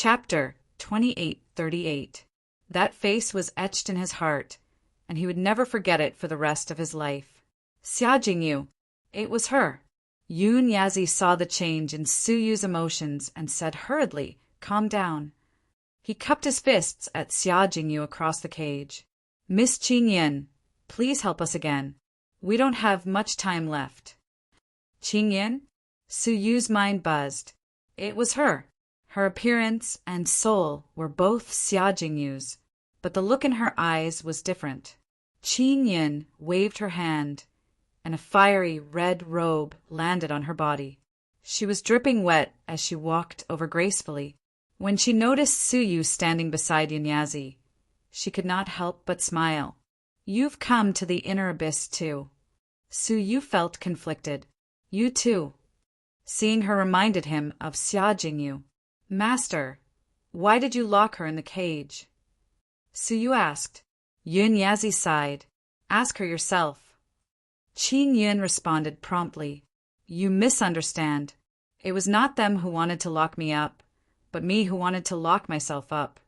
Chapter 2838. That face was etched in his heart, and he would never forget it for the rest of his life. Xia Jingyu. It was her. Yun Yazi saw the change in Su Yu's emotions and said hurriedly, "Calm down." He cupped his fists at Xia Jingyu across the cage. "Miss Qing Yin, please help us again. We don't have much time left." Qing Yin? Su Yu's mind buzzed. It was her. Her appearance and soul were both Xia Jingyu's, but the look in her eyes was different. Qing Yin waved her hand, and a fiery red robe landed on her body. She was dripping wet as she walked over gracefully. When she noticed Su Yu standing beside Yun Yazi, she could not help but smile. "You've come to the inner abyss too." Su Yu felt conflicted. "You too." Seeing her reminded him of Xia Jingyu. "Master, why did you lock her in the cage?" Su Yu asked. Yun Yazi sighed. "Ask her yourself." Qing Yun responded promptly. "You misunderstand. It was not them who wanted to lock me up, but me who wanted to lock myself up."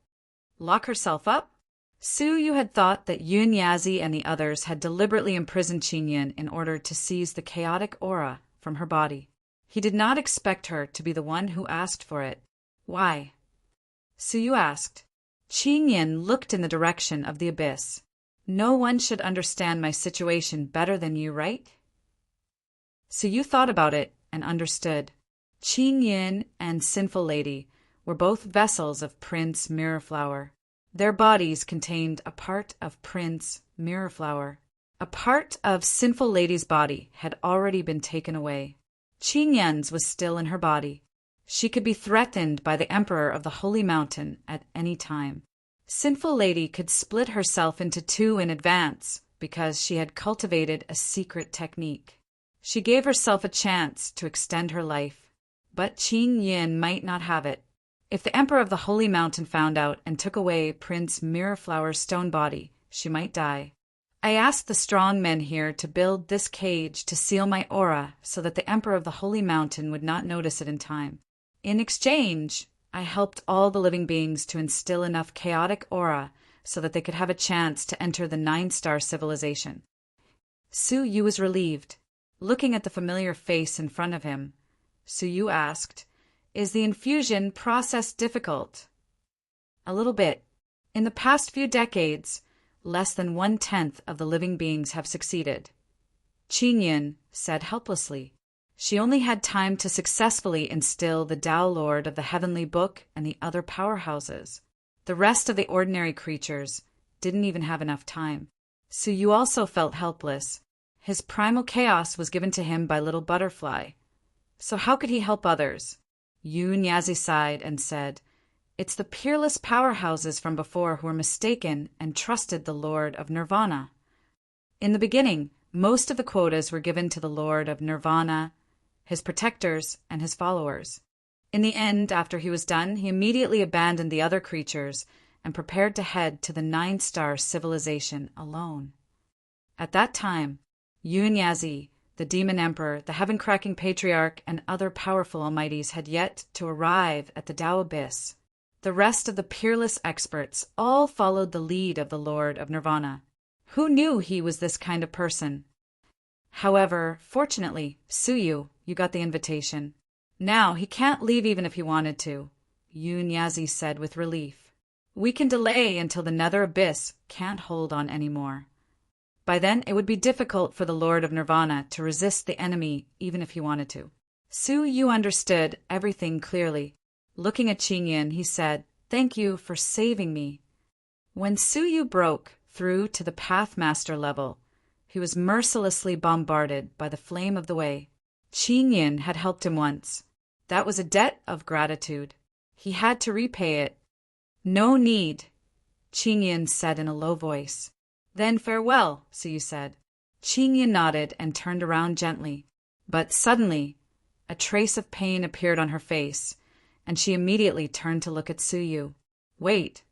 Lock herself up? Su Yu had thought that Yun Yazi and the others had deliberately imprisoned Qing Yun in order to seize the chaotic aura from her body. He did not expect her to be the one who asked for it. "Why?" Su Yu asked. Qing Yin looked in the direction of the abyss. "No one should understand my situation better than you, right?" Su Yu thought about it and understood. Qing Yin and Sinful Lady were both vessels of Prince Mirrorflower. Their bodies contained a part of Prince Mirrorflower. A part of Sinful Lady's body had already been taken away. Qing Yin's was still in her body. She could be threatened by the Emperor of the Holy Mountain at any time. Sinful Lady could split herself into two in advance because she had cultivated a secret technique. She gave herself a chance to extend her life. But Qing Yin might not have it. If the Emperor of the Holy Mountain found out and took away Prince Mirrorflower's stone body, she might die. "I asked the strong men here to build this cage to seal my aura so that the Emperor of the Holy Mountain would not notice it in time. In exchange, I helped all the living beings to instill enough chaotic aura so that they could have a chance to enter the 9-star civilization." Su Yu was relieved. Looking at the familiar face in front of him, Su Yu asked, "Is the infusion process difficult?" "A little bit. In the past few decades, less than 1/10 of the living beings have succeeded," Qing Yin said helplessly. She only had time to successfully instill the Tao Lord of the Heavenly Book and the other powerhouses. The rest of the ordinary creatures didn't even have enough time. Su Yu also felt helpless. His primal chaos was given to him by Little Butterfly. So how could he help others? Yun Yazi sighed and said, "It's the peerless powerhouses from before who were mistaken and trusted the Lord of Nirvana. In the beginning, most of the quotas were given to the Lord of Nirvana, his protectors, and his followers. In the end, after he was done, he immediately abandoned the other creatures and prepared to head to the 9-star civilization alone. At that time, Yun Yazi, the Demon Emperor, the Heaven-cracking Patriarch, and other powerful almighties had yet to arrive at the Tao Abyss. The rest of the peerless experts all followed the lead of the Lord of Nirvana. Who knew he was this kind of person? However, fortunately, Su Yu, you got the invitation. Now he can't leave even if he wanted to," Yun Yazi said with relief. "We can delay until the Nether Abyss can't hold on anymore. By then it would be difficult for the Lord of Nirvana to resist the enemy even if he wanted to." Su Yu understood everything clearly. Looking at Qing Yin, he said, "Thank you for saving me." When Su Yu broke through to the Pathmaster level, he was mercilessly bombarded by the flame of the way. Qing Yin had helped him once. That was a debt of gratitude. He had to repay it. "No need," Qing Yin said in a low voice. "Then farewell," Su Yu said. Qing Yin nodded and turned around gently. But suddenly, a trace of pain appeared on her face, and she immediately turned to look at Su Yu. "Wait,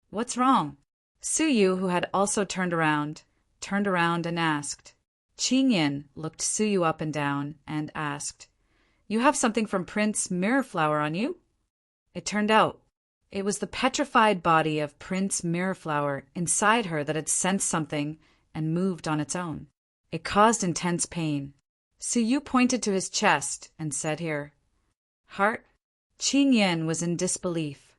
what's wrong?" Su Yu, who had also turned around and asked. Qing Yin looked Su Yu up and down and asked, "You have something from Prince Mirrorflower on you?" It turned out It was the petrified body of Prince Mirrorflower inside her that had sensed something and moved on its own. It caused intense pain. Suyu pointed to his chest and said here, "Heart?" Qing Yin was in disbelief.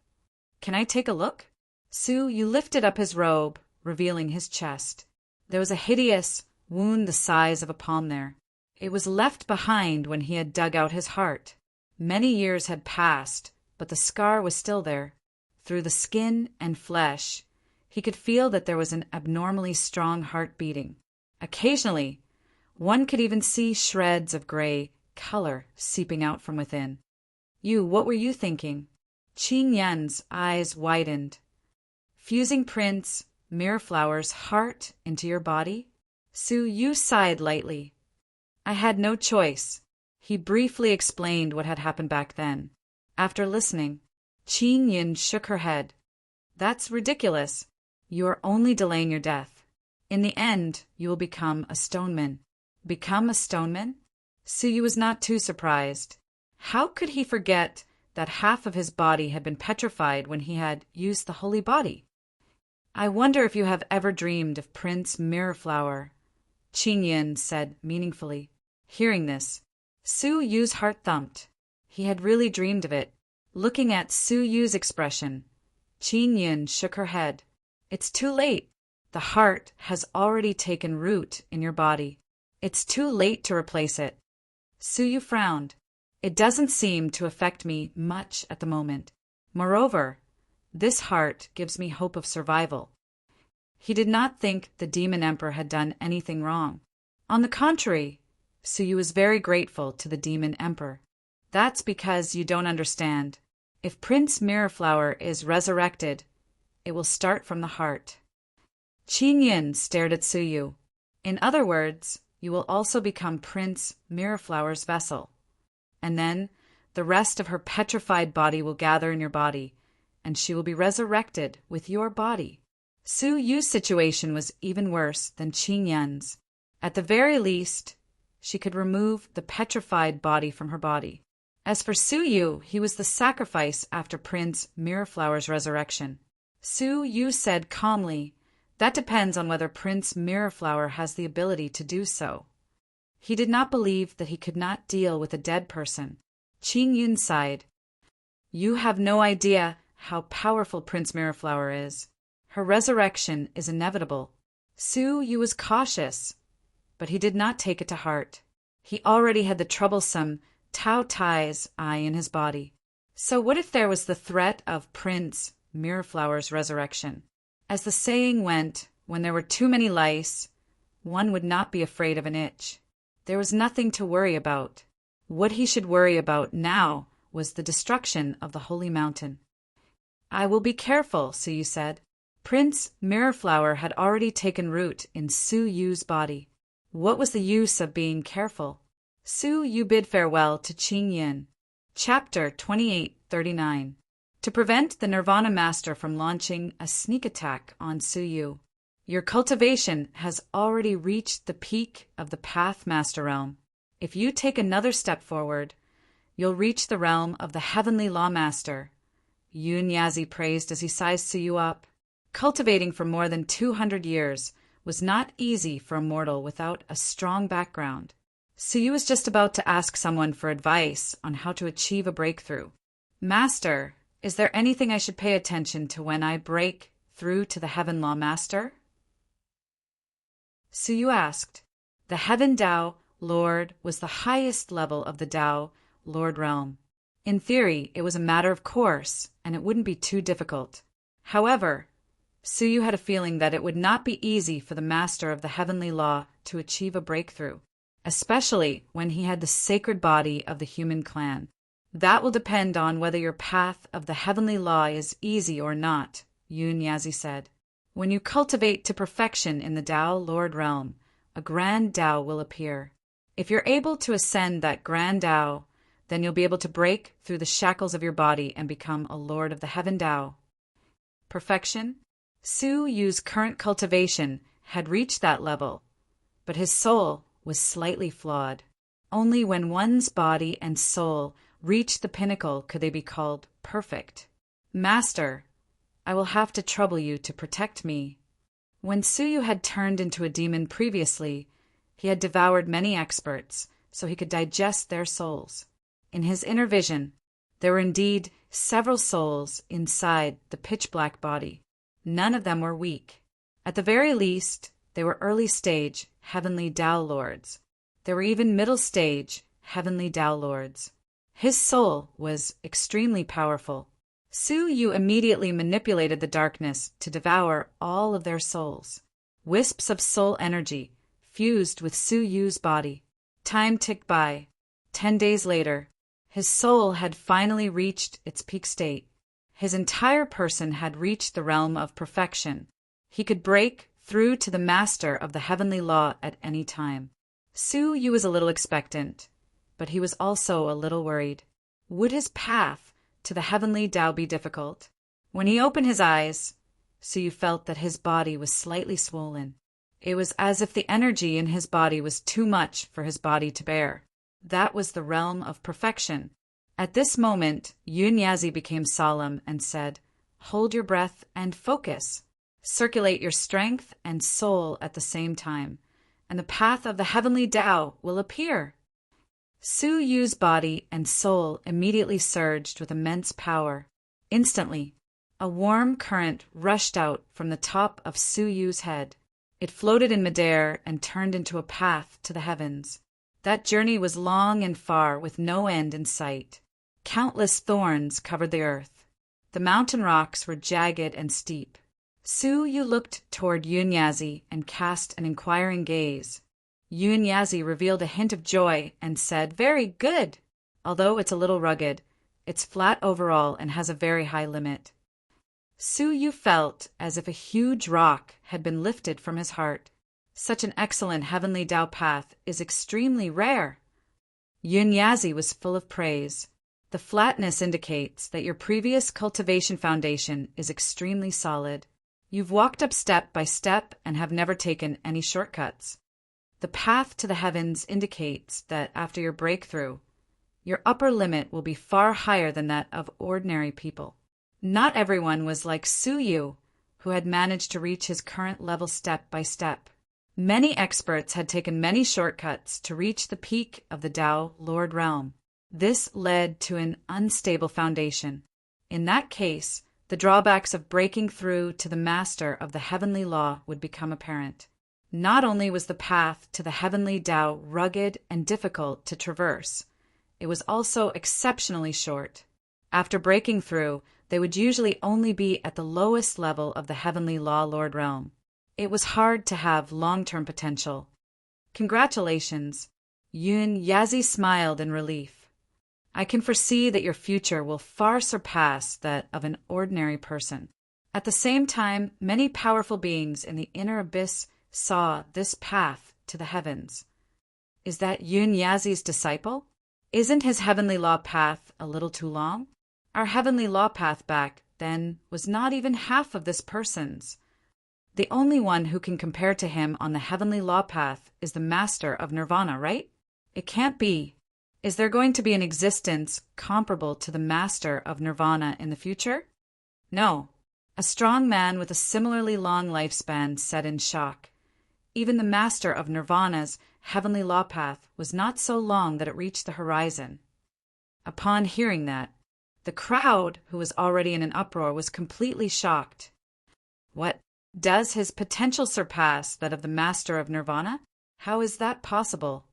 "Can I take a look?" Suyu lifted up his robe, revealing his chest. There was a hideous wound the size of a palm there. It was left behind when he had dug out his heart. Many years had passed, but the scar was still there. Through the skin and flesh, he could feel that there was an abnormally strong heart beating. Occasionally, one could even see shreds of gray color seeping out from within. What were you thinking?" Qing Yan's eyes widened. "Fusing Prince Mirrorflower's heart into your body?" Suyu sighed lightly. "I had no choice." He briefly explained what had happened back then. After listening, Qing Yin shook her head. "That's ridiculous. You are only delaying your death. In the end, you will become a stoneman." Become a stoneman? Suyu was not too surprised. How could he forget that half of his body had been petrified when he had used the holy body? "I wonder if you have ever dreamed of Prince Mirrorflower," Qing Yin said meaningfully. Hearing this, Suyu's heart thumped. He had really dreamed of it. Looking at Suyu's expression, Qing Yin shook her head. "It's too late. The heart has already taken root in your body. It's too late to replace it." Suyu frowned. "It doesn't seem to affect me much at the moment. Moreover, this heart gives me hope of survival." He did not think the Demon Emperor had done anything wrong. On the contrary, Suyu was very grateful to the Demon Emperor. "That's because you don't understand. If Prince Mirrorflower is resurrected, it will start from the heart." Qing Yin stared at Suyu. "In other words, you will also become Prince Mirrorflower's vessel. And then the rest of her petrified body will gather in your body, and she will be resurrected with your body." Suyu's situation was even worse than Qing Yin's. At the very least, she could remove the petrified body from her body. As for Suyu, he was the sacrifice after Prince Mirrorflower's resurrection. Suyu said calmly, "That depends on whether Prince Mirrorflower has the ability to do so." He did not believe that he could not deal with a dead person. Qing Yin sighed. "You have no idea how powerful Prince Mirrorflower is. Her resurrection is inevitable." Suyu was cautious, but he did not take it to heart. He already had the troublesome Tao Tai's eye in his body. So what if there was the threat of Prince Mirrorflower's resurrection? As the saying went, when there were too many lice, one would not be afraid of an itch. There was nothing to worry about. What he should worry about now was the destruction of the holy mountain. "I will be careful," Suyu said. Prince Mirrorflower had already taken root in Suyu's body. What was the use of being careful? Suyu bid farewell to Qing Yin. Chapter 2839. To prevent the Nirvana Master from launching a sneak attack on Suyu. Your cultivation has already reached the peak of the Path Master realm. If you take another step forward, you'll reach the realm of the Heavenly Law Master, Yun Yazi praised as he sized Suyu up. Cultivating for more than 200 years was not easy for a mortal without a strong background. Suyu was just about to ask someone for advice on how to achieve a breakthrough. "Master, is there anything I should pay attention to when I break through to the Heaven Law Master?" Suyu asked. The Heaven Tao Lord was the highest level of the Tao Lord realm. In theory, it was a matter of course, and it wouldn't be too difficult. However, Suyu had a feeling that it would not be easy for the Master of the Heavenly Law to achieve a breakthrough, especially when he had the sacred body of the human clan. "That will depend on whether your path of the Heavenly Law is easy or not," Yun Yazi said. "When you cultivate to perfection in the Tao Lord realm, a grand Tao will appear. If you're able to ascend that grand Tao, then you'll be able to break through the shackles of your body and become a Lord of the Heaven Tao." Perfection? Suyu's current cultivation had reached that level, but his soul was slightly flawed. Only when one's body and soul reach the pinnacle could they be called perfect. "Master, I will have to trouble you to protect me." When Suyu had turned into a demon previously, he had devoured many experts, so he could digest their souls. In his inner vision, there were indeed several souls inside the pitch-black body. None of them were weak. At the very least, they were early-stage heavenly Tao lords. There were even middle-stage heavenly Tao lords. His soul was extremely powerful. Suyu immediately manipulated the darkness to devour all of their souls. Wisps of soul energy fused with Suyu's body. Time ticked by. 10 days later, his soul had finally reached its peak state. His entire person had reached the realm of perfection. He could break through to the master of the heavenly law at any time. Suyu was a little expectant, but he was also a little worried. Would his path to the heavenly Tao be difficult? When he opened his eyes, Suyu felt that his body was slightly swollen. It was as if the energy in his body was too much for his body to bear. That was the realm of perfection. At this moment, Yunyazi became solemn and said, "Hold your breath and focus. Circulate your strength and soul at the same time, and the path of the heavenly Tao will appear." Suyu's body and soul immediately surged with immense power. Instantly, a warm current rushed out from the top of Suyu's head. It floated in midair and turned into a path to the heavens. That journey was long and far, with no end in sight. Countless thorns covered the earth. The mountain rocks were jagged and steep. Suyu looked toward Yunyazi and cast an inquiring gaze. Yunyazi revealed a hint of joy and said, "Very good. Although it's a little rugged, it's flat overall and has a very high limit." Suyu felt as if a huge rock had been lifted from his heart. Such an excellent heavenly Tao path is extremely rare. Yunyazi was full of praise. The flatness indicates that your previous cultivation foundation is extremely solid. You've walked up step by step and have never taken any shortcuts. The path to the heavens indicates that after your breakthrough, your upper limit will be far higher than that of ordinary people. Not everyone was like Suyu, who had managed to reach his current level step by step. Many experts had taken many shortcuts to reach the peak of the Tao Lord realm. This led to an unstable foundation. In that case, the drawbacks of breaking through to the master of the heavenly law would become apparent. Not only was the path to the heavenly Tao rugged and difficult to traverse, it was also exceptionally short. After breaking through, they would usually only be at the lowest level of the heavenly law Lord realm. It was hard to have long-term potential. "Congratulations." Yunyazi smiled in relief. "I can foresee that your future will far surpass that of an ordinary person." At the same time, many powerful beings in the inner abyss saw this path to the heavens. Is that Yunyazi's disciple? Isn't his heavenly law path a little too long? Our heavenly law path back then was not even half of this person's. The only one who can compare to him on the heavenly law path is the master of nirvana, right? It can't be. Is there going to be an existence comparable to the master of nirvana in the future? No. A strong man with a similarly long lifespan said in shock. Even the master of nirvana's heavenly law path was not so long that it reached the horizon. Upon hearing that, the crowd, who was already in an uproar, was completely shocked. What? Does his potential surpass that of the master of nirvana? How is that possible?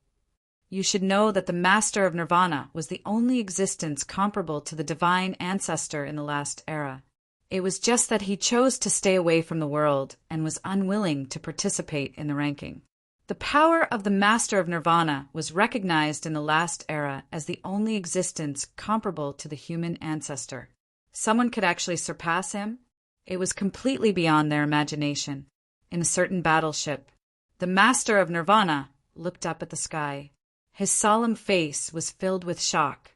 You should know that the master of nirvana was the only existence comparable to the divine ancestor in the last era. It was just that he chose to stay away from the world and was unwilling to participate in the ranking. The power of the master of nirvana was recognized in the last era as the only existence comparable to the human ancestor. Someone could actually surpass him? It was completely beyond their imagination. In a certain battleship, the master of nirvana looked up at the sky. His solemn face was filled with shock.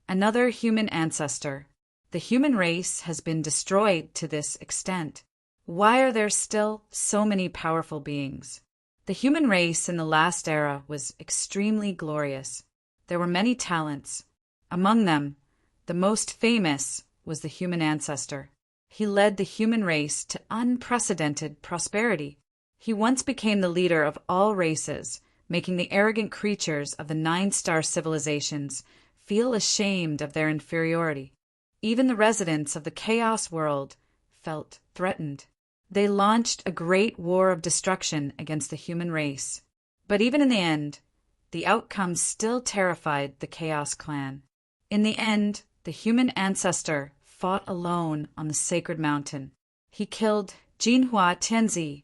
Another human ancestor. The human race has been destroyed to this extent. Why are there still so many powerful beings? The human race in the last era was extremely glorious. There were many talents. Among them, the most famous was the human ancestor. He led the human race to unprecedented prosperity. He once became the leader of all races, making the arrogant creatures of the 9-star civilizations feel ashamed of their inferiority. Even the residents of the Chaos world felt threatened. They launched a great war of destruction against the human race. But even in the end, the outcome still terrified the Chaos clan. In the end, the human ancestor fought alone on the sacred mountain. He killed Jinhua Tianzi,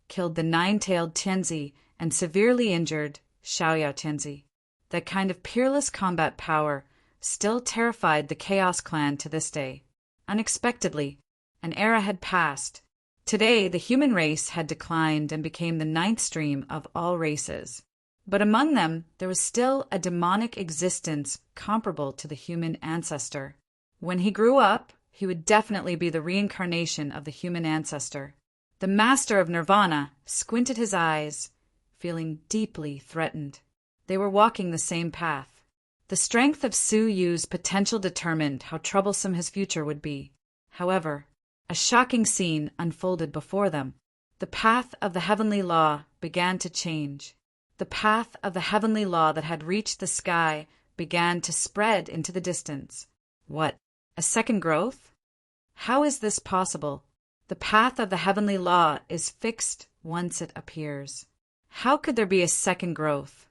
killed the 9-tailed Tianzi, and severely injured Xiaoyao Tianzi. That kind of peerless combat power still terrified the Chaos clan to this day. Unexpectedly, an era had passed. Today, the human race had declined and became the 9th stream of all races. But among them, there was still a demonic existence comparable to the human ancestor. When he grew up, he would definitely be the reincarnation of the human ancestor. The master of Nirvana squinted his eyes, feeling deeply threatened. They were walking the same path. The strength of Su Yu's potential determined how troublesome his future would be. However, a shocking scene unfolded before them. The path of the heavenly law began to change. The path of the heavenly law that had reached the sky began to spread into the distance. What? A second growth? How is this possible? The path of the heavenly law is fixed once it appears. How could there be a second growth?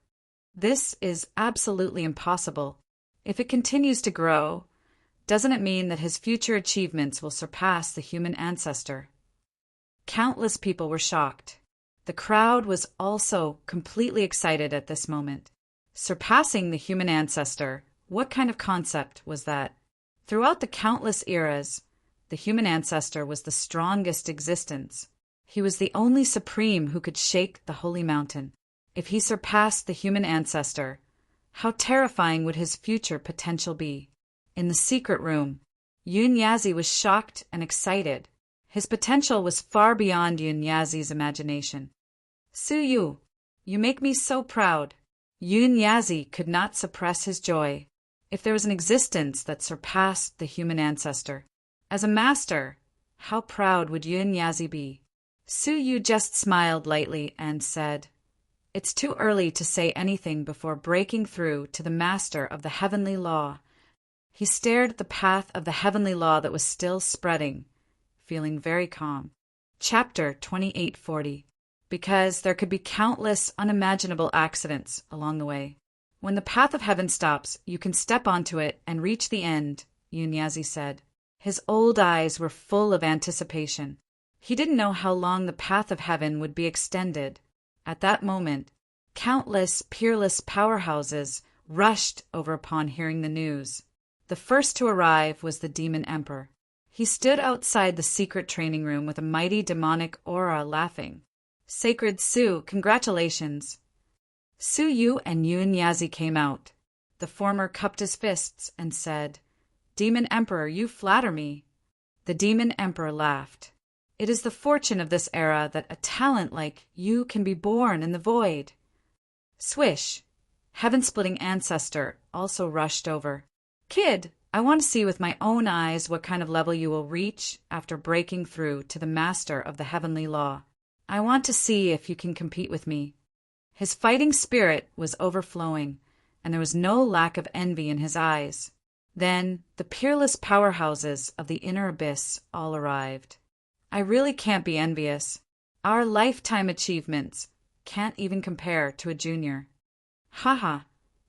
This is absolutely impossible. If it continues to grow, doesn't it mean that his future achievements will surpass the human ancestor? Countless people were shocked. The crowd was also completely excited at this moment. Surpassing the human ancestor, what kind of concept was that? Throughout the countless eras, the human ancestor was the strongest existence. He was the only supreme who could shake the holy mountain. If he surpassed the human ancestor, how terrifying would his future potential be? In the secret room, Yun Yazi was shocked and excited. His potential was far beyond Yun Yazi's imagination. Su Yu, you make me so proud. Yun Yazi could not suppress his joy. If there was an existence that surpassed the human ancestor, as a master, how proud would Yun Yazi be? Su Yu just smiled lightly and said, "It's too early to say anything before breaking through to the master of the heavenly law." He stared at the path of the heavenly law that was still spreading, feeling very calm. Chapter 2840. Because there could be countless unimaginable accidents along the way. When the path of heaven stops, you can step onto it and reach the end, Yun Yazi said. His old eyes were full of anticipation. He didn't know how long the path of heaven would be extended. At that moment, countless peerless powerhouses rushed over upon hearing the news. The first to arrive was the Demon Emperor. He stood outside the secret training room with a mighty demonic aura laughing. "Sacred Su, congratulations." Su Yu and Yun Yazi came out. The former cupped his fists and said, "Demon Emperor, you flatter me." The Demon Emperor laughed. "It is the fortune of this era that a talent like you can be born in the void." Swish! Heaven-splitting ancestor also rushed over. "Kid, I want to see with my own eyes what kind of level you will reach after breaking through to the master of the heavenly law. I want to see if you can compete with me." His fighting spirit was overflowing, and there was no lack of envy in his eyes. Then the peerless powerhouses of the inner abyss all arrived. I really can't be envious. Our lifetime achievements can't even compare to a junior. Haha,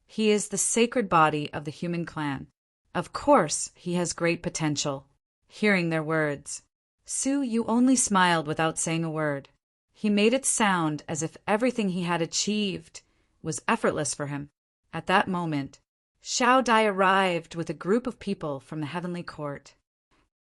he is the sacred body of the human clan. Of course he has great potential. Hearing their words, Su Yu only smiled without saying a word. He made it sound as if everything he had achieved was effortless for him. At that moment, Xiao Dai arrived with a group of people from the heavenly court.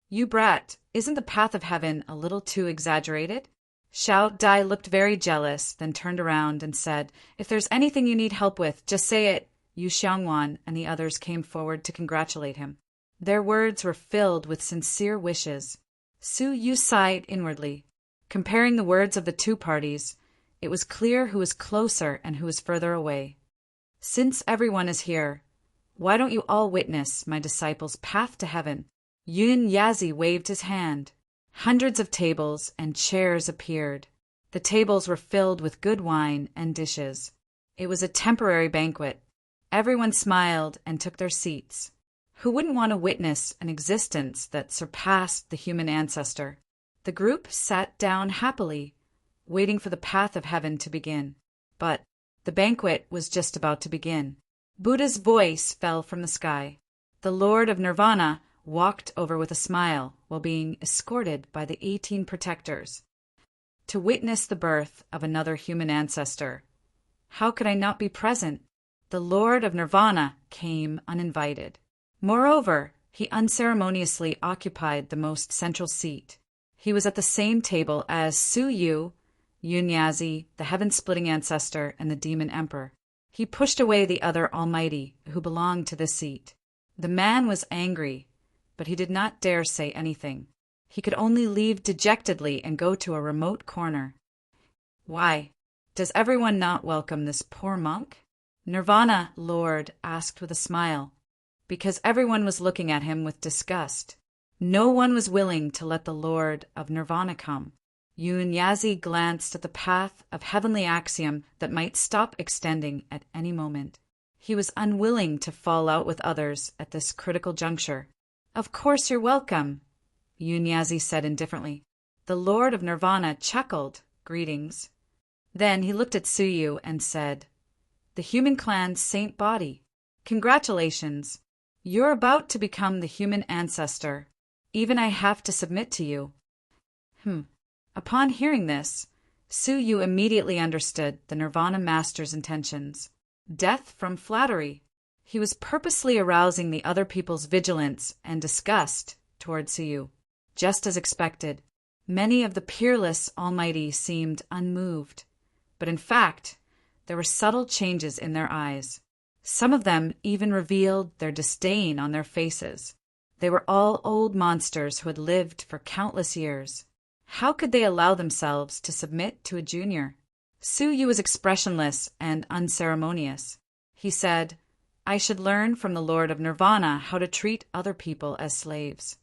"You brat, isn't the path of heaven a little too exaggerated?" Xiao Dai looked very jealous, then turned around and said, "If there's anything you need help with, just say it." Yu Xiangwan and the others came forward to congratulate him. Their words were filled with sincere wishes. Su Yu sighed inwardly. Comparing the words of the two parties, it was clear who was closer and who was further away. "Since everyone is here, why don't you all witness my disciples' path to heaven?" Yun Yazi waved his hand. Hundreds of tables and chairs appeared. The tables were filled with good wine and dishes. It was a temporary banquet. Everyone smiled and took their seats. Who wouldn't want to witness an existence that surpassed the human ancestor? The group sat down happily, waiting for the path of heaven to begin. But the banquet was just about to begin. Buddha's voice fell from the sky. The Lord of Nirvana walked over with a smile while being escorted by the 18 protectors to witness the birth of another human ancestor. How could I not be present? The Lord of Nirvana came uninvited. Moreover, he unceremoniously occupied the most central seat. He was at the same table as Su Yu, Yun Yazi, the heaven-splitting ancestor, and the demon emperor. He pushed away the other almighty who belonged to this seat. The man was angry, but he did not dare say anything. He could only leave dejectedly and go to a remote corner. Why? Does everyone not welcome this poor monk? Nirvana, Lord, asked with a smile, because everyone was looking at him with disgust. No one was willing to let the Lord of Nirvana come. Yun Yazi glanced at the path of heavenly axiom that might stop extending at any moment. He was unwilling to fall out with others at this critical juncture. Of course you're welcome, Yun Yazi said indifferently. The Lord of Nirvana chuckled, greetings. Then he looked at Suyu and said, the human clan's saint body. Congratulations. You're about to become the human ancestor. Even I have to submit to you. Upon hearing this, Suyu immediately understood the Nirvana master's intentions. Death from flattery. He was purposely arousing the other people's vigilance and disgust toward Suyu. Just as expected, many of the peerless almighty seemed unmoved, but in fact, there were subtle changes in their eyes. Some of them even revealed their disdain on their faces. They were all old monsters who had lived for countless years. How could they allow themselves to submit to a junior? Suyu was expressionless and unceremonious. He said, I should learn from the Lord of Nirvana how to treat other people as slaves.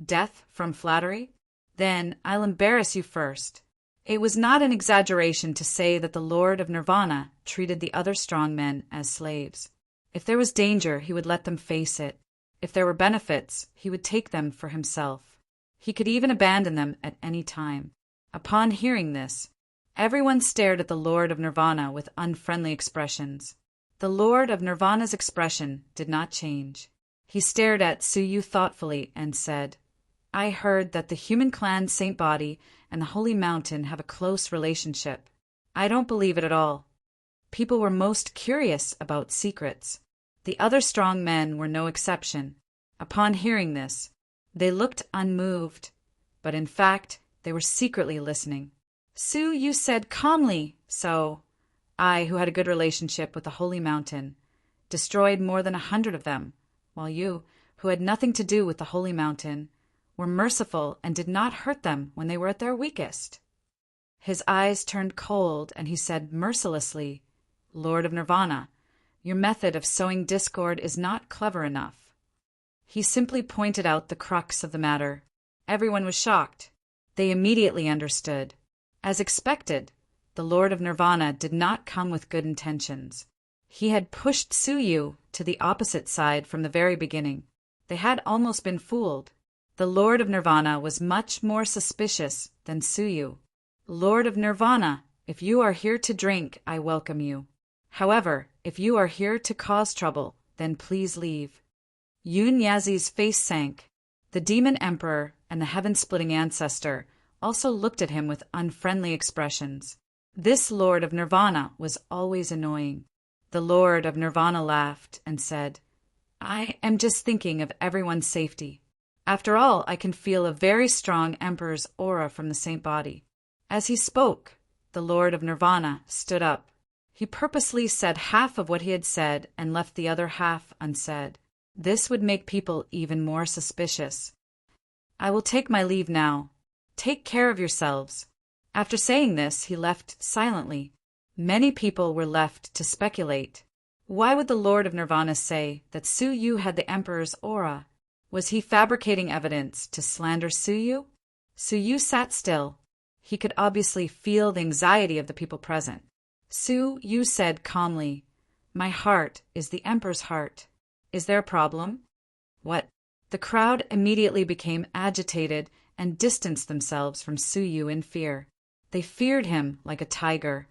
Death from flattery? Then I'll embarrass you first. It was not an exaggeration to say that the Lord of Nirvana treated the other strong men as slaves. If there was danger, he would let them face it. If there were benefits, he would take them for himself. He could even abandon them at any time. Upon hearing this, everyone stared at the Lord of Nirvana with unfriendly expressions. The Lord of Nirvana's expression did not change. He stared at Suyu thoughtfully and said, I heard that the human clan Saint Body and the Holy Mountain have a close relationship. I don't believe it at all. People were most curious about secrets. The other strong men were no exception. Upon hearing this, they looked unmoved, but in fact, they were secretly listening. Suyu said calmly, so I, who had a good relationship with the Holy Mountain, destroyed more than 100 of them, while you, who had nothing to do with the Holy Mountain, were merciful and did not hurt them when they were at their weakest. His eyes turned cold, and he said mercilessly, Lord of Nirvana, your method of sowing discord is not clever enough. He simply pointed out the crux of the matter. Everyone was shocked. They immediately understood. As expected, the Lord of Nirvana did not come with good intentions. He had pushed Suyu to the opposite side from the very beginning. They had almost been fooled. The Lord of Nirvana was much more suspicious than Suyu. Lord of Nirvana, if you are here to drink, I welcome you. However, if you are here to cause trouble, then please leave. Yun Yazi's face sank. The demon emperor and the heaven-splitting ancestor also looked at him with unfriendly expressions. This Lord of Nirvana was always annoying. The Lord of Nirvana laughed and said, I am just thinking of everyone's safety. After all, I can feel a very strong emperor's aura from the saint body. As he spoke, the Lord of Nirvana stood up. He purposely said half of what he had said and left the other half unsaid. This would make people even more suspicious. I will take my leave now. Take care of yourselves. After saying this, he left silently. Many people were left to speculate. Why would the Lord of Nirvana say that Suyu had the emperor's aura? Was he fabricating evidence to slander Suyu? Suyu sat still. He could obviously feel the anxiety of the people present. Suyu said calmly, "My heart is the Emperor's heart. Is there a problem?" "What?" The crowd immediately became agitated and distanced themselves from Suyu in fear. They feared him like a tiger.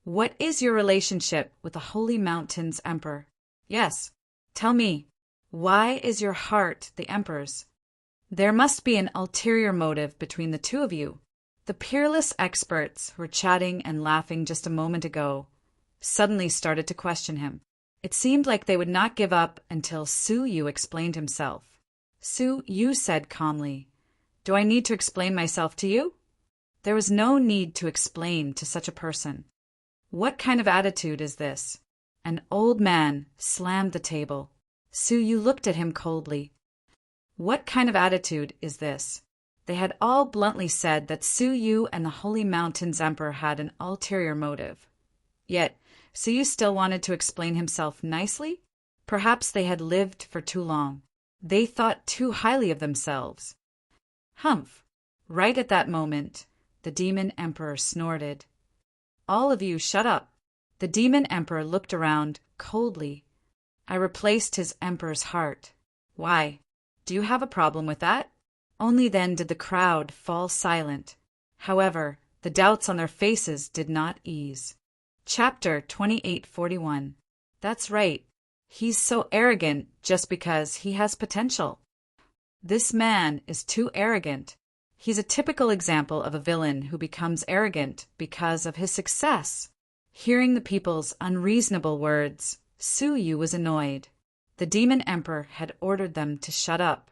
"What is your relationship with the Holy Mountain's Emperor?" "Yes. Tell me, why is your heart the Emperor's?" "There must be an ulterior motive between the two of you." The peerless experts who were chatting and laughing just a moment ago suddenly started to question him. It seemed like they would not give up until Suyu explained himself. Suyu said calmly, "Do I need to explain myself to you?" There was no need to explain to such a person. "What kind of attitude is this?" An old man slammed the table. Suyu looked at him coldly. "What kind of attitude is this?" They had all bluntly said that Suyu and the Holy Mountain's Emperor had an ulterior motive. Yet Suyu still wanted to explain himself nicely? Perhaps they had lived for too long. They thought too highly of themselves. Humph! Right at that moment, the Demon Emperor snorted. "All of you shut up." The Demon Emperor looked around coldly. "I replaced his Emperor's heart." "Why? Do you have a problem with that?" Only then did the crowd fall silent. However, the doubts on their faces did not ease. Chapter 2841. That's right. He's so arrogant just because he has potential. This man is too arrogant. He's a typical example of a villain who becomes arrogant because of his success. Hearing the people's unreasonable words, Suyu was annoyed. The Demon Emperor had ordered them to shut up.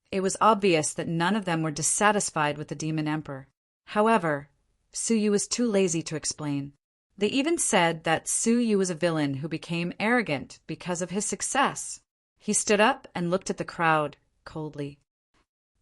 It was obvious that none of them were dissatisfied with the Demon Emperor. However, Suyu was too lazy to explain. They even said that Suyu was a villain who became arrogant because of his success. He stood up and looked at the crowd coldly.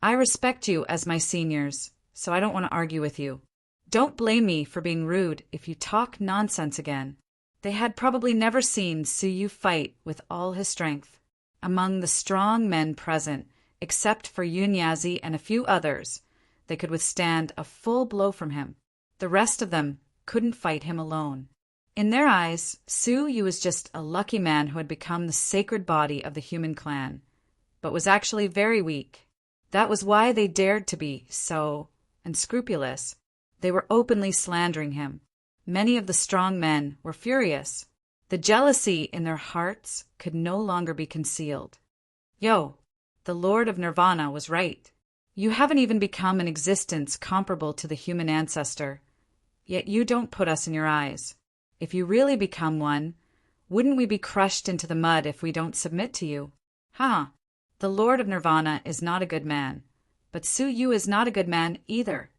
"I respect you as my seniors, so I don't want to argue with you. Don't blame me for being rude if you talk nonsense again." They had probably never seen Suyu fight with all his strength. Among the strong men present, except for Yunyazi and a few others, they could withstand a full blow from him. The rest of them couldn't fight him alone. In their eyes, Suyu was just a lucky man who had become the sacred body of the human clan, but was actually very weak. That was why they dared to be so unscrupulous. They were openly slandering him. Many of the strong men were furious. The jealousy in their hearts could no longer be concealed. "Yo, the Lord of Nirvana was right. You haven't even become an existence comparable to the human ancestor. Yet you don't put us in your eyes. If you really become one, wouldn't we be crushed into the mud if we don't submit to you? Huh. The Lord of Nirvana is not a good man, but Suyu is not a good man either.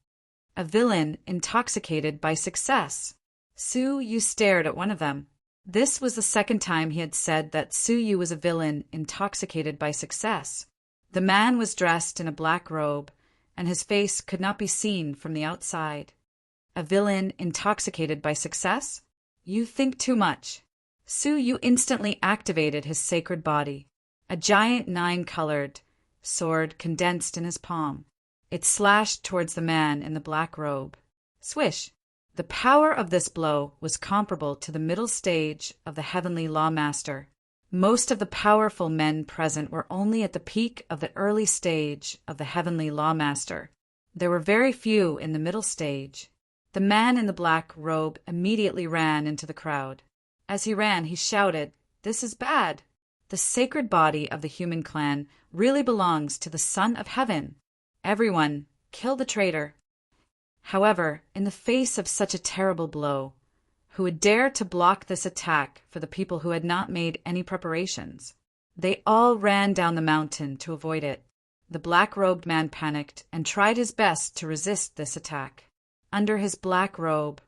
A villain intoxicated by success." Suyu stared at one of them. This was the second time he had said that Suyu was a villain intoxicated by success. The man was dressed in a black robe, and his face could not be seen from the outside. A villain intoxicated by success? You think too much. Suyu instantly activated his sacred body. A giant 9-colored sword condensed in his palm. It slashed towards the man in the black robe. Swish! The power of this blow was comparable to the middle stage of the Heavenly Lawmaster. Most of the powerful men present were only at the peak of the early stage of the Heavenly Lawmaster. There were very few in the middle stage. The man in the black robe immediately ran into the crowd. As he ran, he shouted, "This is bad. The sacred body of the human clan really belongs to the Son of Heaven. Everyone, kill the traitor." However, in the face of such a terrible blow, who would dare to block this attack for the people who had not made any preparations? They all ran down the mountain to avoid it. The black-robed man panicked and tried his best to resist this attack. Under his black robe,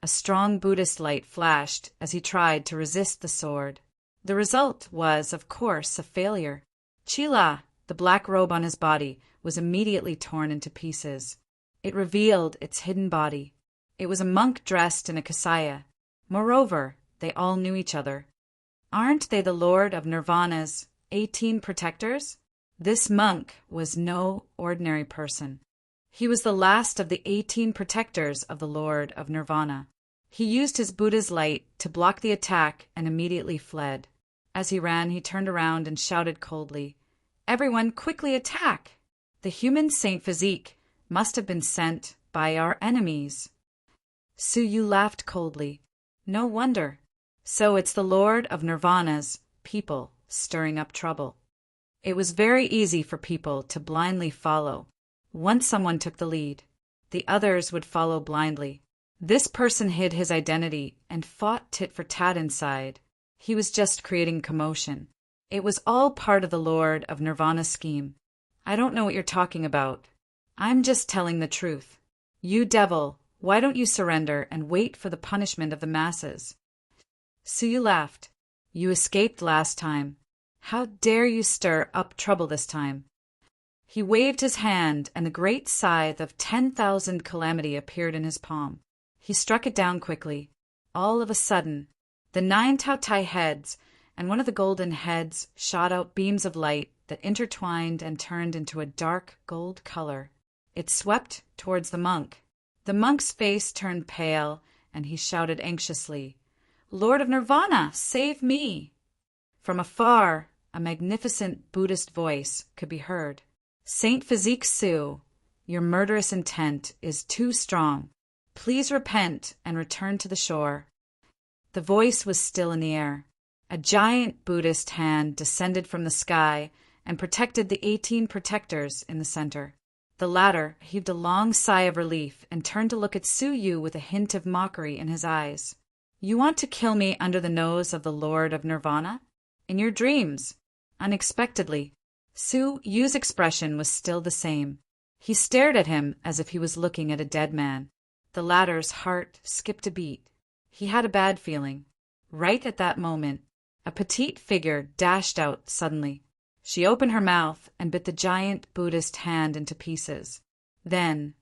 a strong Buddhist light flashed as he tried to resist the sword. The result was, of course, a failure. Chila, the black robe on his body, was immediately torn into pieces. It revealed its hidden body. It was a monk dressed in a kasaya. Moreover, they all knew each other. Aren't they the Lord of Nirvana's 18 protectors? This monk was no ordinary person. He was the last of the 18 protectors of the Lord of Nirvana. He used his Buddha's light to block the attack and immediately fled. As he ran, he turned around and shouted coldly, "Everyone, quickly attack! The human Saint Physique must have been sent by our enemies." Su Yu laughed coldly. "No wonder. So it's the Lord of Nirvana's people stirring up trouble." It was very easy for people to blindly follow. Once someone took the lead, the others would follow blindly. This person hid his identity and fought tit for tat inside. He was just creating commotion. It was all part of the Lord of Nirvana's scheme. "I don't know what you're talking about. I'm just telling the truth. You devil, why don't you surrender and wait for the punishment of the masses?" Su Yu laughed. "You escaped last time. How dare you stir up trouble this time?" He waved his hand, and the great scythe of 10,000 calamity appeared in his palm. He struck it down quickly. All of a sudden, the 9 Taotai heads and one of the golden heads shot out beams of light that intertwined and turned into a dark gold color. It swept towards the monk. The monk's face turned pale, and he shouted anxiously, "Lord of Nirvana, save me!" From afar, a magnificent Buddhist voice could be heard. "Saint Physique Su, your murderous intent is too strong. Please repent and return to the shore." The voice was still in the air. A giant Buddhist hand descended from the sky and protected the 18 protectors in the center. The latter heaved a long sigh of relief and turned to look at Su Yu with a hint of mockery in his eyes. "You want to kill me under the nose of the Lord of Nirvana? In your dreams?" Unexpectedly, Su Yu's expression was still the same. He stared at him as if he was looking at a dead man. The latter's heart skipped a beat. He had a bad feeling. Right at that moment, a petite figure dashed out suddenly. She opened her mouth and bit the giant Buddhist hand into pieces. Then,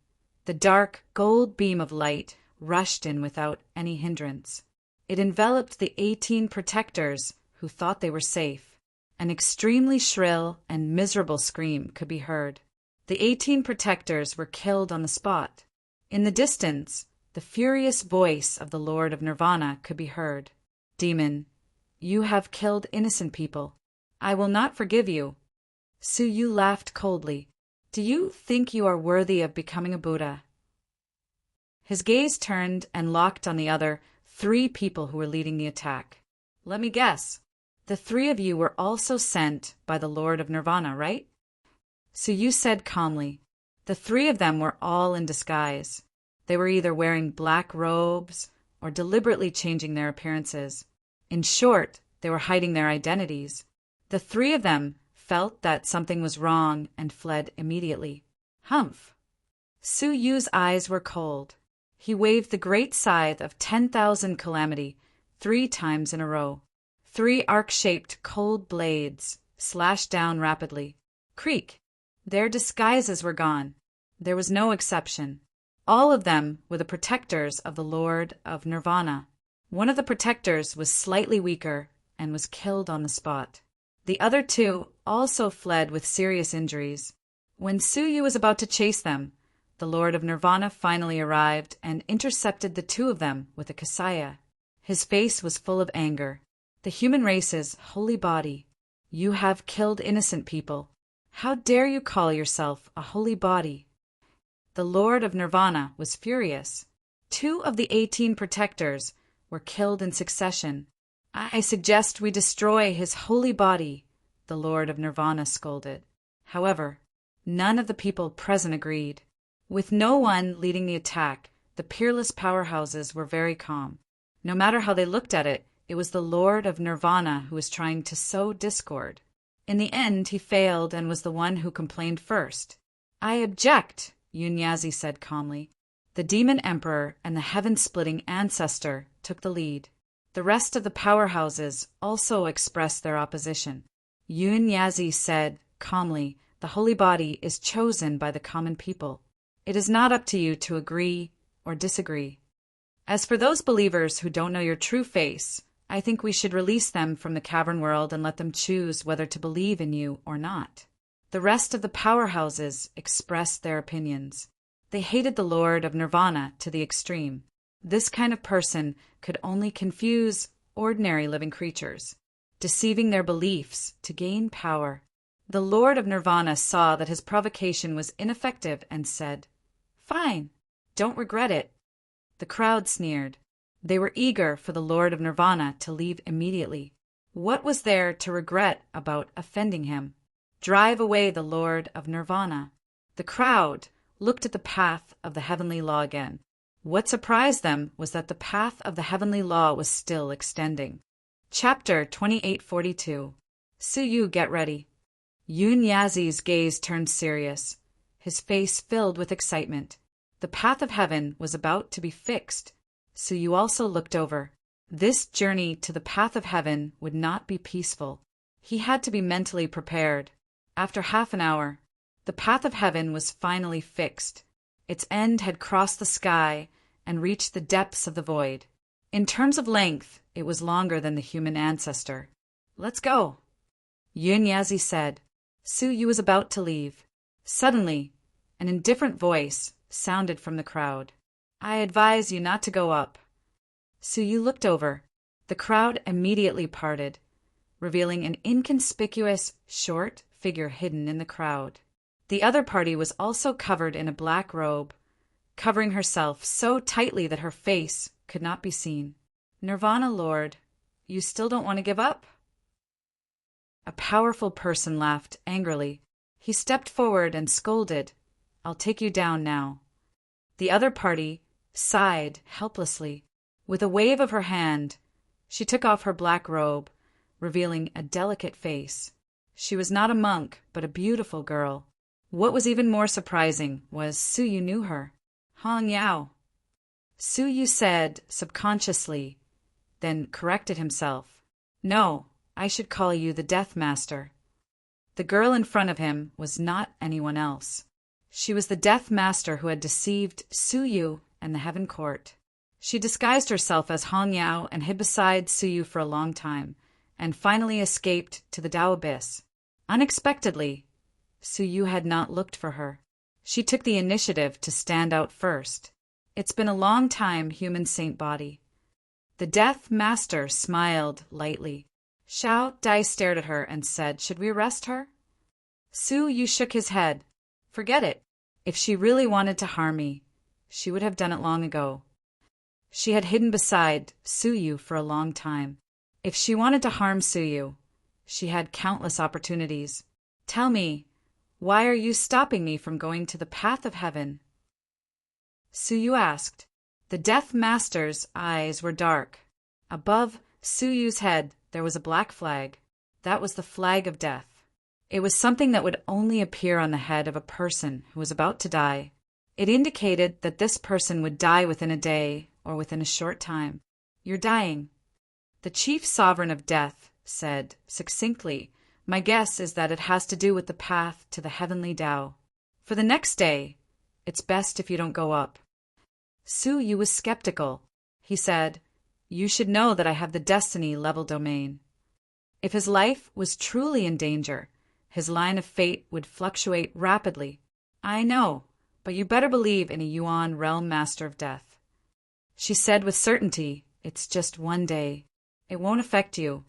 the dark gold beam of light rushed in without any hindrance. It enveloped the 18 protectors who thought they were safe. An extremely shrill and miserable scream could be heard. The 18 protectors were killed on the spot. In the distance, the furious voice of the Lord of Nirvana could be heard. "Demon, you have killed innocent people. I will not forgive you." Su Yu laughed coldly. "Do you think you are worthy of becoming a Buddha?" His gaze turned and locked on the other 3 people who were leading the attack. "Let me guess. The 3 of you were also sent by the Lord of Nirvana, right?" Su Yu said calmly. The 3 of them were all in disguise. They were either wearing black robes or deliberately changing their appearances. In short, they were hiding their identities. The 3 of them felt that something was wrong and fled immediately. Humph! Su Yu's eyes were cold. He waved the great scythe of 10,000 calamity 3 times in a row. 3 arc-shaped cold blades slashed down rapidly. Creak! Their disguises were gone. There was no exception. All of them were the protectors of the Lord of Nirvana. One of the protectors was slightly weaker and was killed on the spot. The other 2 also fled with serious injuries. When Su Yu was about to chase them, the Lord of Nirvana finally arrived and intercepted the 2 of them with a kasaya. His face was full of anger. "The human race's holy body. You have killed innocent people. How dare you call yourself a holy body?" The Lord of Nirvana was furious. 2 of the 18 protectors were killed in succession. "I suggest we destroy his holy body," the Lord of Nirvana scolded. However, none of the people present agreed. With no one leading the attack, the peerless powerhouses were very calm. No matter how they looked at it, it was the Lord of Nirvana who was trying to sow discord. In the end, he failed and was the one who complained first. "I object," Yunyazi said calmly. The demon emperor and the heaven-splitting ancestor took the lead. The rest of the powerhouses also expressed their opposition. Yunyazi said calmly, "The holy body is chosen by the common people. It is not up to you to agree or disagree. As for those believers who don't know your true face, I think we should release them from the cavern world and let them choose whether to believe in you or not." The rest of the powerhouses expressed their opinions. They hated the Lord of Nirvana to the extreme. This kind of person could only confuse ordinary living creatures, deceiving their beliefs to gain power. The Lord of Nirvana saw that his provocation was ineffective and said, "Fine, don't regret it." The crowd sneered. They were eager for the Lord of Nirvana to leave immediately. What was there to regret about offending him? Drive away the Lord of Nirvana. The crowd looked at the path of the heavenly law again. What surprised them was that the path of the heavenly law was still extending. Chapter 2842. Suyu, get ready. Yun Yazi's gaze turned serious. His face filled with excitement. The path of heaven was about to be fixed. Suyu also looked over. This journey to the path of heaven would not be peaceful. He had to be mentally prepared. After half an hour, the path of heaven was finally fixed. Its end had crossed the sky and reached the depths of the void. In terms of length, it was longer than the human ancestor. "Let's go," Yun Yazi said. Suyu was about to leave. Suddenly, an indifferent voice sounded from the crowd. "I advise you not to go up." Suyu looked over. The crowd immediately parted, revealing an inconspicuous, short figure hidden in the crowd. The other party was also covered in a black robe, covering herself so tightly that her face could not be seen. "Nirvana Lord, you still don't want to give up?" A powerful person laughed angrily. He stepped forward and scolded, "I'll take you down now." The other party sighed helplessly. With a wave of her hand, she took off her black robe, revealing a delicate face. She was not a monk, but a beautiful girl. What was even more surprising was Suyu knew her. "Hong Yao," Suyu said subconsciously, then corrected himself. "No, I should call you the Death Master." The girl in front of him was not anyone else. She was the Death Master who had deceived Suyu and the Heaven Court. She disguised herself as Hong Yao and hid beside Suyu for a long time, and finally escaped to the Tao Abyss. Unexpectedly, Suyu had not looked for her. She took the initiative to stand out first. "It's been a long time, human saint body." The Death Master smiled lightly. Xiao Dai stared at her and said, "Should we arrest her?" Suyu shook his head. "Forget it. If she really wanted to harm me, she would have done it long ago." She had hidden beside Suyu for a long time. If she wanted to harm Suyu, she had countless opportunities. "Tell me, why are you stopping me from going to the path of heaven?" Suyu asked. The Death Master's eyes were dark. Above Suyu's head there was a black flag. That was the flag of death. It was something that would only appear on the head of a person who was about to die. It indicated that this person would die within a day or within a short time. "You're dying." The chief sovereign of death said succinctly, "My guess is that it has to do with the path to the heavenly Tao. For the next day, it's best if you don't go up." Suyu was skeptical. He said, "You should know that I have the destiny level domain." If his life was truly in danger, his line of fate would fluctuate rapidly. "I know, but you better believe in a Yuan realm master of death." She said with certainty, "It's just one day. It won't affect you."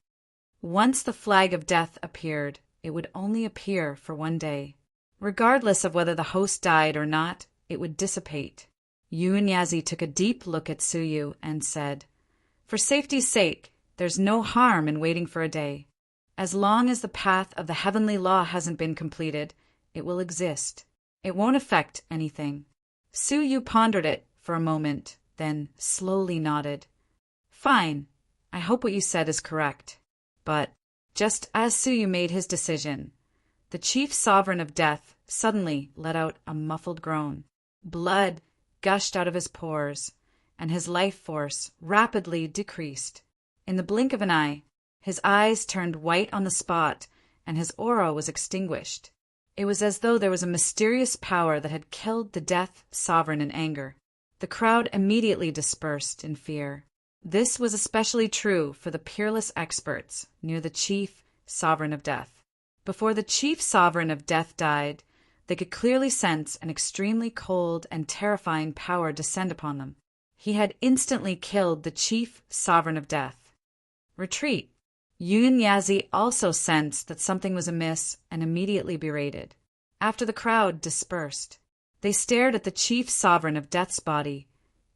Once the flag of death appeared, it would only appear for one day. Regardless of whether the host died or not, it would dissipate. Yun Yazi took a deep look at Suyu and said, "For safety's sake, there's no harm in waiting for a day. As long as the path of the heavenly law hasn't been completed, it will exist. It won't affect anything." Suyu pondered it for a moment, then slowly nodded. "Fine. I hope what you said is correct." But just as Suyu made his decision, the chief sovereign of death suddenly let out a muffled groan. Blood gushed out of his pores, and his life force rapidly decreased. In the blink of an eye, his eyes turned white on the spot, and his aura was extinguished. It was as though there was a mysterious power that had killed the death sovereign in anger. The crowd immediately dispersed in fear. This was especially true for the peerless experts near the chief sovereign of death. Before the chief sovereign of death died, they could clearly sense an extremely cold and terrifying power descend upon them. He had instantly killed the chief sovereign of death. Retreat. Yun Yazi also sensed that something was amiss and immediately berated. After the crowd dispersed, they stared at the chief sovereign of death's body,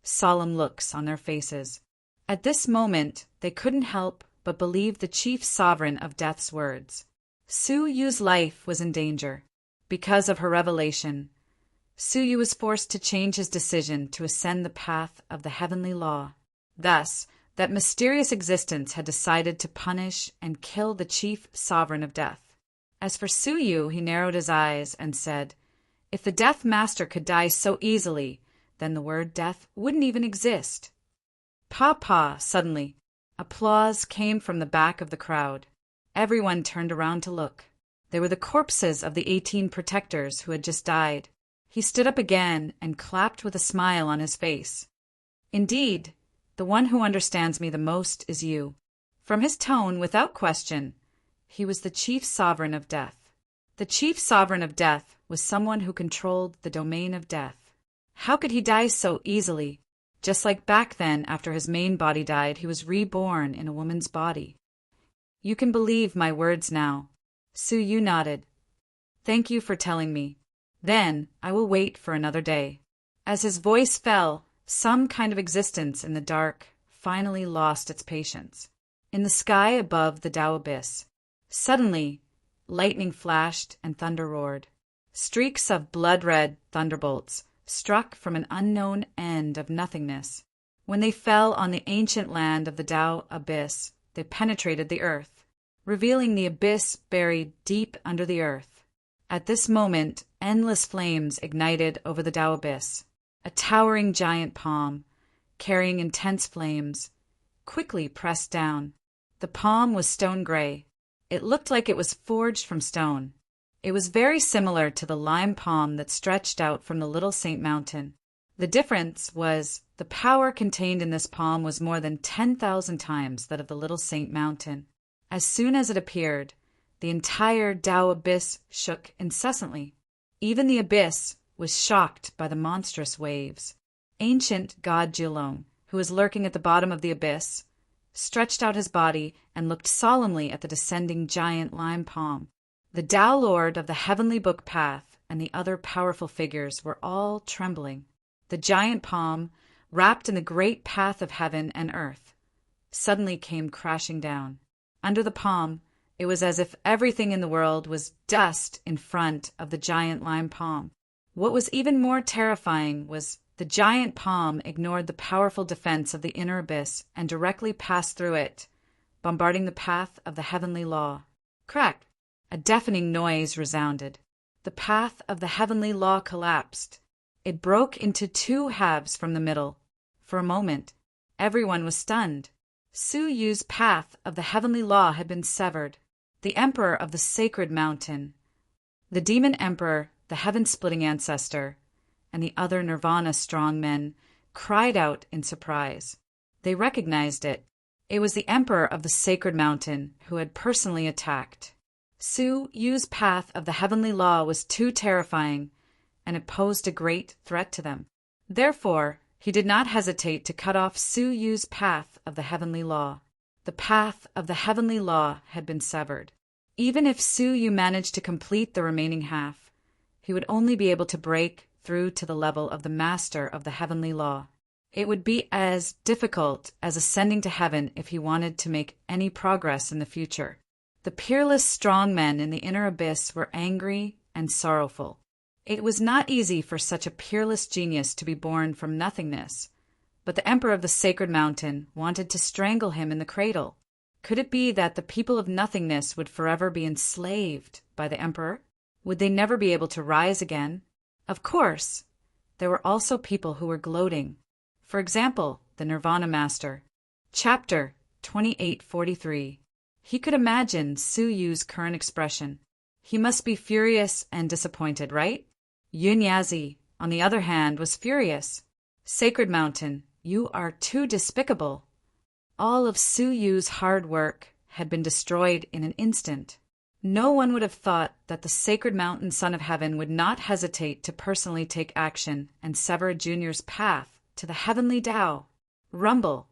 solemn looks on their faces. At this moment, they couldn't help but believe the chief sovereign of death's words. Su Yu's life was in danger. Because of her revelation, Su Yu was forced to change his decision to ascend the path of the heavenly law. Thus, that mysterious existence had decided to punish and kill the chief sovereign of death. As for Su Yu, he narrowed his eyes and said, "If the Death Master could die so easily, then the word death wouldn't even exist." Pa! Suddenly, applause came from the back of the crowd. Everyone turned around to look. They were the corpses of the 18 protectors who had just died. He stood up again and clapped with a smile on his face. "Indeed, the one who understands me the most is you." From his tone, without question, he was the chief sovereign of death. The chief sovereign of death was someone who controlled the domain of death. How could he die so easily? Just like back then, after his main body died, he was reborn in a woman's body. "You can believe my words now." Su Yu nodded. "Thank you for telling me. Then I will wait for another day." As his voice fell, some kind of existence in the dark finally lost its patience. In the sky above the Tao abyss, suddenly, lightning flashed and thunder roared. Streaks of blood-red thunderbolts struck from an unknown end of nothingness. When they fell on the ancient land of the Tao abyss, they penetrated the earth, revealing the abyss buried deep under the earth. At this moment, endless flames ignited over the Tao abyss. A towering giant palm, carrying intense flames, quickly pressed down. The palm was stone gray. It looked like it was forged from stone. It was very similar to the lime palm that stretched out from the Little Saint Mountain. The difference was the power contained in this palm was more than 10,000 times that of the Little Saint Mountain. As soon as it appeared, the entire Tao abyss shook incessantly. Even the abyss was shocked by the monstrous waves. Ancient god Jilong, who was lurking at the bottom of the abyss, stretched out his body and looked solemnly at the descending giant lime palm. The Tao Lord of the Heavenly Book Path and the other powerful figures were all trembling. The giant palm, wrapped in the great path of heaven and earth, suddenly came crashing down. Under the palm, it was as if everything in the world was dust in front of the giant lime palm. What was even more terrifying was the giant palm ignored the powerful defense of the inner abyss and directly passed through it, bombarding the path of the heavenly law. Crack! A deafening noise resounded. The path of the heavenly law collapsed. It broke into 2 halves from the middle. For a moment, everyone was stunned. Su Yu's path of the heavenly law had been severed. The emperor of the sacred mountain, the demon emperor, the heaven-splitting ancestor, and the other nirvana strong men cried out in surprise. They recognized it. It was the emperor of the sacred mountain who had personally attacked. Su Yu's path of the heavenly law was too terrifying, and it posed a great threat to them. Therefore, he did not hesitate to cut off Su Yu's path of the heavenly law. The path of the heavenly law had been severed. Even if Su Yu managed to complete the remaining half, he would only be able to break through to the level of the master of the heavenly law. It would be as difficult as ascending to heaven if he wanted to make any progress in the future. The peerless strong men in the inner abyss were angry and sorrowful. It was not easy for such a peerless genius to be born from nothingness, but the emperor of the sacred mountain wanted to strangle him in the cradle. Could it be that the people of nothingness would forever be enslaved by the emperor? Would they never be able to rise again? Of course, there were also people who were gloating. For example, the Nirvana Master. Chapter 2843. He could imagine Su Yu's current expression. He must be furious and disappointed, right? Yun Yazi, on the other hand, was furious. Sacred Mountain, you are too despicable. All of Su Yu's hard work had been destroyed in an instant. No one would have thought that the sacred mountain son of heaven would not hesitate to personally take action and sever Junior's path to the heavenly Tao. Rumble.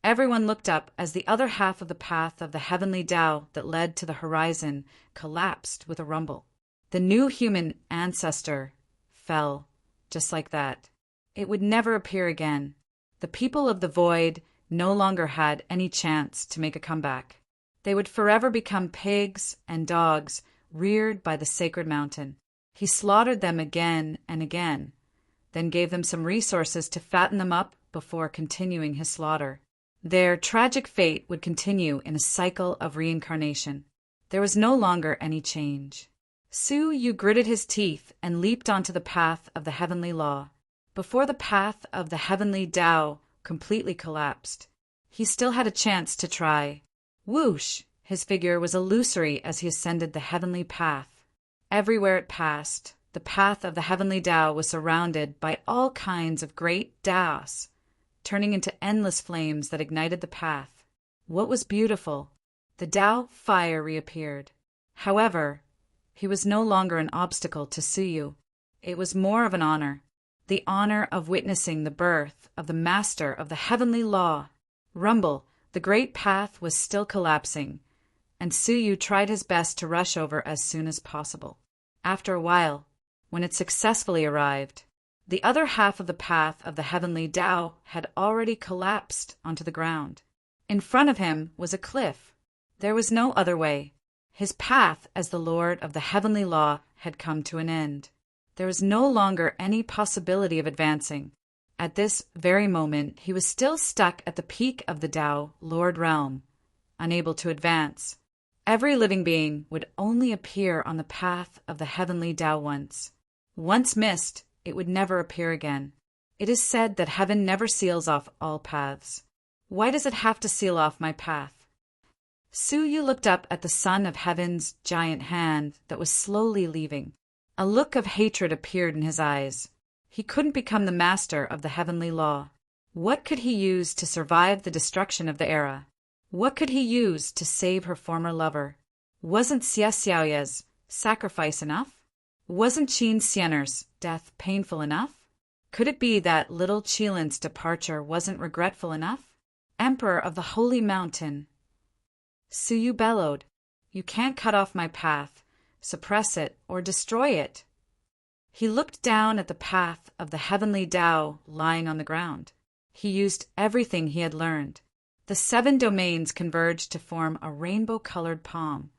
Everyone looked up as the other half of the path of the heavenly Tao that led to the horizon collapsed with a rumble. The new human ancestor fell just like that. It would never appear again. The people of the void no longer had any chance to make a comeback. They would forever become pigs and dogs reared by the sacred mountain. He slaughtered them again and again, then gave them some resources to fatten them up before continuing his slaughter. Their tragic fate would continue in a cycle of reincarnation. There was no longer any change. Su Yu gritted his teeth and leaped onto the path of the heavenly law. Before the path of the heavenly Tao completely collapsed, he still had a chance to try. Whoosh! His figure was illusory as he ascended the heavenly path. Everywhere it passed, the path of the heavenly Tao was surrounded by all kinds of great Taos, turning into endless flames that ignited the path. What was beautiful? The Tao fire reappeared. However, he was no longer an obstacle to Su Yu. It was more of an honor. The honor of witnessing the birth of the master of the heavenly law. Rumble, the great path was still collapsing, and Su Yu tried his best to rush over as soon as possible. After a while, when it successfully arrived, the other half of the path of the heavenly Tao had already collapsed onto the ground. In front of him was a cliff. There was no other way. His path as the Lord of the heavenly law had come to an end. There was no longer any possibility of advancing. At this very moment, he was still stuck at the peak of the Tao Lord realm, unable to advance. Every living being would only appear on the path of the heavenly Tao once. Once missed, it would never appear again. It is said that heaven never seals off all paths. Why does it have to seal off my path? Su Yu looked up at the son of heaven's giant hand that was slowly leaving. A look of hatred appeared in his eyes. He couldn't become the master of the heavenly law. What could he use to survive the destruction of the era? What could he use to save her former lover? Wasn't Xia Xiaoya's sacrifice enough? Wasn't Qin Xianer's death painful enough? Could it be that little Qilin's departure wasn't regretful enough? Emperor of the Holy Mountain. Su Yu bellowed, "You can't cut off my path, suppress it, or destroy it." He looked down at the path of the heavenly Tao lying on the ground. He used everything he had learned. The 7 domains converged to form a rainbow-colored palm,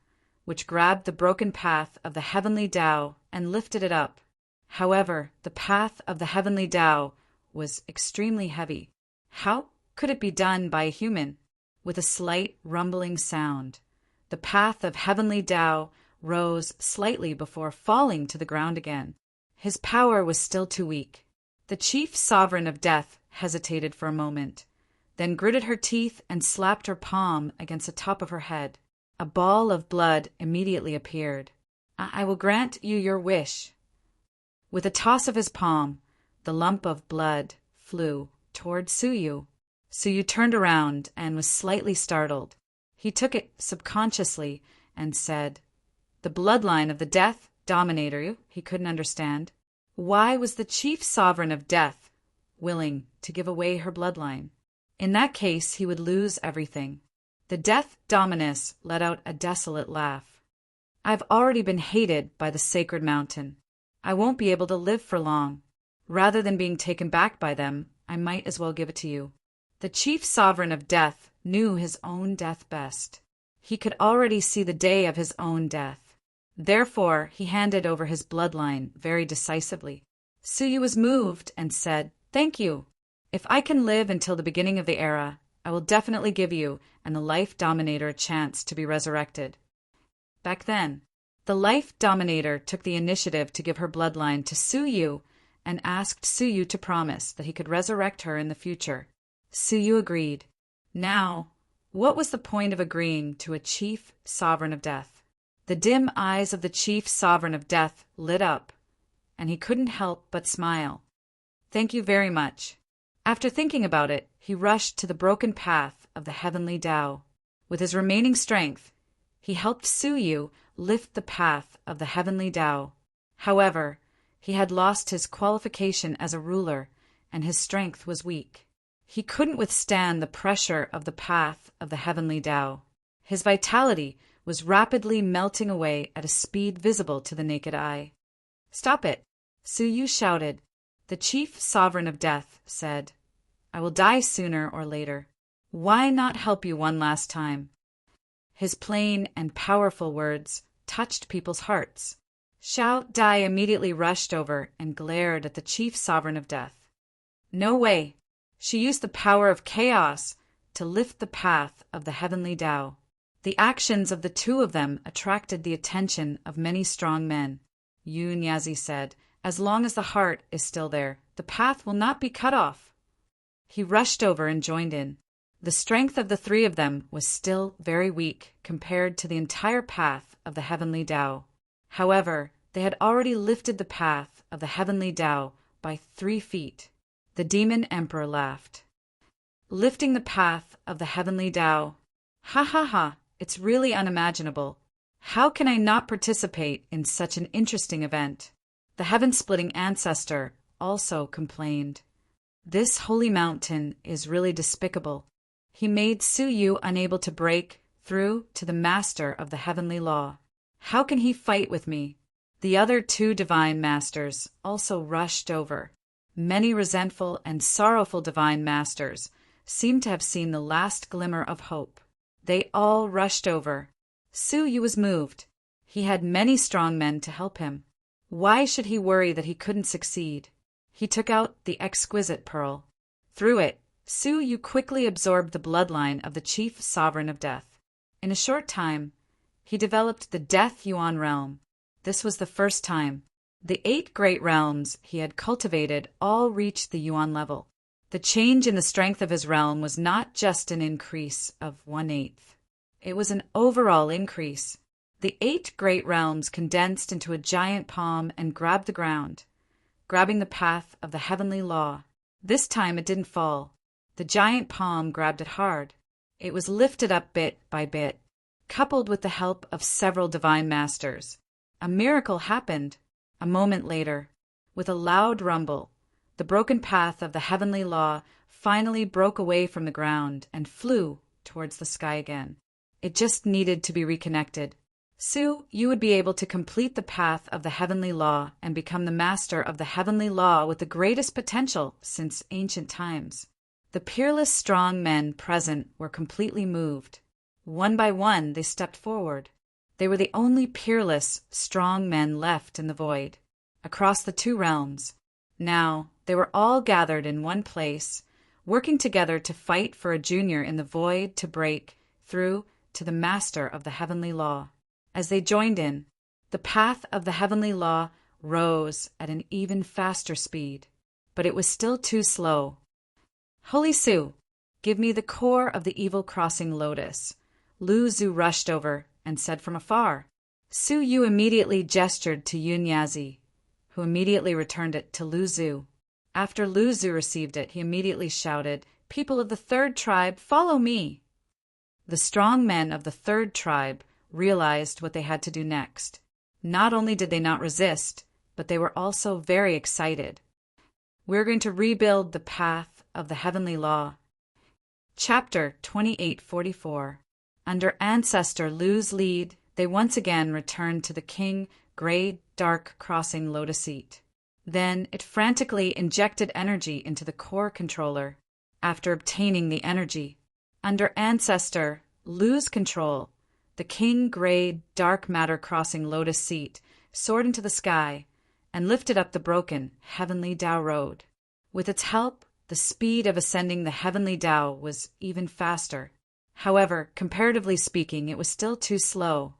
which grabbed the broken path of the heavenly Tao and lifted it up. However, the path of the heavenly Tao was extremely heavy. How could it be done by a human? With a slight rumbling sound, the path of heavenly Tao rose slightly before falling to the ground again. His power was still too weak. The chief sovereign of death hesitated for a moment, then gritted her teeth and slapped her palm against the top of her head. A ball of blood immediately appeared. I will grant you your wish." With a toss of his palm, the lump of blood flew toward Su Yu. Su Yu turned around and was slightly startled. He took it subconsciously and said, "The bloodline of the Death Dominator." He couldn't understand. Why was the chief sovereign of death willing to give away her bloodline? In that case, he would lose everything. The Death Dominus let out a desolate laugh. "I've already been hated by the sacred mountain. I won't be able to live for long. Rather than being taken back by them, I might as well give it to you." The chief sovereign of death knew his own death best. He could already see the day of his own death. Therefore, he handed over his bloodline very decisively. Su Yu was moved and said, "Thank you. If I can live until the beginning of the era, I will definitely give you and the Life Dominator a chance to be resurrected." Back then, the Life Dominator took the initiative to give her bloodline to Su Yu and asked Su Yu to promise that he could resurrect her in the future. Su Yu agreed. Now, what was the point of agreeing to a chief sovereign of death? The dim eyes of the chief sovereign of death lit up, and he couldn't help but smile. "Thank you very much." After thinking about it, he rushed to the broken path of the heavenly Tao. With his remaining strength, he helped Su Yu lift the path of the heavenly Tao. However, he had lost his qualification as a ruler, and his strength was weak. He couldn't withstand the pressure of the path of the heavenly Tao. His vitality was rapidly melting away at a speed visible to the naked eye. "Stop it!" Su Yu shouted. The chief sovereign of death said, "I will die sooner or later. Why not help you one last time?" His plain and powerful words touched people's hearts. Xiao Dai immediately rushed over and glared at the chief sovereign of death. No way! She used the power of chaos to lift the path of the heavenly Tao. The actions of the two of them attracted the attention of many strong men. Yun Yazi said, "As long as the heart is still there, the path will not be cut off." He rushed over and joined in. The strength of the three of them was still very weak compared to the entire path of the heavenly Tao. However, they had already lifted the path of the heavenly Tao by 3 feet. The demon emperor laughed. "Lifting the path of the heavenly Tao? Ha ha ha, it's really unimaginable. How can I not participate in such an interesting event?" The heaven-splitting ancestor also complained. "This holy mountain is really despicable. He made Su Yu unable to break through to the master of the heavenly law. How can he fight with me?" The other 2 divine masters also rushed over. Many resentful and sorrowful divine masters seemed to have seen the last glimmer of hope. They all rushed over. Su Yu was moved. He had many strong men to help him. Why should he worry that he couldn't succeed? He took out the exquisite pearl. Through it, Su Yu quickly absorbed the bloodline of the chief sovereign of death. In a short time, he developed the Death Yuan realm. This was the first time. The 8 great realms he had cultivated all reached the Yuan level. The change in the strength of his realm was not just an increase of 1/8. It was an overall increase. The 8 great realms condensed into a giant palm and grabbed the ground, grabbing the path of the heavenly law. This time it didn't fall. The giant palm grabbed it hard. It was lifted up bit by bit, coupled with the help of several divine masters. A miracle happened. A moment later, with a loud rumble, the broken path of the heavenly law finally broke away from the ground and flew towards the sky again. It just needed to be reconnected. Su, you would be able to complete the path of the heavenly law and become the master of the heavenly law with the greatest potential since ancient times. The peerless strong men present were completely moved. One by one, they stepped forward. They were the only peerless, strong men left in the void, across the 2 realms. Now, they were all gathered in one place, working together to fight for a junior in the void to break through to the master of the heavenly law. As they joined in, the path of the heavenly law rose at an even faster speed, but it was still too slow. "Holy Su, give me the core of the evil crossing lotus." Lu Zu rushed over and said from afar. Su Yu immediately gestured to Yun Yazi, who immediately returned it to Lu Zu. After Lu Zu received it, he immediately shouted, "People of the 3rd tribe, follow me!" The strong men of the 3rd tribe realized what they had to do next. Not only did they not resist, but they were also very excited. We're going to rebuild the path of the heavenly law. Chapter 2844. Under Ancestor Lu's lead, they once again returned to the King Grey Dark Crossing Lotus Seat. Then it frantically injected energy into the core controller. After obtaining the energy, under Ancestor Lu's control, the King Grey Dark Matter Crossing Lotus Seat soared into the sky and lifted up the broken Heavenly Tao Road. With its help, the speed of ascending the Heavenly Tao was even faster. However, comparatively speaking, it was still too slow.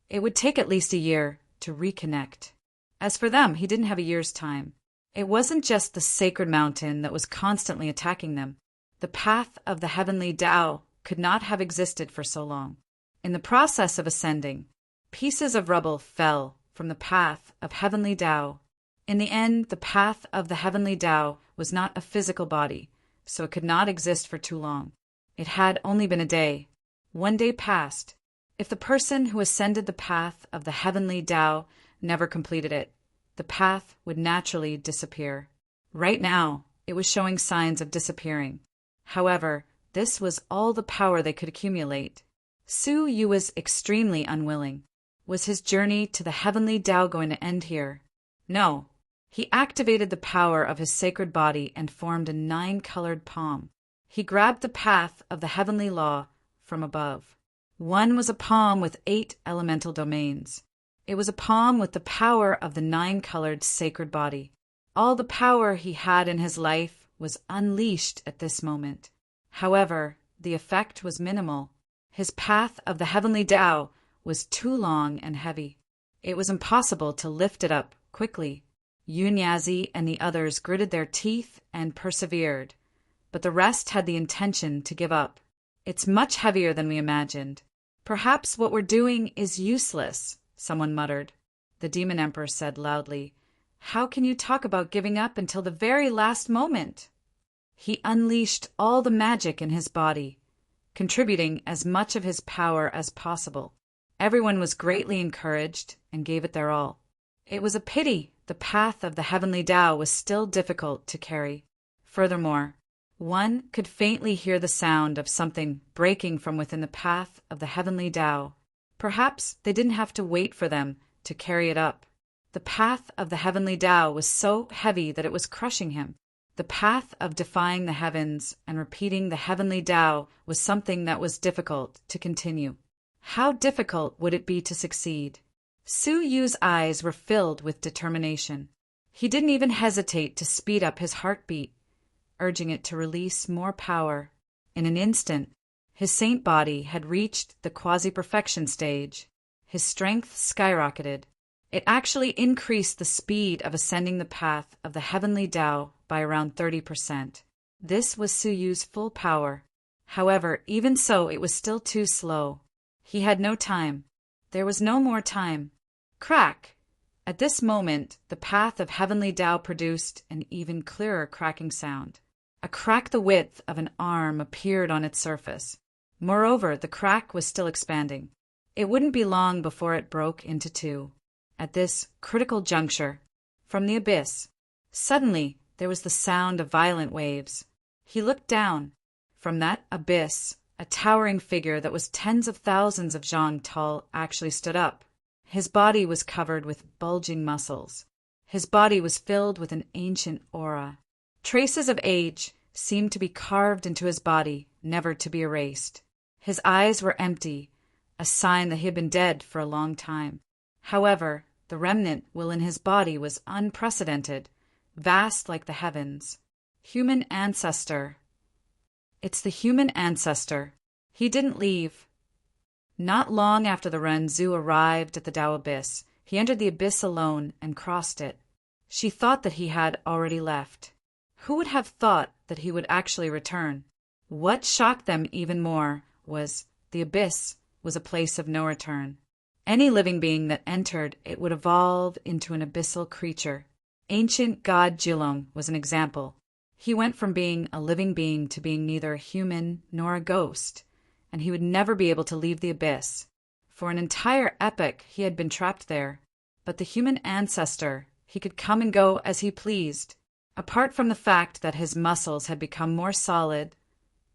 It would take at least a year to reconnect. As for them, he didn't have a year's time. It wasn't just the sacred mountain that was constantly attacking them. The path of the heavenly Tao could not have existed for so long. In the process of ascending, pieces of rubble fell from the path of heavenly Tao. In the end, the path of the heavenly Tao was not a physical body, so it could not exist for too long. It had only been a day. 1 day passed. If the person who ascended the path of the heavenly Tao never completed it, the path would naturally disappear. Right now, it was showing signs of disappearing. However, this was all the power they could accumulate. Su Yu was extremely unwilling. Was his journey to the heavenly Tao going to end here? No. He activated the power of his sacred body and formed a 9-colored palm. He grabbed the path of the heavenly law from above. One was a palm with 8 elemental domains. It was a palm with the power of the 9-colored sacred body. All the power he had in his life was unleashed at this moment. However, the effect was minimal. His path of the heavenly Tao was too long and heavy. It was impossible to lift it up quickly. Yunyazi and the others gritted their teeth and persevered, but the rest had the intention to give up. It's much heavier than we imagined. Perhaps what we're doing is useless, someone muttered. The Demon Emperor said loudly, "How can you talk about giving up until the very last moment?" He unleashed all the magic in his body, contributing as much of his power as possible. Everyone was greatly encouraged and gave it their all. It was a pity the path of the heavenly Tao was still difficult to carry. Furthermore, one could faintly hear the sound of something breaking from within the path of the heavenly Tao. Perhaps they didn't have to wait for them to carry it up. The path of the heavenly Tao was so heavy that it was crushing him. The path of defying the heavens and repeating the heavenly Tao was something that was difficult to continue. How difficult would it be to succeed? Su Yu's eyes were filled with determination. He didn't even hesitate to speed up his heartbeat, urging it to release more power. In an instant, his saint body had reached the quasi-perfection stage. His strength skyrocketed. It actually increased the speed of ascending the path of the heavenly Tao by around 30%. This was Su Yu's full power. However, even so, it was still too slow. He had no time. There was no more time. Crack! At this moment, the path of heavenly Tao produced an even clearer cracking sound. A crack the width of an arm appeared on its surface. Moreover, the crack was still expanding. It wouldn't be long before it broke into 2. At this critical juncture, from the abyss, suddenly there was the sound of violent waves. He looked down. From that abyss, a towering figure that was tens of thousands of zhang tall actually stood up. His body was covered with bulging muscles. His body was filled with an ancient aura. Traces of age seemed to be carved into his body, never to be erased. His eyes were empty, a sign that he had been dead for a long time. However, the remnant will in his body was unprecedented, vast like the heavens. Human ancestor. It's the human ancestor. He didn't leave. Not long after the Renzu arrived at the Tao Abyss, he entered the abyss alone and crossed it. She thought that he had already left. Who would have thought that he would actually return? What shocked them even more was the abyss was a place of no return. Any living being that entered it would evolve into an abyssal creature. Ancient god Jilong was an example. He went from being a living being to being neither a human nor a ghost, and he would never be able to leave the abyss. For an entire epoch he had been trapped there. But the human ancestor, he could come and go as he pleased. Apart from the fact that his muscles had become more solid,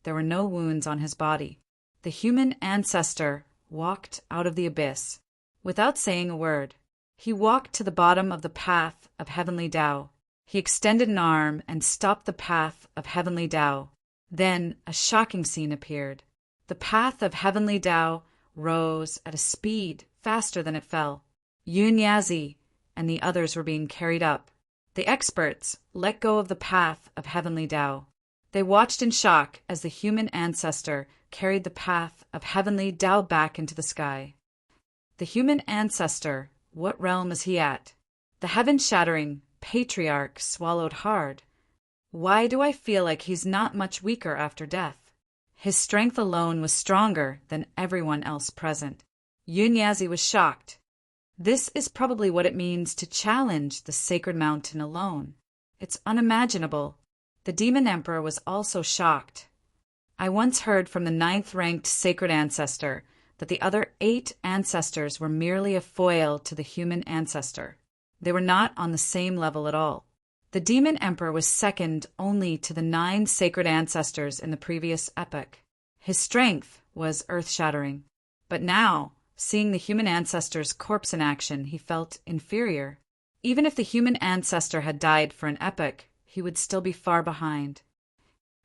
there were no wounds on his body. The human ancestor walked out of the abyss. Without saying a word, he walked to the bottom of the path of heavenly Tao. He extended an arm and stopped the path of heavenly Tao. Then a shocking scene appeared. The path of heavenly Tao rose at a speed faster than it fell. Yunyazi and the others were being carried up. The experts let go of the path of heavenly Tao. They watched in shock as the human ancestor carried the path of heavenly Tao back into the sky. The human ancestor, what realm is he at? The heaven-shattering patriarch swallowed hard. Why do I feel like he's not much weaker after death? His strength alone was stronger than everyone else present. Yunyazi was shocked. This is probably what it means to challenge the sacred mountain alone. It's unimaginable. The Demon Emperor was also shocked. I once heard from the 9th-ranked sacred ancestor that the other 8 ancestors were merely a foil to the human ancestor. They were not on the same level at all. The demon emperor was second only to the 9 sacred ancestors in the previous epoch. His strength was earth-shattering. But now, seeing the human ancestor's corpse in action, he felt inferior. Even if the human ancestor had died for an epoch, he would still be far behind.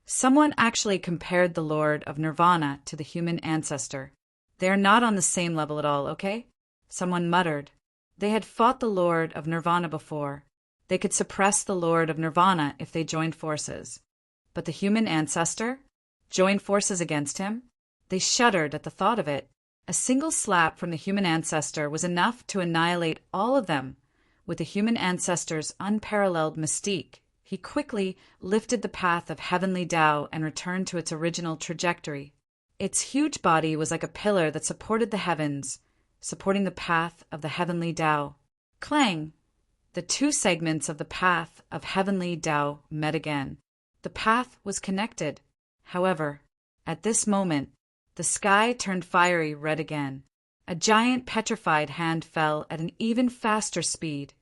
Someone actually compared the Lord of Nirvana to the human ancestor. They are not on the same level at all, okay? Someone muttered. They had fought the Lord of Nirvana before. They could suppress the Lord of Nirvana if they joined forces. But the human ancestor? Join forces against him? They shuddered at the thought of it. A single slap from the human ancestor was enough to annihilate all of them. With the human ancestor's unparalleled mystique, he quickly lifted the path of heavenly Tao and returned to its original trajectory. Its huge body was like a pillar that supported the heavens, supporting the path of the heavenly Tao. Clang! The 2 segments of the path of heavenly Tao met again. The path was connected. However, at this moment, the sky turned fiery red again. A giant petrified hand fell at an even faster speed,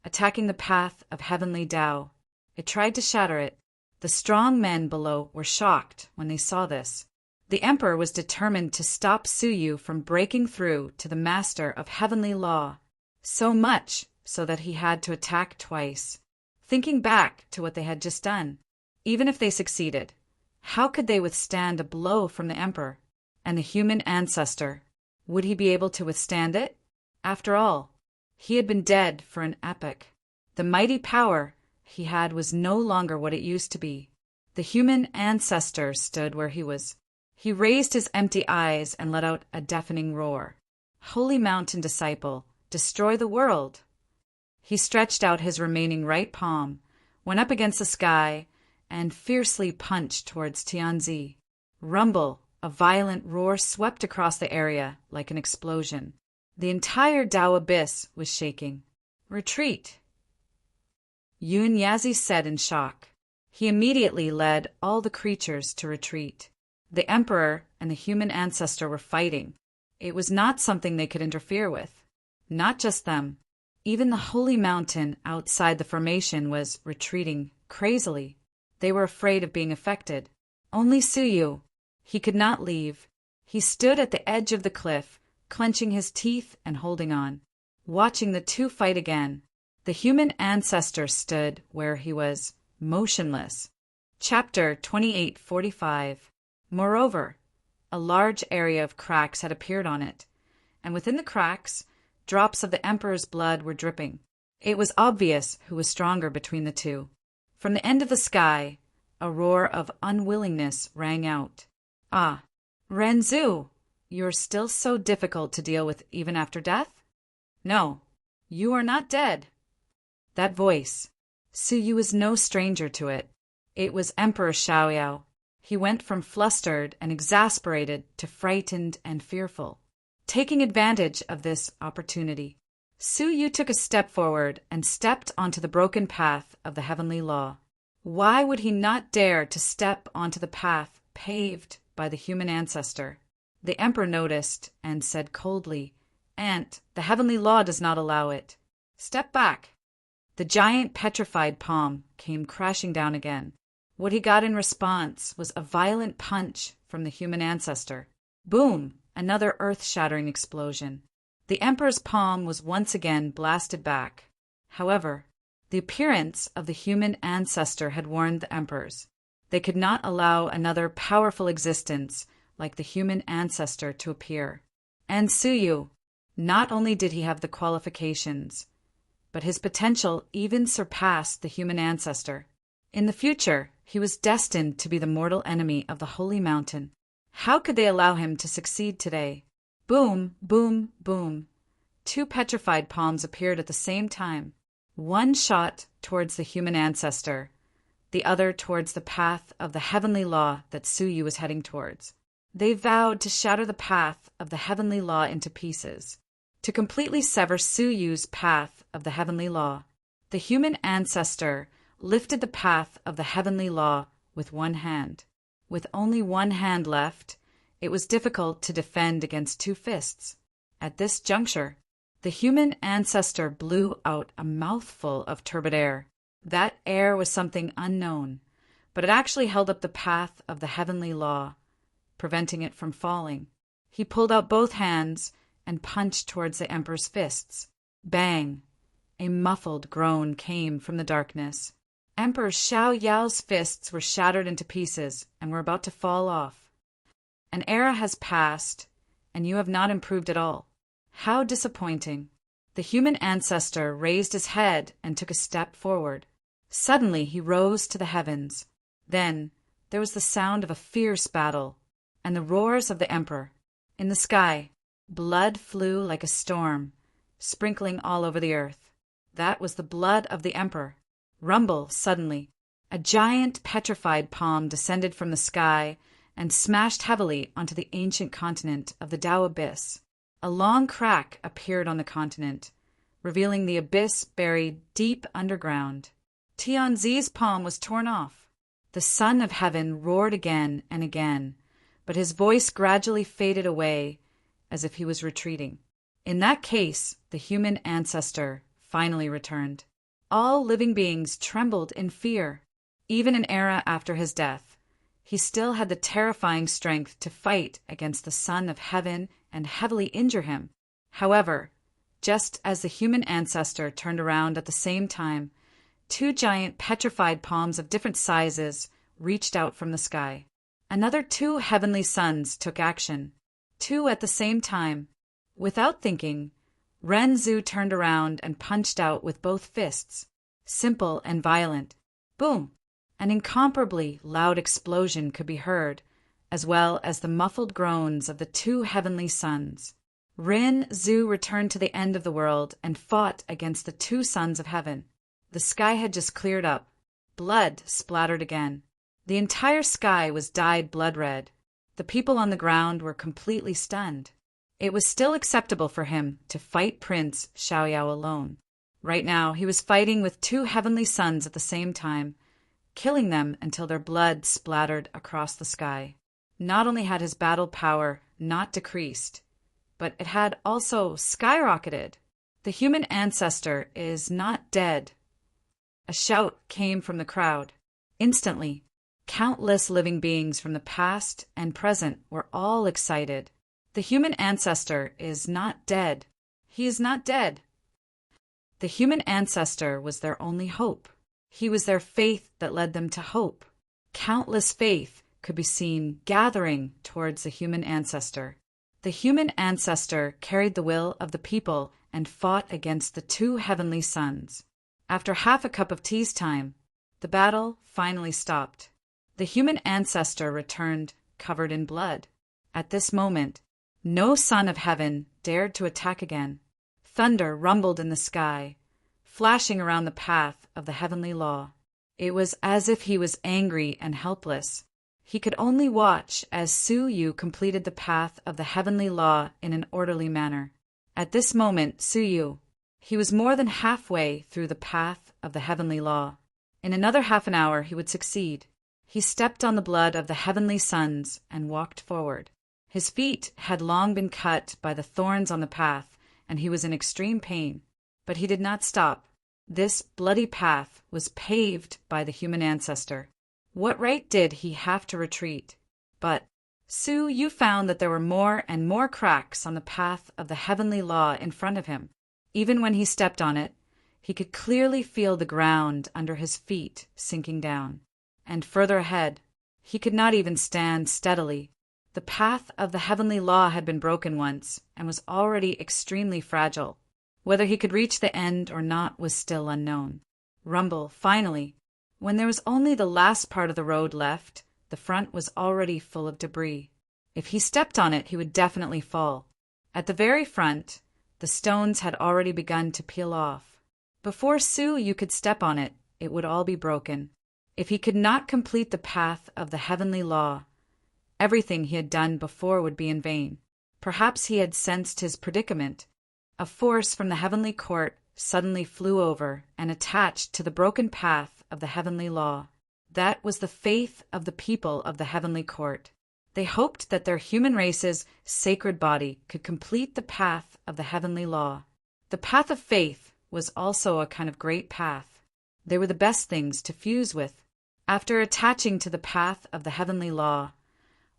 attacking the path of heavenly Tao. It tried to shatter it. The strong men below were shocked when they saw this. The emperor was determined to stop Suyu from breaking through to the master of heavenly law, so much so that he had to attack twice. Thinking back to what they had just done, even if they succeeded, how could they withstand a blow from the emperor? And the human ancestor, would he be able to withstand it? After all, he had been dead for an epoch. The mighty power he had was no longer what it used to be. The human ancestor stood where he was. He raised his empty eyes and let out a deafening roar. Holy Mountain Disciple, destroy the world! He stretched out his remaining right palm, went up against the sky, and fiercely punched towards Tianzi. Rumble, a violent roar swept across the area like an explosion. The entire Tao abyss was shaking. Retreat! Yun Yazi said in shock. He immediately led all the creatures to retreat. The emperor and the human ancestor were fighting. It was not something they could interfere with. Not just them. Even the holy mountain outside the formation was retreating crazily. They were afraid of being affected. Only Suyu. He could not leave. He stood at the edge of the cliff, clenching his teeth and holding on, watching the 2 fight again. The human ancestor stood where he was, motionless. Chapter 2845. Moreover, a large area of cracks had appeared on it, and within the cracks, drops of the emperor's blood were dripping. It was obvious who was stronger between the 2. From the end of the sky, a roar of unwillingness rang out. Ah, Renzu, you are still so difficult to deal with even after death? No, you are not dead. That voice, Suyu was no stranger to it. It was Emperor Xiaoyao. He went from flustered and exasperated to frightened and fearful. Taking advantage of this opportunity, Suyu took a step forward and stepped onto the broken path of the heavenly law. Why would he not dare to step onto the path paved by the human ancestor? The emperor noticed and said coldly, "Aunt, the heavenly law does not allow it. Step back." The giant petrified palm came crashing down again. What he got in response was a violent punch from the human ancestor. Boom! Another earth-shattering explosion. The emperor's palm was once again blasted back. However, the appearance of the human ancestor had warned the emperors. They could not allow another powerful existence like the human ancestor to appear. And Suyu, not only did he have the qualifications, but his potential even surpassed the human ancestor. In the future, he was destined to be the mortal enemy of the Holy Mountain. How could they allow him to succeed today? Boom, boom, boom. 2 petrified palms appeared at the same time. One shot towards the human ancestor, the other towards the path of the heavenly law that Suyu was heading towards. They vowed to shatter the path of the heavenly law into pieces, to completely sever Suyu's path of the heavenly law. The human ancestor lifted the path of the heavenly law with one hand. With only one hand left, It was difficult to defend against two fists. At this juncture, the human ancestor blew out a mouthful of turbid air. That air was something unknown, but it actually held up the path of the heavenly law, preventing it from falling. He pulled out both hands and punched towards the emperor's fists. Bang! A muffled groan came from the darkness. Emperor Xiao Yao's fists were shattered into pieces and were about to fall off. An era has passed, and you have not improved at all. How disappointing. The human ancestor raised his head and took a step forward. Suddenly he rose to the heavens. Then there was the sound of a fierce battle, and the roars of the emperor. In the sky, blood flew like a storm, sprinkling all over the earth. That was the blood of the emperor. Rumble, suddenly, a giant petrified palm descended from the sky and smashed heavily onto the ancient continent of the Tao Abyss. A long crack appeared on the continent, revealing the abyss buried deep underground. Tianzi's palm was torn off. The Son of Heaven roared again and again, but his voice gradually faded away as if he was retreating. In that case, the human ancestor finally returned. All living beings trembled in fear. Even an era after his death, he still had the terrifying strength to fight against the Son of Heaven and heavily injure him. However, just as the human ancestor turned around at the same time, two giant petrified palms of different sizes reached out from the sky. Another two heavenly sons took action, two at the same time. Without thinking, Ren Zhu turned around and punched out with both fists. Simple and violent. Boom! An incomparably loud explosion could be heard, as well as the muffled groans of the two heavenly sons. Ren Zhu returned to the end of the world and fought against the two sons of heaven. The sky had just cleared up. Blood splattered again. The entire sky was dyed blood red. The people on the ground were completely stunned. It was still acceptable for him to fight Prince Xiaoyao alone. Right now, he was fighting with two heavenly sons at the same time, killing them until their blood splattered across the sky. Not only had his battle power not decreased, but it had also skyrocketed. The human ancestor is not dead. A shout came from the crowd. Instantly, countless living beings from the past and present were all excited. The human ancestor is not dead. He is not dead. The human ancestor was their only hope. He was their faith that led them to hope. Countless faith could be seen gathering towards the human ancestor. The human ancestor carried the will of the people and fought against the two heavenly sons. After half a cup of tea's time, the battle finally stopped. The human ancestor returned covered in blood. At this moment, no son of heaven dared to attack again. Thunder rumbled in the sky, flashing around the path of the heavenly law. It was as if he was angry and helpless. He could only watch as Su Yu completed the path of the heavenly law in an orderly manner. At this moment, Su Yu, he was more than halfway through the path of the heavenly law. In another half an hour, he would succeed. He stepped on the blood of the heavenly sons and walked forward. His feet had long been cut by the thorns on the path, and he was in extreme pain. But he did not stop. This bloody path was paved by the human ancestor. What right did he have to retreat? But, Su, you found that there were more and more cracks on the path of the heavenly law in front of him. Even when he stepped on it, he could clearly feel the ground under his feet sinking down. And further ahead, he could not even stand steadily. The path of the heavenly law had been broken once and was already extremely fragile. Whether he could reach the end or not was still unknown. Rumble, finally, when there was only the last part of the road left, the front was already full of debris. If he stepped on it, he would definitely fall. At the very front, the stones had already begun to peel off. Before Su you could step on it, it would all be broken. If he could not complete the path of the heavenly law, everything he had done before would be in vain. Perhaps he had sensed his predicament. A force from the heavenly court suddenly flew over and attached to the broken path of the heavenly law. That was the faith of the people of the heavenly court. They hoped that their human race's sacred body could complete the path of the heavenly law. The path of faith was also a kind of great path. They were the best things to fuse with. After attaching to the path of the heavenly law,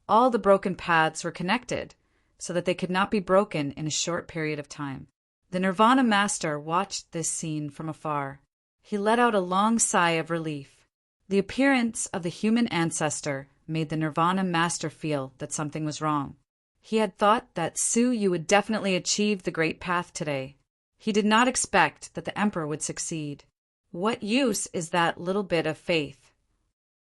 all the broken paths were connected so that they could not be broken in a short period of time. The Nirvana Master watched this scene from afar. He let out a long sigh of relief. The appearance of the human ancestor made the Nirvana Master feel that something was wrong. He had thought that Su-Yu would definitely achieve the great path today. He did not expect that the Emperor would succeed. What use is that little bit of faith?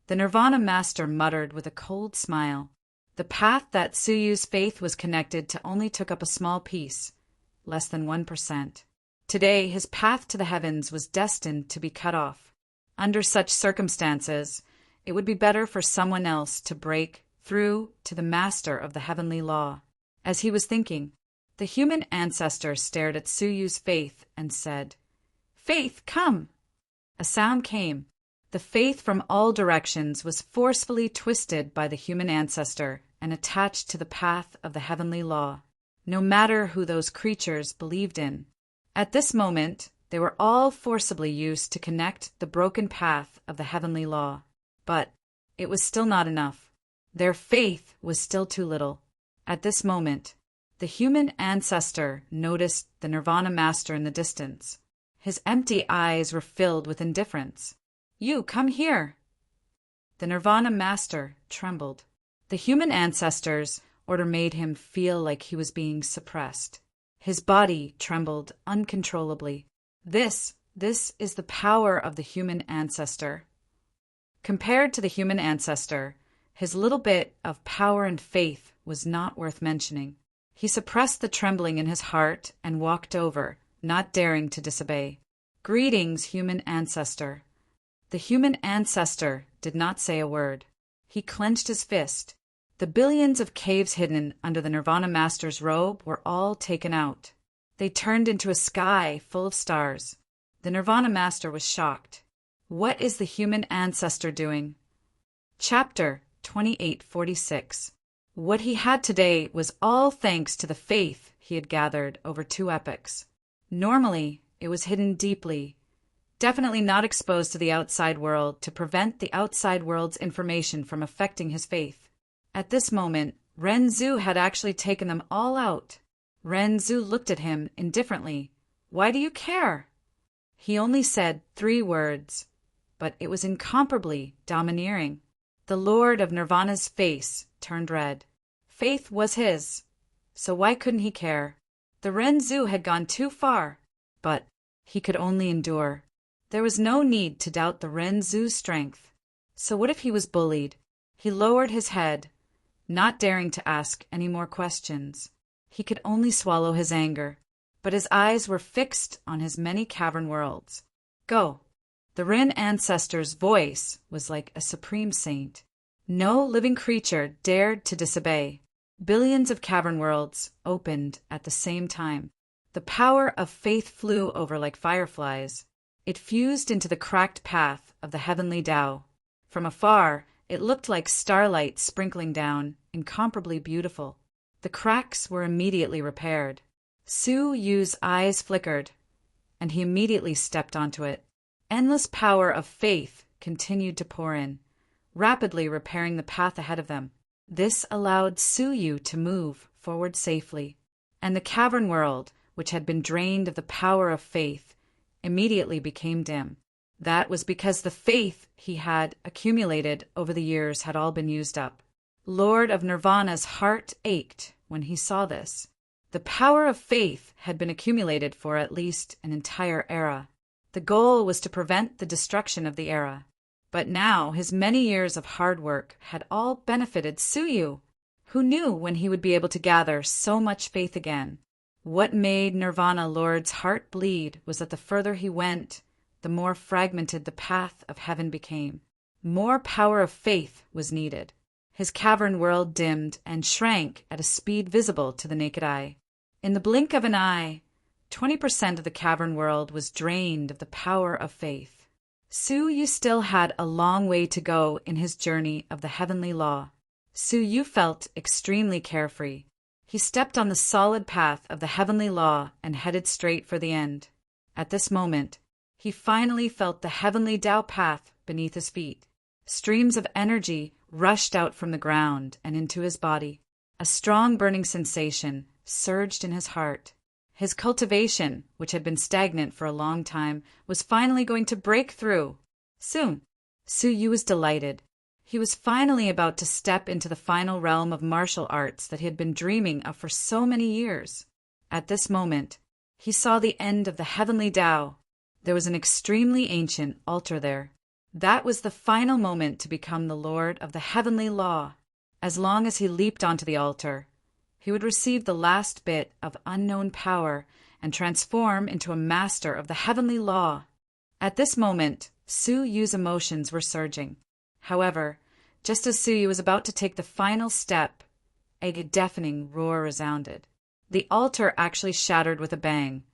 The Nirvana Master muttered with a cold smile. The path that Su-Yu's faith was connected to only took up a small piece, less than 1%. Today, his path to the heavens was destined to be cut off. Under such circumstances, it would be better for someone else to break through to the master of the heavenly law. As he was thinking, the human ancestor stared at Su-Yu's faith and said, "Faith, come!" A sound came. The faith from all directions was forcefully twisted by the human ancestor and attached to the path of the heavenly law, no matter who those creatures believed in. At this moment, they were all forcibly used to connect the broken path of the heavenly law. But it was still not enough. Their faith was still too little. At this moment, the human ancestor noticed the Nirvana Master in the distance. His empty eyes were filled with indifference. "You, come here!" The Nirvana Master trembled. The human ancestor's order made him feel like he was being suppressed. His body trembled uncontrollably. This is the power of the human ancestor. Compared to the human ancestor, his little bit of power and faith was not worth mentioning. He suppressed the trembling in his heart and walked over, not daring to disobey. "Greetings, human ancestor." The human ancestor did not say a word. He clenched his fist. The billions of caves hidden under the Nirvana Master's robe were all taken out. They turned into a sky full of stars. The Nirvana Master was shocked. What is the human ancestor doing? Chapter 2846. What he had today was all thanks to the faith he had gathered over 2 epochs. Normally, it was hidden deeply, definitely not exposed to the outside world to prevent the outside world's information from affecting his faith. At this moment, Renzu had actually taken them all out. Renzu looked at him indifferently. "Why do you care?" He only said 3 words, but it was incomparably domineering. The Lord of Nirvana's face turned red. Faith was his, so why couldn't he care? The Renzu had gone too far, but he could only endure. There was no need to doubt the Renzu's strength. So what if he was bullied? He lowered his head, not daring to ask any more questions. He could only swallow his anger, but his eyes were fixed on his many cavern worlds. "Go." The Ren ancestor's voice was like a supreme saint. No living creature dared to disobey. Billions of cavern worlds opened at the same time. The power of faith flew over like fireflies. It fused into the cracked path of the heavenly Tao. From afar, it looked like starlight sprinkling down, incomparably beautiful. The cracks were immediately repaired. Su-Yu's eyes flickered, and he immediately stepped onto it. Endless power of faith continued to pour in, rapidly repairing the path ahead of them. This allowed Su-Yu to move forward safely, and the cavern world, which had been drained of the power of faith, immediately became dim. That was because the faith he had accumulated over the years had all been used up. Lord of Nirvana's heart ached when he saw this. The power of faith had been accumulated for at least an entire era. The goal was to prevent the destruction of the era. But now his many years of hard work had all benefited Su-Yu. Who knew when he would be able to gather so much faith again? What made Nirvana Lord's heart bleed was that the further he went, the more fragmented the path of heaven became. More power of faith was needed. His cavern world dimmed and shrank at a speed visible to the naked eye. In the blink of an eye, 20% of the cavern world was drained of the power of faith. Su-Yu still had a long way to go in his journey of the heavenly law. Su Yu felt extremely carefree. He stepped on the solid path of the heavenly law and headed straight for the end. At this moment, he finally felt the heavenly Tao path beneath his feet. Streams of energy rushed out from the ground and into his body. A strong burning sensation surged in his heart. His cultivation, which had been stagnant for a long time, was finally going to break through. Soon, Su Yu was delighted. He was finally about to step into the final realm of martial arts that he had been dreaming of for so many years. At this moment, he saw the end of the heavenly Tao. There was an extremely ancient altar there. That was the final moment to become the Lord of the heavenly law. As long as he leaped onto the altar, he would receive the last bit of unknown power and transform into a master of the heavenly law. At this moment, Su Yu's emotions were surging. However, just as Su Yu was about to take the final step, a deafening roar resounded. The altar actually shattered with a bang,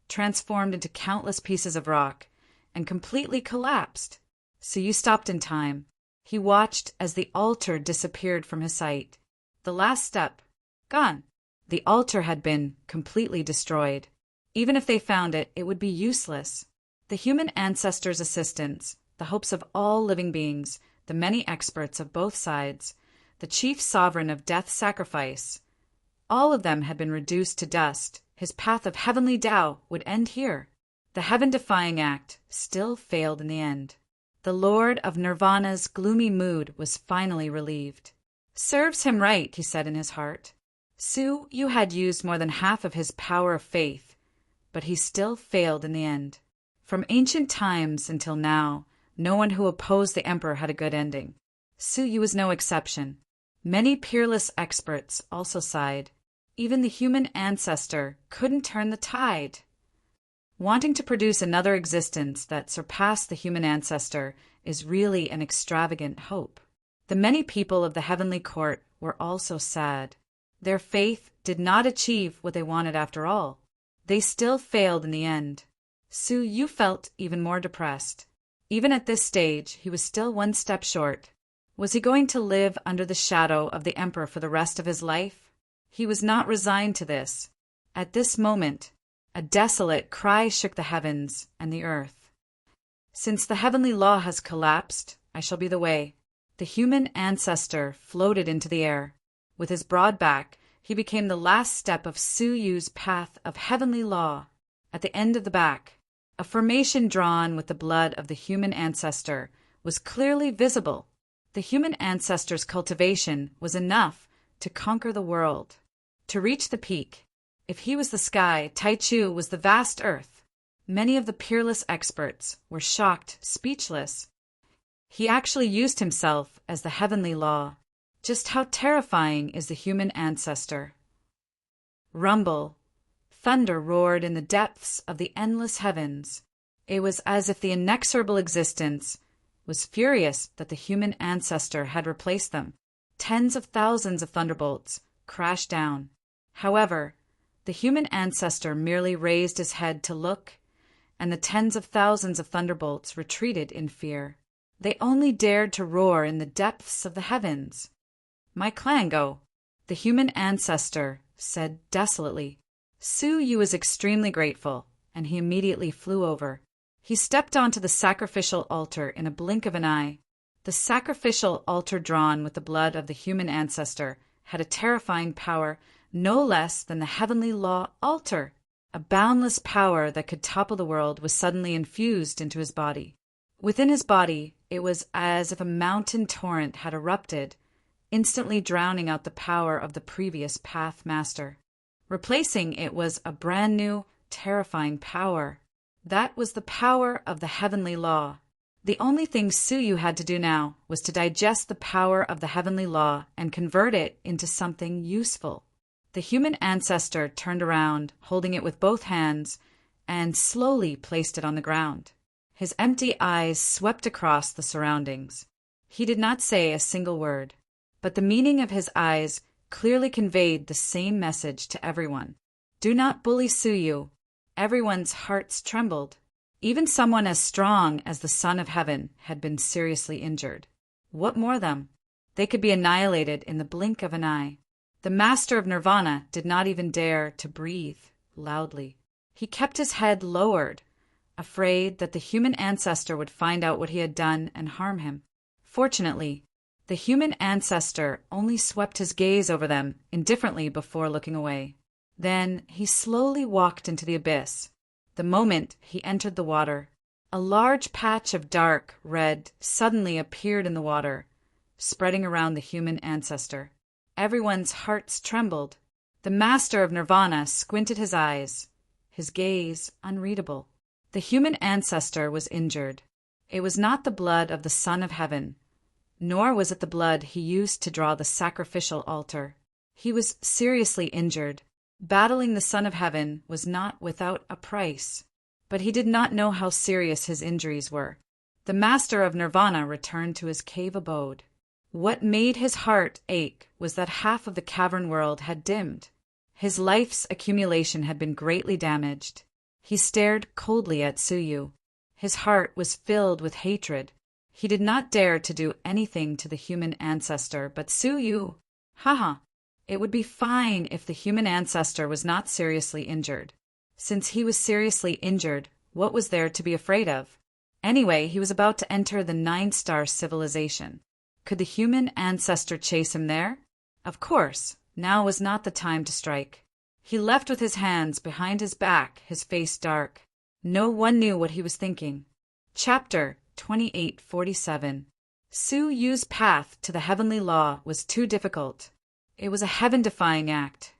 transformed into countless pieces of rock, and completely collapsed. Su Yu stopped in time. He watched as the altar disappeared from his sight. The last step, gone. The altar had been completely destroyed. Even if they found it, it would be useless. The human ancestors' assistants, the hopes of all living beings, the many experts of both sides, the chief sovereign of death sacrifice, all of them had been reduced to dust. His path of heavenly Tao would end here. The heaven-defying act still failed in the end. The Lord of Nirvana's gloomy mood was finally relieved. Serves him right, he said in his heart. Su Yu had used more than half of his power of faith, but he still failed in the end. From ancient times until now, no one who opposed the emperor had a good ending. Su Yu was no exception. Many peerless experts also sighed. Even the human ancestor couldn't turn the tide. Wanting to produce another existence that surpassed the human ancestor is really an extravagant hope. The many people of the heavenly court were also sad. Their faith did not achieve what they wanted after all. They still failed in the end. Su Yu felt even more depressed. Even at this stage, he was still one step short. Was he going to live under the shadow of the emperor for the rest of his life? He was not resigned to this. At this moment, a desolate cry shook the heavens and the earth. Since the heavenly law has collapsed, I shall be the way. The human ancestor floated into the air. With his broad back, he became the last step of Su Yu's path of heavenly law. At the end of the back, a formation drawn with the blood of the human ancestor was clearly visible. The human ancestor's cultivation was enough to conquer the world, to reach the peak. If he was the sky, Tai Chu was the vast earth. Many of the peerless experts were shocked, speechless. He actually used himself as the heavenly law. Just how terrifying is the human ancestor? Rumble. Thunder roared in the depths of the endless heavens. It was as if the inexorable existence was furious that the human ancestor had replaced them. Tens of thousands of thunderbolts crashed down. However, the human ancestor merely raised his head to look, and the tens of thousands of thunderbolts retreated in fear. They only dared to roar in the depths of the heavens. My clan go, the human ancestor said desolately. Su Yu was extremely grateful, and he immediately flew over. He stepped onto the sacrificial altar in a blink of an eye. The sacrificial altar drawn with the blood of the human ancestor had a terrifying power no less than the heavenly law altar. A boundless power that could topple the world was suddenly infused into his body. Within his body, it was as if a mountain torrent had erupted, instantly drowning out the power of the previous Path Master. Replacing it was a brand new, terrifying power. That was the power of the heavenly law. The only thing Su Yu had to do now was to digest the power of the heavenly law and convert it into something useful. The human ancestor turned around, holding it with both hands, and slowly placed it on the ground. His empty eyes swept across the surroundings. He did not say a single word, but the meaning of his eyes clearly conveyed the same message to everyone. Do not bully Su Yu. Everyone's hearts trembled. Even someone as strong as the Son of Heaven had been seriously injured. What more them? They could be annihilated in the blink of an eye. The master of Nirvana did not even dare to breathe loudly. He kept his head lowered, afraid that the human ancestor would find out what he had done and harm him. Fortunately, the human ancestor only swept his gaze over them indifferently before looking away. Then he slowly walked into the abyss. The moment he entered the water, a large patch of dark red suddenly appeared in the water, spreading around the human ancestor. Everyone's hearts trembled. The master of Nirvana squinted his eyes, his gaze unreadable. The human ancestor was injured. It was not the blood of the Son of Heaven, nor was it the blood he used to draw the sacrificial altar. He was seriously injured. Battling the Son of Heaven was not without a price, but he did not know how serious his injuries were. The master of Nirvana returned to his cave abode. What made his heart ache was that half of the cavern world had dimmed. His life's accumulation had been greatly damaged. He stared coldly at Suyu. His heart was filled with hatred. He did not dare to do anything to the human ancestor, but Suyu. Haha. It would be fine if the human ancestor was not seriously injured. Since he was seriously injured, what was there to be afraid of? Anyway, he was about to enter the 9-star civilization. Could the human ancestor chase him there? Of course, now was not the time to strike. He left with his hands behind his back, his face dark. No one knew what he was thinking. Chapter 2847. Su Yu's path to the heavenly law was too difficult. It was a heaven-defying act.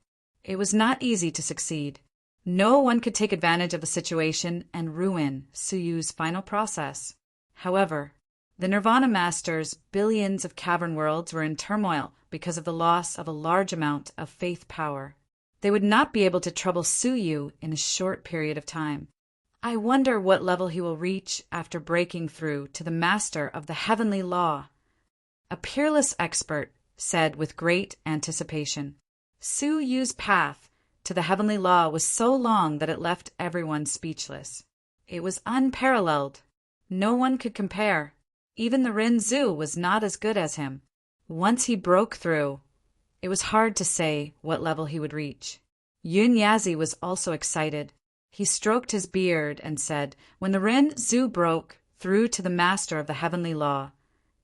It was not easy to succeed. No one could take advantage of the situation and ruin Su Yu's final process. However, the Nirvana Master's billions of cavern worlds were in turmoil because of the loss of a large amount of faith power. They would not be able to trouble Su Yu in a short period of time. I wonder what level he will reach after breaking through to the Master of the Heavenly Law. A peerless expert said with great anticipation. Su Yu's path to the Heavenly Law was so long that it left everyone speechless. It was unparalleled. No one could compare. Even the Rin Zhu was not as good as him. Once he broke through, it was hard to say what level he would reach. Yun Yazi was also excited. He stroked his beard and said, when the Rin Zhu broke through to the Master of the Heavenly Law,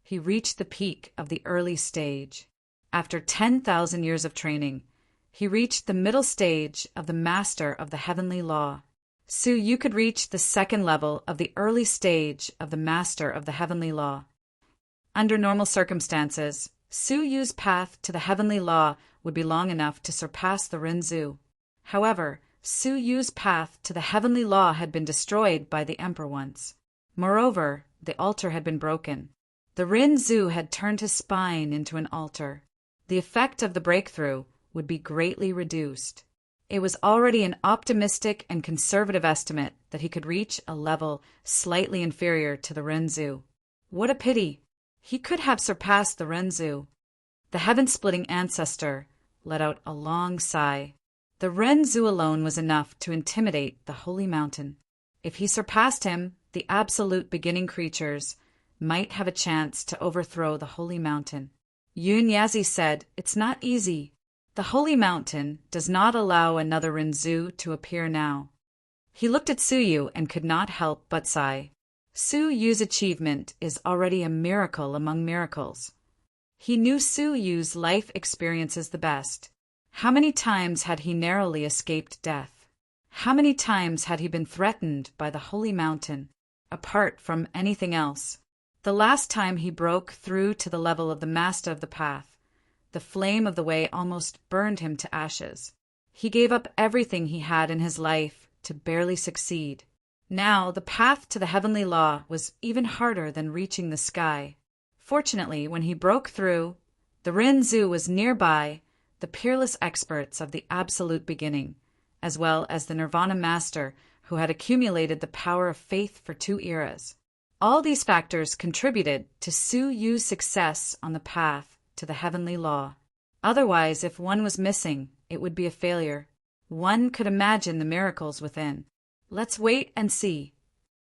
he reached the peak of the early stage. After 10,000 years of training, he reached the middle stage of the Master of the Heavenly Law. Su Yu could reach the second level of the early stage of the Master of the Heavenly Law. Under normal circumstances, Su Yu's path to the Heavenly Law would be long enough to surpass the Rin Zhu. However, Su Yu's path to the Heavenly Law had been destroyed by the Emperor once. Moreover, the altar had been broken. The Rin Zhu had turned his spine into an altar. The effect of the breakthrough would be greatly reduced. It was already an optimistic and conservative estimate that he could reach a level slightly inferior to the Rin Zhu. What a pity! He could have surpassed the Rin Zhu. The heaven-splitting ancestor let out a long sigh. The Rin Zhu alone was enough to intimidate the holy mountain. If he surpassed him, the absolute beginning creatures might have a chance to overthrow the holy mountain. Yun Yazi said, "It's not easy. The holy mountain does not allow another Rin Zhu to appear now." He looked at Su Yu and could not help but sigh. Su Yu's achievement is already a miracle among miracles. He knew Su Yu's life experiences the best. How many times had he narrowly escaped death? How many times had he been threatened by the holy mountain, apart from anything else? The last time he broke through to the level of the Master of the Path, the flame of the way almost burned him to ashes. He gave up everything he had in his life to barely succeed. Now the path to the heavenly law was even harder than reaching the sky. Fortunately, when he broke through, the Rin Zhu was nearby, the peerless experts of the absolute beginning, as well as the Nirvana Master who had accumulated the power of faith for 2 eras. All these factors contributed to Su Yu's success on the path to the heavenly law. Otherwise, if one was missing, it would be a failure. One could imagine the miracles within. Let's wait and see.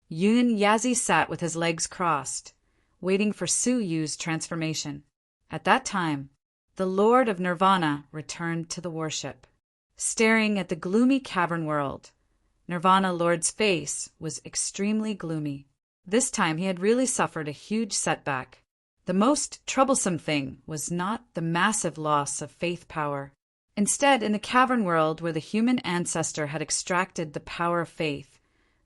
Yun Yazi sat with his legs crossed, waiting for Su Yu's transformation. At that time, the Lord of Nirvana returned to the worship. Staring at the gloomy cavern world, Nirvana Lord's face was extremely gloomy. This time he had really suffered a huge setback. The most troublesome thing was not the massive loss of faith power. Instead, in the cavern world where the human ancestor had extracted the power of faith,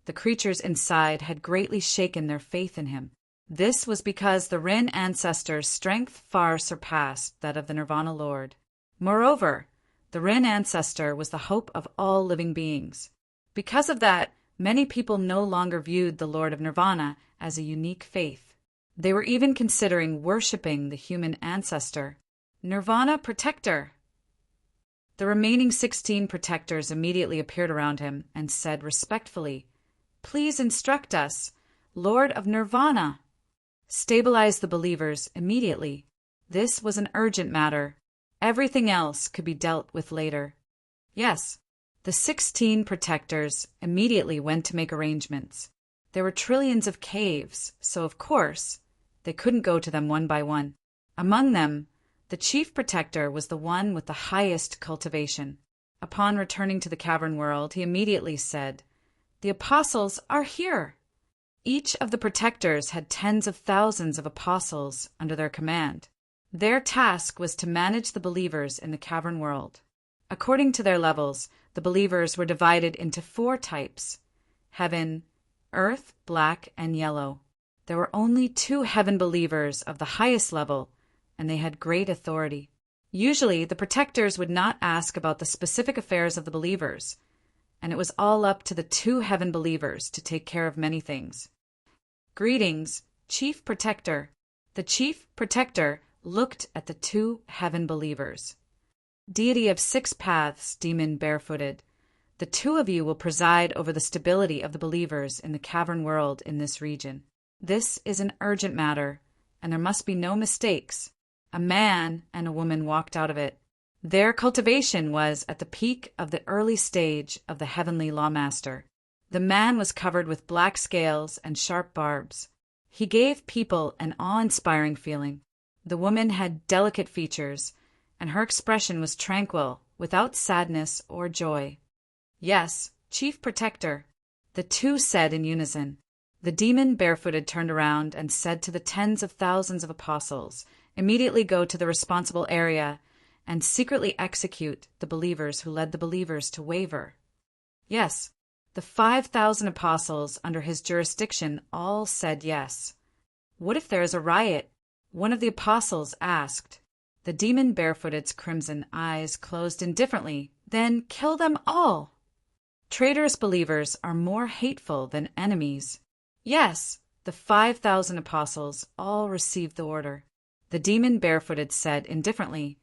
the creatures inside had greatly shaken their faith in him. This was because the Rin ancestor's strength far surpassed that of the Nirvana Lord. Moreover, the Rin ancestor was the hope of all living beings. Because of that, many people no longer viewed the Lord of Nirvana as a unique faith. They were even considering worshipping the human ancestor, Nirvana Protector. The remaining 16 protectors immediately appeared around him and said respectfully, "Please instruct us, Lord of Nirvana." Stabilize the believers immediately. This was an urgent matter. Everything else could be dealt with later. Yes, the 16 protectors immediately went to make arrangements. There were trillions of caves, so of course, they couldn't go to them one by one. Among them, the chief protector was the one with the highest cultivation. Upon returning to the cavern world, he immediately said, "The apostles are here." Each of the protectors had tens of thousands of apostles under their command. Their task was to manage the believers in the cavern world. According to their levels, the believers were divided into 4 types: heaven, earth, black, and yellow. There were only 2 heaven believers of the highest level, and they had great authority. Usually, the protectors would not ask about the specific affairs of the believers, and it was all up to the 2 heaven believers to take care of many things. "Greetings, Chief Protector." The Chief Protector looked at the 2 heaven believers. "Deity of 6 paths, demon barefooted, the 2 of you will preside over the stability of the believers in the cavern world in this region. This is an urgent matter, and there must be no mistakes." A man and a woman walked out of it. Their cultivation was at the peak of the early stage of the heavenly lawmaster. The man was covered with black scales and sharp barbs. He gave people an awe-inspiring feeling. The woman had delicate features, and her expression was tranquil, without sadness or joy. "Yes, Chief Protector," the 2 said in unison. The demon barefooted turned around and said to the tens of thousands of apostles, "Immediately go to the responsible area and secretly execute the believers who led the believers to waver." Yes, the 5,000 apostles under his jurisdiction all said yes. "What if there is a riot?" one of the apostles asked. The demon barefooted's crimson eyes closed indifferently. "Then kill them all." Traitorous believers are more hateful than enemies. Yes, the 5,000 apostles all received the order. The demon barefooted said indifferently,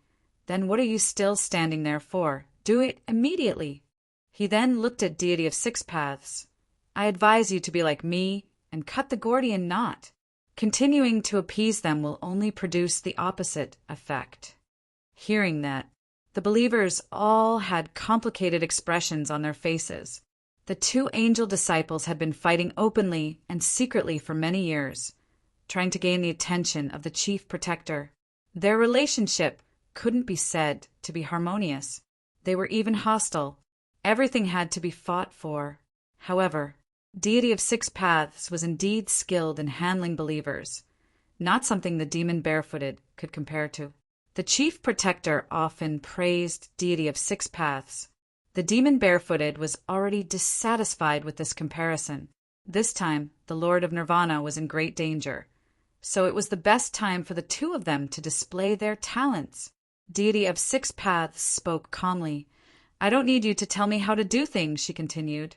"Then what are you still standing there for? Do it immediately." He then looked at Deity of 6 paths. "I advise you to be like me and cut the Gordian knot. Continuing to appease them will only produce the opposite effect." Hearing that, the believers all had complicated expressions on their faces. The 2 angel disciples had been fighting openly and secretly for many years, trying to gain the attention of the Chief Protector. Their relationship couldn't be said to be harmonious. They were even hostile. Everything had to be fought for. However, Deity of 6 paths was indeed skilled in handling believers, not something the demon barefooted could compare to. The Chief Protector often praised Deity of 6 paths. The demon barefooted was already dissatisfied with this comparison. This time, the Lord of Nirvana was in great danger, so it was the best time for the 2 of them to display their talents. Deity of 6 paths spoke calmly. "I don't need you to tell me how to do things," she continued.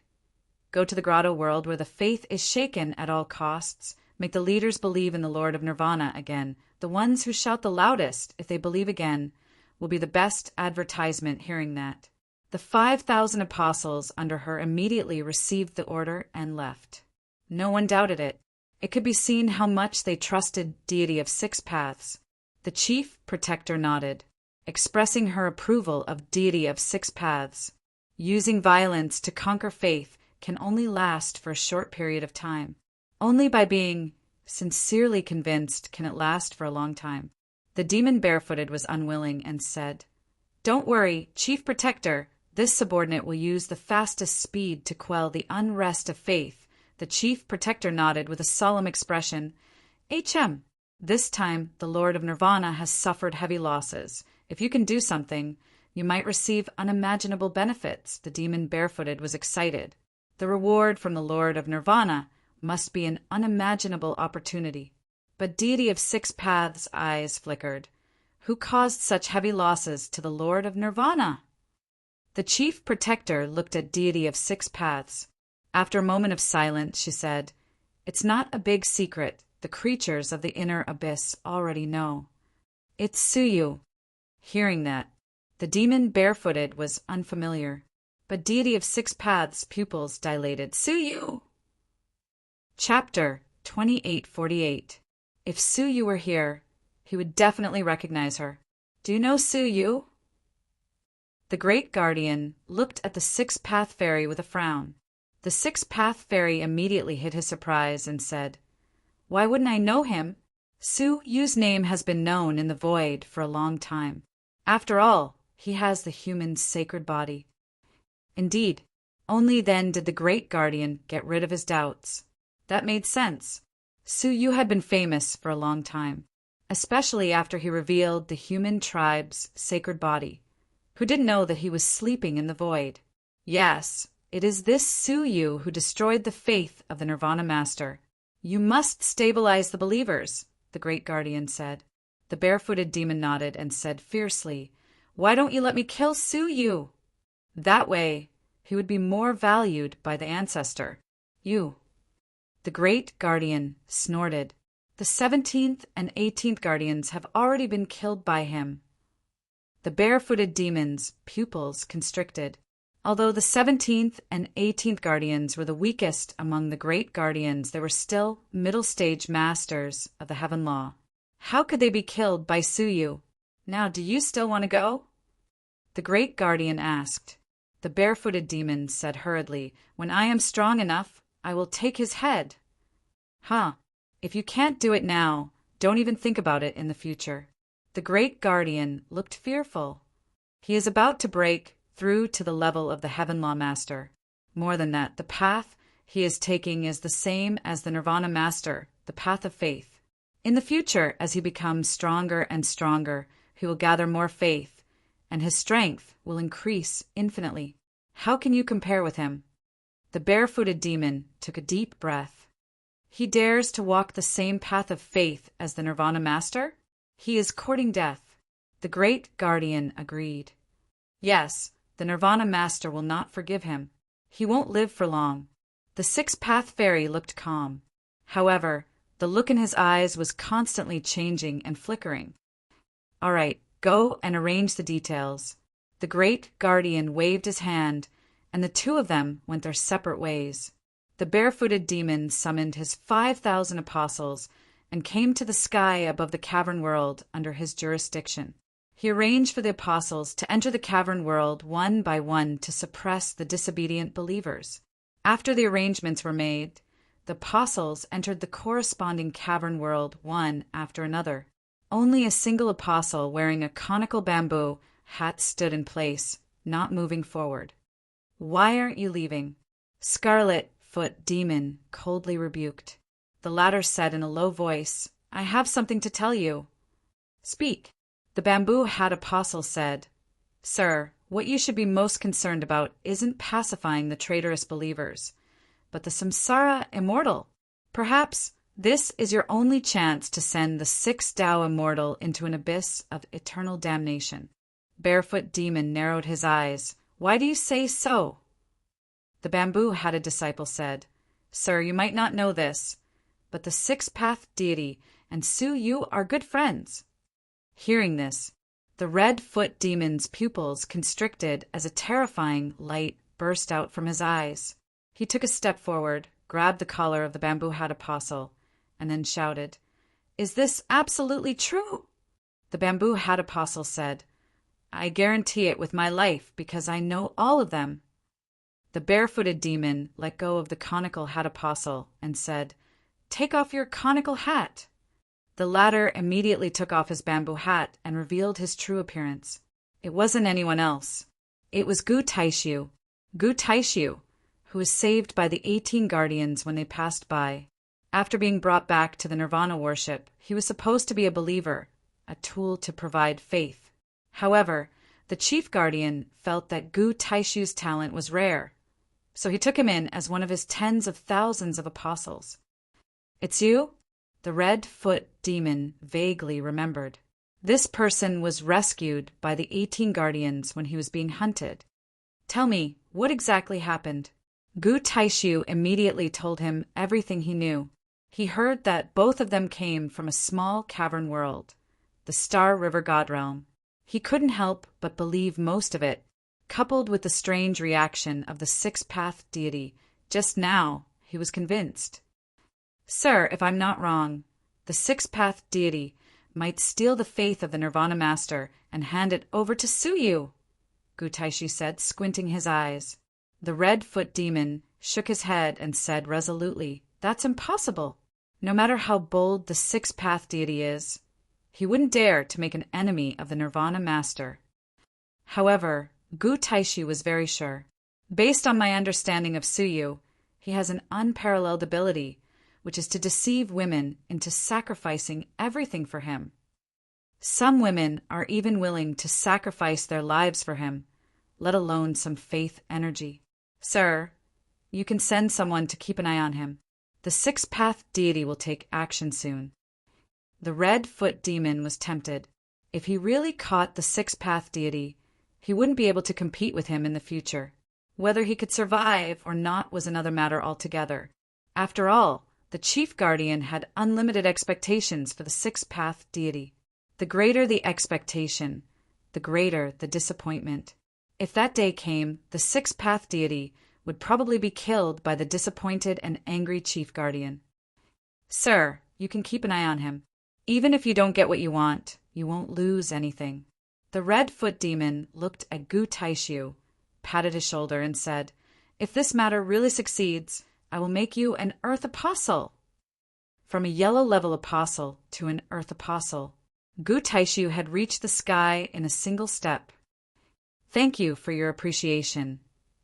"Go to the grotto world where the faith is shaken at all costs. Make the leaders believe in the Lord of Nirvana again. The ones who shout the loudest, if they believe again, will be the best advertisement hearing that." The 5,000 apostles under her immediately received the order and left. No one doubted it. It could be seen how much they trusted Deity of 6 paths. The Chief Protector nodded, expressing her approval of Deity of 6 paths. Using violence to conquer faith can only last for a short period of time. Only by being sincerely convinced can it last for a long time. The demon barefooted was unwilling and said, "Don't worry, Chief Protector. This subordinate will use the fastest speed to quell the unrest of faith." The Chief Protector nodded with a solemn expression. "HM. This time, the Lord of Nirvana has suffered heavy losses. If you can do something, you might receive unimaginable benefits." The demon barefooted was excited. The reward from the Lord of Nirvana must be an unimaginable opportunity. But Deity of Six Paths' eyes flickered. Who caused such heavy losses to the Lord of Nirvana? The Chief Protector looked at Deity of Six Paths. After a moment of silence, she said, "It's not a big secret. The creatures of the inner abyss already know. It's Suyu." Hearing that, the demon barefooted was unfamiliar, but Deity of Six Paths' pupils dilated. "Suyu!" Chapter 2848. If Suyu were here, he would definitely recognize her. "Do you know Suyu?" The Great Guardian looked at the Six-Path Fairy with a frown. The Six-Path Fairy immediately hid his surprise and said, "Why wouldn't I know him? Suyu's name has been known in the void for a long time. After all, he has the human sacred body." Indeed, only then did the Great Guardian get rid of his doubts. That made sense. Suyu had been famous for a long time, especially after he revealed the human tribe's sacred body. Who didn't know that he was sleeping in the void? Yes, it is this Suyu who destroyed the faith of the Nirvana Master. "You must stabilize the believers," the Great Guardian said. The barefooted demon nodded and said fiercely, "Why don't you let me kill Suyu? That way, he would be more valued by the ancestor. You." The Great Guardian snorted. "The 17th and 18th Guardians have already been killed by him." The barefooted demon's pupils constricted. Although the 17th and 18th Guardians were the weakest among the Great Guardians, they were still middle-stage masters of the Heaven Law. How could they be killed by Suyu? "Now, do you still want to go?" the Great Guardian asked. The barefooted demon said hurriedly, "When I am strong enough, I will take his head." "Huh. If you can't do it now, don't even think about it in the future." The Great Guardian looked fearful. He is about to break through to the level of the Heaven Law Master. More than that, the path he is taking is the same as the Nirvana Master, the path of faith. In the future, as he becomes stronger and stronger, he will gather more faith, and his strength will increase infinitely. How can you compare with him? The barefooted demon took a deep breath. He dares to walk the same path of faith as the Nirvana Master? He is courting death. The Great Guardian agreed. Yes, the Nirvana Master will not forgive him. He won't live for long. The Six-Path Fairy looked calm. However, the look in his eyes was constantly changing and flickering. "All right, go and arrange the details." The Great Guardian waved his hand, and the two of them went their separate ways. The barefooted demon summoned his 5,000 apostles and came to the sky above the cavern world under his jurisdiction. He arranged for the apostles to enter the cavern world one by one to suppress the disobedient believers. After the arrangements were made, the apostles entered the corresponding cavern world one after another. Only a single apostle wearing a conical bamboo hat stood in place, not moving forward. "Why aren't you leaving?" Scarlet Foot Demon coldly rebuked. The latter said in a low voice, "I have something to tell you." "Speak." The bamboo hat apostle said, "Sir, what you should be most concerned about isn't pacifying the traitorous believers, but the samsara immortal. Perhaps this is your only chance to send the 6 Tao immortal into an abyss of eternal damnation." Barefoot Demon narrowed his eyes. "Why do you say so?" The bamboo-hatted disciple said, "Sir, you might not know this, but the Six-Path Deity and Suyu are good friends." Hearing this, the Red-Foot Demon's pupils constricted as a terrifying light burst out from his eyes. He took a step forward, grabbed the collar of the bamboo-hat apostle, and then shouted, "Is this absolutely true?" The bamboo-hat apostle said, "I guarantee it with my life because I know all of them." The barefooted demon let go of the conical hat apostle and said, "Take off your conical hat." The latter immediately took off his bamboo hat and revealed his true appearance. It wasn't anyone else. It was Gu Taishu, who was saved by the 18 guardians when they passed by. After being brought back to the Nirvana worship, he was supposed to be a believer, a tool to provide faith. However, the chief guardian felt that Gu Taishu's talent was rare, so he took him in as one of his tens of thousands of apostles. "It's you?" The red-foot demon vaguely remembered. This person was rescued by the 18 guardians when he was being hunted. "Tell me, what exactly happened?" Gu Taishu immediately told him everything he knew. He heard that both of them came from a small cavern world, the Star River God Realm. He couldn't help but believe most of it, coupled with the strange reaction of the six-path deity. Just now, he was convinced. "Sir, if I'm not wrong, the six-path deity might steal the faith of the Nirvana Master and hand it over to Suyu," Gu Taishu said, squinting his eyes. The red-foot demon shook his head and said resolutely, "That's impossible. No matter how bold the six-path deity is, he wouldn't dare to make an enemy of the Nirvana Master." However, Gu Taishu was very sure. "Based on my understanding of Suyu, he has an unparalleled ability, which is to deceive women into sacrificing everything for him. Some women are even willing to sacrifice their lives for him, let alone some faith energy. Sir, you can send someone to keep an eye on him. The six-path deity will take action soon." The red-foot demon was tempted. If he really caught the six-path deity, he wouldn't be able to compete with him in the future. Whether he could survive or not was another matter altogether. After all, the chief guardian had unlimited expectations for the six-path deity. The greater the expectation, the greater the disappointment. If that day came, the six-path deity would probably be killed by the disappointed and angry chief guardian. "Sir, you can keep an eye on him. Even if you don't get what you want, you won't lose anything." The red-foot demon looked at Gu Taishu, patted his shoulder, and said, "If this matter really succeeds, I will make you an Earth Apostle." From a yellow-level apostle to an Earth Apostle, Gu Taishu had reached the sky in a single step. "Thank you for your appreciation,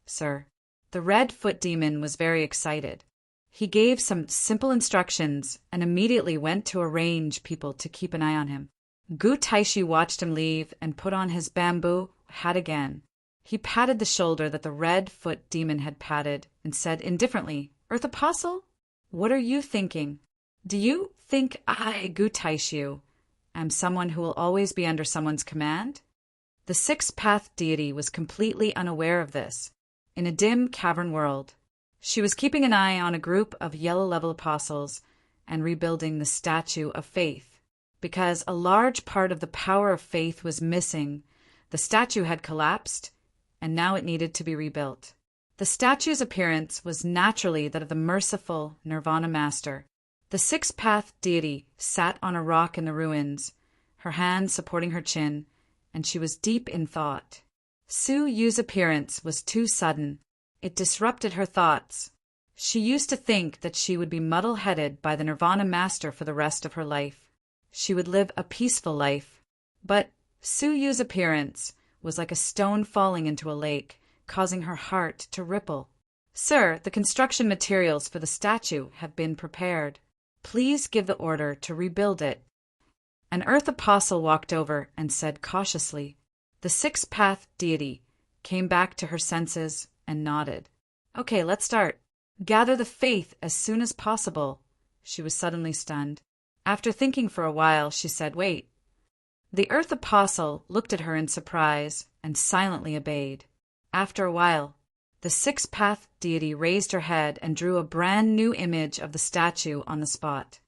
sir." The red-foot demon was very excited. He gave some simple instructions and immediately went to arrange people to keep an eye on him. Gu Taishu watched him leave and put on his bamboo hat again. He patted the shoulder that the red-foot demon had patted and said indifferently, "Earth Apostle, what are you thinking? Do you think I, Gu Taishu, am someone who will always be under someone's command?" The six-path deity was completely unaware of this. In a dim cavern world, she was keeping an eye on a group of yellow-level apostles and rebuilding the Statue of Faith. Because a large part of the power of faith was missing, the statue had collapsed, and now it needed to be rebuilt. The statue's appearance was naturally that of the merciful Nirvana Master. The six-path deity sat on a rock in the ruins, her hand supporting her chin, and she was deep in thought. Su-Yu's appearance was too sudden. It disrupted her thoughts. She used to think that she would be muddle-headed by the Nirvana Master for the rest of her life. She would live a peaceful life. But Su-Yu's appearance was like a stone falling into a lake, causing her heart to ripple. "Sir, the construction materials for the statue have been prepared. Please give the order to rebuild it." An Earth Apostle walked over and said cautiously. The six-path deity came back to her senses and nodded. "Okay, let's start. Gather the faith as soon as possible." She was suddenly stunned. After thinking for a while, she said, "Wait." The Earth Apostle looked at her in surprise and silently obeyed. After a while, the six-path deity raised her head and drew a brand new image of the statue on the spot.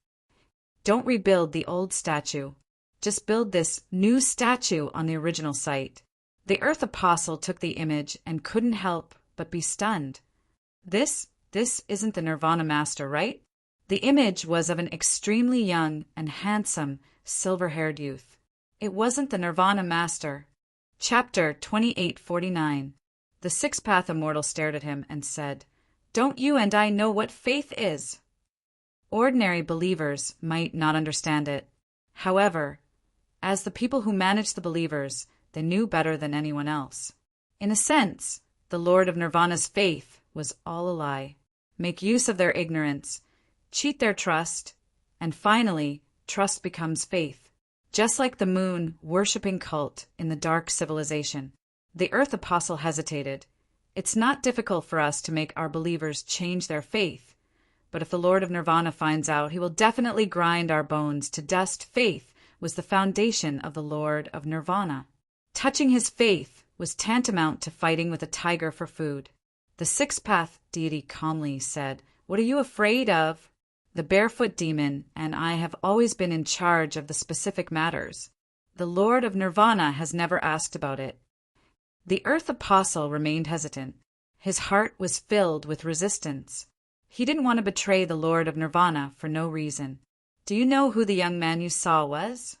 "Don't rebuild the old statue. Just build this new statue on the original site." The Earth Apostle took the image and couldn't help but be stunned. This isn't the Nirvana Master, right? The image was of an extremely young and handsome silver-haired youth. It wasn't the Nirvana Master. Chapter 2849. The six-path immortal stared at him and said, "Don't you and I know what faith is?" Ordinary believers might not understand it, However, as the people who managed the believers, they knew better than anyone else. In a sense, the Lord of Nirvana's faith was all a lie. Make use of their ignorance, cheat their trust, and finally, trust becomes faith. Just like the moon worshipping cult in the dark civilization. The Earth Apostle hesitated. It's not difficult for us to make our believers change their faith, but if the Lord of Nirvana finds out, he will definitely grind our bones to dust. Faith was the foundation of the Lord of Nirvana. Touching his faith was tantamount to fighting with a tiger for food. The six-path deity calmly said, "What are you afraid of?" The barefoot demon and I have always been in charge of the specific matters. The Lord of Nirvana has never asked about it. The Earth Apostle remained hesitant. His heart was filled with resistance. He didn't want to betray the Lord of Nirvana for no reason. "Do you know who the young man you saw was?"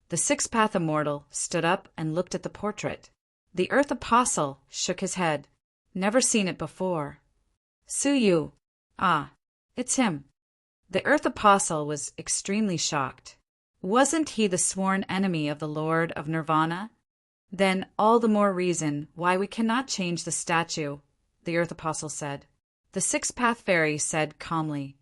The six-path immortal stood up and looked at the portrait. The Earth Apostle shook his head. "Never seen it before." "Suyu. Ah, it's him." The Earth Apostle was extremely shocked. Wasn't he the sworn enemy of the Lord of Nirvana? Then all the more reason why we cannot change the statue, the Earth Apostle said. The six-path fairy said calmly,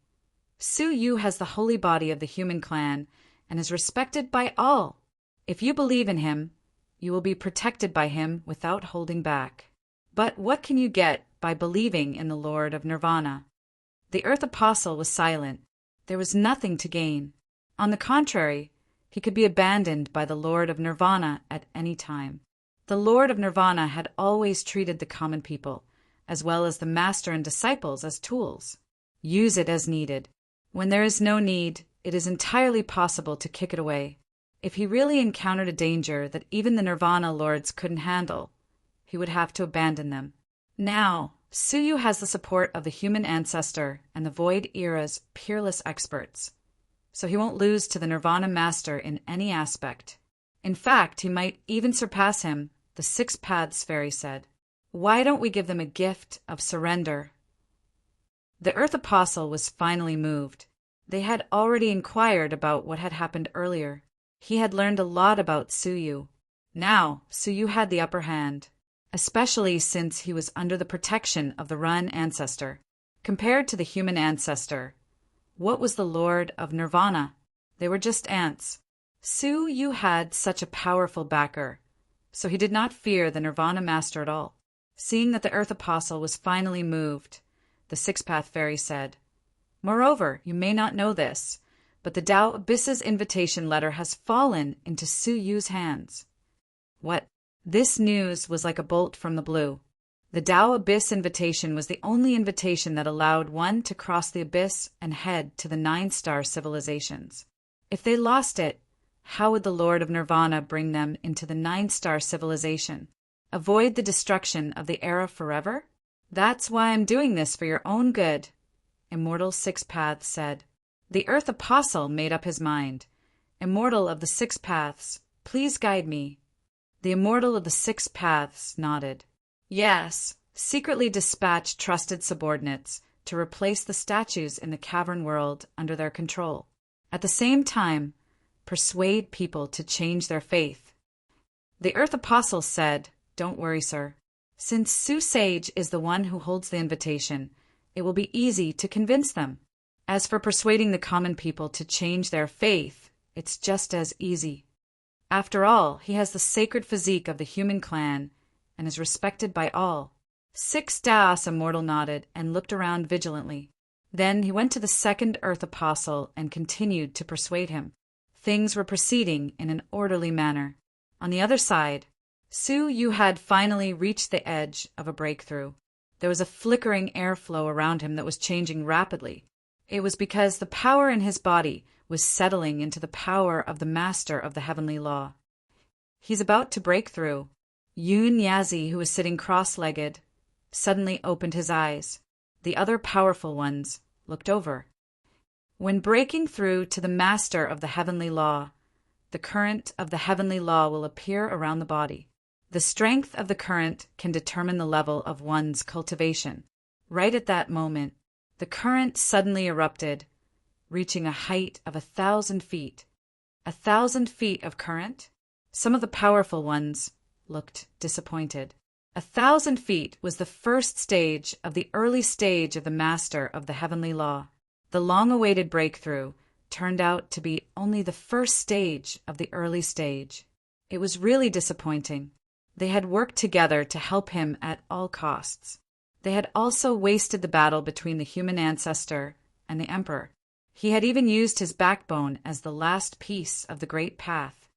"Suyu has the holy body of the human clan and is respected by all. If you believe in him, you will be protected by him without holding back. But what can you get by believing in the Lord of Nirvana?" The Earth Apostle was silent. There was nothing to gain. On the contrary, he could be abandoned by the Lord of Nirvana at any time. The Lord of Nirvana had always treated the common people, as well as the master and disciples, as tools. Use it as needed. When there is no need, it is entirely possible to kick it away. If he really encountered a danger that even the Nirvana lords couldn't handle, he would have to abandon them. Now, Suyu has the support of the human ancestor and the Void Era's peerless experts, so he won't lose to the Nirvana master in any aspect. In fact, he might even surpass him, the Six Paths fairy said. Why don't we give them a gift of surrender? The Earth Apostle was finally moved. They had already inquired about what had happened earlier. He had learned a lot about Suyu. Now, Suyu had the upper hand, especially since he was under the protection of the Run ancestor. Compared to the human ancestor, what was the Lord of Nirvana? They were just ants. Suyu had such a powerful backer, so he did not fear the Nirvana master at all. Seeing that the Earth Apostle was finally moved, the Six-Path Fairy said, "Moreover, you may not know this, but the Tao Abyss's invitation letter has fallen into Suyu's hands." What? This news was like a bolt from the blue. The Tao Abyss invitation was the only invitation that allowed one to cross the abyss and head to the 9-star civilizations. If they lost it, how would the Lord of Nirvana bring them into the 9-star civilization? Avoid the destruction of the era forever? That's why I'm doing this, for your own good, Immortal Six Paths said. The Earth Apostle made up his mind. Immortal of the Six Paths, please guide me. The Immortal of the Six Paths nodded. Yes, secretly dispatch trusted subordinates to replace the statues in the cavern world under their control. At the same time, persuade people to change their faith. The Earth Apostle said, "Don't worry, sir. Since Su Sage is the one who holds the invitation, it will be easy to convince them. As for persuading the common people to change their faith, it's just as easy. After all, he has the sacred physique of the human clan and is respected by all." Six Das Immortal nodded and looked around vigilantly. Then he went to the second Earth Apostle and continued to persuade him. Things were proceeding in an orderly manner. On the other side, Suyu had finally reached the edge of a breakthrough. There was a flickering airflow around him that was changing rapidly. It was because the power in his body was settling into the power of the master of the heavenly law. He's about to break through. Yun Yazi, who was sitting cross-legged, suddenly opened his eyes. The other powerful ones looked over. When breaking through to the master of the heavenly law, the current of the heavenly law will appear around the body. The strength of the current can determine the level of one's cultivation. Right at that moment, the current suddenly erupted, reaching a height of 1,000 feet. 1,000 feet of current? Some of the powerful ones looked disappointed. 1,000 feet was the first stage of the early stage of the master of the heavenly law. The long-awaited breakthrough turned out to be only the first stage of the early stage. It was really disappointing. They had worked together to help him at all costs. They had also wasted the battle between the human ancestor and the emperor. He had even used his backbone as the last piece of the great path.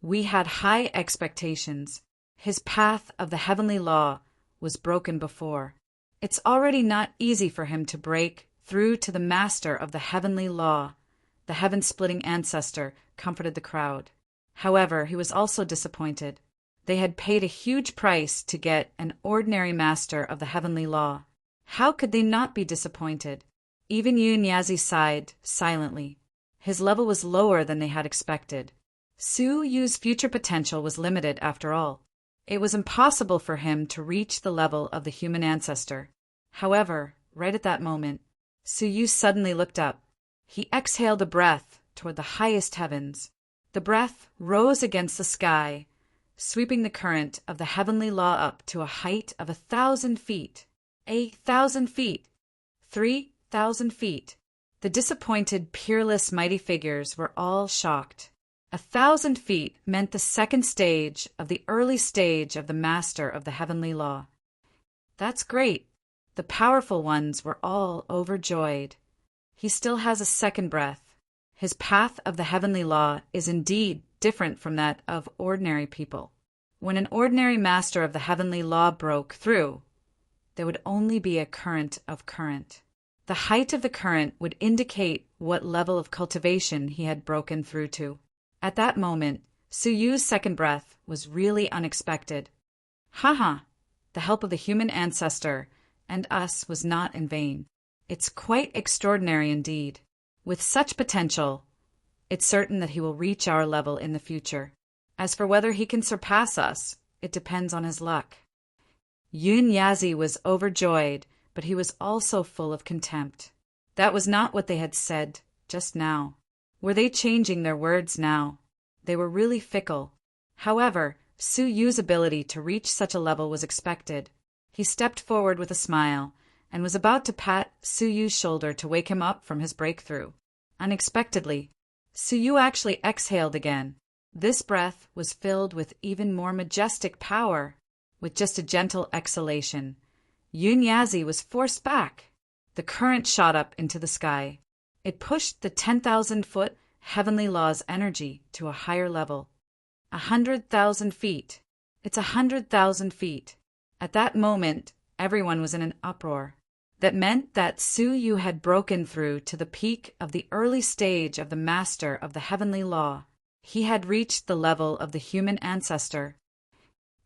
We had high expectations. His path of the heavenly law was broken before. It's already not easy for him to break through to the master of the heavenly law. The heaven-splitting ancestor comforted the crowd. However, he was also disappointed. They had paid a huge price to get an ordinary master of the heavenly law. How could they not be disappointed? Even Yazi sighed silently. His level was lower than they had expected. Su Yu's future potential was limited after all. It was impossible for him to reach the level of the human ancestor. However, right at that moment, Su Yu suddenly looked up. He exhaled a breath toward the highest heavens. The breath rose against the sky, sweeping the current of the heavenly law up to a height of 1,000 feet. 1,000 feet. 3,000 feet. The disappointed, peerless, mighty figures were all shocked. 1,000 feet meant the second stage of the early stage of the master of the heavenly law. That's great. The powerful ones were all overjoyed. He still has a second breath. His path of the heavenly law is indeed different from that of ordinary people. When an ordinary master of the heavenly law broke through, there would only be a current of current. The height of the current would indicate what level of cultivation he had broken through to. At that moment, Su Yu's second breath was really unexpected. Ha! The help of the human ancestor and us was not in vain. It's quite extraordinary indeed. With such potential, it's certain that he will reach our level in the future. As for whether he can surpass us, it depends on his luck. Yazi was overjoyed, but he was also full of contempt. That was not what they had said just now. Were they changing their words now? They were really fickle. However, Su Yu's ability to reach such a level was expected. He stepped forward with a smile and was about to pat Su Yu's shoulder to wake him up from his breakthrough. Unexpectedly, Su Yu actually exhaled again. This breath was filled with even more majestic power. With just a gentle exhalation, Yazi was forced back. The current shot up into the sky. It pushed the 10,000-foot heavenly law's energy to a higher level. 100,000 feet. It's 100,000 feet. At that moment, everyone was in an uproar. That meant that Su Yu had broken through to the peak of the early stage of the master of the heavenly law. He had reached the level of the human ancestor.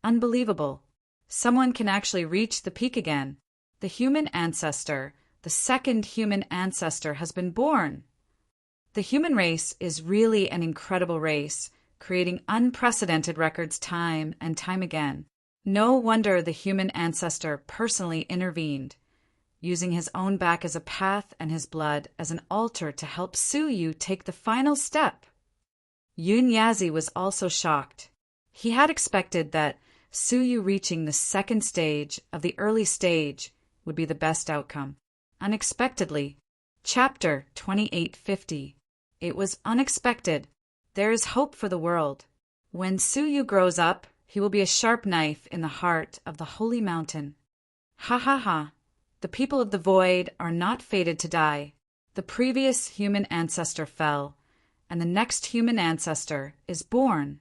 Unbelievable. Someone can actually reach the peak again. The human ancestor, the second human ancestor, has been born. The human race is really an incredible race, creating unprecedented records time and time again. No wonder the human ancestor personally intervened, using his own back as a path and his blood as an altar to help Su Yu take the final step. Yazi was also shocked. He had expected that Su Yu reaching the second stage of the early stage would be the best outcome. Unexpectedly, Chapter 2850. It was unexpected. There is hope for the world. When Su Yu grows up, he will be a sharp knife in the heart of the holy mountain. Ha! The people of the void are not fated to die. The previous human ancestor fell, and the next human ancestor is born.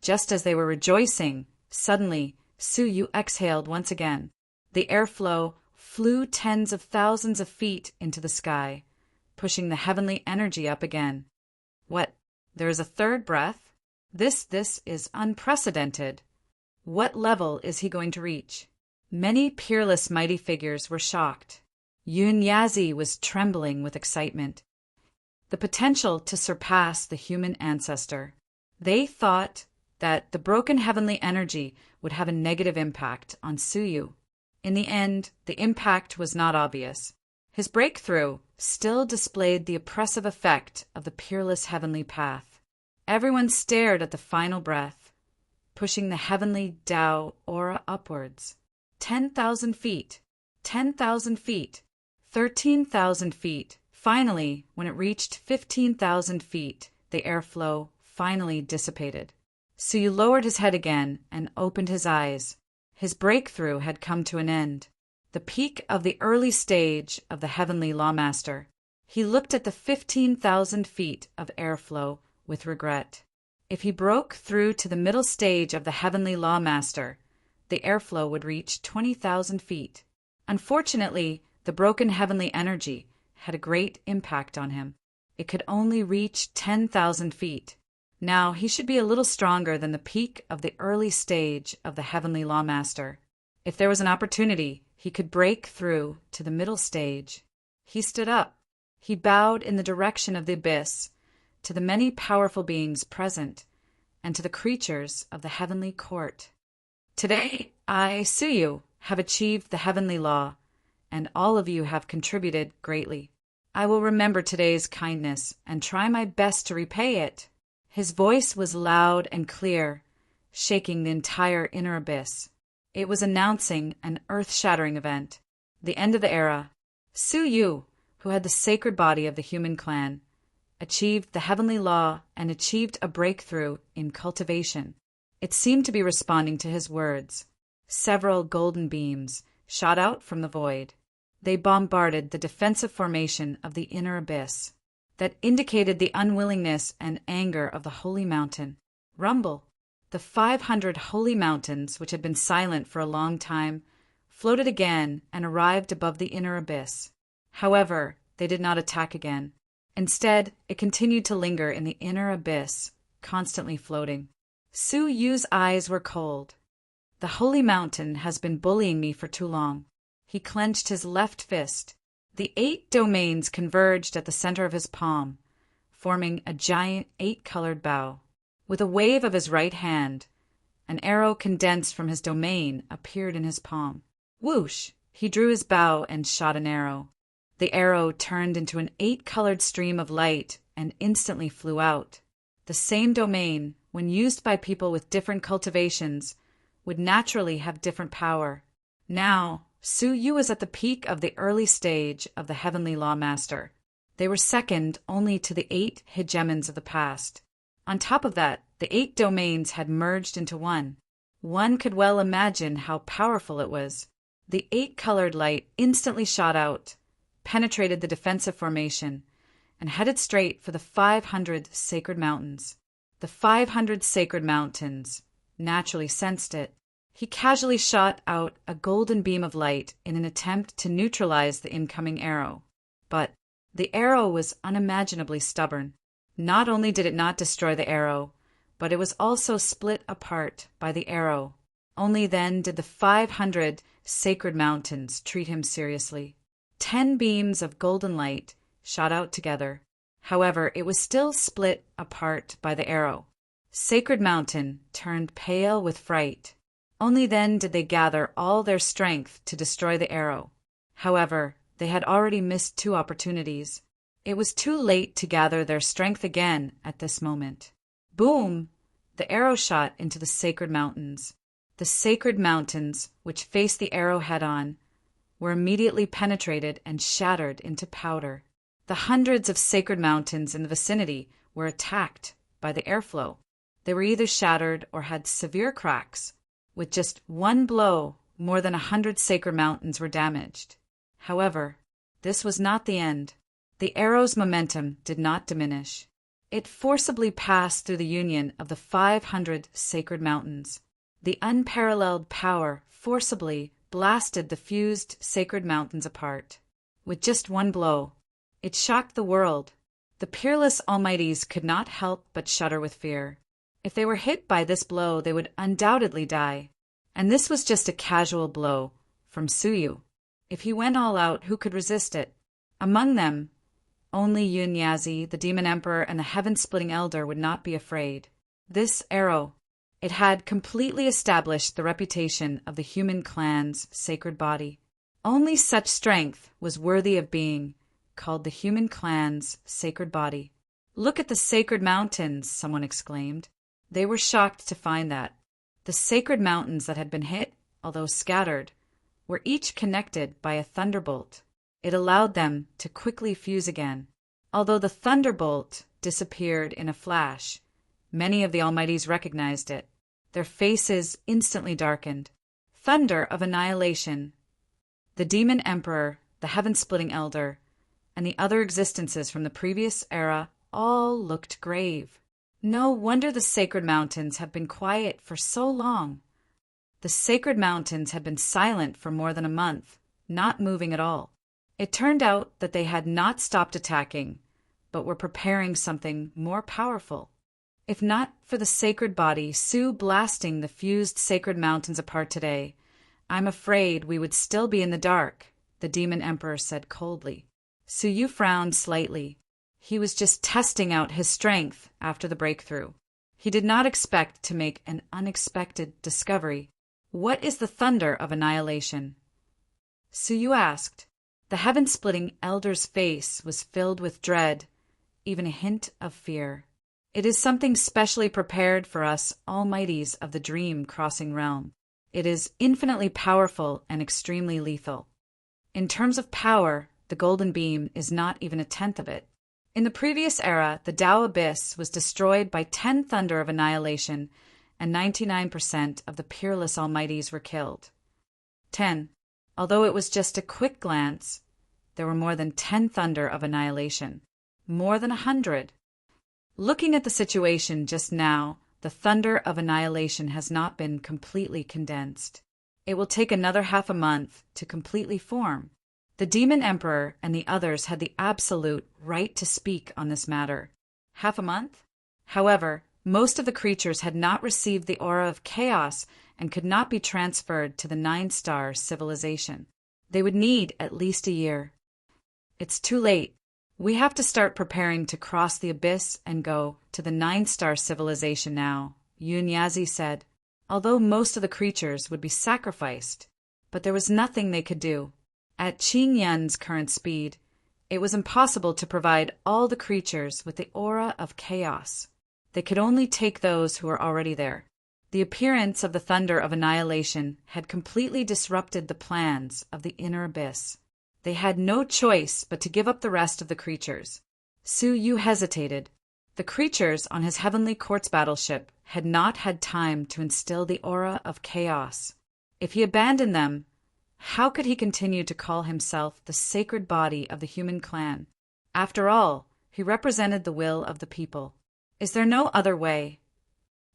Just as they were rejoicing, suddenly Su Yu exhaled once again. The airflow flew tens of thousands of feet into the sky, pushing the heavenly energy up again. What? There is a third breath? This is unprecedented. What level is he going to reach? Many peerless mighty figures were shocked. Yazi was trembling with excitement. The potential to surpass the human ancestor. They thought that the broken heavenly energy would have a negative impact on Su Yu. In the end, the impact was not obvious. His breakthrough still displayed the oppressive effect of the peerless heavenly path. Everyone stared at the final breath, pushing the heavenly Tao aura upwards. 10,000 feet, 10,000 feet, 13,000 feet. Finally, when it reached 15,000 feet, the airflow finally dissipated. Suyu lowered his head again and opened his eyes. His breakthrough had come to an end. The peak of the early stage of the Heavenly Lawmaster. He looked at the 15,000 feet of airflow with regret. If he broke through to the middle stage of the Heavenly Lawmaster, the airflow would reach 20,000 feet. Unfortunately, the broken heavenly energy had a great impact on him. It could only reach 10,000 feet. Now he should be a little stronger than the peak of the early stage of the Heavenly Lawmaster. If there was an opportunity, he could break through to the middle stage. He stood up. He bowed in the direction of the abyss, to the many powerful beings present, and to the creatures of the heavenly court. Today, I, Suyu, have achieved the heavenly law, and all of you have contributed greatly. I will remember today's kindness and try my best to repay it. His voice was loud and clear, shaking the entire inner abyss. It was announcing an earth-shattering event, the end of the era. Suyu, who had the sacred body of the human clan, achieved the heavenly law and achieved a breakthrough in cultivation. It seemed to be responding to his words. Several golden beams shot out from the void. They bombarded the defensive formation of the inner abyss that indicated the unwillingness and anger of the holy mountain. Rumble! The 500 holy mountains, which had been silent for a long time, floated again and arrived above the inner abyss. However, they did not attack again. Instead, it continued to linger in the inner abyss, constantly floating. Su Yu's eyes were cold. The holy mountain has been bullying me for too long. He clenched his left fist. The 8 domains converged at the center of his palm, forming a giant 8-colored bow. With a wave of his right hand, an arrow condensed from his domain appeared in his palm. Whoosh! He drew his bow and shot an arrow. The arrow turned into an 8-colored stream of light and instantly flew out. The same domain, when used by people with different cultivations, would naturally have different power. Now, Su Yu was at the peak of the early stage of the Heavenly Lawmaster. They were second only to the 8 hegemons of the past. On top of that, the 8 domains had merged into one. One could well imagine how powerful it was. The 8-colored light instantly shot out, penetrated the defensive formation, and headed straight for the 500 sacred mountains. The 500 sacred mountains naturally sensed it. He casually shot out a golden beam of light in an attempt to neutralize the incoming arrow. But the arrow was unimaginably stubborn. Not only did it not destroy the arrow, but it was also split apart by the arrow. Only then did the 500 sacred mountains treat him seriously. 10 beams of golden light shot out together. However, it was still split apart by the arrow. Sacred Mountain turned pale with fright. Only then did they gather all their strength to destroy the arrow. However, they had already missed 2 opportunities. It was too late to gather their strength again at this moment. Boom! The arrow shot into the sacred mountains. The sacred mountains, which faced the arrow head-on, were immediately penetrated and shattered into powder. The hundreds of sacred mountains in the vicinity were attacked by the airflow. They were either shattered or had severe cracks. With just one blow, more than 100 sacred mountains were damaged. However, this was not the end. The arrow's momentum did not diminish. It forcibly passed through the union of the 500 sacred mountains. The unparalleled power forcibly blasted the fused sacred mountains apart. With just one blow, it shocked the world. The peerless almighties could not help but shudder with fear. If they were hit by this blow, they would undoubtedly die. And this was just a casual blow from Suyu. If he went all out, who could resist it? Among them, only Yun Yazi, the Demon Emperor, and the Heaven-Splitting Elder would not be afraid. This arrow, it had completely established the reputation of the human clan's sacred body. Only such strength was worthy of being called the human clan's sacred body. "Look at the sacred mountains," someone exclaimed. They were shocked to find that the sacred mountains that had been hit, although scattered, were each connected by a thunderbolt. It allowed them to quickly fuse again. Although the thunderbolt disappeared in a flash, many of the Almighties recognized it. Their faces instantly darkened. Thunder of annihilation. The demon emperor, the heaven-splitting elder, and the other existences from the previous era all looked grave. No wonder the sacred mountains have been quiet for so long. The sacred mountains had been silent for more than a month, not moving at all. It turned out that they had not stopped attacking, but were preparing something more powerful. If not for the sacred body Su blasting the fused sacred mountains apart today, I'm afraid we would still be in the dark, the demon emperor said coldly. Su Yu frowned slightly. He was just testing out his strength after the breakthrough. He did not expect to make an unexpected discovery. What is the thunder of annihilation? Su Yu asked. The heaven-splitting elder's face was filled with dread, even a hint of fear. It is something specially prepared for us Almighties of the dream-crossing realm. It is infinitely powerful and extremely lethal. In terms of power, the golden beam is not even a tenth of it. In the previous era, the Tao Abyss was destroyed by 10 thunder of annihilation, and 99% of the peerless Almighties were killed. 10. Although it was just a quick glance, there were more than 10 thunder of annihilation. More than 100. Looking at the situation just now, the thunder of annihilation has not been completely condensed. It will take another half a month to completely form. The Demon Emperor and the others had the absolute right to speak on this matter. Half a month? However, most of the creatures had not received the aura of chaos and could not be transferred to the 9-star civilization. They would need at least a year. It's too late. We have to start preparing to cross the abyss and go to the 9-star civilization now, Yun Yazi said, although most of the creatures would be sacrificed. But there was nothing they could do. At Qing Yan's current speed, it was impossible to provide all the creatures with the aura of chaos. They could only take those who were already there. The appearance of the thunder of annihilation had completely disrupted the plans of the inner abyss. They had no choice but to give up the rest of the creatures. Su Yu hesitated. The creatures on his heavenly quartz battleship had not had time to instill the aura of chaos. If he abandoned them, how could he continue to call himself the sacred body of the human clan? After all, he represented the will of the people. Is there no other way?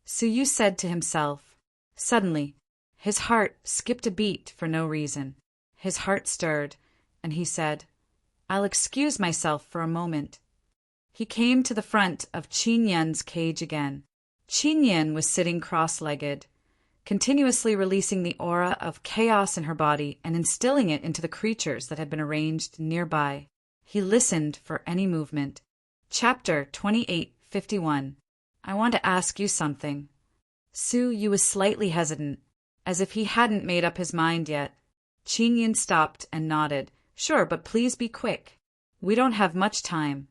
Su Yu said to himself. Suddenly, his heart skipped a beat for no reason. His heart stirred, and he said, I'll excuse myself for a moment. He came to the front of Qin Yan's cage again. Qin Yan was sitting cross-legged, continuously releasing the aura of chaos in her body and instilling it into the creatures that had been arranged nearby. He listened for any movement. Chapter 2851. I want to ask you something. Su Yu was slightly hesitant, as if he hadn't made up his mind yet. Qin Yan stopped and nodded. Sure, but please be quick. We don't have much time.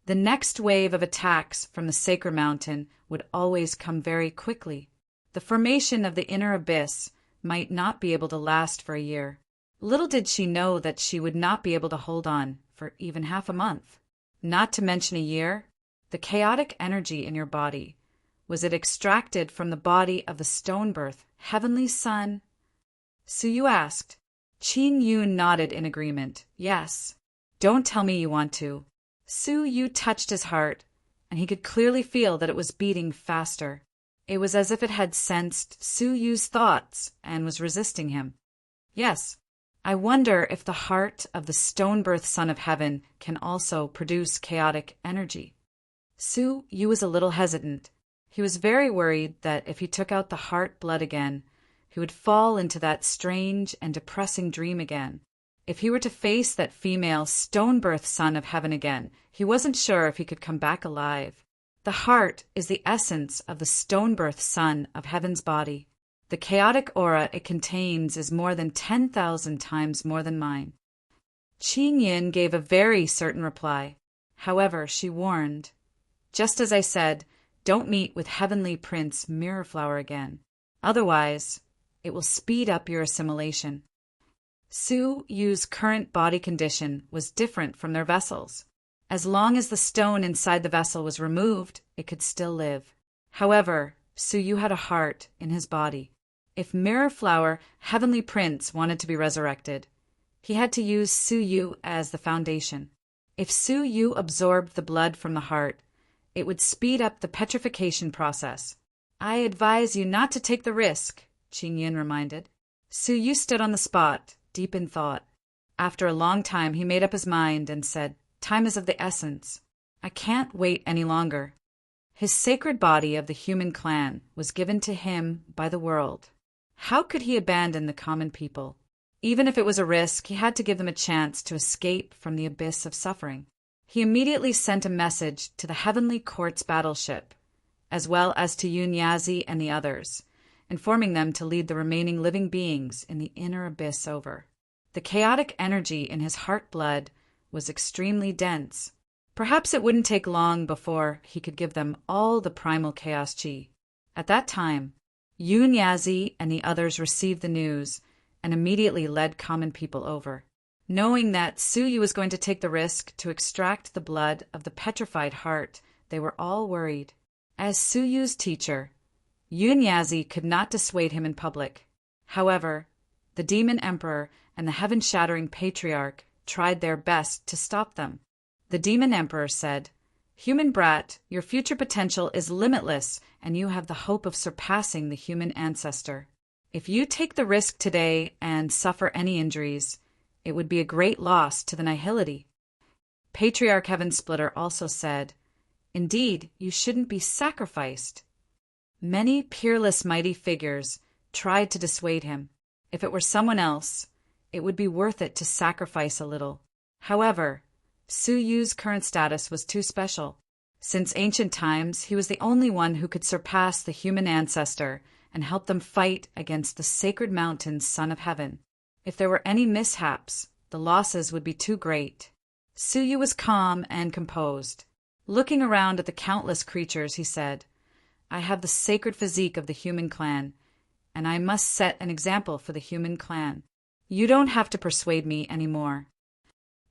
The next wave of attacks from the Sacred Mountain would always come very quickly. The formation of the inner abyss might not be able to last for a year. Little did she know that she would not be able to hold on for even half a month. Not to mention a year. The chaotic energy in your body, was it extracted from the body of the stone birth, heavenly son? Su Yu asked. Qin Yun nodded in agreement. Yes. Don't tell me you want to. Su Yu touched his heart, and he could clearly feel that it was beating faster. It was as if it had sensed Su Yu's thoughts and was resisting him. Yes. I wonder if the heart of the stone birth son of heaven can also produce chaotic energy. Su Yu was a little hesitant. He was very worried that if he took out the heart blood again, he would fall into that strange and depressing dream again. If he were to face that female stone birth son of heaven again, he wasn't sure if he could come back alive. The heart is the essence of the stone birth son of heaven's body. The chaotic aura it contains is more than 10,000 times more than mine. Qin Yin gave a very certain reply. However, she warned, Just as I said, don't meet with Heavenly Prince Mirrorflower again. Otherwise, it will speed up your assimilation. Su Yu's current body condition was different from their vessel's. As long as the stone inside the vessel was removed, it could still live. However, Su Yu had a heart in his body. If Mirrorflower, Heavenly Prince, wanted to be resurrected, he had to use Su Yu as the foundation. If Su Yu absorbed the blood from the heart, it would speed up the petrification process. I advise you not to take the risk, Qing Yin reminded. Su Yu stood on the spot, deep in thought. After a long time, he made up his mind and said, "Time is of the essence. I can't wait any longer." His sacred body of the human clan was given to him by the world. How could he abandon the common people? Even if it was a risk, he had to give them a chance to escape from the abyss of suffering. He immediately sent a message to the Heavenly Court's battleship, as well as to Yun Yazi and the others, informing them to lead the remaining living beings in the inner abyss over. The chaotic energy in his heart blood was extremely dense. Perhaps it wouldn't take long before he could give them all the primal chaos chi. At that time, Yun Yazi and the others received the news and immediately led common people over. Knowing that Su Yu was going to take the risk to extract the blood of the petrified heart, they were all worried. As Su Yu's teacher, Yun Yazi could not dissuade him in public. However, the Demon Emperor and the heaven-shattering Patriarch tried their best to stop them. The Demon Emperor said, "Human brat, your future potential is limitless, and you have the hope of surpassing the human ancestor. If you take the risk today and suffer any injuries, it would be a great loss to the nihility." Patriarch Heaven Splitter also said, "Indeed, you shouldn't be sacrificed." Many peerless mighty figures tried to dissuade him. If it were someone else, it would be worth it to sacrifice a little. However, Su Yu's current status was too special. Since ancient times, he was the only one who could surpass the human ancestor and help them fight against the sacred mountain Son of Heaven. If there were any mishaps, the losses would be too great. Su Yu was calm and composed. Looking around at the countless creatures, he said, "I have the sacred physique of the human clan, and I must set an example for the human clan. You don't have to persuade me anymore.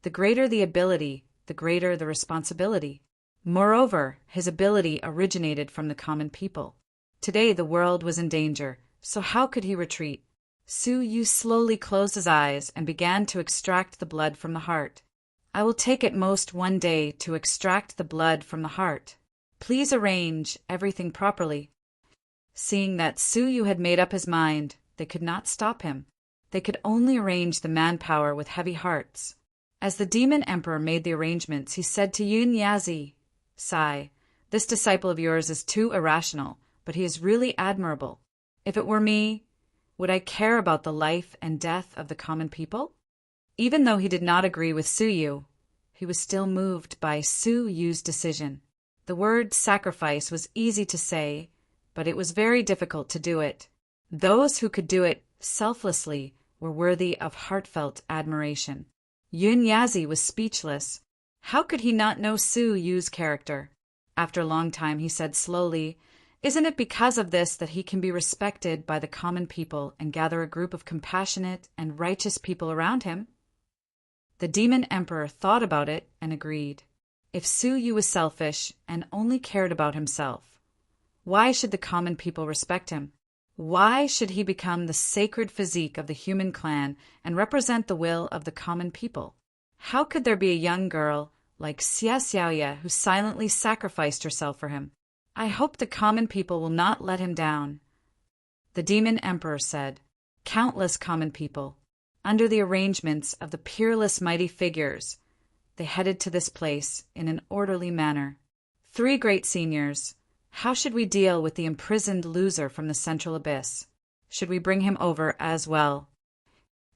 The greater the ability, the greater the responsibility." Moreover, his ability originated from the common people. Today the world was in danger, so how could he retreat? Su Yu slowly closed his eyes and began to extract the blood from the heart. "I will take at most one day to extract the blood from the heart. Please arrange everything properly." Seeing that Su Yu had made up his mind, they could not stop him. They could only arrange the manpower with heavy hearts. As the Demon Emperor made the arrangements, he said to Yun Yazi, "Sai, this disciple of yours is too irrational, but he is really admirable. If it were me, would I care about the life and death of the common people?" Even though he did not agree with Su Yu, he was still moved by Su Yu's decision. The word sacrifice was easy to say, but it was very difficult to do it. Those who could do it selflessly were worthy of heartfelt admiration. Yun Yazi was speechless. How could he not know Su Yu's character? After a long time, he said slowly, "Isn't it because of this that he can be respected by the common people and gather a group of compassionate and righteous people around him?" The Demon Emperor thought about it and agreed. If Su Yu was selfish and only cared about himself, why should the common people respect him? Why should he become the sacred physique of the human clan and represent the will of the common people? How could there be a young girl like Xia Xiaoye who silently sacrificed herself for him? "I hope the common people will not let him down." The Demon Emperor said, "Countless common people, under the arrangements of the peerless mighty figures, they headed to this place in an orderly manner. 3 great seniors. How should we deal with the imprisoned loser from the central abyss? Should we bring him over as well?"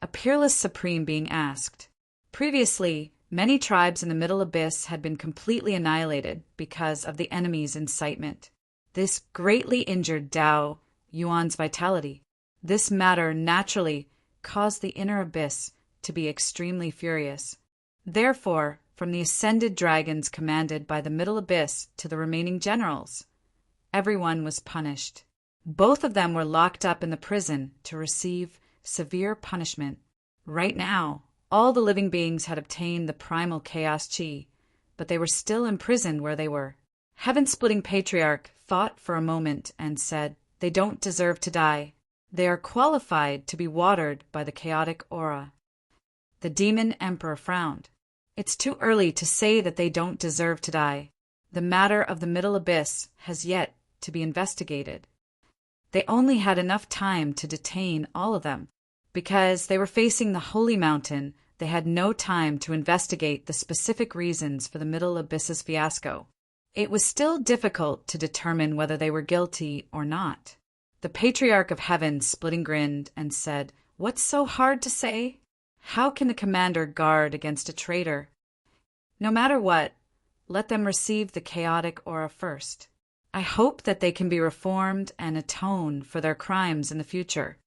A peerless supreme being asked. Previously, many tribes in the middle abyss had been completely annihilated because of the enemy's incitement. This greatly injured Dao Yuan's vitality. This matter naturally caused the inner abyss to be extremely furious. Therefore, from the ascended dragons commanded by the Middle Abyss to the remaining generals. Everyone was punished. Both of them were locked up in the prison to receive severe punishment. Right now, all the living beings had obtained the primal chaos chi, but they were still imprisoned where they were. Heaven-splitting Patriarch thought for a moment and said, "They don't deserve to die. They are qualified to be watered by the chaotic aura." The Demon Emperor frowned. "It's too early to say that they don't deserve to die. The matter of the Middle Abyss has yet to be investigated." They only had enough time to detain all of them. Because they were facing the Holy Mountain, they had no time to investigate the specific reasons for the Middle Abyss's fiasco. It was still difficult to determine whether they were guilty or not. The Patriarch of Heaven splitting grinned and said, "What's so hard to say? How can the commander guard against a traitor? No matter what, let them receive the chaotic aura first. I hope that they can be reformed and atone for their crimes in the future."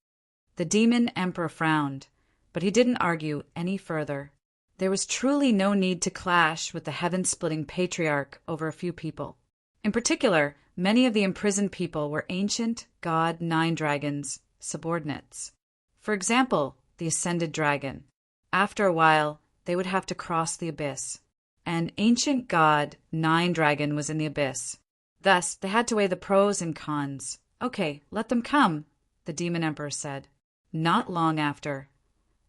The Demon Emperor frowned, but he didn't argue any further. There was truly no need to clash with the heaven-splitting Patriarch over a few people. In particular, many of the imprisoned people were ancient god Nine Dragons' subordinates. For example, the Ascended Dragon. After a while, they would have to cross the abyss. An ancient god Nine Dragon was in the abyss. Thus, they had to weigh the pros and cons. "Okay, let them come," the Demon Emperor said. Not long after,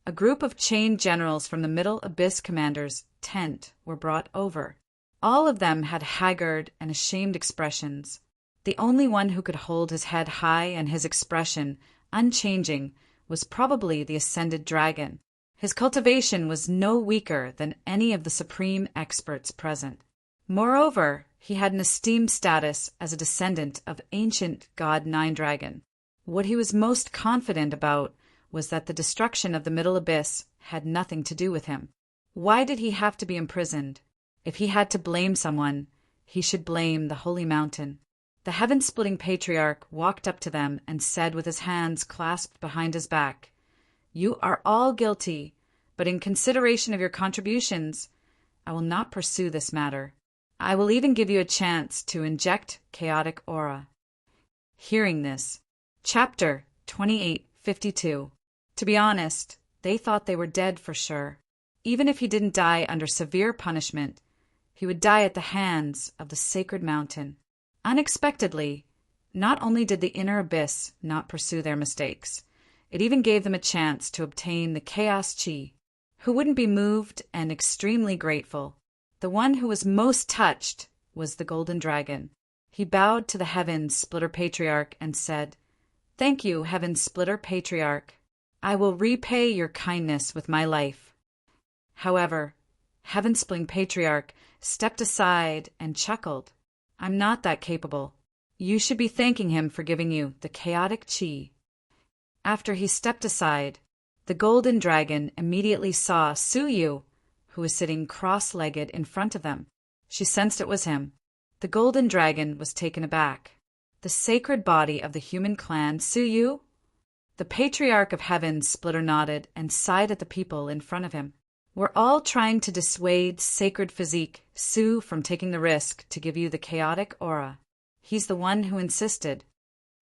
a group of chained generals from the Middle Abyss commander's tent were brought over. All of them had haggard and ashamed expressions. The only one who could hold his head high and his expression unchanging was probably the Ascended Dragon. His cultivation was no weaker than any of the supreme experts present. Moreover, he had an esteemed status as a descendant of ancient god Nine Dragon. What he was most confident about was that the destruction of the Middle Abyss had nothing to do with him. Why did he have to be imprisoned? If he had to blame someone, he should blame the Holy Mountain. The heaven-splitting Patriarch walked up to them and said with his hands clasped behind his back, "You are all guilty, but in consideration of your contributions, I will not pursue this matter. I will even give you a chance to inject chaotic aura." Hearing this, Chapter 2852. To be honest, they thought they were dead for sure. Even if he didn't die under severe punishment, he would die at the hands of the sacred mountain. Unexpectedly, not only did the inner abyss not pursue their mistakes, it even gave them a chance to obtain the chaos chi. Who wouldn't be moved and extremely grateful? The one who was most touched was the Golden Dragon. He bowed to the Heaven-Splitter Patriarch and said, "Thank you, Heaven-Splitter Patriarch. I will repay your kindness with my life." However, Heaven-Splitting Patriarch stepped aside and chuckled. "I'm not that capable. You should be thanking him for giving you the chaotic chi." After he stepped aside, the Golden Dragon immediately saw Suyu, who was sitting cross-legged in front of them. She sensed it was him. The Golden Dragon was taken aback. "The sacred body of the human clan, Suyu?" The Patriarch of Heaven Splitter nodded and sighed at the people in front of him. "We're all trying to dissuade Sacred Physique Su from taking the risk to give you the chaotic aura. He's the one who insisted.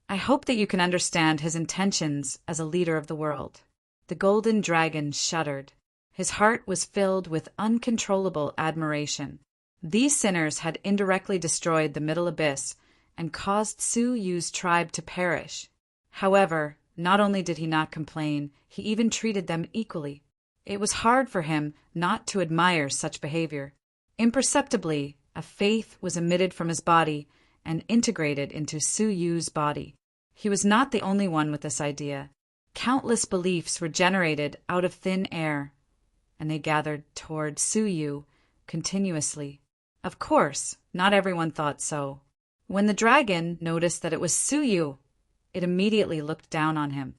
I hope that you can understand his intentions as a leader of the world." The Golden Dragon shuddered. His heart was filled with uncontrollable admiration. These sinners had indirectly destroyed the Middle Abyss and caused Su Yu's tribe to perish. However, not only did he not complain, he even treated them equally. It was hard for him not to admire such behavior. Imperceptibly, a faith was emitted from his body and integrated into Su Yu's body. He was not the only one with this idea. Countless beliefs were generated out of thin air, and they gathered toward Su Yu continuously. Of course, not everyone thought so. When the dragon noticed that it was Su Yu, it immediately looked down on him.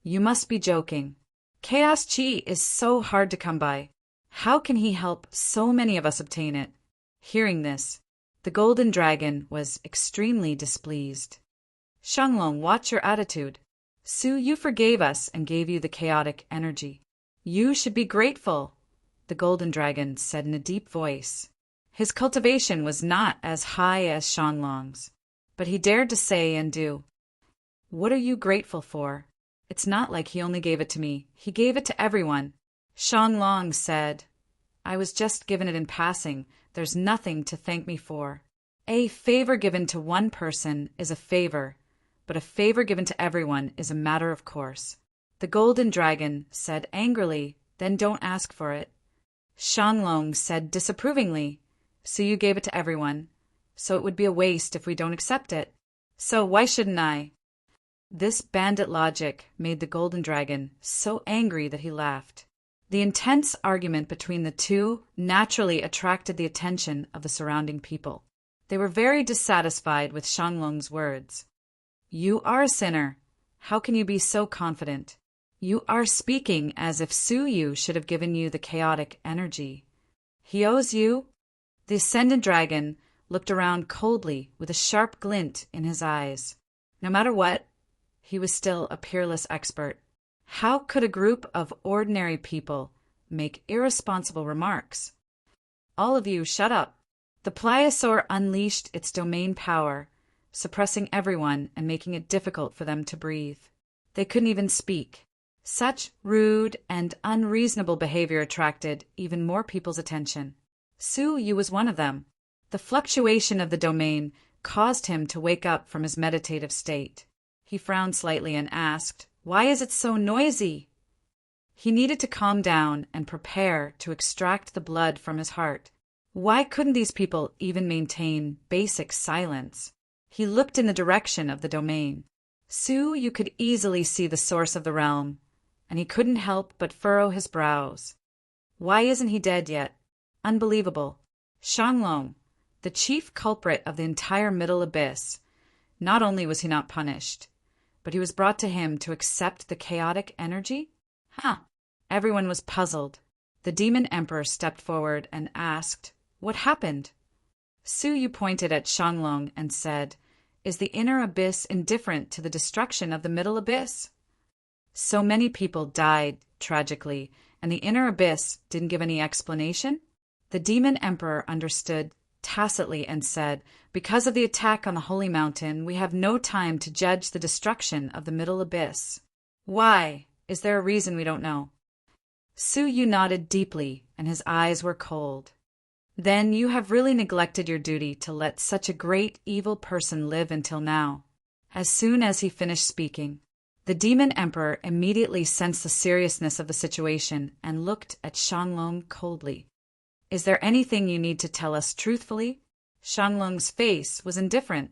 You must be joking. Chaos Chi is so hard to come by. How can he help so many of us obtain it?" Hearing this, the Golden Dragon was extremely displeased. "Shanglong, watch your attitude. Su Yu forgave us and gave you the chaotic energy. You should be grateful. the golden dragon said in a deep voice. His cultivation was not as high as Shanglong's, but he dared to say and do. "What are you grateful for? It's not like he only gave it to me. He gave it to everyone." Shanglong said, "I was just given it in passing. There's nothing to thank me for. A favor given to one person is a favor, but a favor given to everyone is a matter of course." The golden dragon said angrily, "Then don't ask for it." Shanglong said disapprovingly, "So you gave it to everyone, so it would be a waste if we don't accept it. So why shouldn't I?" This bandit logic made the golden dragon so angry that he laughed. The intense argument between the two naturally attracted the attention of the surrounding people. They were very dissatisfied with Shanglong's words. "You are a sinner. How can you be so confident? You are speaking as if Su Yu should have given you the chaotic energy. He owes you?" The ascendant dragon looked around coldly with a sharp glint in his eyes. No matter what, he was still a peerless expert. How could a group of ordinary people make irresponsible remarks? "All of you, shut up." The pliosaur unleashed its domain power, suppressing everyone and making it difficult for them to breathe. They couldn't even speak. Such rude and unreasonable behavior attracted even more people's attention. Su Yu was one of them. The fluctuation of the domain caused him to wake up from his meditative state. He frowned slightly and asked, "Why is it so noisy?" He needed to calm down and prepare to extract the blood from his heart. Why couldn't these people even maintain basic silence? He looked in the direction of the domain. Su Yu could easily see the source of the realm, and he couldn't help but furrow his brows. Why isn't he dead yet? Unbelievable. Shanglong, the chief culprit of the entire Middle Abyss, not only was he not punished, but he was brought to him to accept the chaotic energy? Everyone was puzzled. The demon emperor stepped forward and asked, "What happened?" Su Yu pointed at Shanglong and said, "Is the inner abyss indifferent to the destruction of the middle abyss?" So many people died tragically, and the inner abyss didn't give any explanation? The demon emperor understood tacitly and said, "Because of the attack on the holy mountain, we have no time to judge the destruction of the middle abyss." "Why? Is there a reason we don't know?" Su Yu nodded deeply, and his eyes were cold. "Then you have really neglected your duty to let such a great evil person live until now." As soon as he finished speaking, the demon emperor immediately sensed the seriousness of the situation and looked at Shanglong coldly. "Is there anything you need to tell us truthfully?" Shanglong's face was indifferent.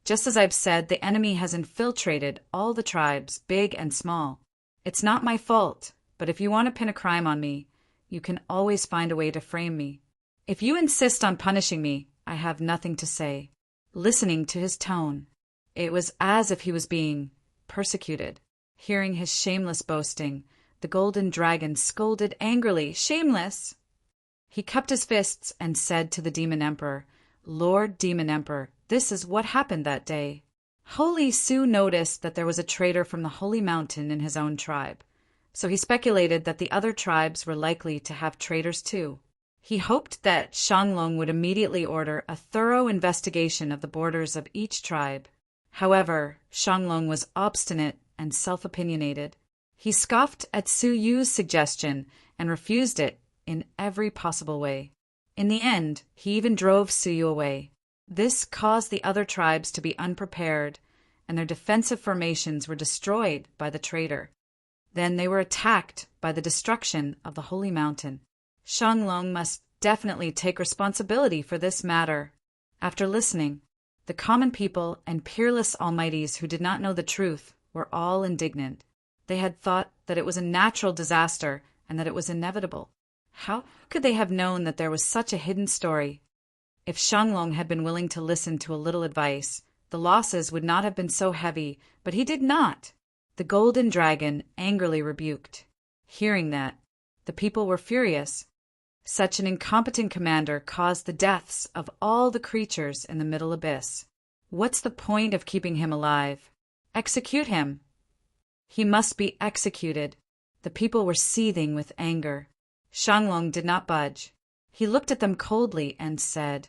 "Just as I've said, the enemy has infiltrated all the tribes, big and small. It's not my fault, but if you want to pin a crime on me, you can always find a way to frame me. If you insist on punishing me, I have nothing to say." Listening to his tone, it was as if he was being persecuted. Hearing his shameless boasting, the golden dragon scolded angrily, "Shameless!" He cupped his fists and said to the demon emperor, "Lord Demon Emperor, this is what happened that day." Holy Su noticed that there was a traitor from the holy mountain in his own tribe, so he speculated that the other tribes were likely to have traitors too. He hoped that Shanglong would immediately order a thorough investigation of the borders of each tribe. However, Shanglong was obstinate and self-opinionated. He scoffed at Su Yu's suggestion and refused it in every possible way. In the end, he even drove Su Yu away. This caused the other tribes to be unprepared, and their defensive formations were destroyed by the traitor. Then they were attacked by the destruction of the holy mountain. Shanglong must definitely take responsibility for this matter. After listening, the common people and peerless almighties who did not know the truth were all indignant. They had thought that it was a natural disaster and that it was inevitable. How could they have known that there was such a hidden story? If Shanglong had been willing to listen to a little advice, the losses would not have been so heavy, but he did not. The golden dragon angrily rebuked. Hearing that, the people were furious. Such an incompetent commander caused the deaths of all the creatures in the middle abyss. What's the point of keeping him alive? Execute him. He must be executed. The people were seething with anger. Shanglong did not budge. He looked at them coldly and said,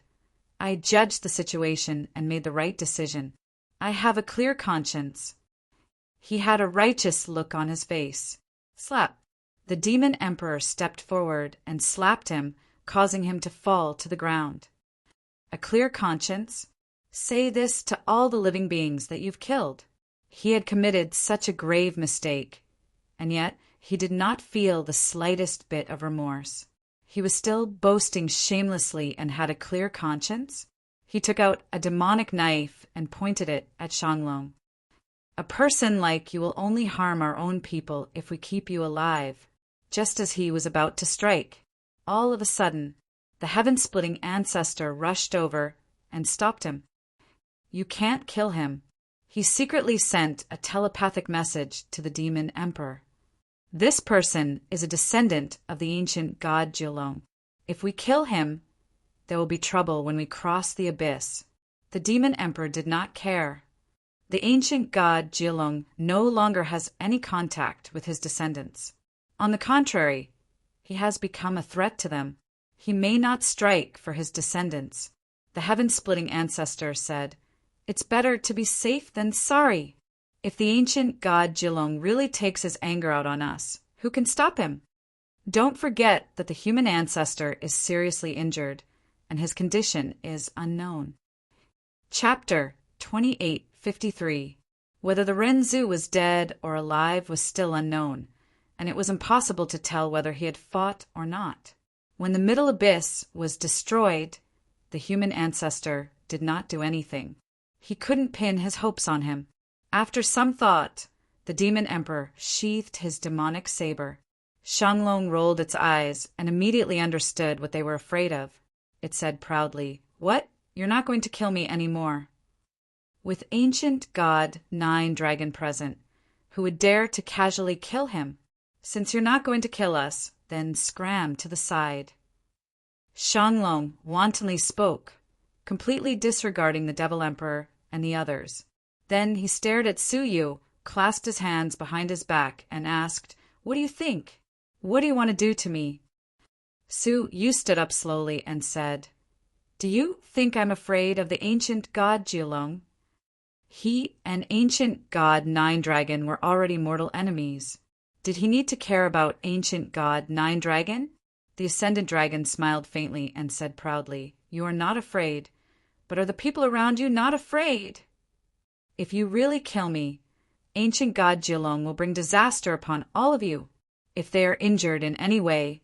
I judged the situation and made the right decision. I have a clear conscience. He had a righteous look on his face. Slap! The demon emperor stepped forward and slapped him, causing him to fall to the ground. A clear conscience? Say this to all the living beings that you've killed. He had committed such a grave mistake, and yet he did not feel the slightest bit of remorse. He was still boasting shamelessly and had a clear conscience. He took out a demonic knife and pointed it at Shanglong. A person like you will only harm our own people if we keep you alive. Just as he was about to strike, all of a sudden, the heaven-splitting ancestor rushed over and stopped him. You can't kill him. He secretly sent a telepathic message to the demon emperor. This person is a descendant of the ancient god Jilong. If we kill him, there will be trouble when we cross the abyss. The demon emperor did not care. The ancient god Jilong no longer has any contact with his descendants. On the contrary, he has become a threat to them. He may not strike for his descendants. The heaven-splitting ancestor said, It's better to be safe than sorry. If the ancient god Jilong really takes his anger out on us, who can stop him? Don't forget that the human ancestor is seriously injured, and his condition is unknown. Chapter 2853. Whether the Renzu was dead or alive was still unknown, and it was impossible to tell whether he had fought or not. When the middle abyss was destroyed, the human ancestor did not do anything. He couldn't pin his hopes on him. After some thought, the demon emperor sheathed his demonic saber. Shanglong rolled its eyes and immediately understood what they were afraid of. It said proudly, What? You're not going to kill me anymore. With ancient god Nine-Dragon present, who would dare to casually kill him? Since you're not going to kill us, then scram to the side. Shanglong wantonly spoke, completely disregarding the Devil Emperor and the others. Then he stared at Suyu, clasped his hands behind his back, and asked, What do you think? What do you want to do to me? Suyu stood up slowly and said, Do you think I'm afraid of the ancient god Jilong? He and ancient god Nine-Dragon were already mortal enemies. Did he need to care about ancient god Nine-Dragon? The Ascendant Dragon smiled faintly and said proudly, You are not afraid, but are the people around you not afraid? If you really kill me, ancient god Jilong will bring disaster upon all of you. If they are injured in any way,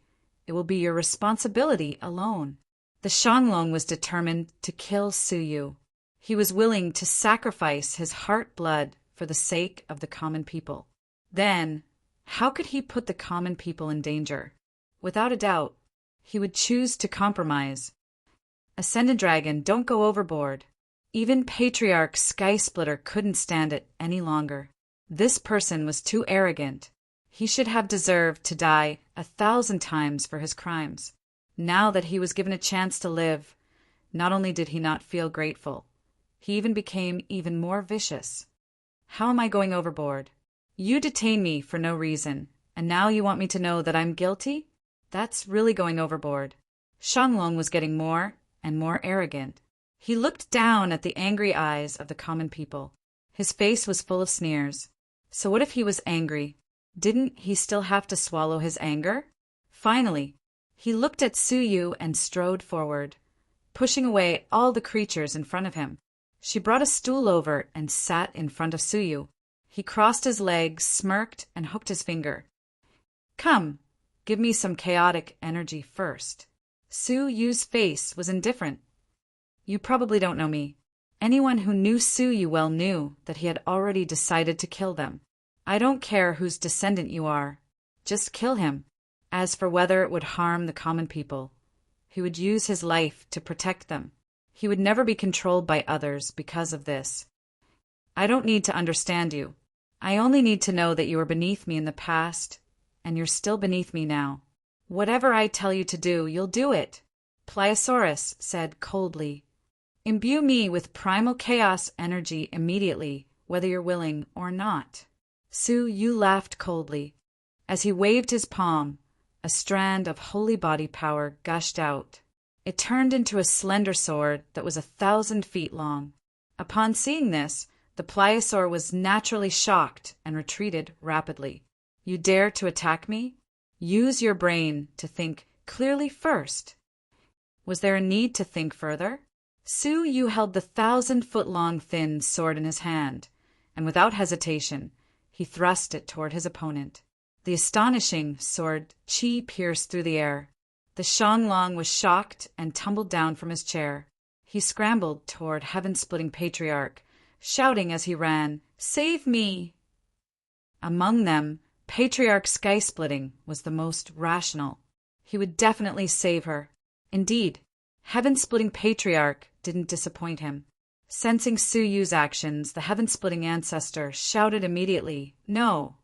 it will be your responsibility alone. The Shanglong was determined to kill Suyu. He was willing to sacrifice his heart blood for the sake of the common people. Then, how could he put the common people in danger? Without a doubt, he would choose to compromise. Ascendant Dragon, don't go overboard. Even Patriarch Skysplitter couldn't stand it any longer. This person was too arrogant. He should have deserved to die 1,000 times for his crimes. Now that he was given a chance to live, not only did he not feel grateful, he even became even more vicious. How am I going overboard? You detained me for no reason, and now you want me to know that I'm guilty? That's really going overboard. Shanglong was getting more and more arrogant. He looked down at the angry eyes of the common people. His face was full of sneers. So what if he was angry? Didn't he still have to swallow his anger? Finally, he looked at Suyu and strode forward, pushing away all the creatures in front of him. She brought a stool over and sat in front of Suyu. He crossed his legs, smirked, and hooked his finger. Come, give me some chaotic energy first. Suyu's face was indifferent. You probably don't know me. Anyone who knew Suyu well knew that he had already decided to kill them. I don't care whose descendant you are. Just kill him. As for whether it would harm the common people, he would use his life to protect them. He would never be controlled by others because of this. I don't need to understand you. I only need to know that you were beneath me in the past, and you're still beneath me now. Whatever I tell you to do, you'll do it. Pliosaurus said coldly, Imbue me with primal chaos energy immediately, whether you're willing or not. Suyu laughed coldly. As he waved his palm, a strand of holy body power gushed out. It turned into a slender sword that was 1,000 feet long. Upon seeing this, the pliosaur was naturally shocked and retreated rapidly. You dare to attack me? Use your brain to think clearly first. Was there a need to think further? Su Yu held the 1,000-foot-long thin sword in his hand, and without hesitation, he thrust it toward his opponent. The astonishing sword chi pierced through the air. The Shanglong was shocked and tumbled down from his chair. He scrambled toward Heaven-Splitting Patriarch, shouting as he ran, "Save me!" Among them, Patriarch Sky-Splitting was the most rational. He would definitely save her. Indeed, Heaven-Splitting Patriarch didn't disappoint him. Sensing Su Yu's actions, the Heaven-Splitting Ancestor shouted immediately, "No!"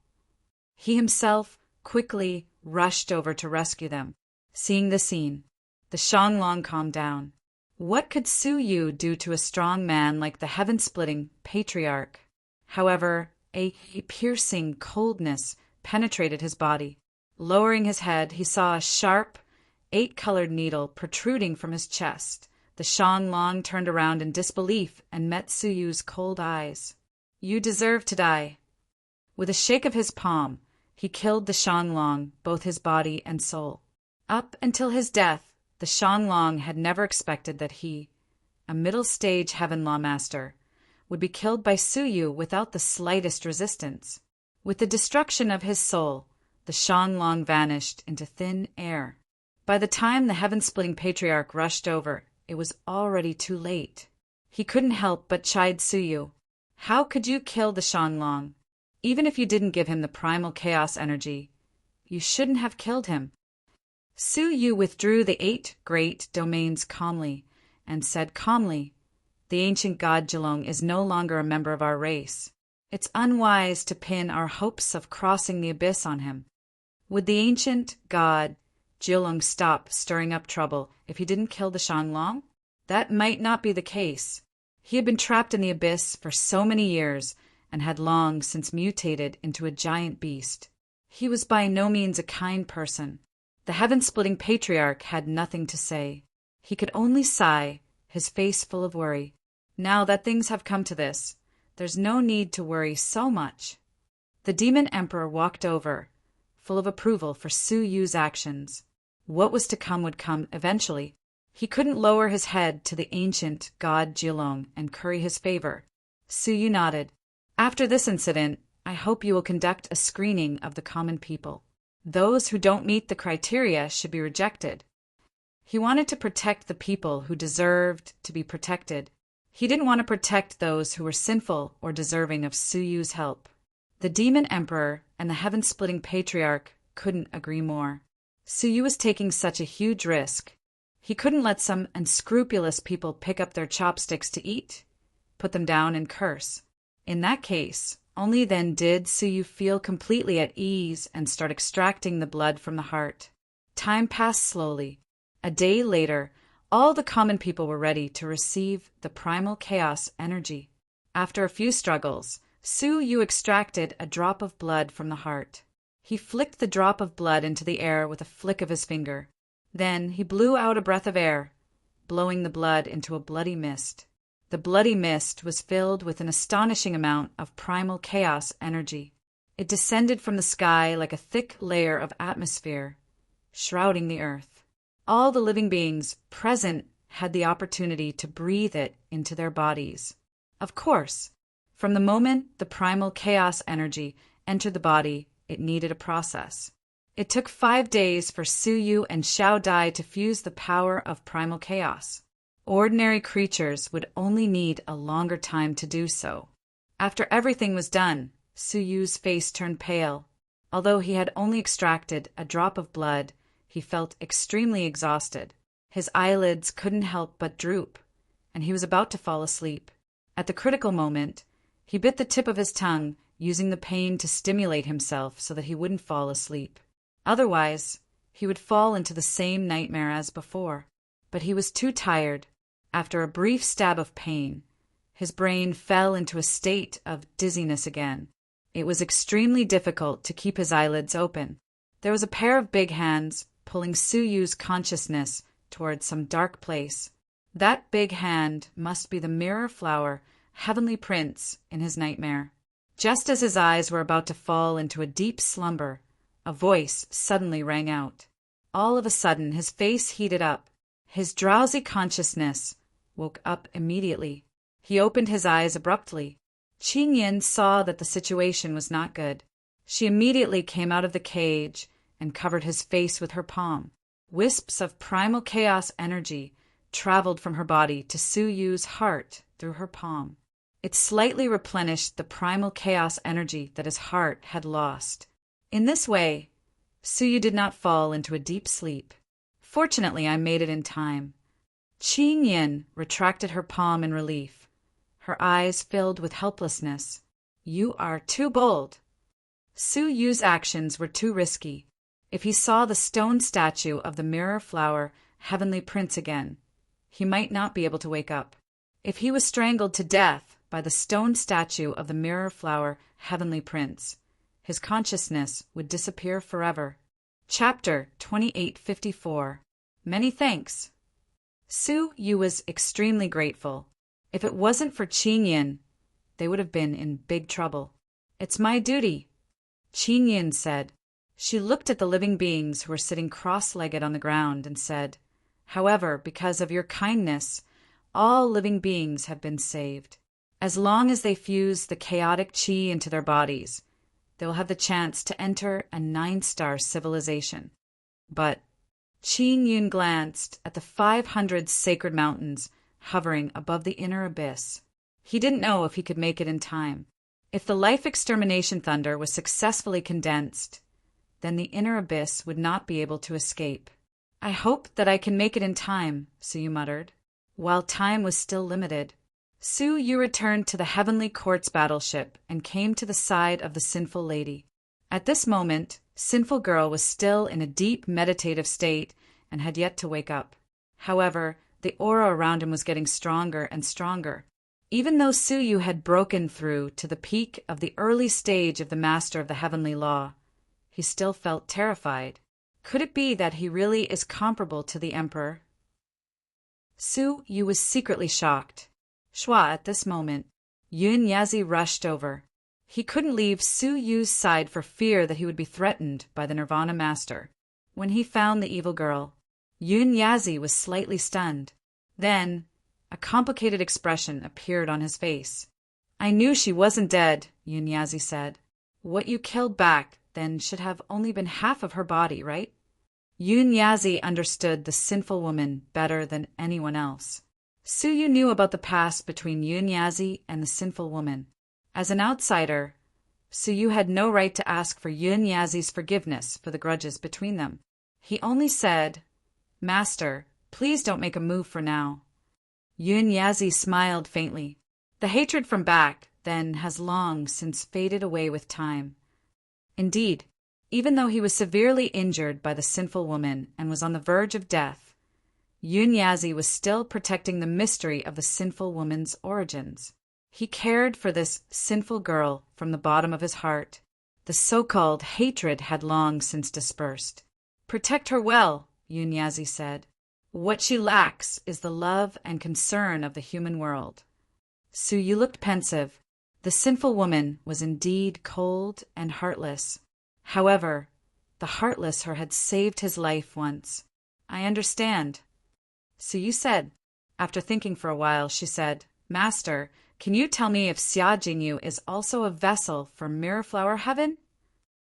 He himself quickly rushed over to rescue them. Seeing the scene, the Shanglong calmed down. What could Su Yu do to a strong man like the Heaven-Splitting Patriarch? However, a piercing coldness penetrated his body. Lowering his head, he saw a sharp, 8-colored needle protruding from his chest. The Shanglong turned around in disbelief and met Su Yu's cold eyes. "You deserve to die." With a shake of his palm, he killed the Shanglong, both his body and soul. Up until his death, the Shanglong had never expected that he, a middle-stage Heaven Law Master, would be killed by Su Yu without the slightest resistance. With the destruction of his soul, the Shanglong vanished into thin air. By the time the Heaven-Splitting Patriarch rushed over, it was already too late. He couldn't help but chide Su Yu. How could you kill the Shanglong? Even if you didn't give him the primal chaos energy, you shouldn't have killed him. Su Yu withdrew the 8 great domains calmly and said calmly, "The ancient god Jilong is no longer a member of our race. It's unwise to pin our hopes of crossing the abyss on him." Would the ancient god Jilong stop stirring up trouble if he didn't kill the Shanglong? That might not be the case. He had been trapped in the abyss for so many years and had long since mutated into a giant beast. He was by no means a kind person. The Heaven-Splitting Patriarch had nothing to say. He could only sigh, his face full of worry. Now that things have come to this, there's no need to worry so much. The Demon Emperor walked over, full of approval for Su Yu's actions. What was to come would come eventually. He couldn't lower his head to the ancient god Jilong and curry his favor. Su Yu nodded. "After this incident, I hope you will conduct a screening of the common people. Those who don't meet the criteria should be rejected." He wanted to protect the people who deserved to be protected. He didn't want to protect those who were sinful or deserving of Su Yu's help. The Demon Emperor and the Heaven-Splitting Patriarch couldn't agree more. Su Yu was taking such a huge risk. He couldn't let some unscrupulous people pick up their chopsticks to eat, put them down and curse. In that case, only then did Su Yu feel completely at ease and start extracting the blood from the heart. Time passed slowly. A day later, all the common people were ready to receive the primal chaos energy. After a few struggles, Su Yu extracted a drop of blood from the heart. He flicked the drop of blood into the air with a flick of his finger. Then he blew out a breath of air, blowing the blood into a bloody mist. The bloody mist was filled with an astonishing amount of primal chaos energy. It descended from the sky like a thick layer of atmosphere, shrouding the earth. All the living beings present had the opportunity to breathe it into their bodies. Of course, from the moment the primal chaos energy entered the body, it needed a process. It took 5 days for Su Yu and Xiao Dai to fuse the power of primal chaos. Ordinary creatures would only need a longer time to do so. After everything was done, Su Yu's face turned pale. Although he had only extracted a drop of blood, he felt extremely exhausted. His eyelids couldn't help but droop, and he was about to fall asleep. At the critical moment, he bit the tip of his tongue, using the pain to stimulate himself so that he wouldn't fall asleep. Otherwise, he would fall into the same nightmare as before. But he was too tired. After a brief stab of pain, his brain fell into a state of dizziness again. It was extremely difficult to keep his eyelids open. There was a pair of big hands pulling Su Yu's consciousness towards some dark place. That big hand must be the mirror flower heavenly prince in his nightmare. Just as his eyes were about to fall into a deep slumber, a voice suddenly rang out. All of a sudden, his face heated up. His drowsy consciousness woke up immediately. He opened his eyes abruptly. Qing Yin saw that the situation was not good. She immediately came out of the cage and covered his face with her palm. Wisps of primal chaos energy traveled from her body to Su Yu's heart through her palm. It slightly replenished the primal chaos energy that his heart had lost. In this way, Su Yu did not fall into a deep sleep. Fortunately, I made it in time. Qing Yin retracted her palm in relief. Her eyes filled with helplessness. You are too bold. Su Yu's actions were too risky. If he saw the stone statue of the mirror flower heavenly prince again, he might not be able to wake up. If he was strangled to death by the stone statue of the mirror flower heavenly prince, his consciousness would disappear forever. Chapter 2854. Many thanks. Su Yu was extremely grateful. If it wasn't for Qing Yin, they would have been in big trouble. It's my duty, Qing Yin said. She looked at the living beings who were sitting cross-legged on the ground and said, However, because of your kindness, all living beings have been saved. As long as they fuse the chaotic qi into their bodies, they will have the chance to enter a 9-star civilization. But Qing Yin glanced at the 500 sacred mountains hovering above the inner abyss. He didn't know if he could make it in time. If the life extermination thunder was successfully condensed, then the inner abyss would not be able to escape. I hope that I can make it in time, Su Yu muttered. While time was still limited, Su Yu returned to the Heavenly Court's battleship and came to the side of the sinful lady. At this moment, Sinful Girl was still in a deep meditative state and had yet to wake up. However, the aura around him was getting stronger and stronger. Even though Su Yu had broken through to the peak of the early stage of the Master of the Heavenly Law, he still felt terrified. Could it be that he really is comparable to the Emperor? Su Yu was secretly shocked. Shua, at this moment, Yun Yazi rushed over. He couldn't leave Su Yu's side for fear that he would be threatened by the Nirvana Master. When he found the evil girl, Yun Yazi was slightly stunned. Then, a complicated expression appeared on his face. I knew she wasn't dead, Yun Yazi said. What you killed back then should have only been half of her body, right? Yun Yazi understood the sinful woman better than anyone else. Su Yu knew about the past between Yun Yazi and the sinful woman. As an outsider, Su Yu had no right to ask for Yun Yazi's forgiveness for the grudges between them. He only said, Master, please don't make a move for now. Yun Yazi smiled faintly. The hatred from back, then, has long since faded away with time. Indeed, even though he was severely injured by the sinful woman and was on the verge of death, Yun Yazi was still protecting the mystery of the sinful woman's origins. He cared for this sinful girl from the bottom of his heart. The so-called hatred had long since dispersed. Protect her well, Yun Yazi said. What she lacks is the love and concern of the human world. Su Yu looked pensive. The sinful woman was indeed cold and heartless. However, the heartless her had saved his life once. I understand. Su Yu said. After thinking for a while, she said, Master, can you tell me if Xia Jingyu is also a vessel for Mirrorflower Heaven?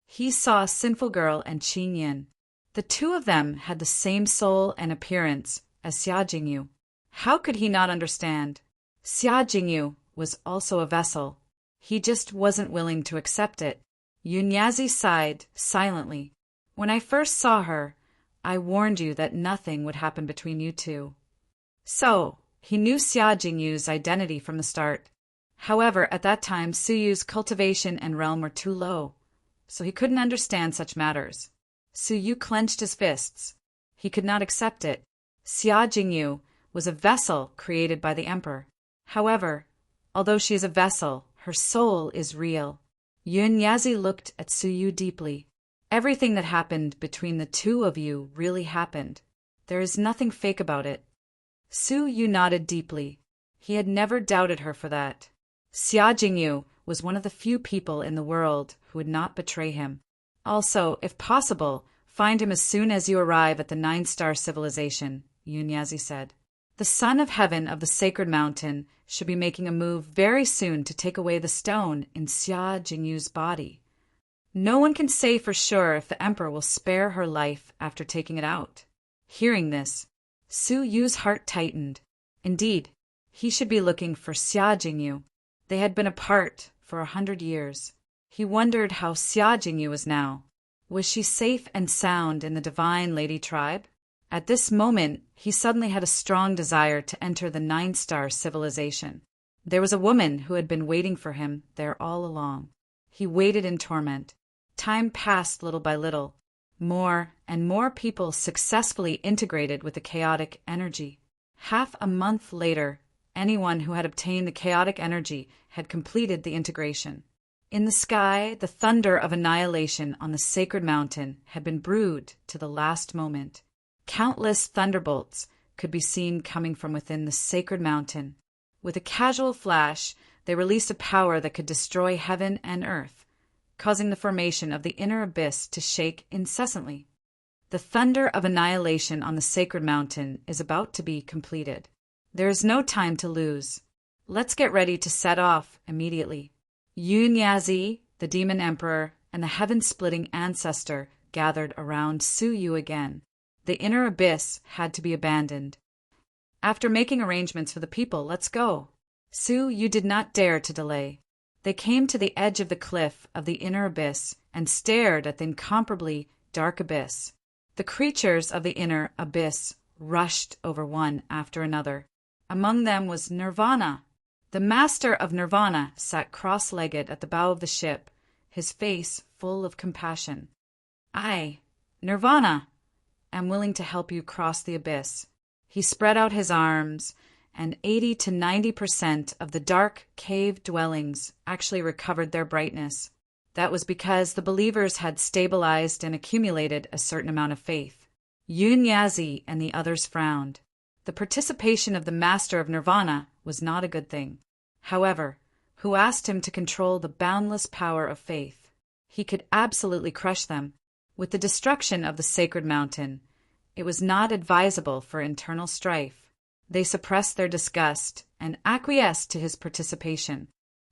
He saw Sinful Girl and Qing Yin. The two of them had the same soul and appearance as Xia Jingyu. How could he not understand? Xia Jingyu was also a vessel. He just wasn't willing to accept it. Yun Yazi sighed silently. When I first saw her, I warned you that nothing would happen between you two. So, he knew Xia Jingyu's identity from the start. However, at that time, Su Yu's cultivation and realm were too low, so he couldn't understand such matters. Su Yu clenched his fists. He could not accept it. Xia Jingyu was a vessel created by the Emperor. However, although she is a vessel, her soul is real. Yun Yazi looked at Su Yu deeply. Everything that happened between the two of you really happened. There is nothing fake about it." Su Yu nodded deeply. He had never doubted her for that. Xia Jingyu was one of the few people in the world who would not betray him. Also, if possible, find him as soon as you arrive at the 9-star civilization, Yunyazi said. The Son of Heaven of the Sacred Mountain should be making a move very soon to take away the stone in Xia Jingyu's body. No one can say for sure if the Emperor will spare her life after taking it out. Hearing this, Su Yu's heart tightened. Indeed, he should be looking for Xia Jingyu. They had been apart for 100 years. He wondered how Xia Jingyu was now. Was she safe and sound in the Divine Lady tribe? At this moment, he suddenly had a strong desire to enter the 9-star civilization. There was a woman who had been waiting for him there all along. He waited in torment. Time passed little by little. More and more people successfully integrated with the chaotic energy. Half a month later, anyone who had obtained the chaotic energy had completed the integration. In the sky, the thunder of annihilation on the sacred mountain had been brewed to the last moment. Countless thunderbolts could be seen coming from within the sacred mountain. With a casual flash, they released a power that could destroy heaven and earth, causing the formation of the inner abyss to shake incessantly. The thunder of annihilation on the sacred mountain is about to be completed. There is no time to lose. Let's get ready to set off immediately. Yunyazi, the demon emperor, and the heaven-splitting ancestor gathered around Su Yu again. The inner abyss had to be abandoned. After making arrangements for the people, let's go. Su Yu did not dare to delay. They came to the edge of the cliff of the inner abyss and stared at the incomparably dark abyss. The creatures of the inner abyss rushed over one after another. Among them was Nirvana. The master of Nirvana sat cross-legged at the bow of the ship, his face full of compassion. "I, Nirvana, am willing to help you cross the abyss." He spread out his arms, and 80 to 90% of the dark cave dwellings actually recovered their brightness. That was because the believers had stabilized and accumulated a certain amount of faith. Yunyazi and the others frowned. The participation of the Master of Nirvana was not a good thing. However, who asked him to control the boundless power of faith? He could absolutely crush them. With the destruction of the sacred mountain, it was not advisable for internal strife. They suppressed their disgust and acquiesced to his participation.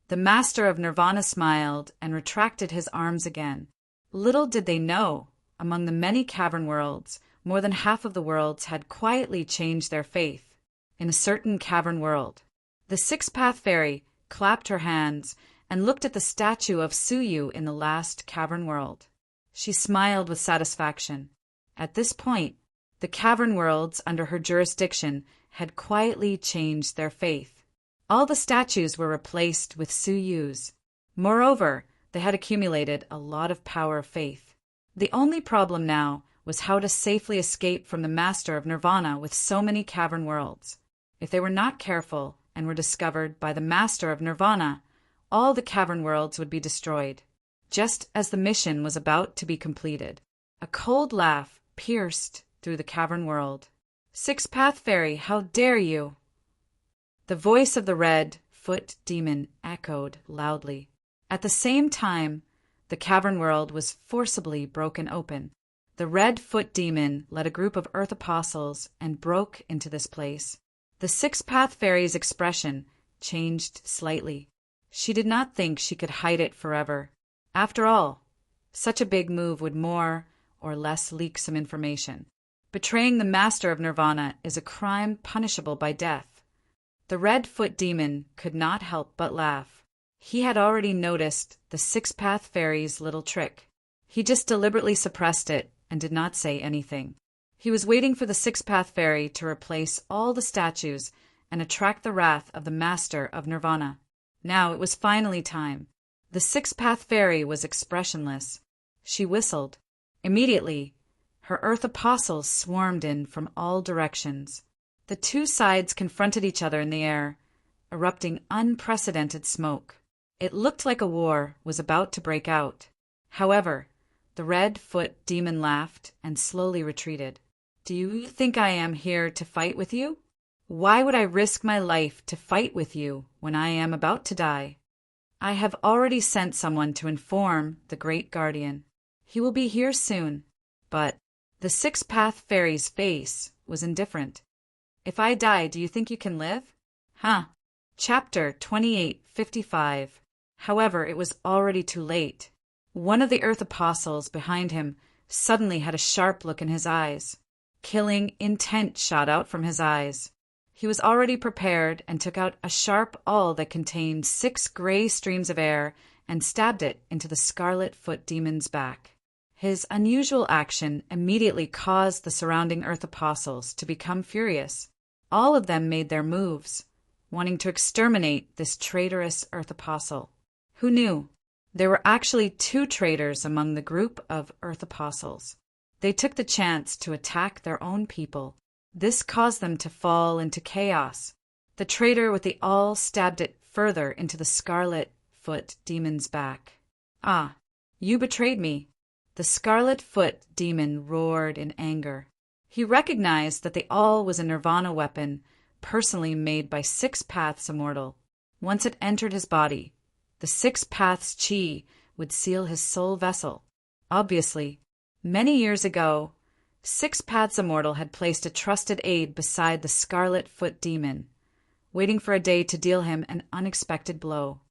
The Master of Nirvana smiled and retracted his arms again. Little did they know, among the many cavern worlds, more than half of the worlds had quietly changed their faith. In a certain cavern world, the Six-Path Fairy clapped her hands and looked at the statue of Su Yu in the last cavern world. She smiled with satisfaction. At this point, the cavern worlds under her jurisdiction had quietly changed their faith. All the statues were replaced with Su Yu's. Moreover, they had accumulated a lot of power of faith. The only problem now was how to safely escape from the Master of Nirvana with so many cavern worlds. If they were not careful and were discovered by the Master of Nirvana, all the cavern worlds would be destroyed. Just as the mission was about to be completed, a cold laugh pierced through the cavern world. "Six-Path Fairy, how dare you!" The voice of the Red-Foot Demon echoed loudly. At the same time, the cavern world was forcibly broken open. The Red-Foot Demon led a group of Earth Apostles and broke into this place. The Six-Path Fairy's expression changed slightly. She did not think she could hide it forever. After all, such a big move would more or less leak some information. Betraying the Master of Nirvana is a crime punishable by death. The Red-Foot Demon could not help but laugh. He had already noticed the Six-Path Fairy's little trick. He just deliberately suppressed it and did not say anything. He was waiting for the Six-Path Fairy to replace all the statues and attract the wrath of the Master of Nirvana. Now it was finally time. The Six-Path Fairy was expressionless. She whistled. Immediately, her Earth Apostles swarmed in from all directions. The two sides confronted each other in the air, erupting unprecedented smoke. It looked like a war was about to break out. However, The red-foot demon laughed and slowly retreated. Do you think I am here to fight with you? Why would I risk my life to fight with you when I am about to die? I have already sent someone to inform the Great Guardian. He will be here soon. But the Six-Path Fairy's face was indifferent. If I die, do you think you can live? Huh. Chapter 28:55. However, it was already too late. One of the Earth Apostles behind him suddenly had a sharp look in his eyes. Killing intent shot out from his eyes. He was already prepared and took out a sharp awl that contained 6 gray streams of air and stabbed it into the Scarlet Foot Demon's back. His unusual action immediately caused the surrounding Earth Apostles to become furious. All of them made their moves, wanting to exterminate this traitorous Earth Apostle. Who knew? There were actually 2 traitors among the group of Earth Apostles. They took the chance to attack their own people. This caused them to fall into chaos. The traitor with the awl stabbed it further into the Scarlet Foot Demon's back. Ah, you betrayed me. The Scarlet Foot Demon roared in anger. He recognized that the awl was a Nirvana weapon, personally made by 6 Paths Immortal. Once it entered his body, the 6 Paths Chi would seal his soul vessel. Obviously, many years ago, 6 Paths Immortal had placed a trusted aide beside the Scarlet Foot Demon, waiting for a day to deal him an unexpected blow.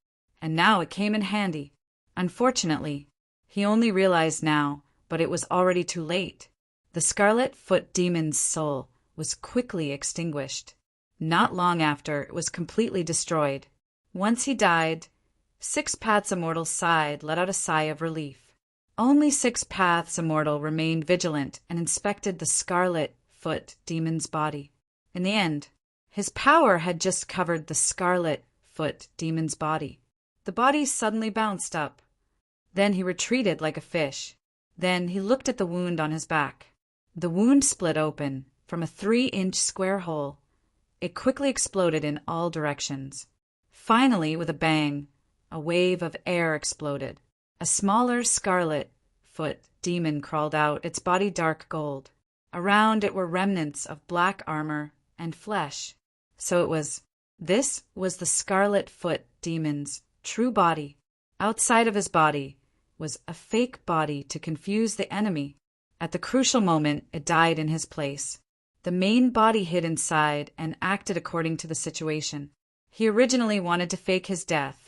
And now it came in handy. Unfortunately, he only realized now, but it was already too late. The Scarlet Foot Demon's soul was quickly extinguished. Not long after, it was completely destroyed. Once he died, 6 Paths Immortal sighed, let out a sigh of relief. Only 6 Paths Immortal remained vigilant and inspected the Scarlet Foot Demon's body. In the end, his power had just covered the Scarlet Foot Demon's body. The body suddenly bounced up. Then he retreated like a fish. Then he looked at the wound on his back. The wound split open from a 3-inch square hole. It quickly exploded in all directions. Finally, with a bang, a wave of air exploded. A smaller Scarlet Foot Demon crawled out, its body dark gold. Around it were remnants of black armor and flesh. So this was the Scarlet Foot Demon's true body. Outside of his body was a fake body to confuse the enemy. At the crucial moment, it died in his place. The main body hid inside and acted according to the situation. He originally wanted to fake his death,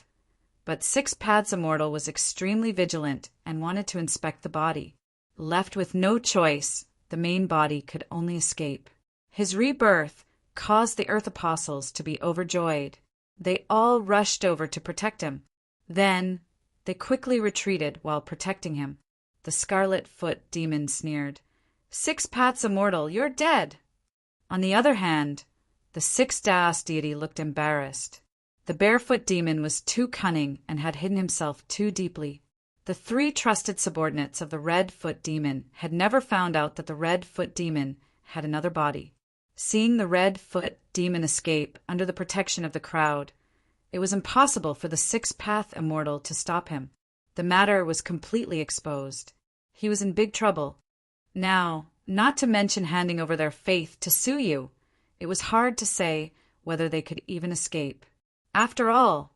but 6 Paths Immortal was extremely vigilant and wanted to inspect the body. Left with no choice, the main body could only escape. His rebirth caused the Earth Apostles to be overjoyed. They all rushed over to protect him. Then, they quickly retreated while protecting him. The Scarlet Foot Demon sneered, 6 Paths Immortal, you're dead! On the other hand, the 6 Das deity looked embarrassed. The Barefoot Demon was too cunning and had hidden himself too deeply. The 3 trusted subordinates of the Red Foot Demon had never found out that the Red Foot Demon had another body. Seeing the Red Foot Demon escape under the protection of the crowd, it was impossible for the 6 Path Immortal to stop him. The matter was completely exposed. He was in big trouble. Now, not to mention handing over their faith to Suyu, it was hard to say whether they could even escape. After all,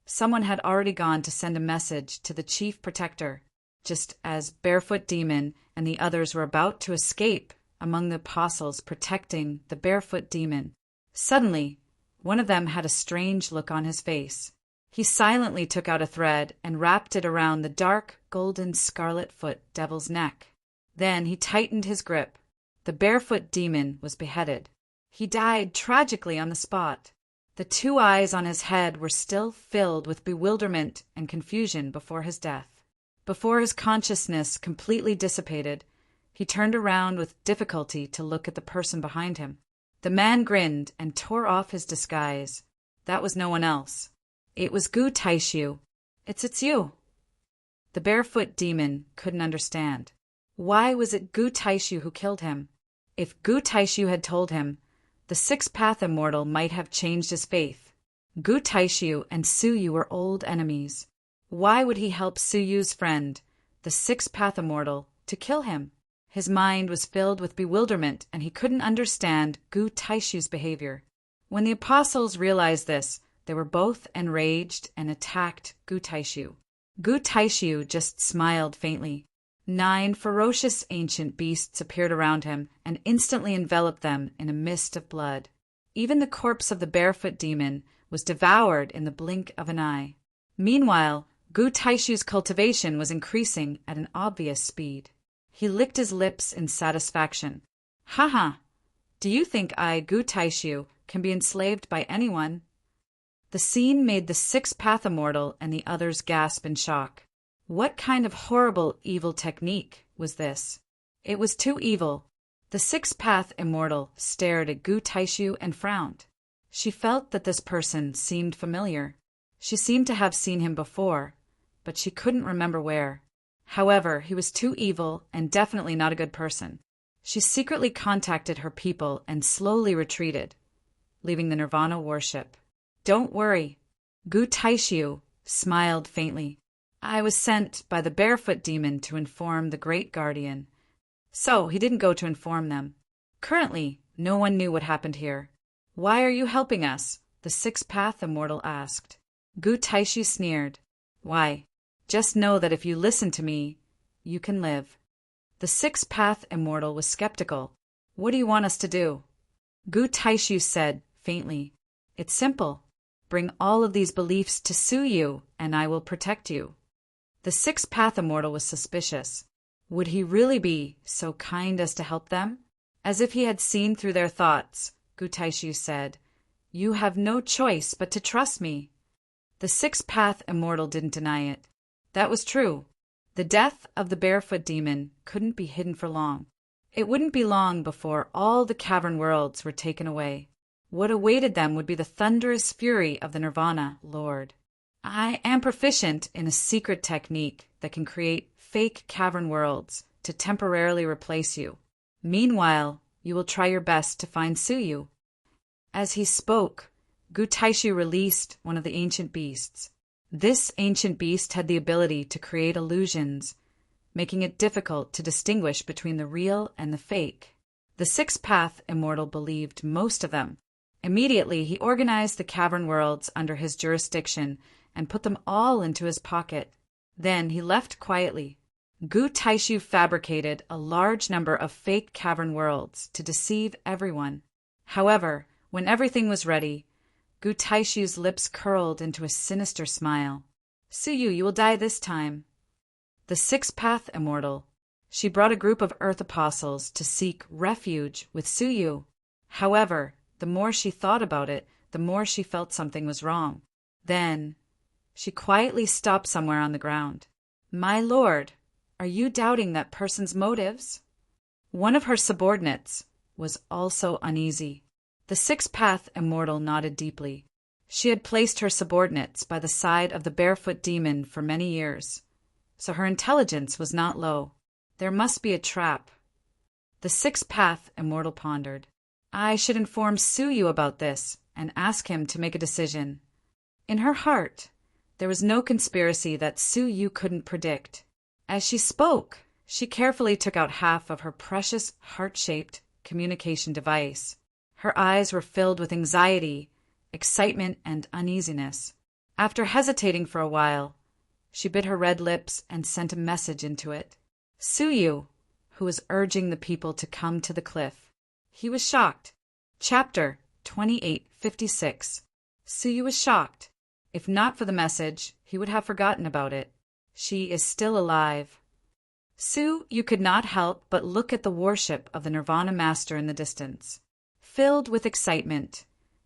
someone had already gone to send a message to the Chief Protector, just as Barefoot Demon and the others were about to escape among the apostles protecting the Barefoot Demon. Suddenly, one of them had a strange look on his face. He silently took out a thread and wrapped it around the dark, golden Scarlet Foot Devil's neck. Then he tightened his grip. The Barefoot Demon was beheaded. He died tragically on the spot. The 2 eyes on his head were still filled with bewilderment and confusion before his death. Before his consciousness completely dissipated, he turned around with difficulty to look at the person behind him. The man grinned and tore off his disguise. That was no one else. It was Gu Taishu. It's you. The Barefoot Demon couldn't understand. Why was it Gu Taishu who killed him? If Gu Taishu had told him, the 6 Path Immortal might have changed his faith. Gu Taishu and Suyu were old enemies. Why would he help Suyu's friend, the sixth path immortal, to kill him. His mind was filled with bewilderment, and he couldn't understand Gu Taishu's behavior. When the apostles realized this, they were both enraged and attacked Gu Taishu. Gu Taishu just smiled faintly. 9 ferocious ancient beasts appeared around him and instantly enveloped them in a mist of blood. Even the corpse of the barefoot demon was devoured in the blink of an eye. Meanwhile, Gu Taishu's cultivation was increasing at an obvious speed. He licked his lips in satisfaction. "Haha! Do you think I, Gu Taishu, can be enslaved by anyone?" The scene made the sixth path immortal and the others gasp in shock. What kind of horrible, evil technique was this? It was too evil. The sixth path immortal stared at Gu Taishu and frowned. She felt that this person seemed familiar. She seemed to have seen him before, but she couldn't remember where. However, he was too evil and definitely not a good person. She secretly contacted her people and slowly retreated, leaving the Nirvana worship. "Don't worry." Gu Taishu smiled faintly. "I was sent by the barefoot demon to inform the great guardian." So he didn't go to inform them. Currently, no one knew what happened here. "Why are you helping us?" the sixth path immortal asked. Gu Taishu sneered. "Why, just know that if you listen to me, you can live." The sixth path immortal was skeptical. "What do you want us to do?" Gu Taishu said faintly, "It's simple. Bring all of these beliefs to Suyu, and I will protect you." The sixth path immortal was suspicious. Would he really be so kind as to help them? As if he had seen through their thoughts, Gu Taishu said, "You have no choice but to trust me." The sixth path immortal didn't deny it. That was true. The death of the barefoot demon couldn't be hidden for long. It wouldn't be long before all the cavern worlds were taken away. What awaited them would be the thunderous fury of the Nirvana Lord. "I am proficient in a secret technique that can create fake cavern worlds to temporarily replace you. Meanwhile, you will try your best to find Suyu." As he spoke, Gu Taishu released one of the ancient beasts. This ancient beast had the ability to create illusions, making it difficult to distinguish between the real and the fake. The sixth path immortal believed most of them. Immediately, he organized the cavern worlds under his jurisdiction and put them all into his pocket. Then he left quietly. Gu Taishu fabricated a large number of fake cavern worlds to deceive everyone. However, when everything was ready, Gu Taishu's lips curled into a sinister smile. "Suyu, you will die this time." The sixth path immortal. She brought a group of earth apostles to seek refuge with Suyu. However, the more she thought about it, the more she felt something was wrong. Then, she quietly stopped somewhere on the ground. "My lord, are you doubting that person's motives?" One of her subordinates was also uneasy. The sixth path immortal nodded deeply. She had placed her subordinates by the side of the barefoot demon for many years, so her intelligence was not low. There must be a trap. The sixth path immortal pondered. "I should inform Suyu about this and ask him to make a decision." In her heart, there was no conspiracy that Suyu couldn't predict. As she spoke, she carefully took out half of her precious heart-shaped communication device. Her eyes were filled with anxiety, excitement, and uneasiness. After hesitating for a while, she bit her red lips and sent a message into it. Suyu, who was urging the people to come to the cliff. He was shocked. Chapter 2856. Suyu was shocked. If not for the message, he would have forgotten about it. She is still alive. You could not help but look at the worship of the Nirvana Master in the distance. Filled with excitement,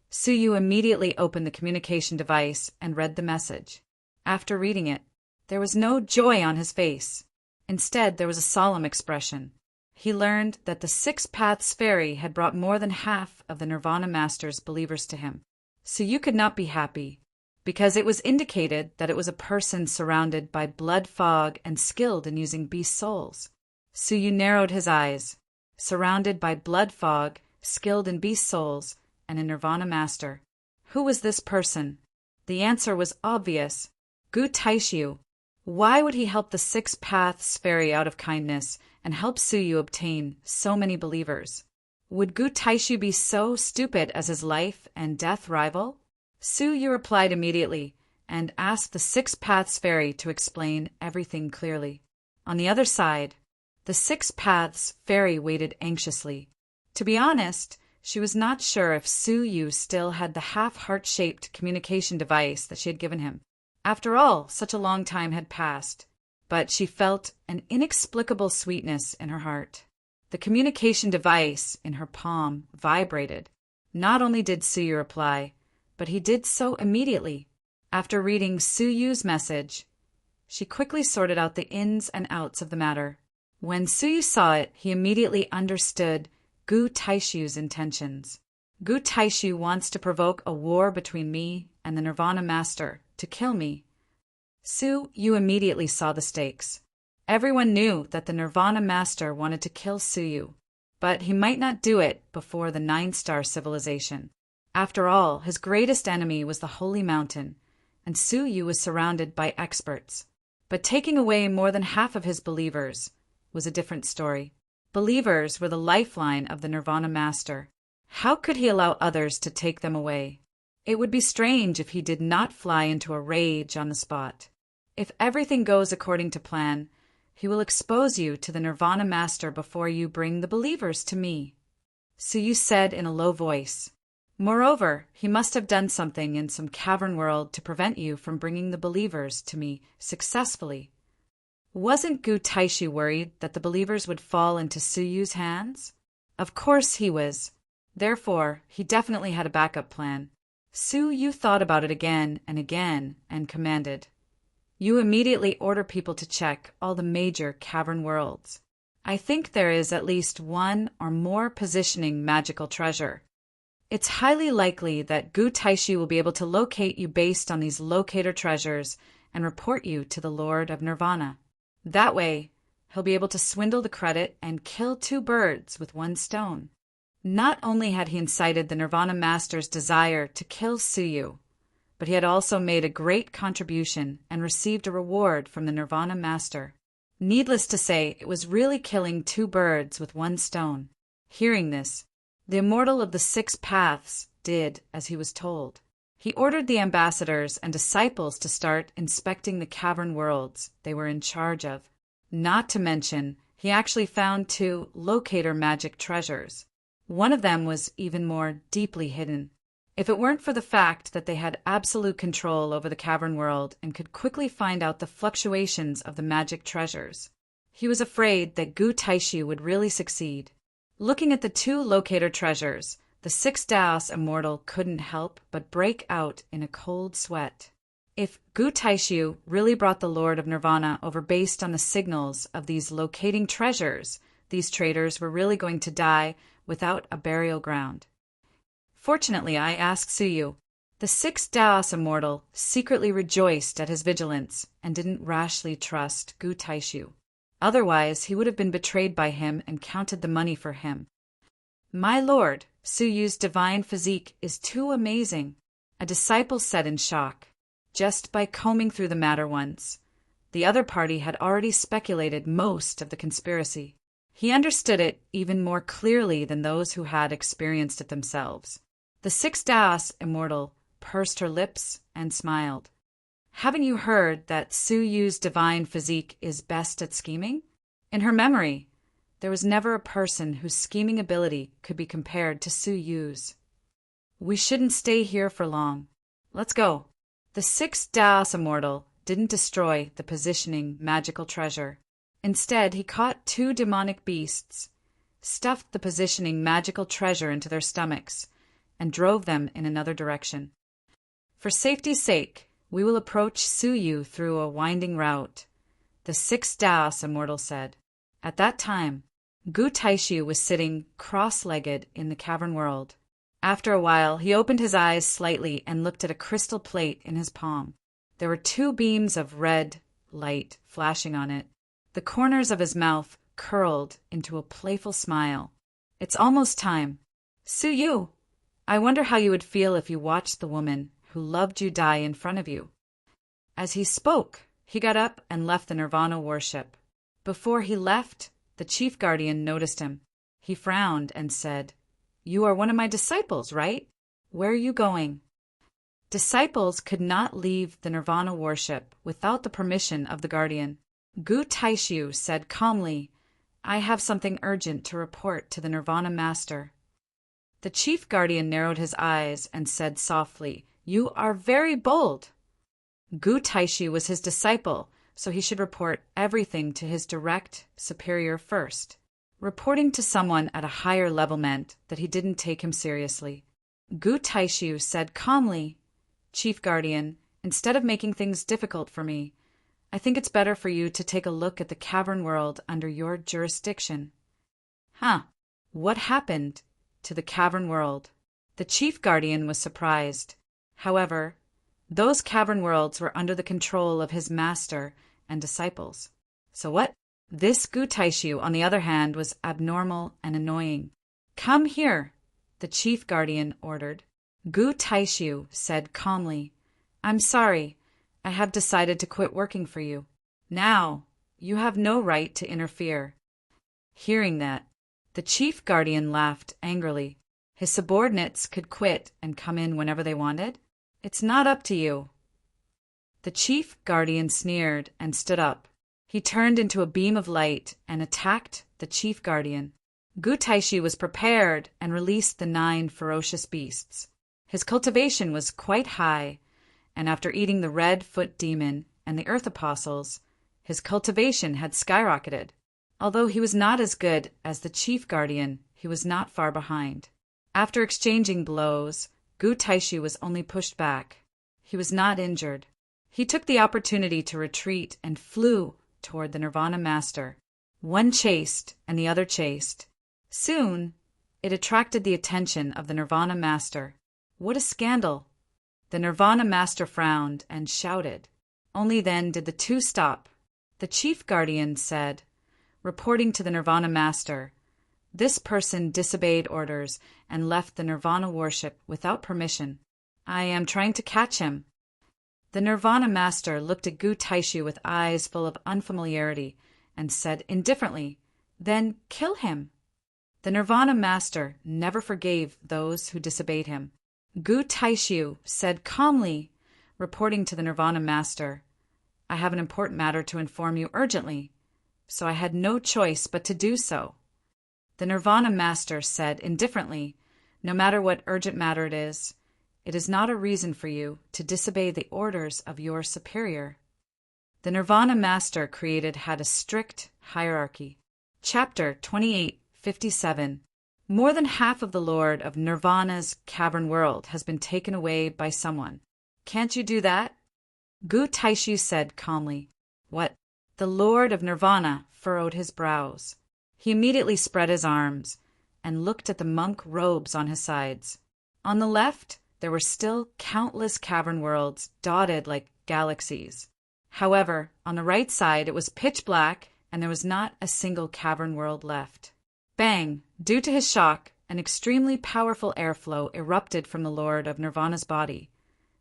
Suyu immediately opened the communication device and read the message. After reading it, there was no joy on his face. Instead, there was a solemn expression. He learned that the Six Paths Fairy had brought more than half of the Nirvana Master's believers to him. Suyu could not be happy, because it was indicated that it was a person surrounded by blood fog and skilled in using beast souls. Suyu narrowed his eyes. Surrounded by blood fog, skilled in beast souls, and a Nirvana Master. Who was this person? The answer was obvious. Gu Taishu. Why would he help the Six Paths Fairy out of kindness and help Suyu obtain so many believers? Would Gu Taishu be so stupid as his life and death rival? Suyu replied immediately and asked the Six Paths Fairy to explain everything clearly. On the other side, the Six Paths Fairy waited anxiously. To be honest, she was not sure if Suyu still had the half-heart-shaped communication device that she had given him. After all, such a long time had passed, but she felt an inexplicable sweetness in her heart. The communication device in her palm vibrated. Not only did Suyu reply, but he did so immediately. After reading Suyu's message, she quickly sorted out the ins and outs of the matter. When Suyu saw it, he immediately understood Gu Taishu's intentions. Gu Taishu wants to provoke a war between me and the Nirvana Master, to kill me. Suyu immediately saw the stakes. Everyone knew that the Nirvana Master wanted to kill Suyu, but he might not do it before the 9-star civilization. After all, his greatest enemy was the Holy Mountain, and Suyu was surrounded by experts. But taking away more than half of his believers was a different story. Believers were the lifeline of the Nirvana Master. How could he allow others to take them away? It would be strange if he did not fly into a rage on the spot. If everything goes according to plan, he will expose you to the Nirvana Master before you bring the believers to me. Suyu said in a low voice. Moreover, he must have done something in some cavern world to prevent you from bringing the believers to me successfully. Wasn't Gu Taishu worried that the believers would fall into Suyu's hands? Of course he was. Therefore, he definitely had a backup plan. Suyu thought about it again and commanded, "You immediately order people to check all the major cavern worlds. I think there is at least one or more positioning magical treasure. It's highly likely that Gu Taishu will be able to locate you based on these locator treasures and report you to the Lord of Nirvana. That way, he'll be able to swindle the credit and kill 2 birds with 1 stone." Not only had he incited the Nirvana Master's desire to kill Suyu, but he had also made a great contribution and received a reward from the Nirvana Master. Needless to say, it was really killing 2 birds with 1 stone. Hearing this, the Immortal of the 6 Paths did as he was told. He ordered the ambassadors and disciples to start inspecting the cavern worlds they were in charge of. Not to mention, he actually found 2 locator magic treasures. One of them was even more deeply hidden. If it weren't for the fact that they had absolute control over the cavern world and could quickly find out the fluctuations of the magic treasures, he was afraid that Gu Taishu would really succeed. Looking at the 2 locator treasures, the 6 Daos Immortal couldn't help but break out in a cold sweat. If Gu Taishu really brought the Lord of Nirvana over based on the signals of these locating treasures, these traitors were really going to die without a burial ground. Fortunately, I asked Suyu. The 6 Daos Immortal secretly rejoiced at his vigilance and didn't rashly trust Gu Taishu. Otherwise, he would have been betrayed by him and counted the money for him. "My lord, Suyu's divine physique is too amazing," a disciple said in shock. Just by combing through the matter once, the other party had already speculated most of the conspiracy. He understood it even more clearly than those who had experienced it themselves. The 6 Daos Immortal pursed her lips and smiled. "Haven't you heard that Suyu's divine physique is best at scheming? In her memory, there was never a person whose scheming ability could be compared to Suyu's. We shouldn't stay here for long. Let's go." The 6 Daos Immortal didn't destroy the positioning magical treasure. Instead, he caught 2 demonic beasts, stuffed the positioning magical treasure into their stomachs, and drove them in another direction. "For safety's sake, we will approach Suyu through a winding route," the 6 Daos Immortal said. At that time, Gu Taishu was sitting cross-legged in the cavern world. After a while, he opened his eyes slightly and looked at a crystal plate in his palm. There were 2 beams of red light flashing on it. The corners of his mouth curled into a playful smile. "It's almost time. Suyu, I wonder how you would feel if you watched the woman who loved you die in front of you." As he spoke, He got up and left the Nirvana worship. Before he left, the chief guardian noticed him. He frowned and said, "You are one of my disciples, right? Where are you going?" Disciples could not leave the Nirvana worship without the permission of the guardian. Gu Taishu said calmly, "I have something urgent to report to the Nirvana master." The chief guardian narrowed his eyes and said softly, "You are very bold." Gu Taishu was his disciple, so he should report everything to his direct superior first. Reporting to someone at a higher level meant that he didn't take him seriously. Gu Taishu said calmly, "Chief Guardian, instead of making things difficult for me, I think it's better for you to take a look at the cavern world under your jurisdiction." Huh, what happened to the cavern world? The chief guardian was surprised. However, those cavern worlds were under the control of his master and disciples. So what? This Gu Taishu, on the other hand, was abnormal and annoying. "Come here," the chief guardian ordered. Gu Taishu said calmly, "I'm sorry. I have decided to quit working for you. Now, you have no right to interfere." Hearing that, the chief guardian laughed angrily. His subordinates could quit and come in whenever they wanted? It's not up to you. The chief guardian sneered and stood up. He turned into a beam of light and attacked the chief guardian. Gu Taishu was prepared and released the 9 ferocious beasts. His cultivation was quite high, and after eating the red-foot demon and the earth apostles, his cultivation had skyrocketed. Although he was not as good as the chief guardian, he was not far behind. After exchanging blows, Gu Taishu was only pushed back. He was not injured. He took the opportunity to retreat and flew toward the Nirvana master. One chased and the other chased. Soon, it attracted the attention of the Nirvana master. What a scandal! The Nirvana master frowned and shouted. Only then did the two stop. The chief guardian said, reporting to the Nirvana master, "This person disobeyed orders and left the Nirvana worship without permission. I am trying to catch him." The Nirvana master looked at Gu Taishu with eyes full of unfamiliarity and said indifferently, "Then kill him." The Nirvana master never forgave those who disobeyed him. Gu Taishu said calmly, reporting to the Nirvana master, "I have an important matter to inform you urgently, so I had no choice but to do so." The Nirvana master said indifferently, "No matter what urgent matter it is not a reason for you to disobey the orders of your superior." The Nirvana master created had a strict hierarchy. Chapter 28:57. More than half of the Lord of Nirvana's cavern world has been taken away by someone. Can't you do that? Gu Taishu said calmly. What? The Lord of Nirvana furrowed his brows. He immediately spread his arms and looked at the monk robes on his sides. On the left, there were still countless cavern worlds dotted like galaxies. However, on the right side, it was pitch black and there was not a single cavern world left. Bang! Due to his shock, an extremely powerful airflow erupted from the Lord of Nirvana's body,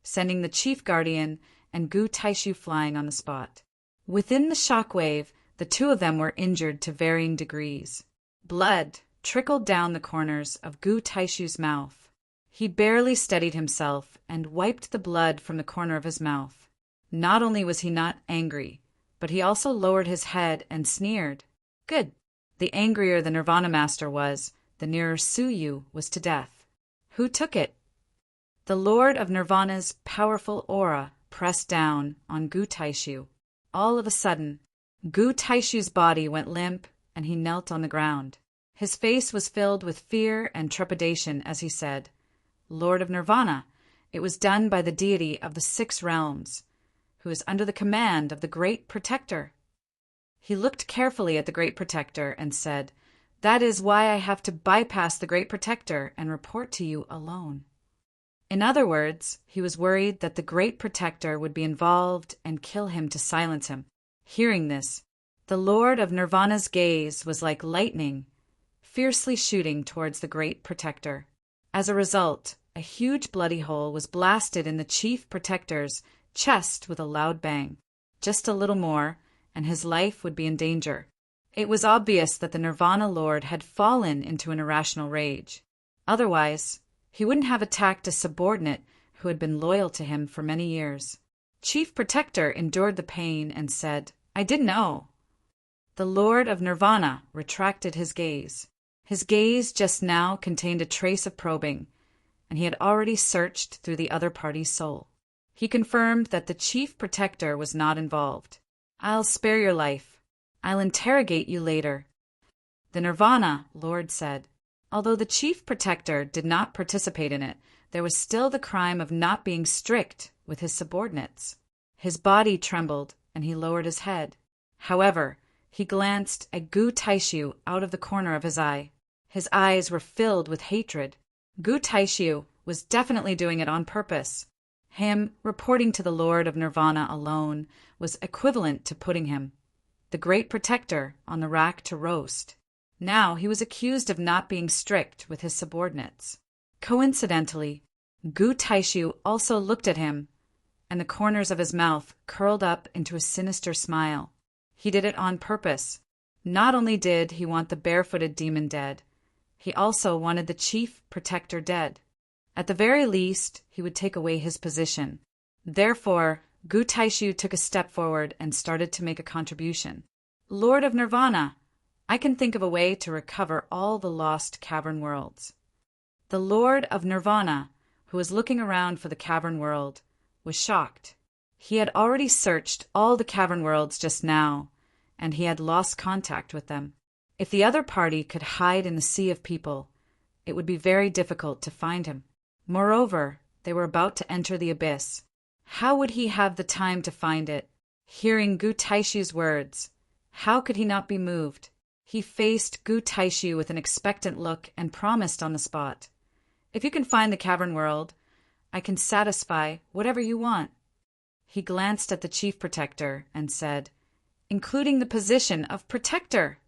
sending the Chief Guardian and Gu Taishu flying on the spot. Within the shockwave, the two of them were injured to varying degrees. Blood trickled down the corners of Gu Taishu's mouth. He barely steadied himself and wiped the blood from the corner of his mouth. Not only was he not angry, but he also lowered his head and sneered. Good. The angrier the Nirvana Master was, the nearer Suyu was to death. Who took it? The Lord of Nirvana's powerful aura pressed down on Gu Taishu. All of a sudden, Gu Taishu's body went limp and he knelt on the ground. His face was filled with fear and trepidation as he said, "Lord of Nirvana, it was done by the deity of the 6 realms, who is under the command of the Great Protector." He looked carefully at the Great Protector and said, "That is why I have to bypass the Great Protector and report to you alone." In other words, he was worried that the Great Protector would be involved and kill him to silence him. Hearing this, the Lord of Nirvana's gaze was like lightning, fiercely shooting towards the Great Protector. As a result, a huge bloody hole was blasted in the Chief Protector's chest with a loud bang. just a little more, and his life would be in danger. It was obvious that the Nirvana Lord had fallen into an irrational rage. Otherwise, he wouldn't have attacked a subordinate who had been loyal to him for many years. Chief Protector endured the pain and said, "I didn't know." The Lord of Nirvana retracted his gaze. His gaze just now contained a trace of probing, and he had already searched through the other party's soul. He confirmed that the Chief Protector was not involved. "I'll spare your life. I'll interrogate you later," the Nirvana Lord said. Although the Chief Protector did not participate in it, there was still the crime of not being strict with his subordinates. His body trembled, and he lowered his head. However, he glanced at Gu Taishu out of the corner of his eye. His eyes were filled with hatred. Gu Taishu was definitely doing it on purpose. Him reporting to the Lord of Nirvana alone was equivalent to putting him, the Great Protector, on the rack to roast. Now he was accused of not being strict with his subordinates. Coincidentally, Gu Taishu also looked at him, and the corners of his mouth curled up into a sinister smile. He did it on purpose. Not only did he want the barefooted demon dead, he also wanted the Chief Protector dead. At the very least, he would take away his position. Therefore, Gu Taishu took a step forward and started to make a contribution. "Lord of Nirvana, I can think of a way to recover all the lost cavern worlds." The Lord of Nirvana, who was looking around for the cavern world, was shocked. He had already searched all the cavern worlds just now, and he had lost contact with them. If the other party could hide in the sea of people, it would be very difficult to find him. Moreover, they were about to enter the abyss. How would he have the time to find it? Hearing Gu Taishu's words, how could he not be moved? He faced Gu Taishu with an expectant look and promised on the spot, "If you can find the cavern world, I can satisfy whatever you want." He glanced at the Chief Protector and said, "Including the position of Protector."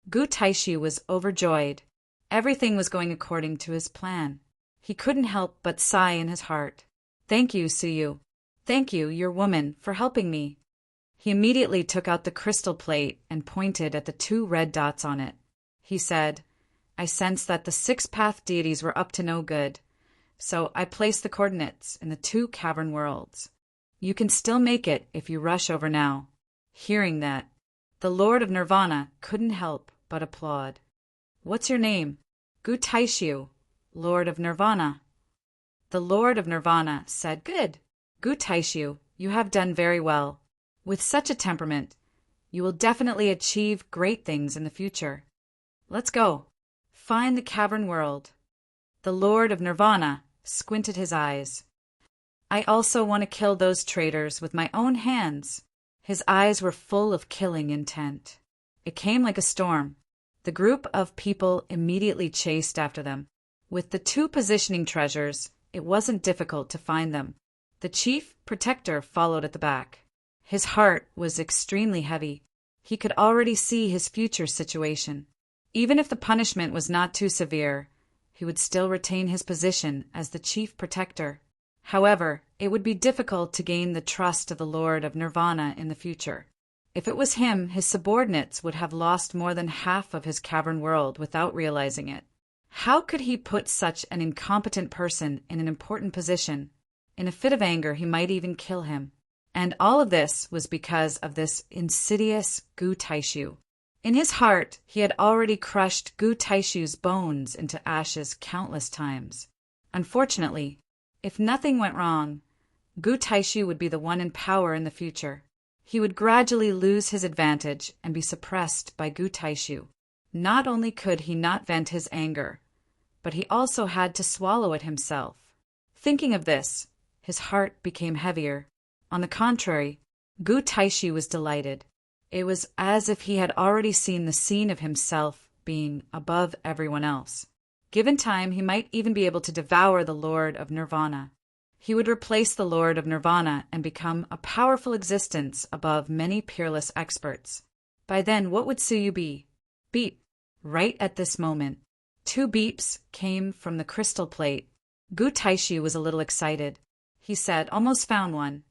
Gu Taishu was overjoyed. Everything was going according to his plan. He couldn't help but sigh in his heart. "Thank you, Suyu. Thank you, your woman, for helping me." He immediately took out the crystal plate and pointed at the 2 red dots on it. He said, "I sensed that the 6-path deities were up to no good, so I placed the coordinates in the 2 cavern worlds. You can still make it if you rush over now." Hearing that, the Lord of Nirvana couldn't help but applaud. "What's your name?" "Gu Taishu, Lord of Nirvana." The Lord of Nirvana said, "Good. Gu Taishu, you have done very well. With such a temperament, you will definitely achieve great things in the future. Let's go. Find the cavern world." The Lord of Nirvana squinted his eyes. "I also want to kill those traitors with my own hands." His eyes were full of killing intent. It came like a storm. The group of people immediately chased after them. With the 2 positioning treasures, it wasn't difficult to find them. The Chief Protector followed at the back. His heart was extremely heavy. He could already see his future situation. Even if the punishment was not too severe, he would still retain his position as the Chief Protector. However, it would be difficult to gain the trust of the Lord of Nirvana in the future. If it was him, his subordinates would have lost more than half of his cavern world without realizing it. How could he put such an incompetent person in an important position? In a fit of anger, he might even kill him. And all of this was because of this insidious Gu Taishu. In his heart, he had already crushed Gu Taishu's bones into ashes countless times. Unfortunately, if nothing went wrong, Gu Taishu would be the one in power in the future. He would gradually lose his advantage and be suppressed by Gu Taishu. Not only could he not vent his anger, but he also had to swallow it himself. Thinking of this, his heart became heavier. On the contrary, Gu Taishu was delighted. It was as if he had already seen the scene of himself being above everyone else. Given time, he might even be able to devour the Lord of Nirvana. He would replace the Lord of Nirvana and become a powerful existence above many peerless experts. By then, what would Suyu be? Beep. Right at this moment, 2 beeps came from the crystal plate. Gu Taishu was a little excited. He said, "Almost found one."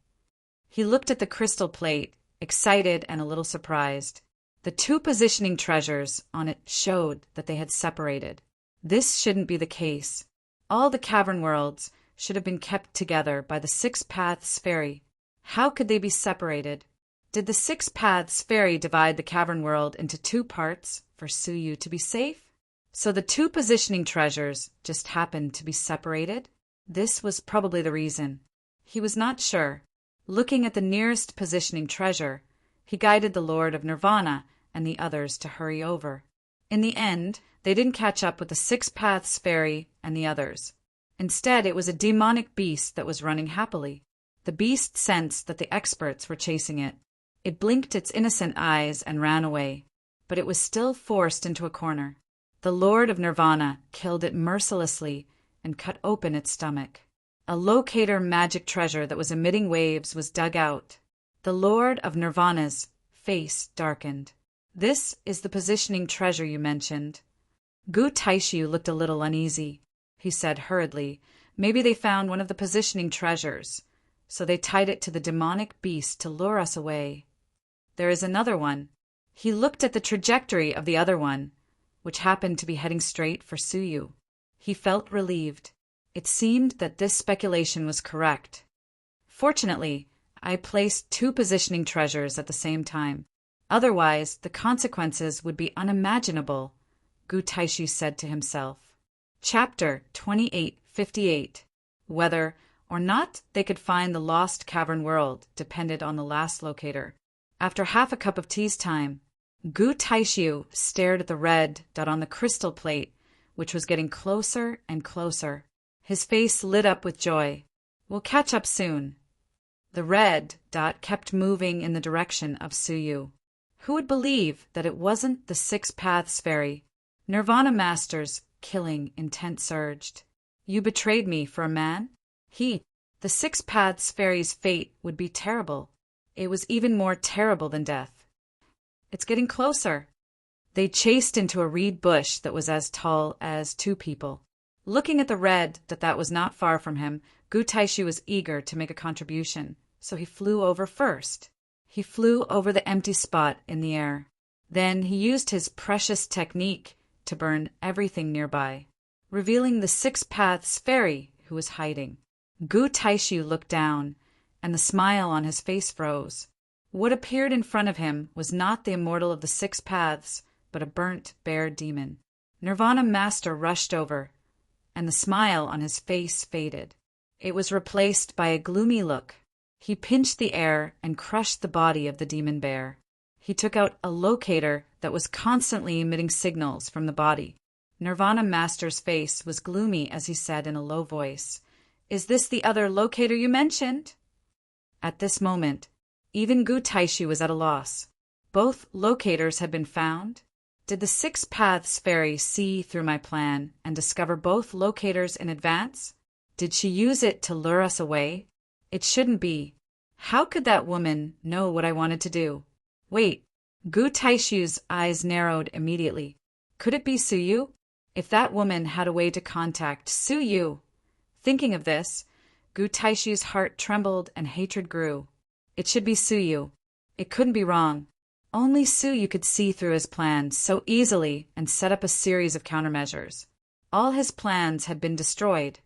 He looked at the crystal plate, excited and a little surprised. The two positioning treasures on it showed that they had separated. This shouldn't be the case. All the cavern worlds should have been kept together by the Six Paths Fairy. How could they be separated? Did the Six Paths Fairy divide the cavern world into two parts for Suyu to be safe? So the two positioning treasures just happened to be separated? This was probably the reason. He was not sure. Looking at the nearest positioning treasure, he guided the Lord of Nirvana and the others to hurry over. In the end, they didn't catch up with the Six Paths Fairy and the others. Instead, it was a demonic beast that was running happily. The beast sensed that the experts were chasing it. It blinked its innocent eyes and ran away, but it was still forced into a corner. The Lord of Nirvana killed it mercilessly and cut open its stomach. A locator magic treasure that was emitting waves was dug out. The Lord of Nirvana's face darkened. This is the positioning treasure you mentioned. Gu Taishu looked a little uneasy. He said hurriedly, maybe they found one of the positioning treasures, so they tied it to the demonic beast to lure us away. There is another one. He looked at the trajectory of the other one, which happened to be heading straight for Suyu. He felt relieved. It seemed that this speculation was correct. Fortunately, I placed two positioning treasures at the same time. Otherwise, the consequences would be unimaginable, Gu Taishu said to himself. Chapter 2858. Whether or not they could find the lost cavern world depended on the last locator. After half a cup of tea's time, Gu Taishu stared at the red dot on the crystal plate, which was getting closer and closer. His face lit up with joy. We'll catch up soon. The red dot kept moving in the direction of Suyu. Who would believe that it wasn't the Six Paths Fairy? Nirvana Master's killing intent surged. You betrayed me for a man? The Six Paths Fairy's fate would be terrible. It was even more terrible than death. It's getting closer. They chased into a reed bush that was as tall as two people. Looking at the red that was not far from him, Gu Taishu was eager to make a contribution, so he flew over first. He flew over the empty spot in the air. Then he used his precious technique to burn everything nearby, revealing the Six Paths Fairy who was hiding. Gu Taishu looked down, and the smile on his face froze. What appeared in front of him was not the immortal of the Six Paths, but a burnt bear demon. Nirvana Master rushed over, and the smile on his face faded. It was replaced by a gloomy look. He pinched the air and crushed the body of the demon bear. He took out a locator that was constantly emitting signals from the body. Nirvana Master's face was gloomy as he said in a low voice, "Is this the other locator you mentioned?" At this moment, even Gu Taishu was at a loss. Both locators had been found. Did the Six Paths Fairy see through my plan and discover both locators in advance? Did she use it to lure us away? It shouldn't be. How could that woman know what I wanted to do? Wait. Gu Taishu's eyes narrowed immediately. Could it be Suyu? If that woman had a way to contact Suyu. Thinking of this, Gu Taishu's heart trembled and hatred grew. It should be Suyu. It couldn't be wrong. Only Suyu could see through his plans so easily and set up a series of countermeasures. All his plans had been destroyed.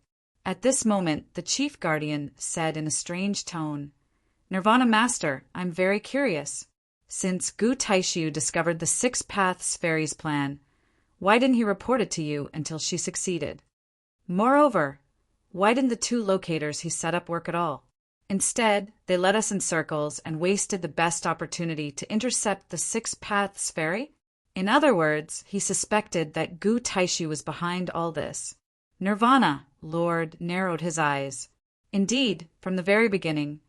At this moment, the chief guardian said in a strange tone, "Nirvana Master, I'm very curious. Since Gu Taishu discovered the Six Paths Fairy's plan, why didn't he report it to you until she succeeded? Moreover, why didn't the two locators he set up work at all? Instead, they led us in circles and wasted the best opportunity to intercept the Six Paths Fairy?" In other words, he suspected that Gu Taishu was behind all this. Nirvana Lord narrowed his eyes. Indeed, from the very beginning,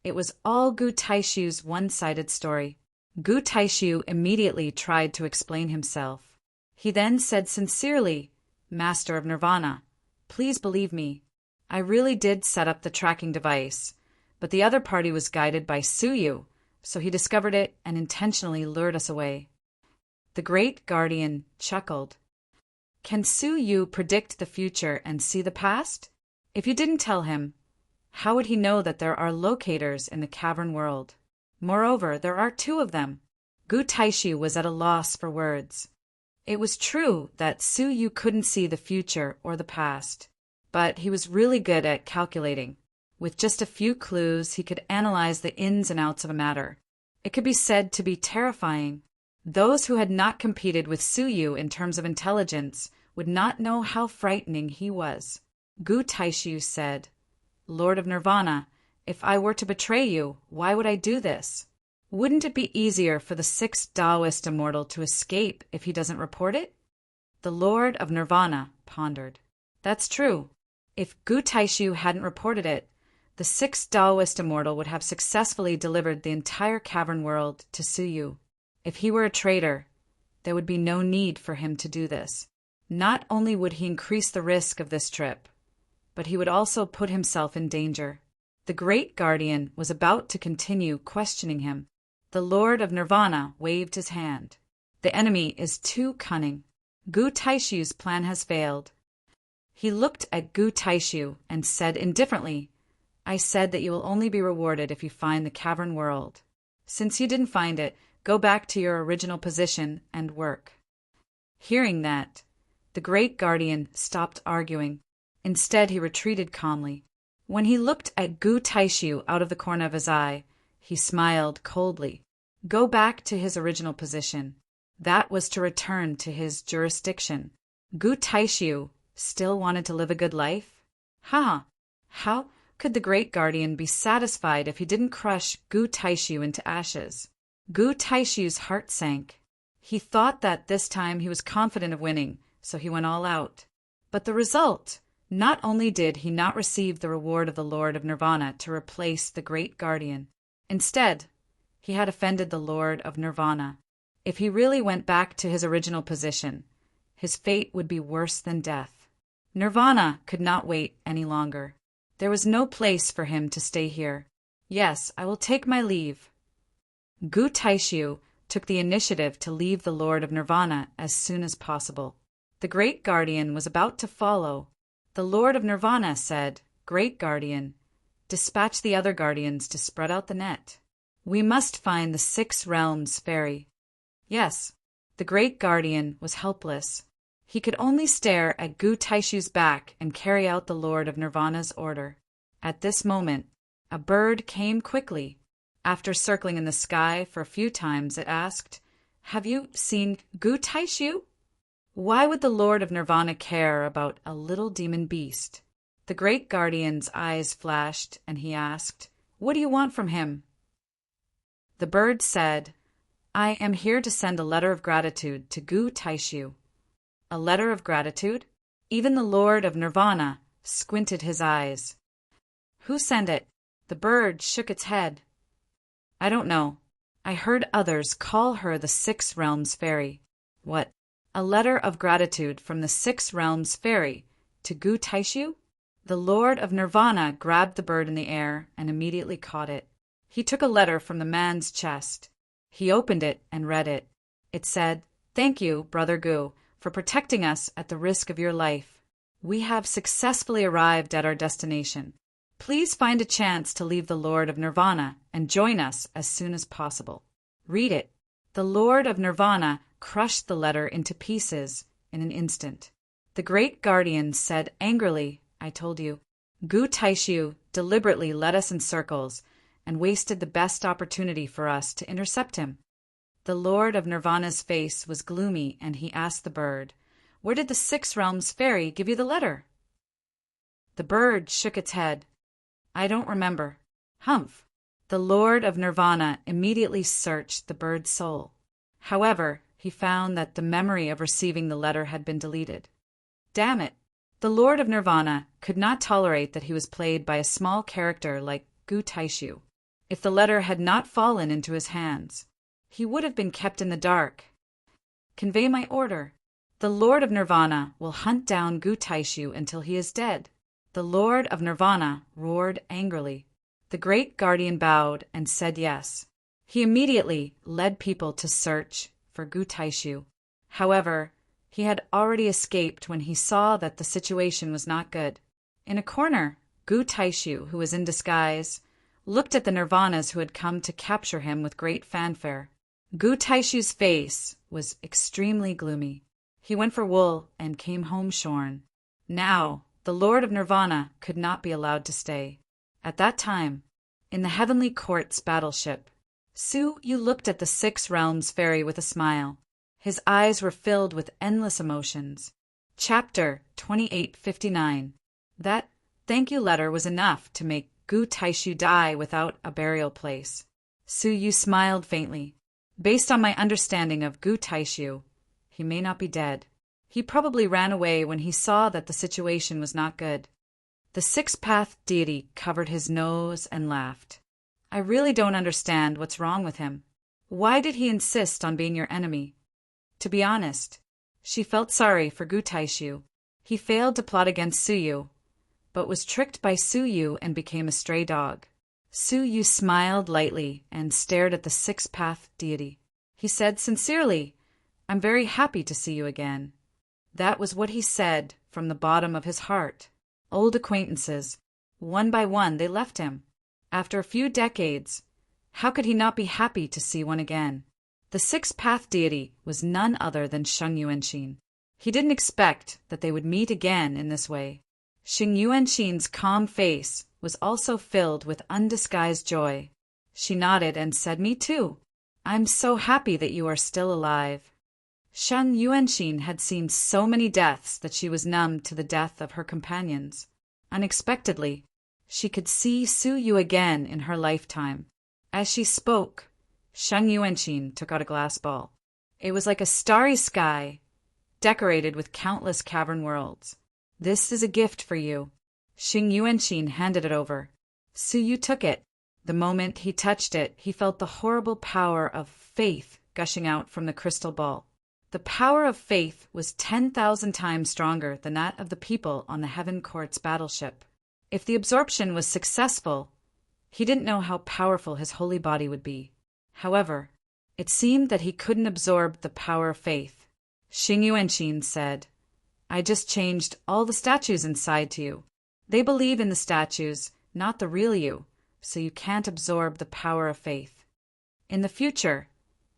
it was all Gu Taishu's one-sided story. Gu Taishu immediately tried to explain himself. He then said sincerely, "Master of Nirvana, please believe me. I really did set up the tracking device, but the other party was guided by Suyu, so he discovered it and intentionally lured us away." The great guardian chuckled. "Can Suyu predict the future and see the past? If you didn't tell him, How would he know that there are locators in the cavern world? Moreover, there are two of them. Gu Taishu was at a loss for words. It was true that Su Yu couldn't see the future or the past, but he was really good at calculating. With just a few clues, he could analyze the ins and outs of a matter. It could be said to be terrifying. Those who had not competed with Su Yu in terms of intelligence would not know how frightening he was. Gu Taishu said, "Lord of Nirvana, if I were to betray you, why would I do this? Wouldn't it be easier for the sixth Taoist immortal to escape if he doesn't report it?" The Lord of Nirvana pondered. That's true. If Gu Taishu hadn't reported it, the sixth Taoist immortal would have successfully delivered the entire cavern world to Su Yu. If he were a traitor, there would be no need for him to do this. Not only would he increase the risk of this trip, but he would also put himself in danger. The Great Guardian was about to continue questioning him. The Lord of Nirvana waved his hand. The enemy is too cunning. Gu Taishu's plan has failed. He looked at Gu Taishu and said indifferently, "I said that you will only be rewarded if you find the cavern world. Since you didn't find it, go back to your original position and work." Hearing that, the Great Guardian stopped arguing. Instead, he retreated calmly. When he looked at Gu Taishu out of the corner of his eye, he smiled coldly. Go back to his original position. That was to return to his jurisdiction. Gu Taishu still wanted to live a good life? How could the Great Guardian be satisfied if he didn't crush Gu Taishu into ashes? Gu Taishu's heart sank. He thought that this time he was confident of winning, so he went all out. But the result, not only did he not receive the reward of the Lord of Nirvana to replace the Great Guardian, instead, he had offended the Lord of Nirvana. If he really went back to his original position, his fate would be worse than death. Nirvana could not wait any longer. There was no place for him to stay here. Yes, I will take my leave. Gu Taishu took the initiative to leave the Lord of Nirvana as soon as possible. The Great Guardian was about to follow. The Lord of Nirvana said, "Great Guardian, dispatch the other guardians to spread out the net. We must find the Six Realms Fairy." Yes, the Great Guardian was helpless. He could only stare at Gu Taishu's back and carry out the Lord of Nirvana's order. At this moment, a bird came quickly. After circling in the sky for a few times, it asked, "Have you seen Gu Taishu?" Why would the Lord of Nirvana care about a little demon beast? The Great Guardian's eyes flashed, and he asked, "What do you want from him?" The bird said, "I am here to send a letter of gratitude to Gu Taishu." A letter of gratitude? Even the Lord of Nirvana squinted his eyes. Who sent it? The bird shook its head. I don't know. I heard others call her the Six Realms Fairy. What? A letter of gratitude from the Six Realms Fairy to Gu Taishu? The Lord of Nirvana grabbed the bird in the air and immediately caught it. He took a letter from the man's chest. He opened it and read it. It said, "Thank you, Brother Gu, for protecting us at the risk of your life. We have successfully arrived at our destination. Please find a chance to leave the Lord of Nirvana and join us as soon as possible. Read it." The Lord of Nirvana crushed the letter into pieces in an instant. The Great Guardian said angrily, "I told you." Gu Taishu deliberately led us in circles and wasted the best opportunity for us to intercept him. The Lord of Nirvana's face was gloomy, and he asked the bird, "Where did the Six Realms Fairy give you the letter?" The bird shook its head. "I don't remember." Humph! The Lord of Nirvana immediately searched the bird's soul. However, he found that the memory of receiving the letter had been deleted. Damn it! The Lord of Nirvana could not tolerate that he was played by a small character like Gu Taishu. If the letter had not fallen into his hands, he would have been kept in the dark. Convey my order. The Lord of Nirvana will hunt down Gu Taishu until he is dead. The Lord of Nirvana roared angrily. The Great Guardian bowed and said yes. He immediately led people to search for Gu Taishu. However, he had already escaped when he saw that the situation was not good. In a corner, Gu Taishu, who was in disguise, looked at the Nirvanas who had come to capture him with great fanfare. Gu Taishu's face was extremely gloomy. He went for wool and came home shorn. Now, the Lord of Nirvana could not be allowed to stay. At that time, in the Heavenly Court's battleship, Su Yu looked at the Six Realms Ferry with a smile. His eyes were filled with endless emotions. Chapter 2859. That thank you letter was enough to make Gu Taishu die without a burial place. Su Yu smiled faintly. Based on my understanding of Gu Taishu, he may not be dead. He probably ran away when he saw that the situation was not good. The six-path deity covered his nose and laughed. I really don't understand what's wrong with him. Why did he insist on being your enemy? To be honest, she felt sorry for Gu Taishu. He failed to plot against Su Yu, but was tricked by Su Yu and became a stray dog. Su Yu smiled lightly and stared at the six-path deity. He said sincerely, I'm very happy to see you again. That was what he said from the bottom of his heart. Old acquaintances, one by one, they left him. After a few decades, how could he not be happy to see one again? The six-path deity was none other than Sheng Yuanxin. He didn't expect that they would meet again in this way. Sheng Yuanxin's calm face was also filled with undisguised joy. She nodded and said, Me too. I'm so happy that you are still alive. Sheng Yuanxin had seen so many deaths that she was numb to the death of her companions. Unexpectedly, she could see Su Yu again in her lifetime. As she spoke, Sheng Yuanxin took out a glass ball. It was like a starry sky, decorated with countless cavern worlds. This is a gift for you. Sheng Yuanxin handed it over. Su Yu took it. The moment he touched it, he felt the horrible power of faith gushing out from the crystal ball. The power of faith was 10,000 times stronger than that of the people on the Heaven Court's battleship. If the absorption was successful, he didn't know how powerful his holy body would be. However, it seemed that he couldn't absorb the power of faith. Sheng Yuanxin said, I just changed all the statues inside to you. They believe in the statues, not the real you, so you can't absorb the power of faith. In the future,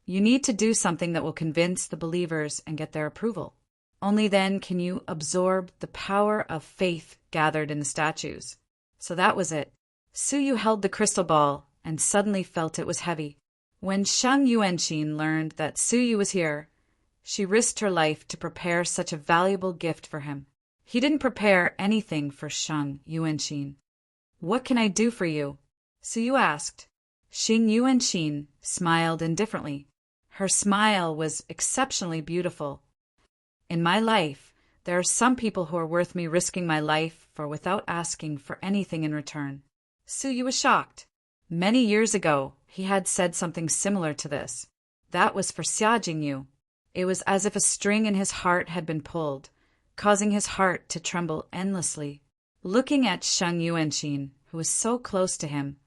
you need to do something that will convince the believers and get their approval. Only then can you absorb the power of faith gathered in the statues. So that was it. Su Yu held the crystal ball and suddenly felt it was heavy. When Sheng Yuanxin learned that Su Yu was here, she risked her life to prepare such a valuable gift for him. He didn't prepare anything for Sheng Yuanxin. What can I do for you? Su Yu asked. Sheng Yuanxin smiled indifferently. Her smile was exceptionally beautiful. In my life, there are some people who are worth me risking my life for without asking for anything in return. Su Yu was shocked. Many years ago, he had said something similar to this. That was for Xia Jingyu. It was as if a string in his heart had been pulled, causing his heart to tremble endlessly. Looking at Sheng Yuanxin, who was so close to him,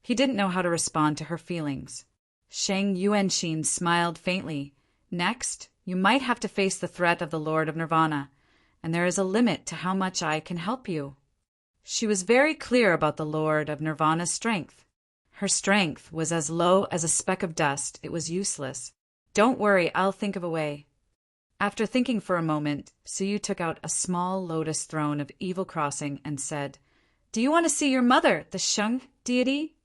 he didn't know how to respond to her feelings. Sheng Yuanxin smiled faintly. Next, you might have to face the threat of the Lord of Nirvana, and there is a limit to how much I can help you. She was very clear about the Lord of Nirvana's strength. Her strength was as low as a speck of dust. It was useless. Don't worry, I'll think of a way. After thinking for a moment, Su Yu took out a small lotus throne of evil crossing and said, Do you want to see your mother, the Sheng deity?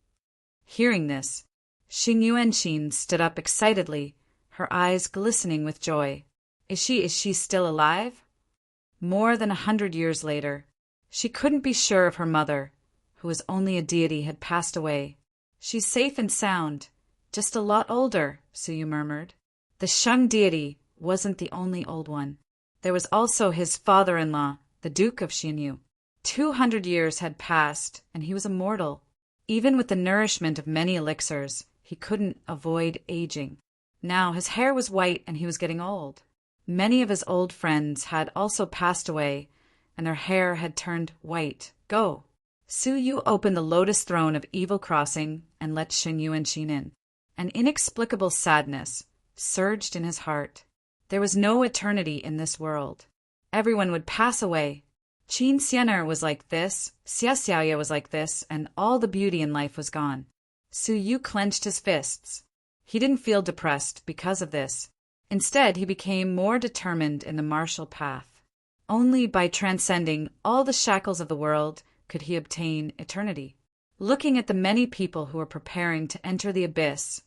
Hearing this, Sheng Yuanxin stood up excitedly, her eyes glistening with joy. Is she still alive? More than 100 years later, she couldn't be sure if her mother, who was only a deity, had passed away. She's safe and sound, just a lot older, Su Yu murmured. The Sheng deity wasn't the only old one. There was also his father-in-law, the Duke of Xinyu. 200 years had passed, and he was immortal. Even with the nourishment of many elixirs, he couldn't avoid aging. Now his hair was white and he was getting old. Many of his old friends had also passed away, and their hair had turned white. Go. Su Yu opened the lotus throne of evil crossing and let Sheng Yuanxin in. An inexplicable sadness surged in his heart. There was no eternity in this world. Everyone would pass away. Qin Xianer was like this, Xia Xiaoya was like this, and all the beauty in life was gone. Su Yu clenched his fists. He didn't feel depressed because of this. Instead, he became more determined in the martial path. Only by transcending all the shackles of the world could he obtain eternity. Looking at the many people who were preparing to enter the abyss,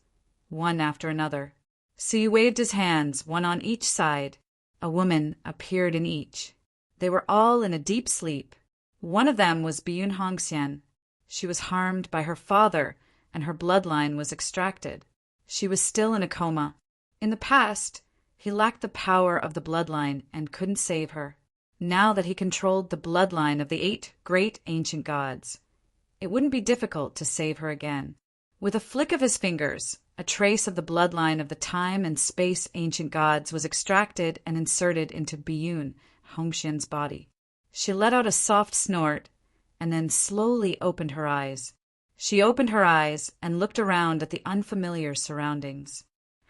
one after another, Su Yu waved his hands, one on each side. A woman appeared in each. They were all in a deep sleep. One of them was Biyun Hongxian. She was harmed by her father, and her bloodline was extracted. She was still in a coma. In the past, he lacked the power of the bloodline and couldn't save her. Now that he controlled the bloodline of the 8 great ancient gods, it wouldn't be difficult to save her again. With a flick of his fingers, a trace of the bloodline of the time and space ancient gods was extracted and inserted into Biyun Hongxian's body. She let out a soft snort and then slowly opened her eyes. She opened her eyes and looked around at the unfamiliar surroundings.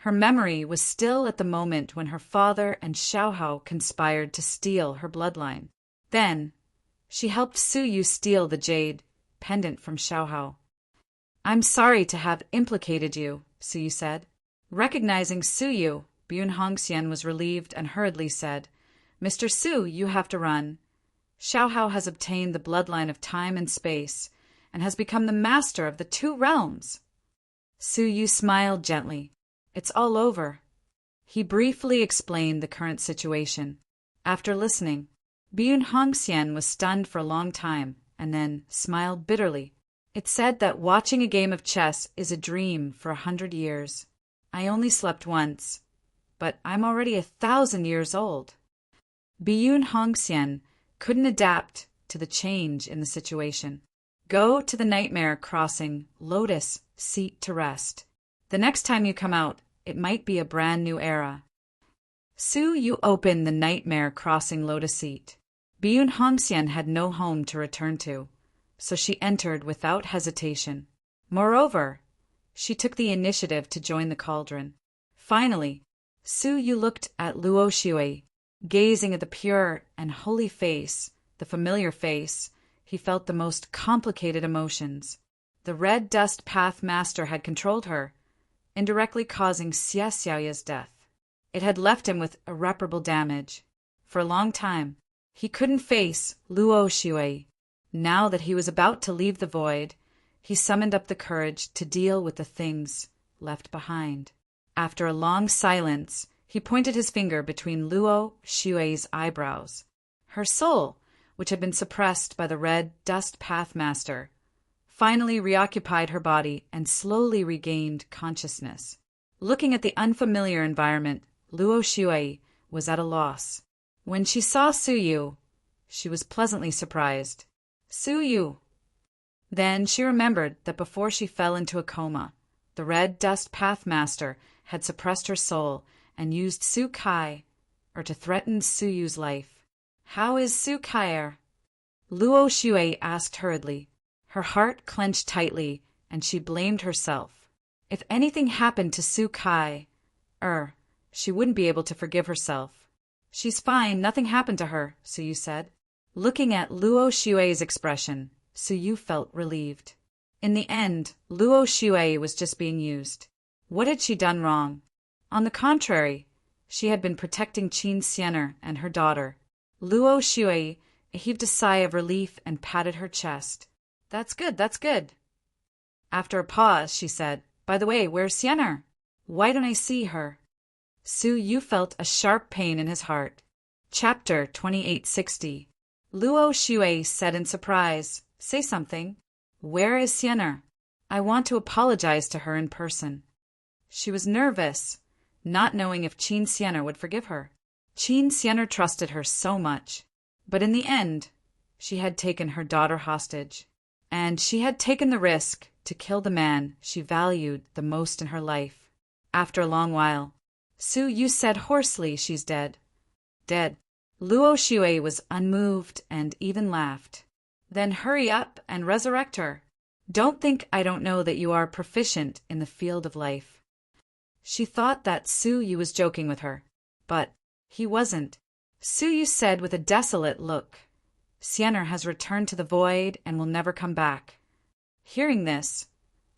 Her memory was still at the moment when her father and Xiaohao conspired to steal her bloodline. Then, she helped Su Yu steal the jade pendant from Xiaohao. "I'm sorry to have implicated you," Su Yu said. Recognizing Su Yu, Biyun Hongxian was relieved and hurriedly said, "Mr. Su, you have to run. Xiaohao has obtained the bloodline of time and space, and has become the master of the 2 realms." Su Yu smiled gently. "It's all over." He briefly explained the current situation. After listening, Biyun Hongxian was stunned for a long time, and then smiled bitterly. "It's said that watching a game of chess is a dream for 100 years. I only slept once, but I'm already 1,000 years old." Biyun Hongxian couldn't adapt to the change in the situation. "Go to the Nightmare Crossing Lotus Seat to rest. The next time you come out, it might be a brand new era." Su Yu opened the Nightmare Crossing Lotus Seat. Biyun Hongxian had no home to return to, so she entered without hesitation. Moreover, she took the initiative to join the cauldron. Finally, Su Yu looked at Luo Shui. Gazing at the pure and holy face, the familiar face, he felt the most complicated emotions. The Red Dust Path Master had controlled her, indirectly causing Xia Xiaoya's death. It had left him with irreparable damage. For a long time, he couldn't face Luo Shui. Now that he was about to leave the void, he summoned up the courage to deal with the things left behind. After a long silence, he pointed his finger between Luo Shui's eyebrows. Her soul, which had been suppressed by the Red Dust Path Master, finally reoccupied her body and slowly regained consciousness. Looking at the unfamiliar environment, Luo Shui was at a loss. When she saw Su Yu, she was pleasantly surprised. "Su Yu!" Then she remembered that before she fell into a coma, the Red Dust Path Master had suppressed her soul and used Su Kai, or to threaten Su Yu's life. "How is Su Kai?" Luo Shui asked hurriedly. Her heart clenched tightly, and she blamed herself. If anything happened to Su Kai, she wouldn't be able to forgive herself. "She's fine, nothing happened to her," Su Yu said. Looking at Luo Shui's expression, Su Yu felt relieved. In the end, Luo Shui was just being used. What had she done wrong? On the contrary, she had been protecting Qin Xianer and her daughter. Luo Shui heaved a sigh of relief and patted her chest. That's good, that's good." After a pause, she said, "By the way, where's Xianer? Why don't I see her?" Su Yu felt a sharp pain in his heart. Chapter 2860. Luo Shui said in surprise, "Say something. Where is Xianer? I want to apologize to her in person." She was nervous, not knowing if Qin Xianer would forgive her. Qin Xianer trusted her so much. But in the end, she had taken her daughter hostage, and she had taken the risk to kill the man she valued the most in her life. After a long while, Su Yu said hoarsely, "She's dead." "Dead." Luo Shui was unmoved and even laughed. "Then hurry up and resurrect her. Don't think I don't know that you are proficient in the field of life." She thought that Su Yu was joking with her, but he wasn't. Su Yu said with a desolate look, Sienna has returned to the void and will never come back. Hearing this,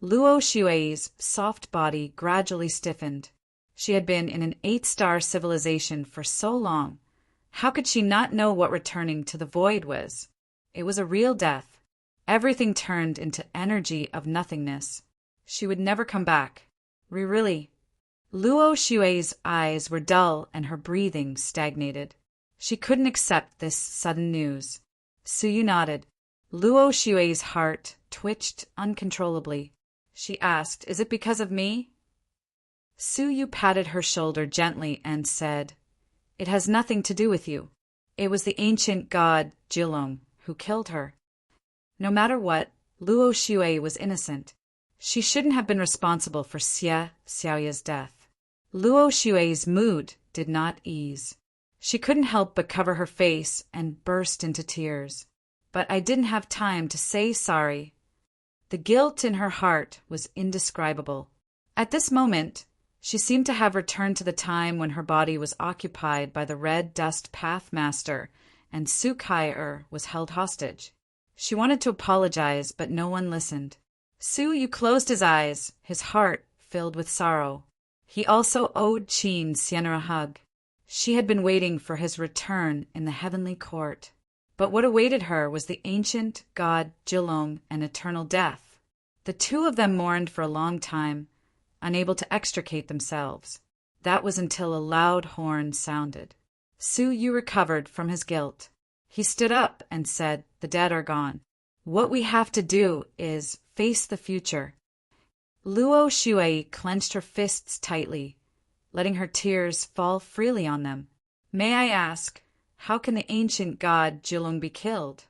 Luo Xue's soft body gradually stiffened. She had been in an 8-star civilization for so long. How could she not know what returning to the void was? It was a real death. Everything turned into energy of nothingness. She would never come back. Really. Luo Xue's eyes were dull and her breathing stagnated. She couldn't accept this sudden news. Suyu nodded. Luo Xue's heart twitched uncontrollably. She asked, "Is it because of me?" Suyu patted her shoulder gently and said, "It has nothing to do with you. It was the ancient god Jilong who killed her." No matter what, Luo Xue was innocent. She shouldn't have been responsible for Xiaoya's death. Luo Xue's mood did not ease. She couldn't help but cover her face and burst into tears. "But I didn't have time to say sorry." The guilt in her heart was indescribable. At this moment, she seemed to have returned to the time when her body was occupied by the Red Dust Pathmaster and Su Kai was held hostage. She wanted to apologize, but no one listened. Suyu closed his eyes, his heart filled with sorrow. He also owed Qin Sienna a hug. She had been waiting for his return in the heavenly court. But what awaited her was the ancient god Jilong and eternal death. The two of them mourned for a long time, unable to extricate themselves. That was until a loud horn sounded. Suyu recovered from his guilt. He stood up and said, "The dead are gone. What we have to do is face the future." Luo Xue clenched her fists tightly, letting her tears fall freely on them. "May I ask, how can the ancient god Jilong be killed?"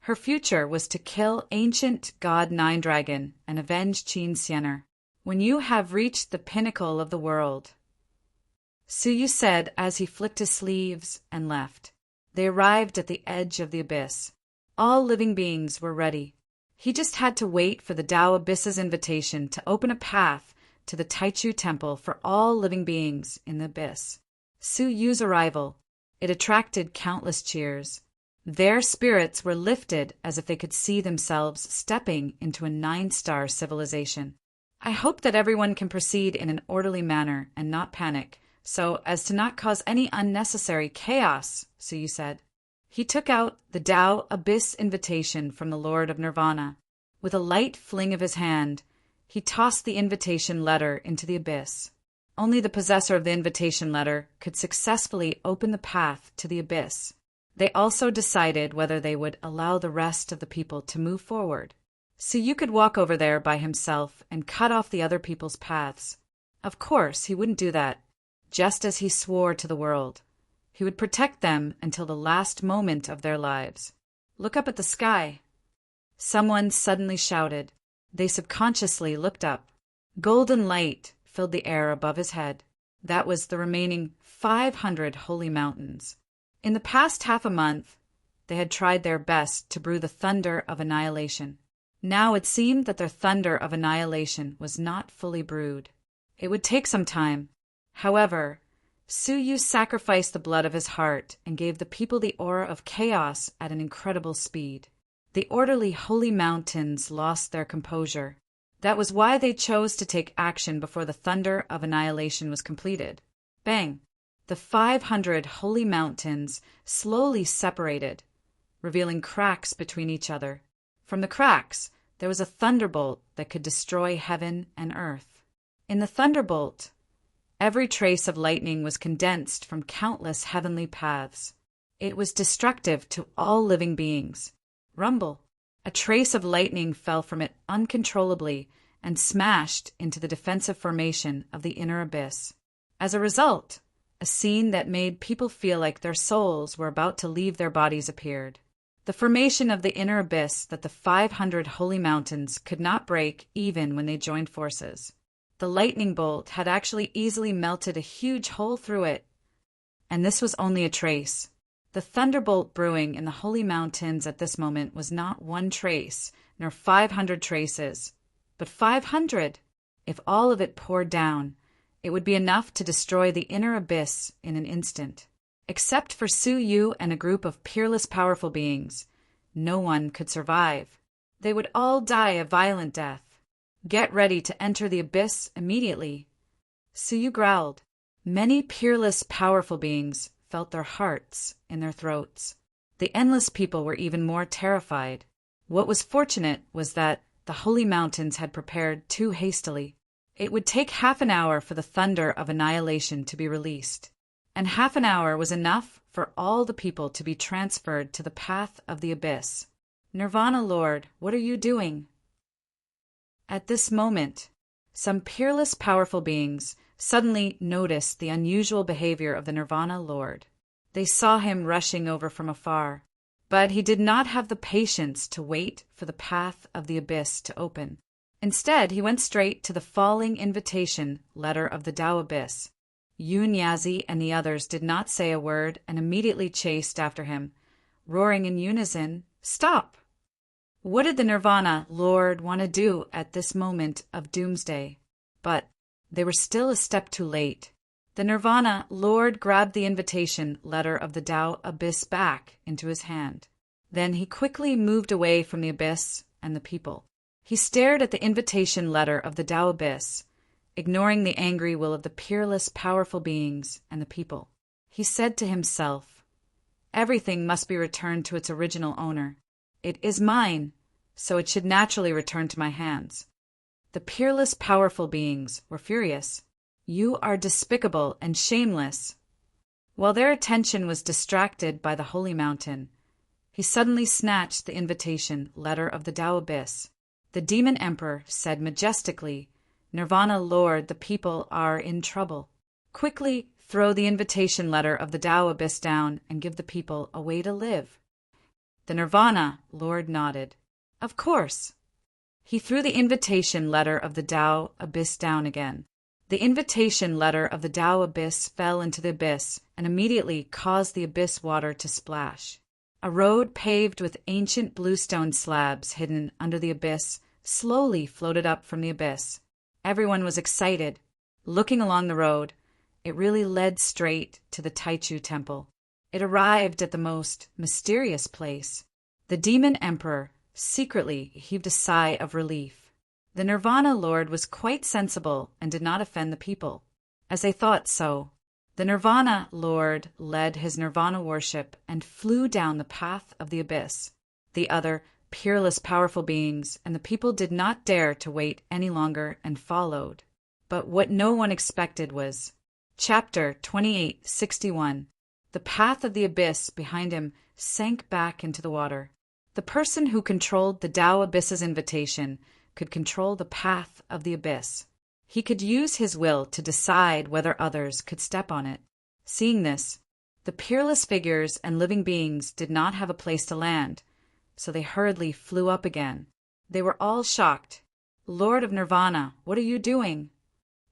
Her future was to kill ancient god Nine Dragon and avenge Qin Sienna. "When you have reached the pinnacle of the world," Suyu said as he flicked his sleeves and left. They arrived at the edge of the abyss. All living beings were ready. He just had to wait for the Tao Abyss's invitation to open a path to the Taichu Temple for all living beings in the abyss. Suyu's arrival, it attracted countless cheers. Their spirits were lifted as if they could see themselves stepping into a 9-star civilization. "I hope that everyone can proceed in an orderly manner and not panic, so as to not cause any unnecessary chaos," Suyu said. He took out the Tao Abyss invitation from the Lord of Nirvana. With a light fling of his hand, he tossed the invitation letter into the abyss. Only the possessor of the invitation letter could successfully open the path to the abyss. They also decided whether they would allow the rest of the people to move forward. So you could walk over there by himself and cut off the other people's paths. Of course, he wouldn't do that, just as he swore to the world. He would protect them until the last moment of their lives. "Look up at the sky." Someone suddenly shouted. They subconsciously looked up. Golden light filled the air above his head. That was the remaining 500 holy mountains. In the past half a month, they had tried their best to brew the thunder of annihilation. Now it seemed that their thunder of annihilation was not fully brewed. It would take some time. However, Suyu sacrificed the blood of his heart and gave the people the aura of chaos at an incredible speed. The orderly holy mountains lost their composure. That was why they chose to take action before the thunder of annihilation was completed. Bang! The 500 holy mountains slowly separated, revealing cracks between each other. From the cracks, there was a thunderbolt that could destroy heaven and earth. In the thunderbolt, every trace of lightning was condensed from countless heavenly paths. It was destructive to all living beings. Rumble! A trace of lightning fell from it uncontrollably and smashed into the defensive formation of the inner abyss. As a result, a scene that made people feel like their souls were about to leave their bodies appeared. The formation of the inner abyss that the 500 holy mountains could not break even when they joined forces. The lightning bolt had actually easily melted a huge hole through it, and this was only a trace. The thunderbolt brewing in the holy mountains at this moment was not one trace, nor 500 traces, but 500. If all of it poured down, it would be enough to destroy the inner abyss in an instant. Except for Su Yu and a group of peerless powerful beings, no one could survive. They would all die a violent death. Get ready to enter the abyss immediately. Su Yu growled. Many peerless powerful beings felt their hearts in their throats. The endless people were even more terrified. What was fortunate was that the holy mountains had prepared too hastily. It would take half an hour for the thunder of annihilation to be released, and half an hour was enough for all the people to be transferred to the path of the abyss. Nirvana Lord, what are you doing? At this moment, some peerless powerful beings suddenly noticed the unusual behavior of the Nirvana Lord. They saw him rushing over from afar, but he did not have the patience to wait for the path of the abyss to open. Instead, he went straight to the falling invitation letter of the Tao Abyss. Yun Yazi and the others did not say a word and immediately chased after him, roaring in unison, "Stop!" What did the Nirvana Lord want to do at this moment of doomsday? But they were still a step too late. The Nirvana Lord grabbed the invitation letter of the Tao Abyss back into his hand. Then he quickly moved away from the abyss and the people. He stared at the invitation letter of the Tao Abyss, ignoring the angry will of the peerless powerful beings and the people. He said to himself, "Everything must be returned to its original owner. It is mine, so it should naturally return to my hands." The peerless powerful beings were furious. "You are despicable and shameless." While their attention was distracted by the holy mountain, he suddenly snatched the invitation letter of the Tao Abyss. The demon emperor said majestically, "Nirvana Lord, the people are in trouble. Quickly throw the invitation letter of the Tao Abyss down and give the people a way to live." The Nirvana Lord nodded. "Of course." He threw the invitation letter of the Tao Abyss down again. The invitation letter of the Tao Abyss fell into the abyss and immediately caused the abyss water to splash. A road paved with ancient bluestone slabs hidden under the abyss slowly floated up from the abyss. Everyone was excited. Looking along the road, it really led straight to the Taichu Temple. It arrived at the most mysterious place. The demon emperor secretly heaved a sigh of relief. The Nirvana Lord was quite sensible and did not offend the people. As they thought so, the Nirvana Lord led his Nirvana worship and flew down the path of the abyss. The other peerless powerful beings and the people did not dare to wait any longer and followed. But what no one expected was Chapter 2861. The path of the abyss behind him sank back into the water. The person who controlled the Tao Abyss's invitation could control the path of the abyss. He could use his will to decide whether others could step on it. Seeing this, the peerless figures and living beings did not have a place to land, so they hurriedly flew up again. They were all shocked. "Lord of Nirvana, what are you doing?"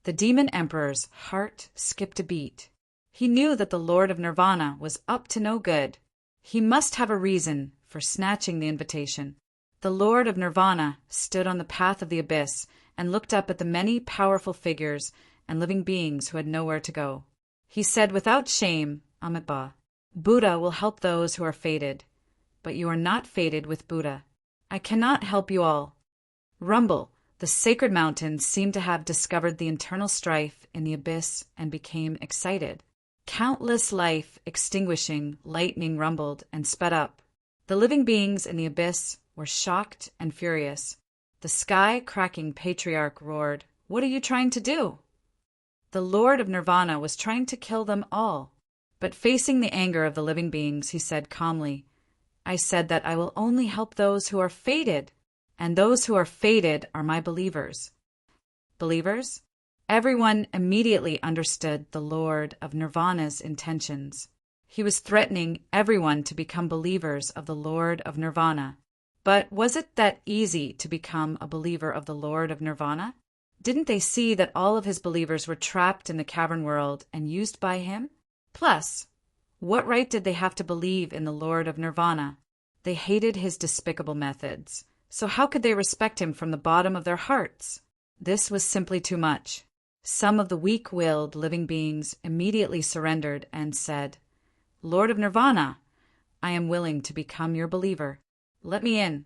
The demon emperor's heart skipped a beat. He knew that the Lord of Nirvana was up to no good. He must have a reason for snatching the invitation. The Lord of Nirvana stood on the path of the abyss and looked up at the many powerful figures and living beings who had nowhere to go. He said without shame, "Amitabha, Buddha will help those who are fated, but you are not fated with Buddha. I cannot help you all." Rumble, the sacred mountains seemed to have discovered the internal strife in the abyss and became excited. Countless life-extinguishing lightning rumbled and sped up. The living beings in the abyss were shocked and furious. The sky-cracking patriarch roared, "What are you trying to do?" The Lord of Nirvana was trying to kill them all. But facing the anger of the living beings, he said calmly, "I said that I will only help those who are fated, and those who are fated are my believers." Believers? Everyone immediately understood the Lord of Nirvana's intentions. He was threatening everyone to become believers of the Lord of Nirvana. But was it that easy to become a believer of the Lord of Nirvana? Didn't they see that all of his believers were trapped in the cavern world and used by him? Plus, what right did they have to believe in the Lord of Nirvana? They hated his despicable methods. So how could they respect him from the bottom of their hearts? This was simply too much. Some of the weak-willed living beings immediately surrendered and said, Lord of Nirvana, I am willing to become your believer. Let me in.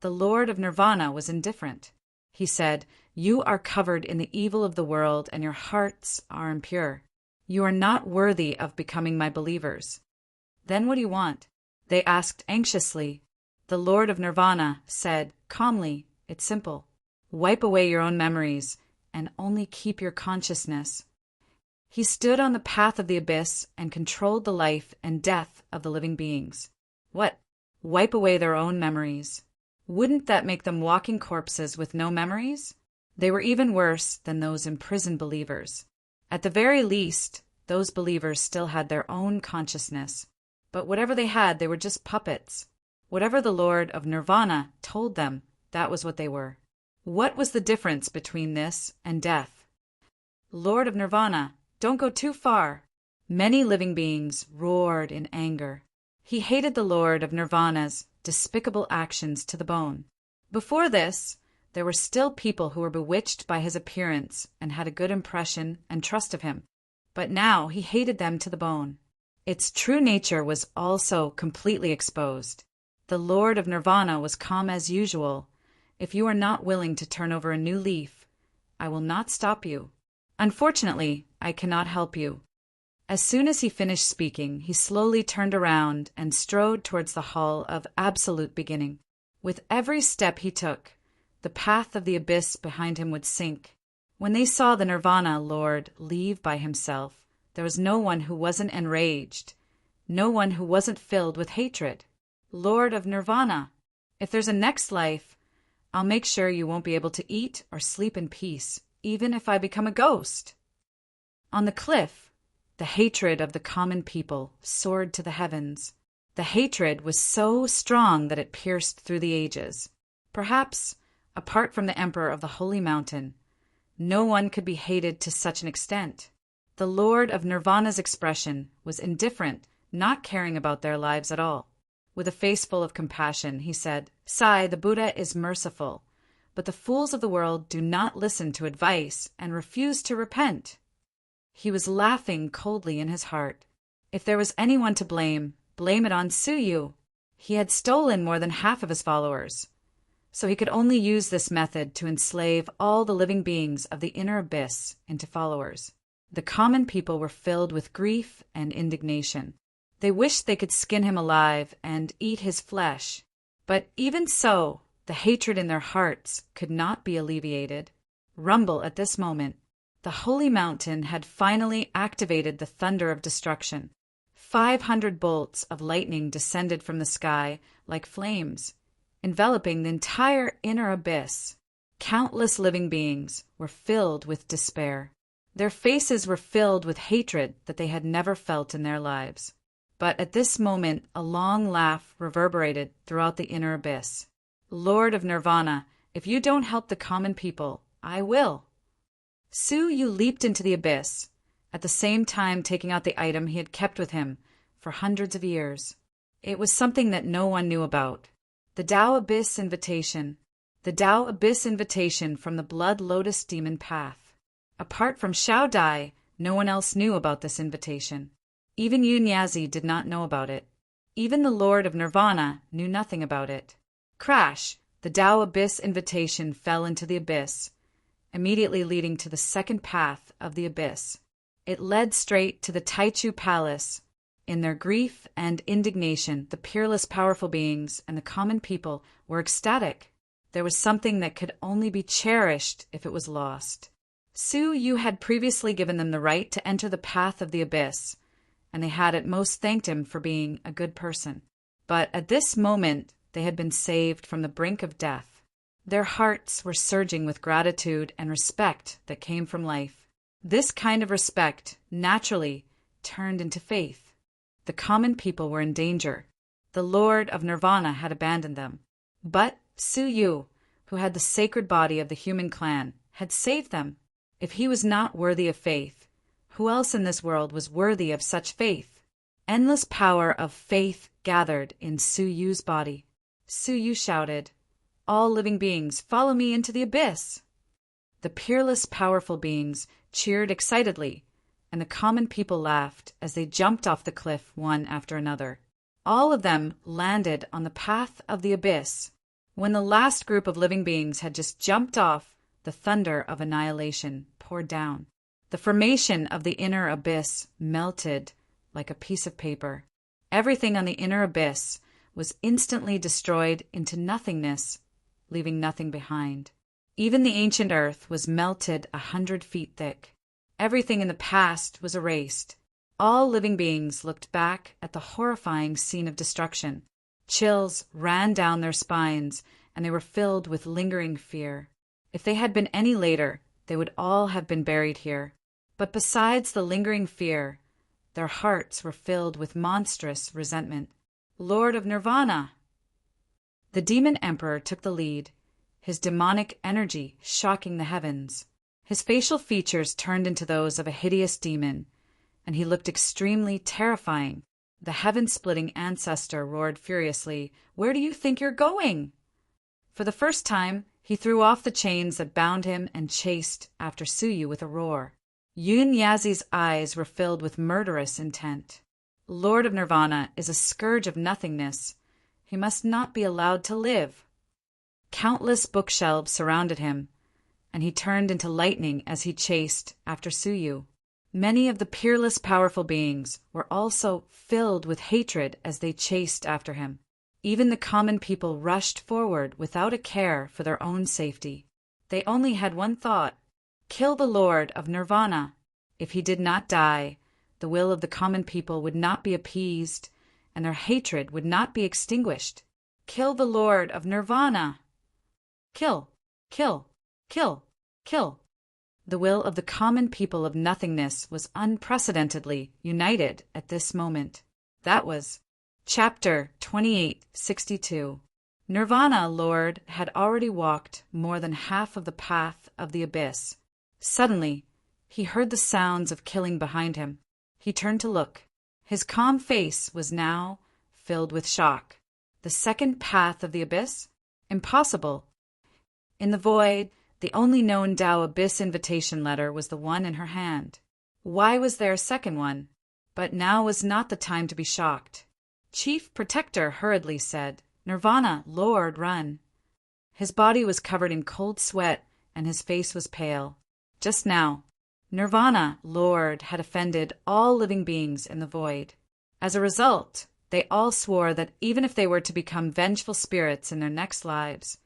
The Lord of Nirvana was indifferent. He said, You are covered in the evil of the world, and your hearts are impure. You are not worthy of becoming my believers. Then what do you want? They asked anxiously. The Lord of Nirvana said calmly, It's simple. Wipe away your own memories, and only keep your consciousness. He stood on the path of the abyss and controlled the life and death of the living beings. What? Wipe away their own memories. Wouldn't that make them walking corpses with no memories? They were even worse than those imprisoned believers. At the very least, those believers still had their own consciousness. But whatever they had, they were just puppets. Whatever the Lord of Nirvana told them, that was what they were. What was the difference between this and death? Lord of Nirvana, don't go too far. Many living beings roared in anger. He hated the Lord of Nirvana's despicable actions to the bone. Before this, there were still people who were bewitched by his appearance and had a good impression and trust of him. But now he hated them to the bone. Its true nature was also completely exposed. The Lord of Nirvana was calm as usual. If you are not willing to turn over a new leaf, I will not stop you. Unfortunately, I cannot help you. As soon as he finished speaking, he slowly turned around and strode towards the hall of absolute beginning. With every step he took, the path of the abyss behind him would sink. When they saw the Nirvana Lord leave by himself, there was no one who wasn't enraged, no one who wasn't filled with hatred. Lord of Nirvana, if there's a next life, I'll make sure you won't be able to eat or sleep in peace, even if I become a ghost. On the cliff, the hatred of the common people soared to the heavens. The hatred was so strong that it pierced through the ages. Perhaps, apart from the Emperor of the Holy Mountain, no one could be hated to such an extent. The Lord of Nirvana's expression was indifferent, not caring about their lives at all. With a face full of compassion, he said, Sai, the Buddha is merciful, but the fools of the world do not listen to advice and refuse to repent. He was laughing coldly in his heart. If there was anyone to blame it on Suyu. He had stolen more than half of his followers, so he could only use this method to enslave all the living beings of the inner abyss into followers. The common people were filled with grief and indignation. They wished they could skin him alive and eat his flesh. But even so, the hatred in their hearts could not be alleviated. Rumble at this moment. The Holy Mountain had finally activated the thunder of destruction. 500 bolts of lightning descended from the sky like flames, enveloping the entire inner abyss. Countless living beings were filled with despair. Their faces were filled with hatred that they had never felt in their lives. But at this moment, a long laugh reverberated throughout the inner abyss. Lord of Nirvana, if you don't help the common people, I will. Suyu leaped into the abyss, at the same time taking out the item he had kept with him for hundreds of years. It was something that no one knew about. The Tao Abyss Invitation. The Tao Abyss Invitation from the Blood Lotus Demon Path. Apart from Xiao Dai, no one else knew about this invitation. Even Yun Yazi did not know about it. Even the Lord of Nirvana knew nothing about it. Crash! The Tao Abyss Invitation fell into the abyss, immediately leading to the second path of the abyss. It led straight to the Taichu Palace. In their grief and indignation, the peerless powerful beings and the common people were ecstatic. There was something that could only be cherished if it was lost. Suyu had previously given them the right to enter the path of the abyss, and they had at most thanked him for being a good person. But at this moment, they had been saved from the brink of death. Their hearts were surging with gratitude and respect that came from life. This kind of respect naturally turned into faith. The common people were in danger. The Lord of Nirvana had abandoned them. But Suyu, who had the sacred body of the human clan, had saved them. If he was not worthy of faith, who else in this world was worthy of such faith? Endless power of faith gathered in Suyu's body. Suyu shouted, All living beings, follow me into the abyss! The peerless, powerful beings cheered excitedly, and the common people laughed as they jumped off the cliff one after another. All of them landed on the path of the abyss. When the last group of living beings had just jumped off, the thunder of annihilation poured down. The formation of the inner abyss melted like a piece of paper. Everything on the inner abyss was instantly destroyed into nothingness, leaving nothing behind. Even the ancient earth was melted 100 feet thick. Everything in the past was erased. All living beings looked back at the horrifying scene of destruction. Chills ran down their spines, and they were filled with lingering fear. If they had been any later, they would all have been buried here. But besides the lingering fear, their hearts were filled with monstrous resentment. Lord of Nirvana! The demon emperor took the lead, his demonic energy shocking the heavens. His facial features turned into those of a hideous demon, and he looked extremely terrifying. The heaven-splitting ancestor roared furiously, "Where do you think you're going?" For the first time, he threw off the chains that bound him and chased after Suyu with a roar. Yun Yazi's eyes were filled with murderous intent. Lord of Nirvana is a scourge of nothingness. He must not be allowed to live. Countless bookshelves surrounded him, and he turned into lightning as he chased after Suyu. Many of the peerless powerful beings were also filled with hatred as they chased after him. Even the common people rushed forward without a care for their own safety. They only had one thought: kill the Lord of Nirvana. If he did not die, the will of the common people would not be appeased, and their hatred would not be extinguished. Kill the Lord of Nirvana! Kill, kill, kill, kill. The will of the common people of nothingness was unprecedentedly united at this moment. That was Chapter 2862. Nirvana Lord had already walked more than half of the path of the abyss. Suddenly, he heard the sounds of killing behind him. He turned to look. His calm face was now filled with shock. The second path of the abyss? Impossible. In the void, the only known Tao Abyss invitation letter was the one in her hand. Why was there a second one? But now was not the time to be shocked. Chief Protector hurriedly said, "Nirvana, Lord, run." His body was covered in cold sweat, and his face was pale. Just now, Nirvana, Lord, had offended all living beings in the void. As a result, they all swore that even if they were to become vengeful spirits in their next lives,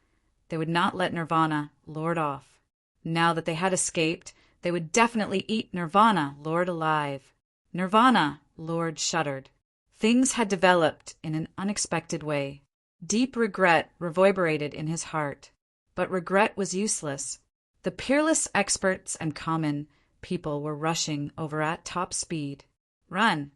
they would not let Nirvana, Lord, off. Now that they had escaped, they would definitely eat Nirvana, Lord, alive. Nirvana, Lord, shuddered. Things had developed in an unexpected way. Deep regret reverberated in his heart. But regret was useless. The peerless experts and common people were rushing over at top speed. Run!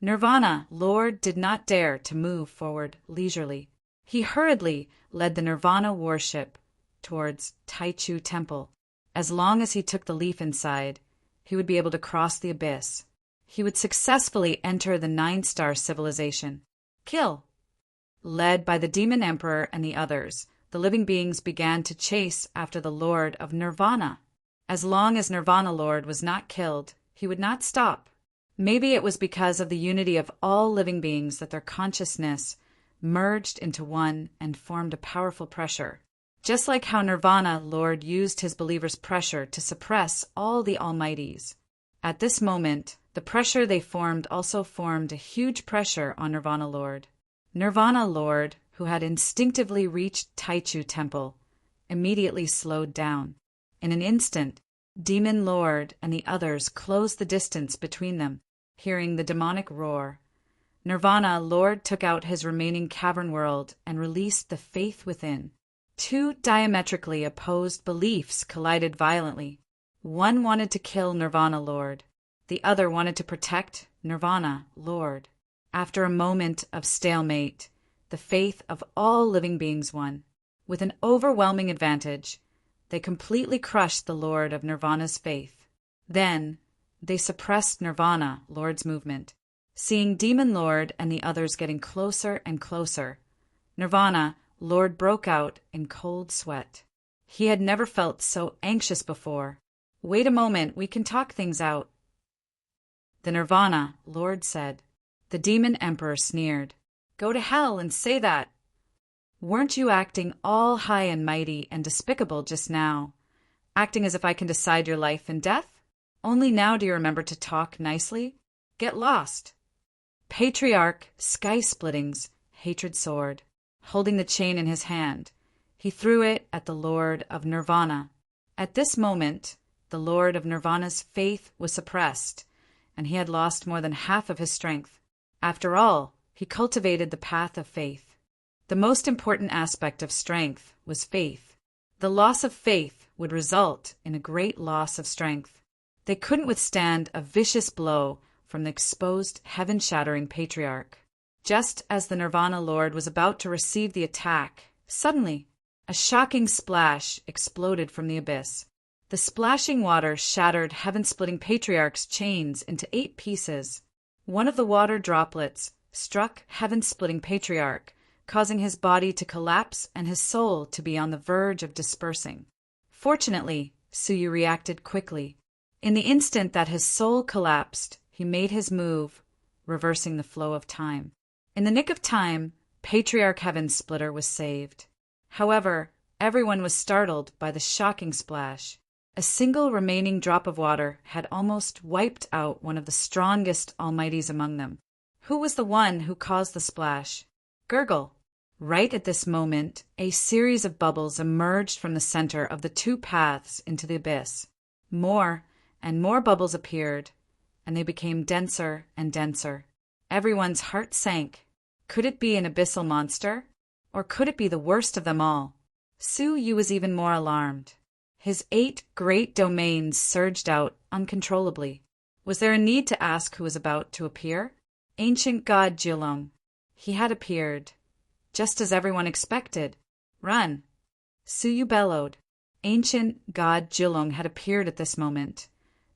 Nirvana, Lord, did not dare to move forward leisurely. He hurriedly led the Nirvana warship towards Taichu Temple. As long as he took the leaf inside, he would be able to cross the abyss. He would successfully enter the 9-star civilization. Kill! Led by the Demon Emperor and the others, the living beings began to chase after the Lord of Nirvana. As long as Nirvana Lord was not killed, he would not stop. Maybe it was because of the unity of all living beings that their consciousness merged into one and formed a powerful pressure. Just like how Nirvana Lord used his believers' pressure to suppress all the Almighties. At this moment, the pressure they formed also formed a huge pressure on Nirvana Lord. Nirvana Lord, who had instinctively reached Taichu Temple, immediately slowed down. In an instant, Demon Lord and the others closed the distance between them, hearing the demonic roar. Nirvana Lord took out his remaining cavern world and released the faith within. Two diametrically opposed beliefs collided violently. One wanted to kill Nirvana Lord. The other wanted to protect Nirvana Lord. After a moment of stalemate, the faith of all living beings won. With an overwhelming advantage, they completely crushed the Lord of Nirvana's faith. Then, they suppressed Nirvana Lord's movement. Seeing Demon Lord and the others getting closer and closer, Nirvana Lord broke out in cold sweat. He had never felt so anxious before. Wait a moment, we can talk things out. The Nirvana Lord said. The demon emperor sneered. Go to hell and say that. Weren't you acting all high and mighty and despicable just now? Acting as if I can decide your life and death? Only now do you remember to talk nicely? Get lost. Patriarch, sky-splitting's hatred soared. Holding the chain in his hand, he threw it at the Lord of Nirvana. At this moment, the Lord of Nirvana's faith was suppressed, and he had lost more than half of his strength. After all, he cultivated the path of faith. The most important aspect of strength was faith. The loss of faith would result in a great loss of strength. They couldn't withstand a vicious blow from the exposed, heaven-shattering patriarch. Just as the Nirvana Lord was about to receive the attack, suddenly, a shocking splash exploded from the abyss. The splashing water shattered heaven-splitting patriarch's chains into 8 pieces. One of the water droplets struck heaven-splitting patriarch, causing his body to collapse and his soul to be on the verge of dispersing. Fortunately, Suyu reacted quickly. In the instant that his soul collapsed, he made his move, reversing the flow of time. In the nick of time, Patriarch Heaven Splitter was saved. However, everyone was startled by the shocking splash. A single remaining drop of water had almost wiped out one of the strongest almighties among them. Who was the one who caused the splash? Gurgle. Right at this moment, a series of bubbles emerged from the center of the 2 paths into the abyss. More and more bubbles appeared, and they became denser and denser. Everyone's heart sank. Could it be an abyssal monster? Or could it be the worst of them all? Suyu was even more alarmed. His 8 great domains surged out uncontrollably. Was there a need to ask who was about to appear? Ancient God Jilong. He had appeared, just as everyone expected. Run! Suyu bellowed. Ancient God Jilong had appeared at this moment,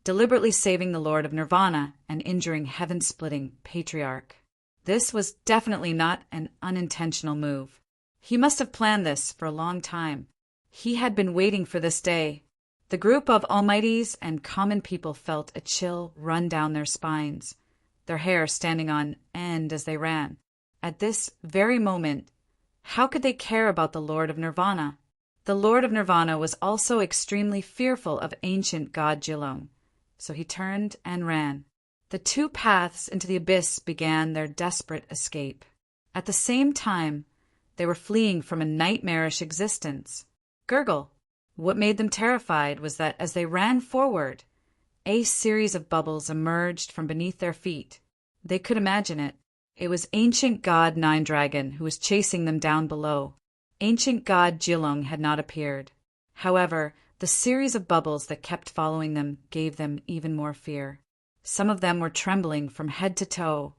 deliberately saving the Lord of Nirvana and injuring heaven-splitting Patriarch. This was definitely not an unintentional move. He must have planned this for a long time. He had been waiting for this day. The group of almighties and common people felt a chill run down their spines, their hair standing on end as they ran. At this very moment, how could they care about the Lord of Nirvana? The Lord of Nirvana was also extremely fearful of ancient God Jilong, so he turned and ran. The 2 paths into the abyss began their desperate escape. At the same time, they were fleeing from a nightmarish existence. Gurgle. What made them terrified was that as they ran forward, a series of bubbles emerged from beneath their feet. They could imagine it. It was ancient God Nine Dragon who was chasing them down below. Ancient God Jilong had not appeared. However, the series of bubbles that kept following them gave them even more fear. Some of them were trembling from head to toe,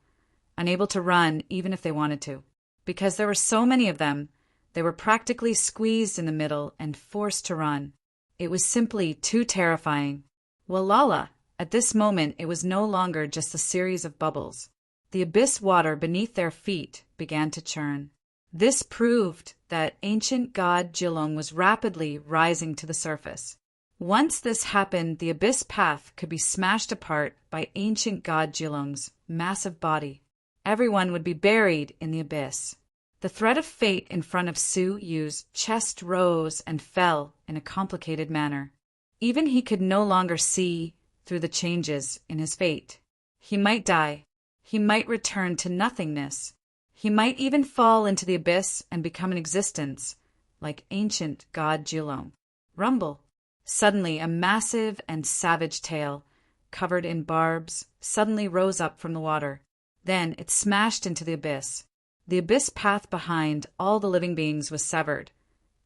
unable to run even if they wanted to. Because there were so many of them, they were practically squeezed in the middle and forced to run. It was simply too terrifying. Walala! At this moment, it was no longer just a series of bubbles. The abyss water beneath their feet began to churn. This proved that ancient God Jilong was rapidly rising to the surface. Once this happened, the abyss path could be smashed apart by ancient God Jilong's massive body. Everyone would be buried in the abyss. The thread of fate in front of Suyu's chest rose and fell in a complicated manner. Even he could no longer see through the changes in his fate. He might die. He might return to nothingness. He might even fall into the abyss and become an existence, like ancient God Jilong. Rumble. Suddenly, a massive and savage tail, covered in barbs, suddenly rose up from the water. Then it smashed into the abyss. The abyss path behind all the living beings was severed,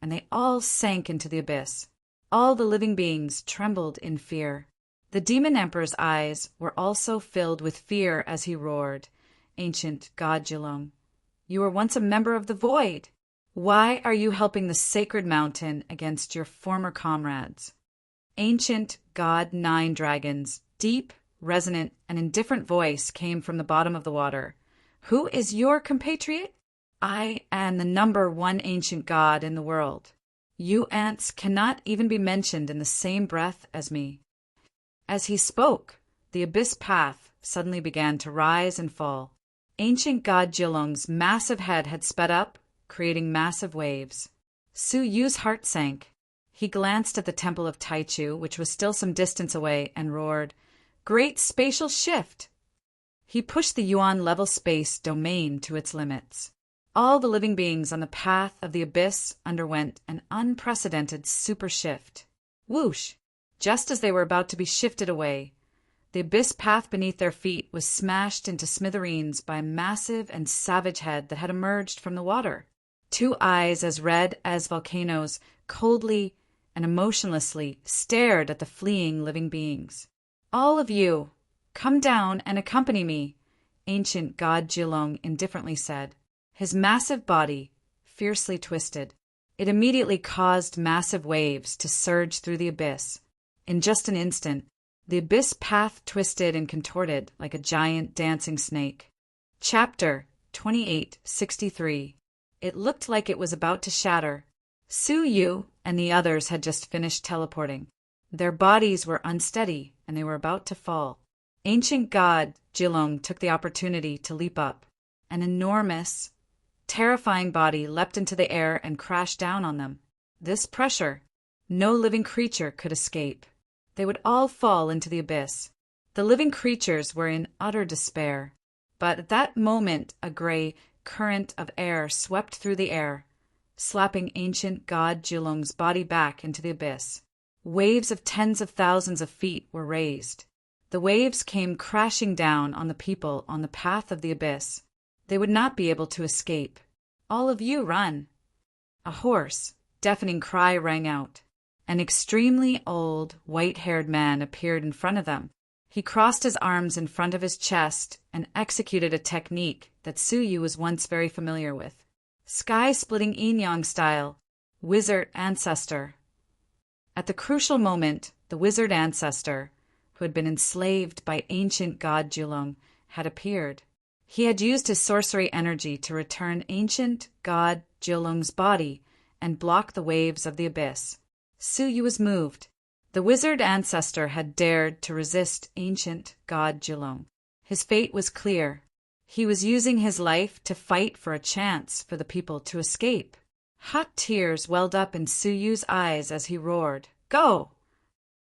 and they all sank into the abyss. All the living beings trembled in fear. The demon emperor's eyes were also filled with fear as he roared, Ancient God Jilong, you were once a member of the Void. Why are you helping the sacred mountain against your former comrades? Ancient God Nine Dragon's deep, resonant, and indifferent voice came from the bottom of the water. Who is your compatriot? I am the #1 ancient god in the world. You ants cannot even be mentioned in the same breath as me. As he spoke, the abyss path suddenly began to rise and fall. Ancient god Jilong's massive head had sped up, creating massive waves. Su Yu's heart sank. He glanced at the temple of Taichu, which was still some distance away, and roared, "Great spatial shift!" He pushed the Yuan level space domain to its limits. All the living beings on the path of the abyss underwent an unprecedented super shift. Whoosh! Just as they were about to be shifted away, the abyss path beneath their feet was smashed into smithereens by a massive and savage head that had emerged from the water. Two eyes as red as volcanoes coldly and emotionlessly stared at the fleeing living beings. "All of you, come down and accompany me," ancient god Jilong indifferently said. His massive body fiercely twisted. It immediately caused massive waves to surge through the abyss. In just an instant, the abyss path twisted and contorted like a giant dancing snake. Chapter 2863. It looked like it was about to shatter. Su Yu and the others had just finished teleporting. Their bodies were unsteady, and they were about to fall. Ancient god Jilong took the opportunity to leap up. An enormous, terrifying body leapt into the air and crashed down on them. This pressure, no living creature could escape. They would all fall into the abyss. The living creatures were in utter despair. But at that moment, a gray current of air swept through the air, slapping ancient god Jilong's body back into the abyss. Waves of tens of thousands of feet were raised. The waves came crashing down on the people on the path of the abyss. They would not be able to escape. "All of you run!" A hoarse, deafening cry rang out. An extremely old, white-haired man appeared in front of them. He crossed his arms in front of his chest and executed a technique that Su Yu was once very familiar with. Sky-splitting yin-yang style, wizard ancestor. At the crucial moment, the wizard ancestor, who had been enslaved by ancient god Jilong, had appeared. He had used his sorcery energy to return ancient god Jilong's body and block the waves of the abyss. Su Yu was moved. The wizard ancestor had dared to resist ancient god Jilong. His fate was clear. He was using his life to fight for a chance for the people to escape. Hot tears welled up in Su Yu's eyes as he roared, "Go!"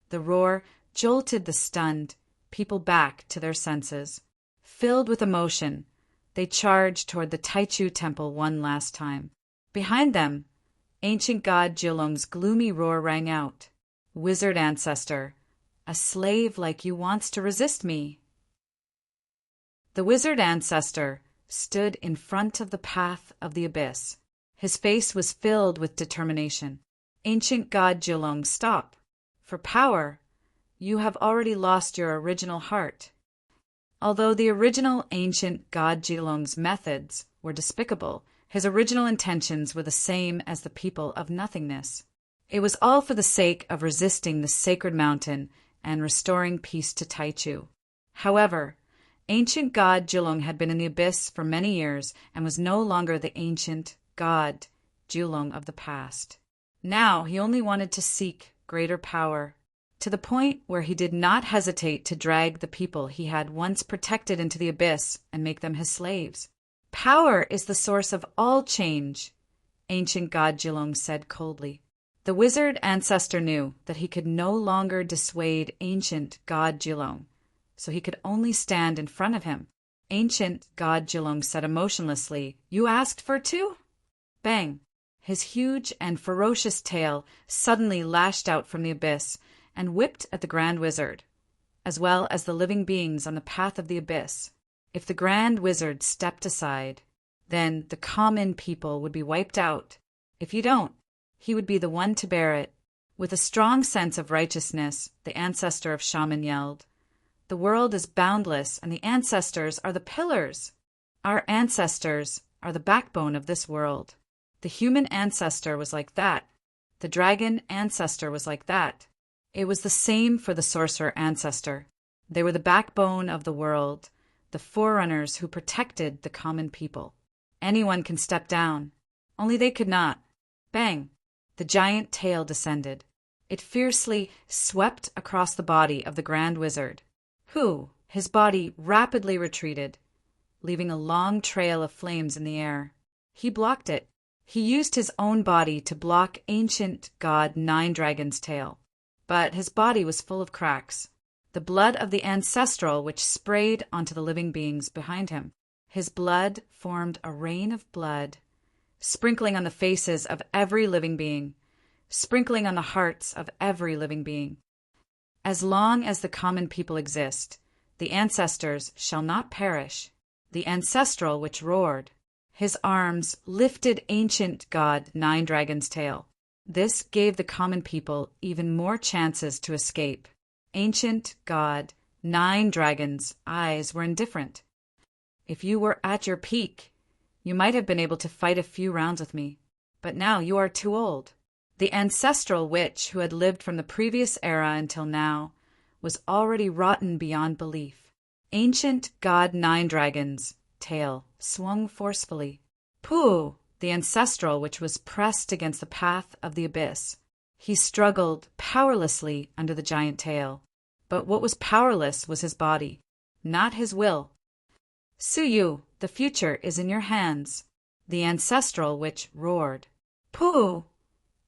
The roar jolted the stunned people back to their senses. Filled with emotion, they charged toward the Taichu temple one last time. Behind them, ancient god Jilong's gloomy roar rang out. "Wizard ancestor, a slave like you wants to resist me." The wizard ancestor stood in front of the path of the abyss. His face was filled with determination. "Ancient god Jilong, stop. For power, you have already lost your original heart." Although the original ancient god Jilong's methods were despicable, his original intentions were the same as the people of nothingness. It was all for the sake of resisting the sacred mountain and restoring peace to Taichu. However, ancient god Jilong had been in the abyss for many years and was no longer the ancient god Jilong of the past. Now he only wanted to seek greater power, to the point where he did not hesitate to drag the people he had once protected into the abyss and make them his slaves. "Power is the source of all change," ancient god Jilong said coldly. The wizard ancestor knew that he could no longer dissuade ancient god Jilong, so he could only stand in front of him. Ancient god Jilong said emotionlessly, "You asked for two?" Bang! His huge and ferocious tail suddenly lashed out from the abyss and whipped at the Grand Wizard, as well as the living beings on the path of the abyss. If the Grand Wizard stepped aside, then the common people would be wiped out. If you don't, he would be the one to bear it. With a strong sense of righteousness, the ancestor of Shaman yelled, "The world is boundless, and the ancestors are the pillars. Our ancestors are the backbone of this world." The human ancestor was like that. The dragon ancestor was like that. It was the same for the sorcerer ancestor. They were the backbone of the world, the forerunners who protected the common people. Anyone can step down. Only they could not. Bang! The giant tail descended. It fiercely swept across the body of the Grand Wizard. Pooh! His body rapidly retreated, leaving a long trail of flames in the air. He blocked it. He used his own body to block ancient god Nine-Dragon's tail. But his body was full of cracks, the blood of the ancestral which sprayed onto the living beings behind him. His blood formed a rain of blood, sprinkling on the faces of every living being, sprinkling on the hearts of every living being. As long as the common people exist, the ancestors shall not perish. The ancestral which roared. His arms lifted ancient god Nine-Dragon's tail. This gave the common people even more chances to escape. Ancient god Nine-Dragon's eyes were indifferent. If you were at your peak, you might have been able to fight a few rounds with me, but now you are too old. The ancestral witch who had lived from the previous era until now was already rotten beyond belief. Ancient god Nine-Dragon's tail swung forcefully. Pooh! The ancestral which was pressed against the path of the abyss. He struggled powerlessly under the giant tail. But what was powerless was his body, not his will. Suyu, the future is in your hands. The ancestral which roared. Pooh!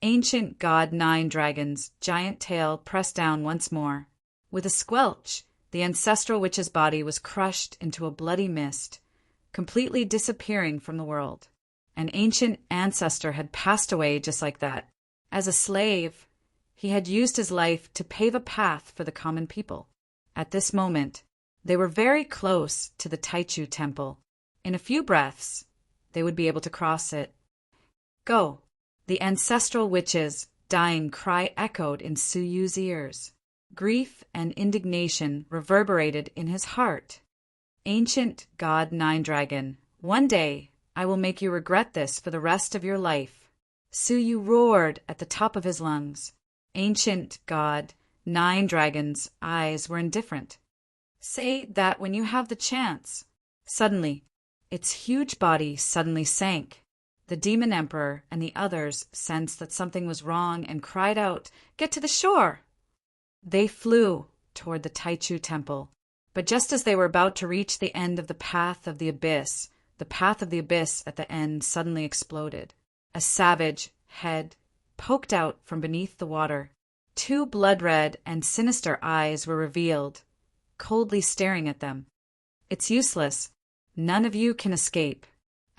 Ancient god Nine-Dragon's giant tail pressed down once more. With a squelch, the ancestral witch's body was crushed into a bloody mist, completely disappearing from the world. An ancient ancestor had passed away just like that. As a slave, he had used his life to pave a path for the common people. At this moment, they were very close to the Taichu temple. In a few breaths, they would be able to cross it. Go! The ancestral witch's dying cry echoed in Suyu's ears. Grief and indignation reverberated in his heart. Ancient god Nine-Dragon, one day I will make you regret this for the rest of your life. Suyu roared at the top of his lungs. Ancient god Nine-Dragon's eyes were indifferent. Say that when you have the chance. Suddenly, its huge body suddenly sank. The demon emperor and the others sensed that something was wrong and cried out, "Get to the shore!" They flew toward the Taichu temple, but just as they were about to reach the end of the path of the abyss at the end suddenly exploded. A savage head poked out from beneath the water. Two blood-red and sinister eyes were revealed, coldly staring at them. It's useless. None of you can escape.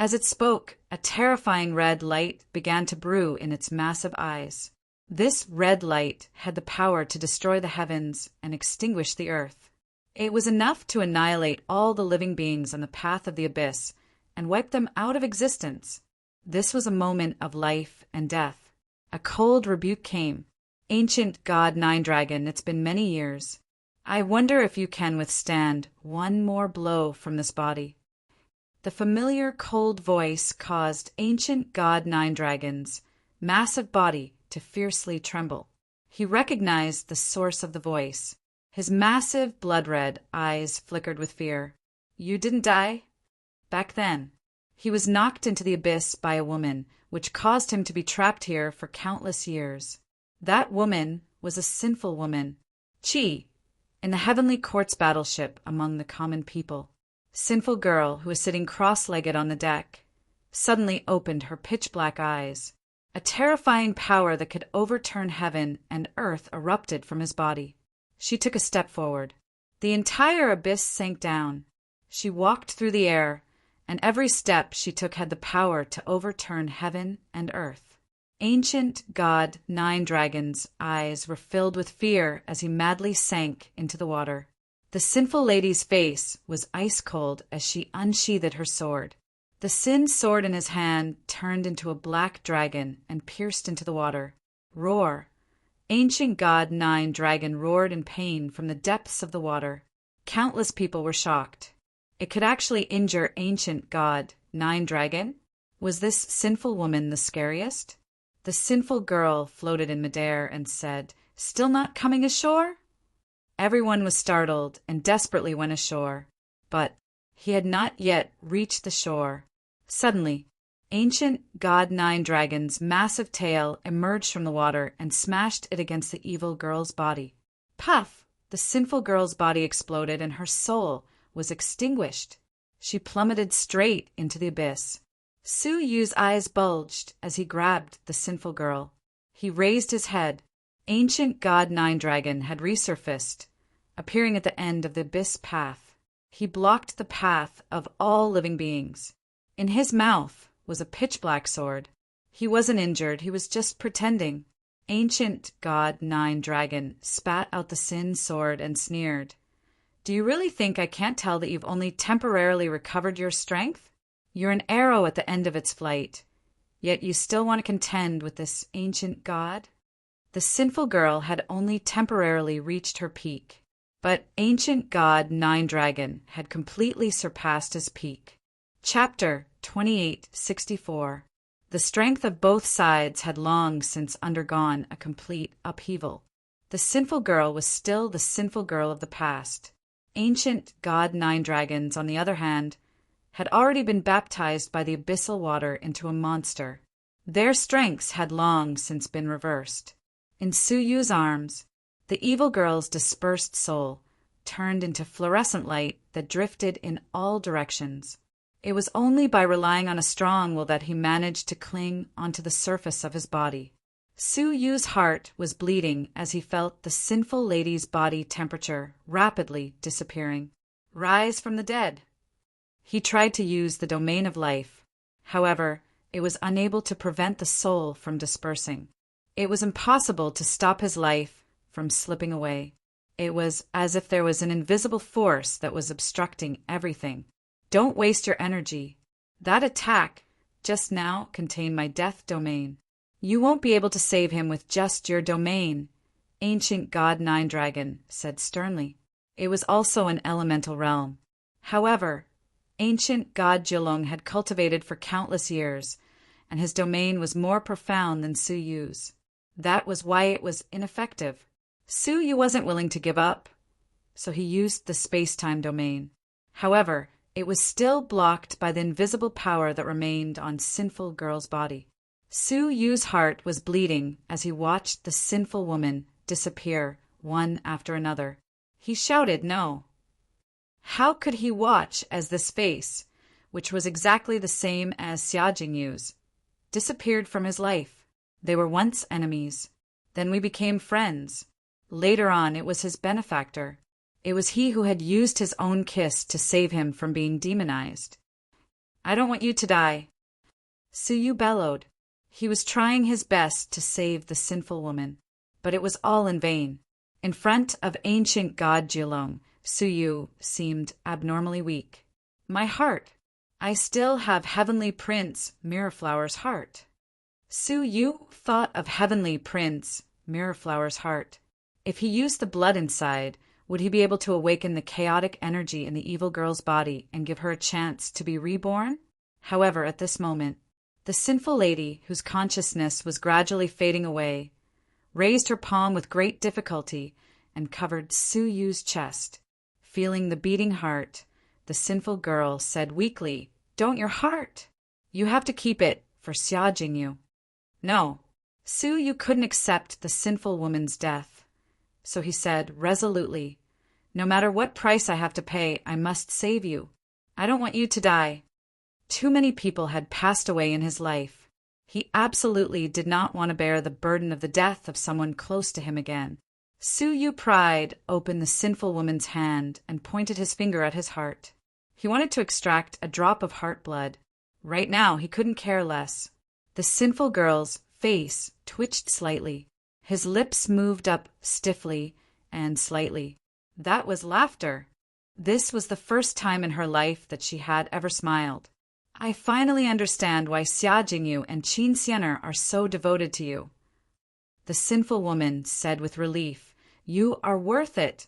As it spoke, a terrifying red light began to brew in its massive eyes. This red light had the power to destroy the heavens and extinguish the earth. It was enough to annihilate all the living beings on the path of the abyss and wipe them out of existence. This was a moment of life and death. A cold rebuke came. Ancient god Nine-Dragon, it's been many years. I wonder if you can withstand one more blow from this body. The familiar cold voice caused ancient god Nine-Dragon's massive body to fiercely tremble. He recognized the source of the voice. His massive blood-red eyes flickered with fear. You didn't die? Back then, he was knocked into the abyss by a woman, which caused him to be trapped here for countless years. That woman was a sinful woman, Chi, in the Heavenly Court's battleship among the common people. Sinful girl who was sitting cross-legged on the deck suddenly opened her pitch-black eyes. A terrifying power that could overturn heaven and earth erupted from his body. She took a step forward. The entire abyss sank down. She walked through the air, and every step she took had the power to overturn heaven and earth. Ancient god Nine-Dragon's eyes were filled with fear as he madly sank into the water. The sinful lady's face was ice-cold as she unsheathed her sword. The sin sword in his hand turned into a black dragon and pierced into the water. Roar! Ancient god Nine-Dragon roared in pain from the depths of the water. Countless people were shocked. It could actually injure ancient god Nine-Dragon? Was this sinful woman the scariest? The sinful girl floated in midair and said, "Still not coming ashore?" Everyone was startled and desperately went ashore. But he had not yet reached the shore. Suddenly, ancient god Nine-Dragon's massive tail emerged from the water and smashed it against the evil girl's body. Puff! The sinful girl's body exploded and her soul was extinguished. She plummeted straight into the abyss. Su Yu's eyes bulged as he grabbed the sinful girl. He raised his head. Ancient god Nine-Dragon had resurfaced, appearing at the end of the abyss path. He blocked the path of all living beings. In his mouth was a pitch-black sword. He wasn't injured, he was just pretending. Ancient god Nine-Dragon spat out the sin sword and sneered. Do you really think I can't tell that you've only temporarily recovered your strength? You're an arrow at the end of its flight, yet you still want to contend with this ancient god? The sinful girl had only temporarily reached her peak, but ancient god Nine-Dragon had completely surpassed his peak. Chapter 2864. The strength of both sides had long since undergone a complete upheaval. The sinful girl was still the sinful girl of the past. Ancient god Nine-Dragons, on the other hand, had already been baptized by the abyssal water into a monster. Their strengths had long since been reversed. In Su Yu's arms, the evil girl's dispersed soul turned into fluorescent light that drifted in all directions. It was only by relying on a strong will that he managed to cling onto the surface of his body. Su Yu's heart was bleeding as he felt the sinful lady's body temperature rapidly disappearing. Rise from the dead. He tried to use the domain of life. However, it was unable to prevent the soul from dispersing. It was impossible to stop his life from slipping away. It was as if there was an invisible force that was obstructing everything. Don't waste your energy. That attack just now contained my death domain. You won't be able to save him with just your domain, ancient god Nine-Dragon said sternly. It was also an elemental realm. However, ancient god Jilong had cultivated for countless years, and his domain was more profound than Su Yu's. That was why it was ineffective. Su Yu wasn't willing to give up, so he used the space-time domain. However, it was still blocked by the invisible power that remained on sinful girl's body. Su Yu's heart was bleeding as he watched the sinful woman disappear one after another. He shouted no. How could he watch as this face, which was exactly the same as Xia Jingyu's, disappeared from his life? They were once enemies. Then we became friends. Later on, it was his benefactor. It was he who had used his own kiss to save him from being demonized. I don't want you to die. Su Yu bellowed. He was trying his best to save the sinful woman, but it was all in vain. In front of ancient god Jilong, Su Yu seemed abnormally weak. My heart. I still have Heavenly Prince Mirrorflower's heart. Su Yu thought of Heavenly Prince Mirrorflower's heart. If he used the blood inside, would he be able to awaken the chaotic energy in the evil girl's body and give her a chance to be reborn? However, at this moment, the sinful lady, whose consciousness was gradually fading away, raised her palm with great difficulty and covered Su Yu's chest. Feeling the beating heart, the sinful girl said weakly, "Don't your heart! You have to keep it for Xia Jingyu." No, Su Yu couldn't accept the sinful woman's death. So he said resolutely, "No matter what price I have to pay, I must save you. I don't want you to die." Too many people had passed away in his life. He absolutely did not want to bear the burden of the death of someone close to him again. Su Yu pried open the sinful woman's hand and pointed his finger at his heart. He wanted to extract a drop of heart blood. Right now, he couldn't care less. The sinful girl's face twitched slightly. His lips moved up stiffly and slightly. That was laughter. This was the first time in her life that she had ever smiled. I finally understand why Xia Jingyu and Qin Xianer are so devoted to you. The sinful woman said with relief, "You are worth it,"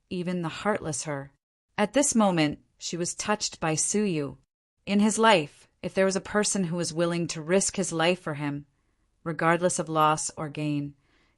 even the heartless her. At this moment, she was touched by Su Yu. In his life, if there was a person who was willing to risk his life for him, regardless of loss or gain,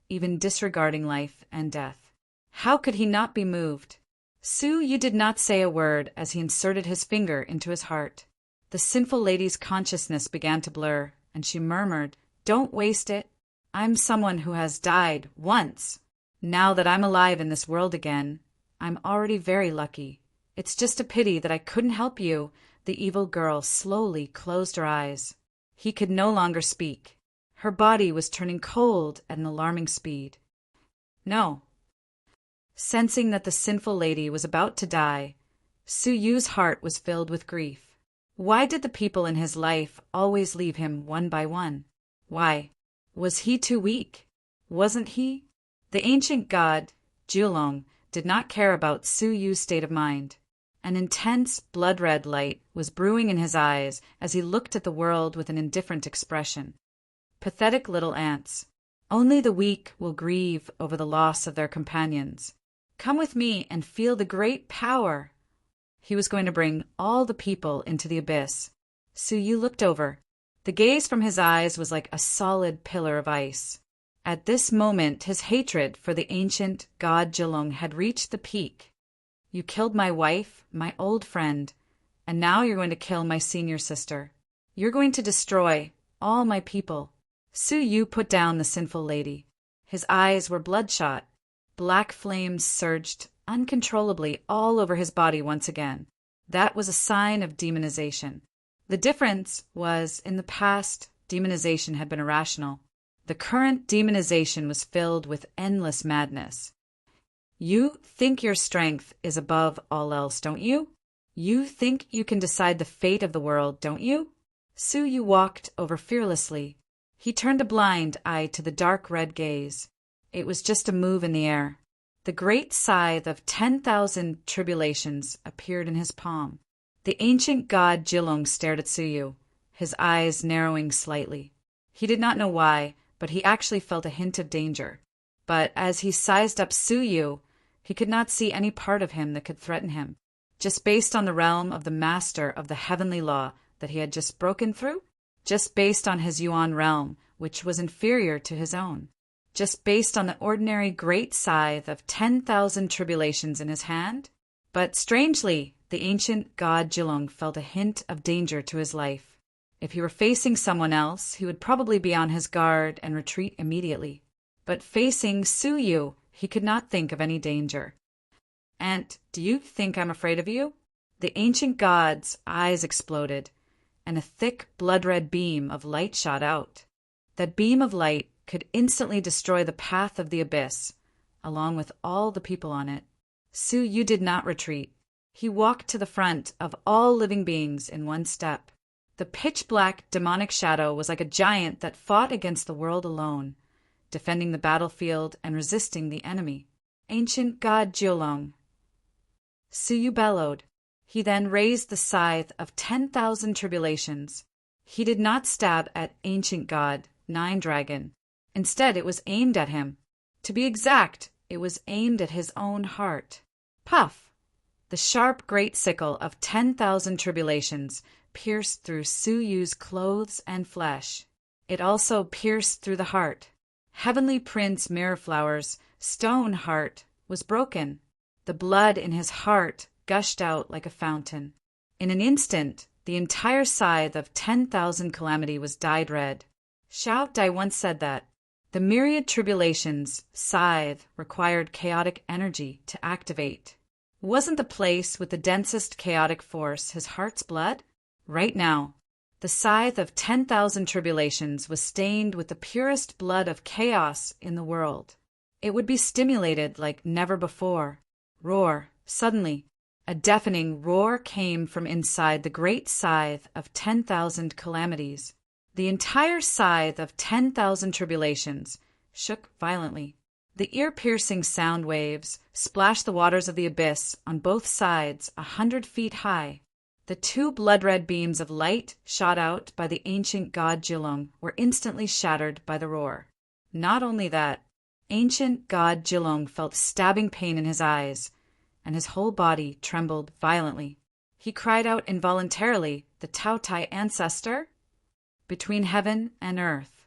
even disregarding life and death, how could he not be moved? Su Yu did not say a word as he inserted his finger into his heart. The sinful lady's consciousness began to blur, and she murmured, "Don't waste it. I'm someone who has died once. Now that I'm alive in this world again, I'm already very lucky. It's just a pity that I couldn't help you." The evil girl slowly closed her eyes. He could no longer speak. Her body was turning cold at an alarming speed. "No." Sensing that the sinful lady was about to die, Su Yu's heart was filled with grief. Why did the people in his life always leave him one by one? Why? Was he too weak? Wasn't he? The ancient god, Julong, did not care about Su Yu's state of mind. An intense, blood-red light was brewing in his eyes as he looked at the world with an indifferent expression. Pathetic little ants. Only the weak will grieve over the loss of their companions. Come with me and feel the great power. He was going to bring all the people into the abyss. Su Yu looked over. The gaze from his eyes was like a solid pillar of ice. At this moment, his hatred for the ancient god Julong had reached the peak. "You killed my wife, my old friend, and now you're going to kill my senior sister. You're going to destroy all my people." Su Yu put down the sinful lady. His eyes were bloodshot. Black flames surged uncontrollably all over his body once again. That was a sign of demonization. The difference was, in the past, demonization had been irrational. The current demonization was filled with endless madness. "You think your strength is above all else, don't you? You think you can decide the fate of the world, don't you?" Su Yu walked over fearlessly. He turned a blind eye to the dark red gaze. It was just a move in the air. The great scythe of 10,000 tribulations appeared in his palm. The ancient god Julong stared at Su Yu, his eyes narrowing slightly. He did not know why, but he actually felt a hint of danger. But as he sized up Su Yu, he could not see any part of him that could threaten him. Just based on the realm of the master of the heavenly law that he had just broken through? Just based on his Yuan realm, which was inferior to his own? Just based on the ordinary great scythe of 10,000 tribulations in his hand? But strangely, the ancient god Julong felt a hint of danger to his life. If he were facing someone else, he would probably be on his guard and retreat immediately. But facing Su Yu, he could not think of any danger. "Aunt, do you think I'm afraid of you?" The ancient god's eyes exploded, and a thick blood-red beam of light shot out. That beam of light could instantly destroy the path of the abyss, along with all the people on it. Su Yu did not retreat. He walked to the front of all living beings in one step. The pitch-black demonic shadow was like a giant that fought against the world alone, defending the battlefield and resisting the enemy. "Ancient god Julong." Su Yu bellowed. He then raised the scythe of 10,000 tribulations. He did not stab at ancient god, Nine Dragon. Instead, it was aimed at him. To be exact, it was aimed at his own heart. Puff! The sharp great sickle of 10,000 tribulations pierced through Su Yu's clothes and flesh. It also pierced through the heart. Heavenly Prince Mirrorflower's stone heart was broken. The blood in his heart gushed out like a fountain. In an instant, the entire scythe of 10,000 calamity was dyed red. Xiao Dai once said that the myriad tribulations scythe required chaotic energy to activate. Wasn't the place with the densest chaotic force his heart's blood? Right now, the scythe of 10,000 tribulations was stained with the purest blood of chaos in the world. It would be stimulated like never before. Roar! Suddenly, a deafening roar came from inside the great scythe of 10,000 calamities. The entire scythe of 10,000 tribulations shook violently. The ear-piercing sound waves splashed the waters of the abyss on both sides 100 feet high. The two blood-red beams of light shot out by the ancient god Julong were instantly shattered by the roar. Not only that, ancient god Julong felt stabbing pain in his eyes, and his whole body trembled violently. He cried out involuntarily, "The Tao Tai ancestor?" Between Heaven and Earth.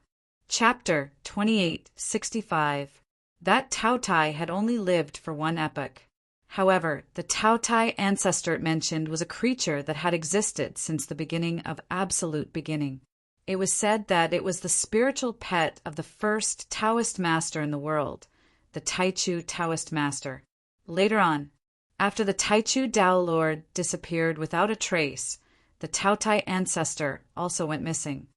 Chapter 2865. That Tao Tai had only lived for one epoch. However, the Tao Tai ancestor it mentioned was a creature that had existed since the beginning of absolute beginning. It was said that it was the spiritual pet of the first Taoist master in the world, the Taichu Taoist master. Later on, after the Taichu Tao Lord disappeared without a trace, the Taotai ancestor also went missing.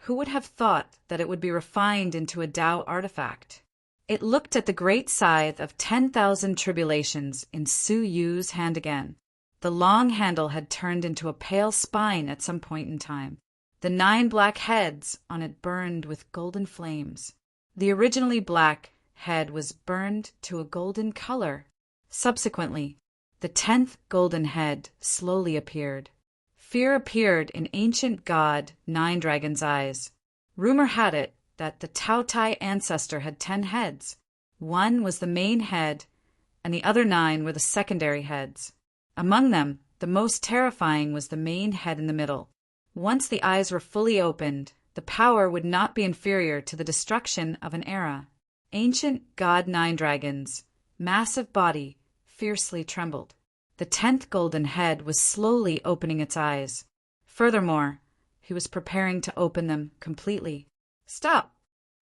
Who would have thought that it would be refined into a Tao artifact? It looked at the great scythe of 10,000 tribulations in Su Yu's hand again. The long handle had turned into a pale spine at some point in time. The 9 black heads on it burned with golden flames. The originally black head was burned to a golden color. Subsequently, the 10th golden head slowly appeared. Fear appeared in ancient god Nine Dragon's eyes. Rumor had it that the Taotai ancestor had 10 heads. One was the main head, and the other 9 were the secondary heads. Among them, the most terrifying was the main head in the middle. Once the eyes were fully opened, the power would not be inferior to the destruction of an era. Ancient god Nine Dragon's massive body fiercely trembled. The 10th golden head was slowly opening its eyes. Furthermore, he was preparing to open them completely. Stop!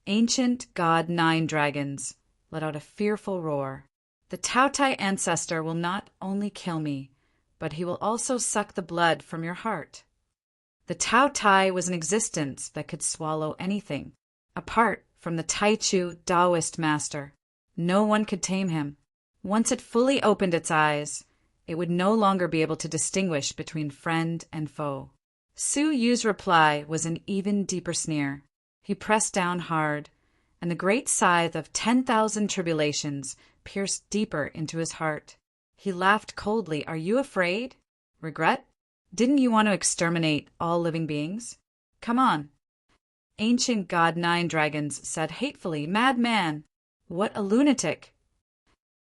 Ancient god Nine Dragons let out a fearful roar. The Taotai ancestor will not only kill me, but he will also suck the blood from your heart. The Taotai was an existence that could swallow anything. Apart from the Taichu Taoist master, no one could tame him. Once it fully opened its eyes, it would no longer be able to distinguish between friend and foe. Su Yu's reply was an even deeper sneer. He pressed down hard, and the great scythe of 10,000 tribulations pierced deeper into his heart. He laughed coldly. Are you afraid? Regret? Didn't you want to exterminate all living beings? Come on. Ancient god Nine Dragons said hatefully, Madman! What a lunatic!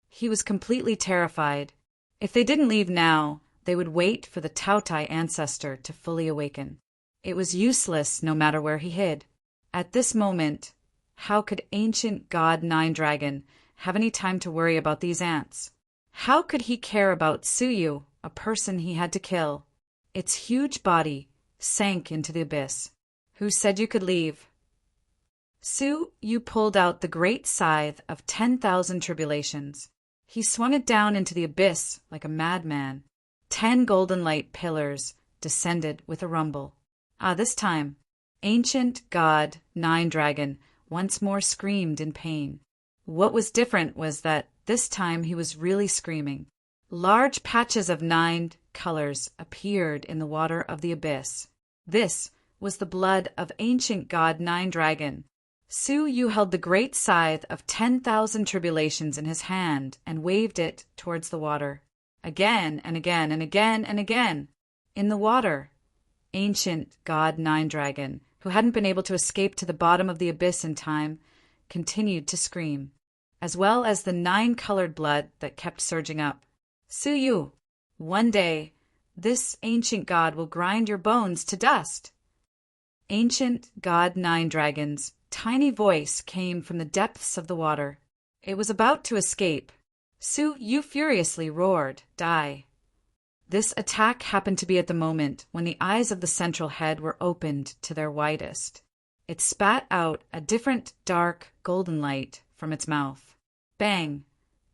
He was completely terrified. If they didn't leave now, they would wait for the Taotai ancestor to fully awaken. It was useless no matter where he hid. At this moment, how could ancient god Nine Dragon have any time to worry about these ants? How could he care about Su Yu, a person he had to kill? Its huge body sank into the abyss. Who said you could leave? Su Yu pulled out the great scythe of 10,000 tribulations. He swung it down into the abyss like a madman. 10 golden light pillars descended with a rumble. This time, ancient god Nine Dragon once more screamed in pain. What was different was that this time he was really screaming. Large patches of 9 colors appeared in the water of the abyss. This was the blood of ancient god Nine Dragon. Su Yu held the great scythe of 10,000 tribulations in his hand and waved it towards the water. Again and again and again and again. In the water, ancient god Nine Dragon, who hadn't been able to escape to the bottom of the abyss in time, continued to scream, as well as the 9-colored blood that kept surging up. Su Yu, one day, this ancient god will grind your bones to dust. Ancient god Nine Dragon's tiny voice came from the depths of the water. It was about to escape. Su Yu furiously roared, Die! This attack happened to be at the moment when the eyes of the central head were opened to their widest. It spat out a different dark golden light from its mouth. Bang!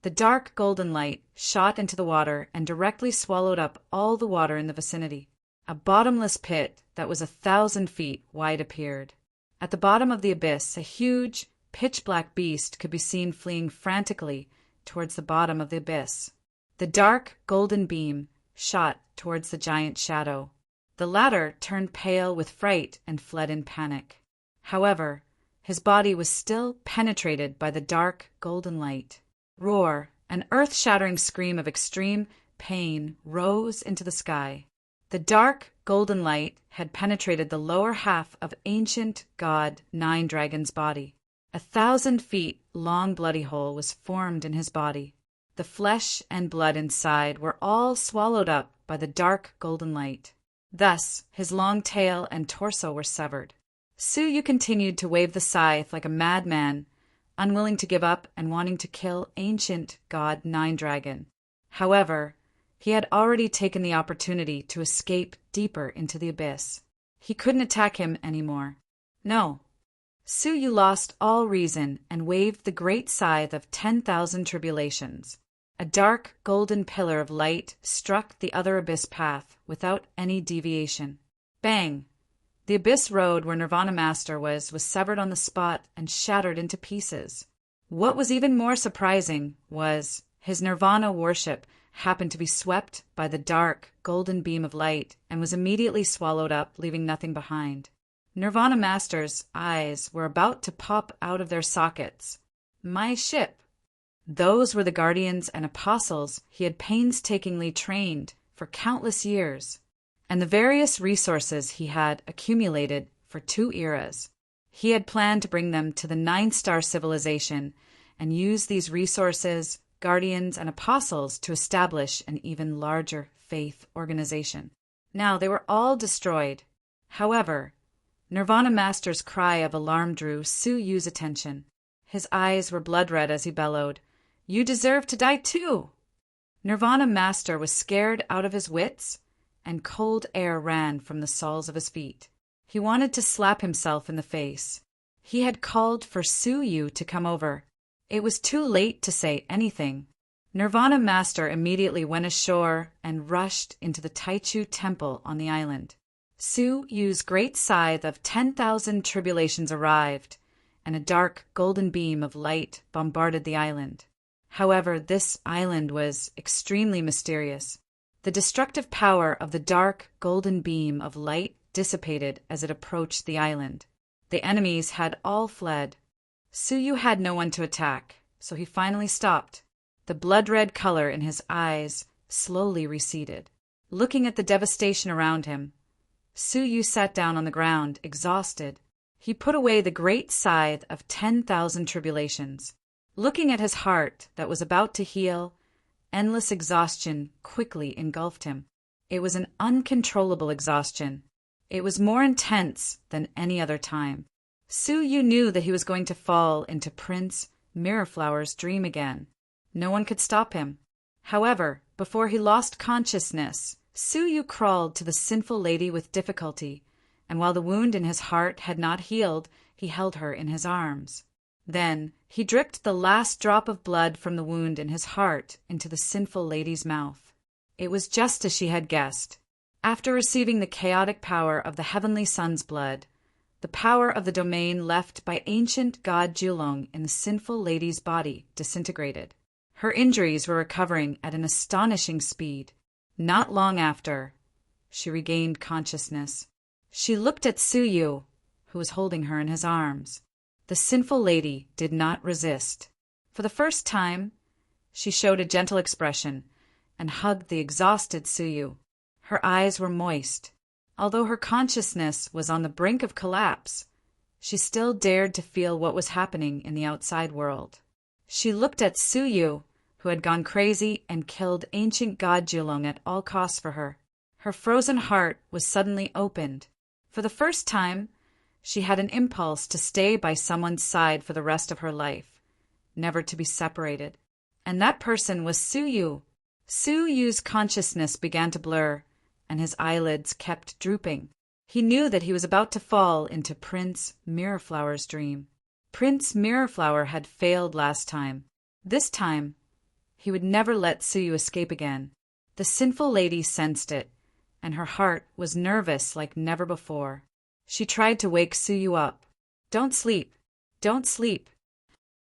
The dark golden light shot into the water and directly swallowed up all the water in the vicinity. A bottomless pit that was 1,000 feet wide appeared. At the bottom of the abyss, a huge, pitch-black beast could be seen fleeing frantically towards the bottom of the abyss. The dark golden beam shot towards the giant shadow. The latter turned pale with fright and fled in panic. However, his body was still penetrated by the dark golden light. Roar! An earth-shattering scream of extreme pain rose into the sky. The dark golden light had penetrated the lower half of ancient god Nine Dragon's body. 1,000 feet long bloody hole was formed in his body. The flesh and blood inside were all swallowed up by the dark golden light. Thus, his long tail and torso were severed. Su Yu continued to wave the scythe like a madman, unwilling to give up and wanting to kill ancient god Nine Dragon. However, he had already taken the opportunity to escape deeper into the abyss. He couldn't attack him anymore. No. Suyu lost all reason and waved the great scythe of 10,000 tribulations. A dark, golden pillar of light struck the other abyss path without any deviation. Bang! The abyss road where Nirvana Master was severed on the spot and shattered into pieces. What was even more surprising was his Nirvana worship happened to be swept by the dark, golden beam of light and was immediately swallowed up, leaving nothing behind. Nirvana Master's eyes were about to pop out of their sockets. My ship! Those were the guardians and apostles he had painstakingly trained for countless years, and the various resources he had accumulated for 2 eras. He had planned to bring them to the 9-star civilization and use these resources, guardians, and apostles to establish an even larger faith organization. Now they were all destroyed. However, Nirvana Master's cry of alarm drew Suyu's attention. His eyes were blood red as he bellowed, "You deserve to die too!" Nirvana Master was scared out of his wits, and cold air ran from the soles of his feet. He wanted to slap himself in the face. He had called for Suyu to come over. It was too late to say anything. Nirvana Master immediately went ashore and rushed into the Taichu temple on the island. Suyu's great scythe of 10,000 tribulations arrived, and a dark golden beam of light bombarded the island. However, this island was extremely mysterious. The destructive power of the dark golden beam of light dissipated as it approached the island. The enemies had all fled. Suyu had no one to attack, so he finally stopped. The blood-red color in his eyes slowly receded. Looking at the devastation around him, Suyu sat down on the ground, exhausted. He put away the great scythe of 10,000 tribulations. Looking at his heart that was about to heal, endless exhaustion quickly engulfed him. It was an uncontrollable exhaustion. It was more intense than any other time. Suyu knew that he was going to fall into Prince Mirrorflower's dream again. No one could stop him. However, before he lost consciousness, Suyu crawled to the sinful lady with difficulty, and while the wound in his heart had not healed, he held her in his arms. Then he dripped the last drop of blood from the wound in his heart into the sinful lady's mouth. It was just as she had guessed. After receiving the chaotic power of the Heavenly Sun's blood, the power of the domain left by ancient god Julong in the sinful lady's body disintegrated. Her injuries were recovering at an astonishing speed. Not long after, she regained consciousness. She looked at Suyu, who was holding her in his arms. The sinful lady did not resist. For the first time, she showed a gentle expression and hugged the exhausted Suyu. Her eyes were moist. Although her consciousness was on the brink of collapse, she still dared to feel what was happening in the outside world. She looked at Suyu, who had gone crazy and killed ancient god Julong at all costs for her. Her frozen heart was suddenly opened. For the first time, she had an impulse to stay by someone's side for the rest of her life, never to be separated. And that person was Suyu. Suyu's consciousness began to blur, and his eyelids kept drooping. He knew that he was about to fall into Prince Mirrorflower's dream. Prince Mirrorflower had failed last time. This time, he would never let Suyu escape again. The sinful lady sensed it, and her heart was nervous like never before. She tried to wake Suyu up. "Don't sleep. Don't sleep,"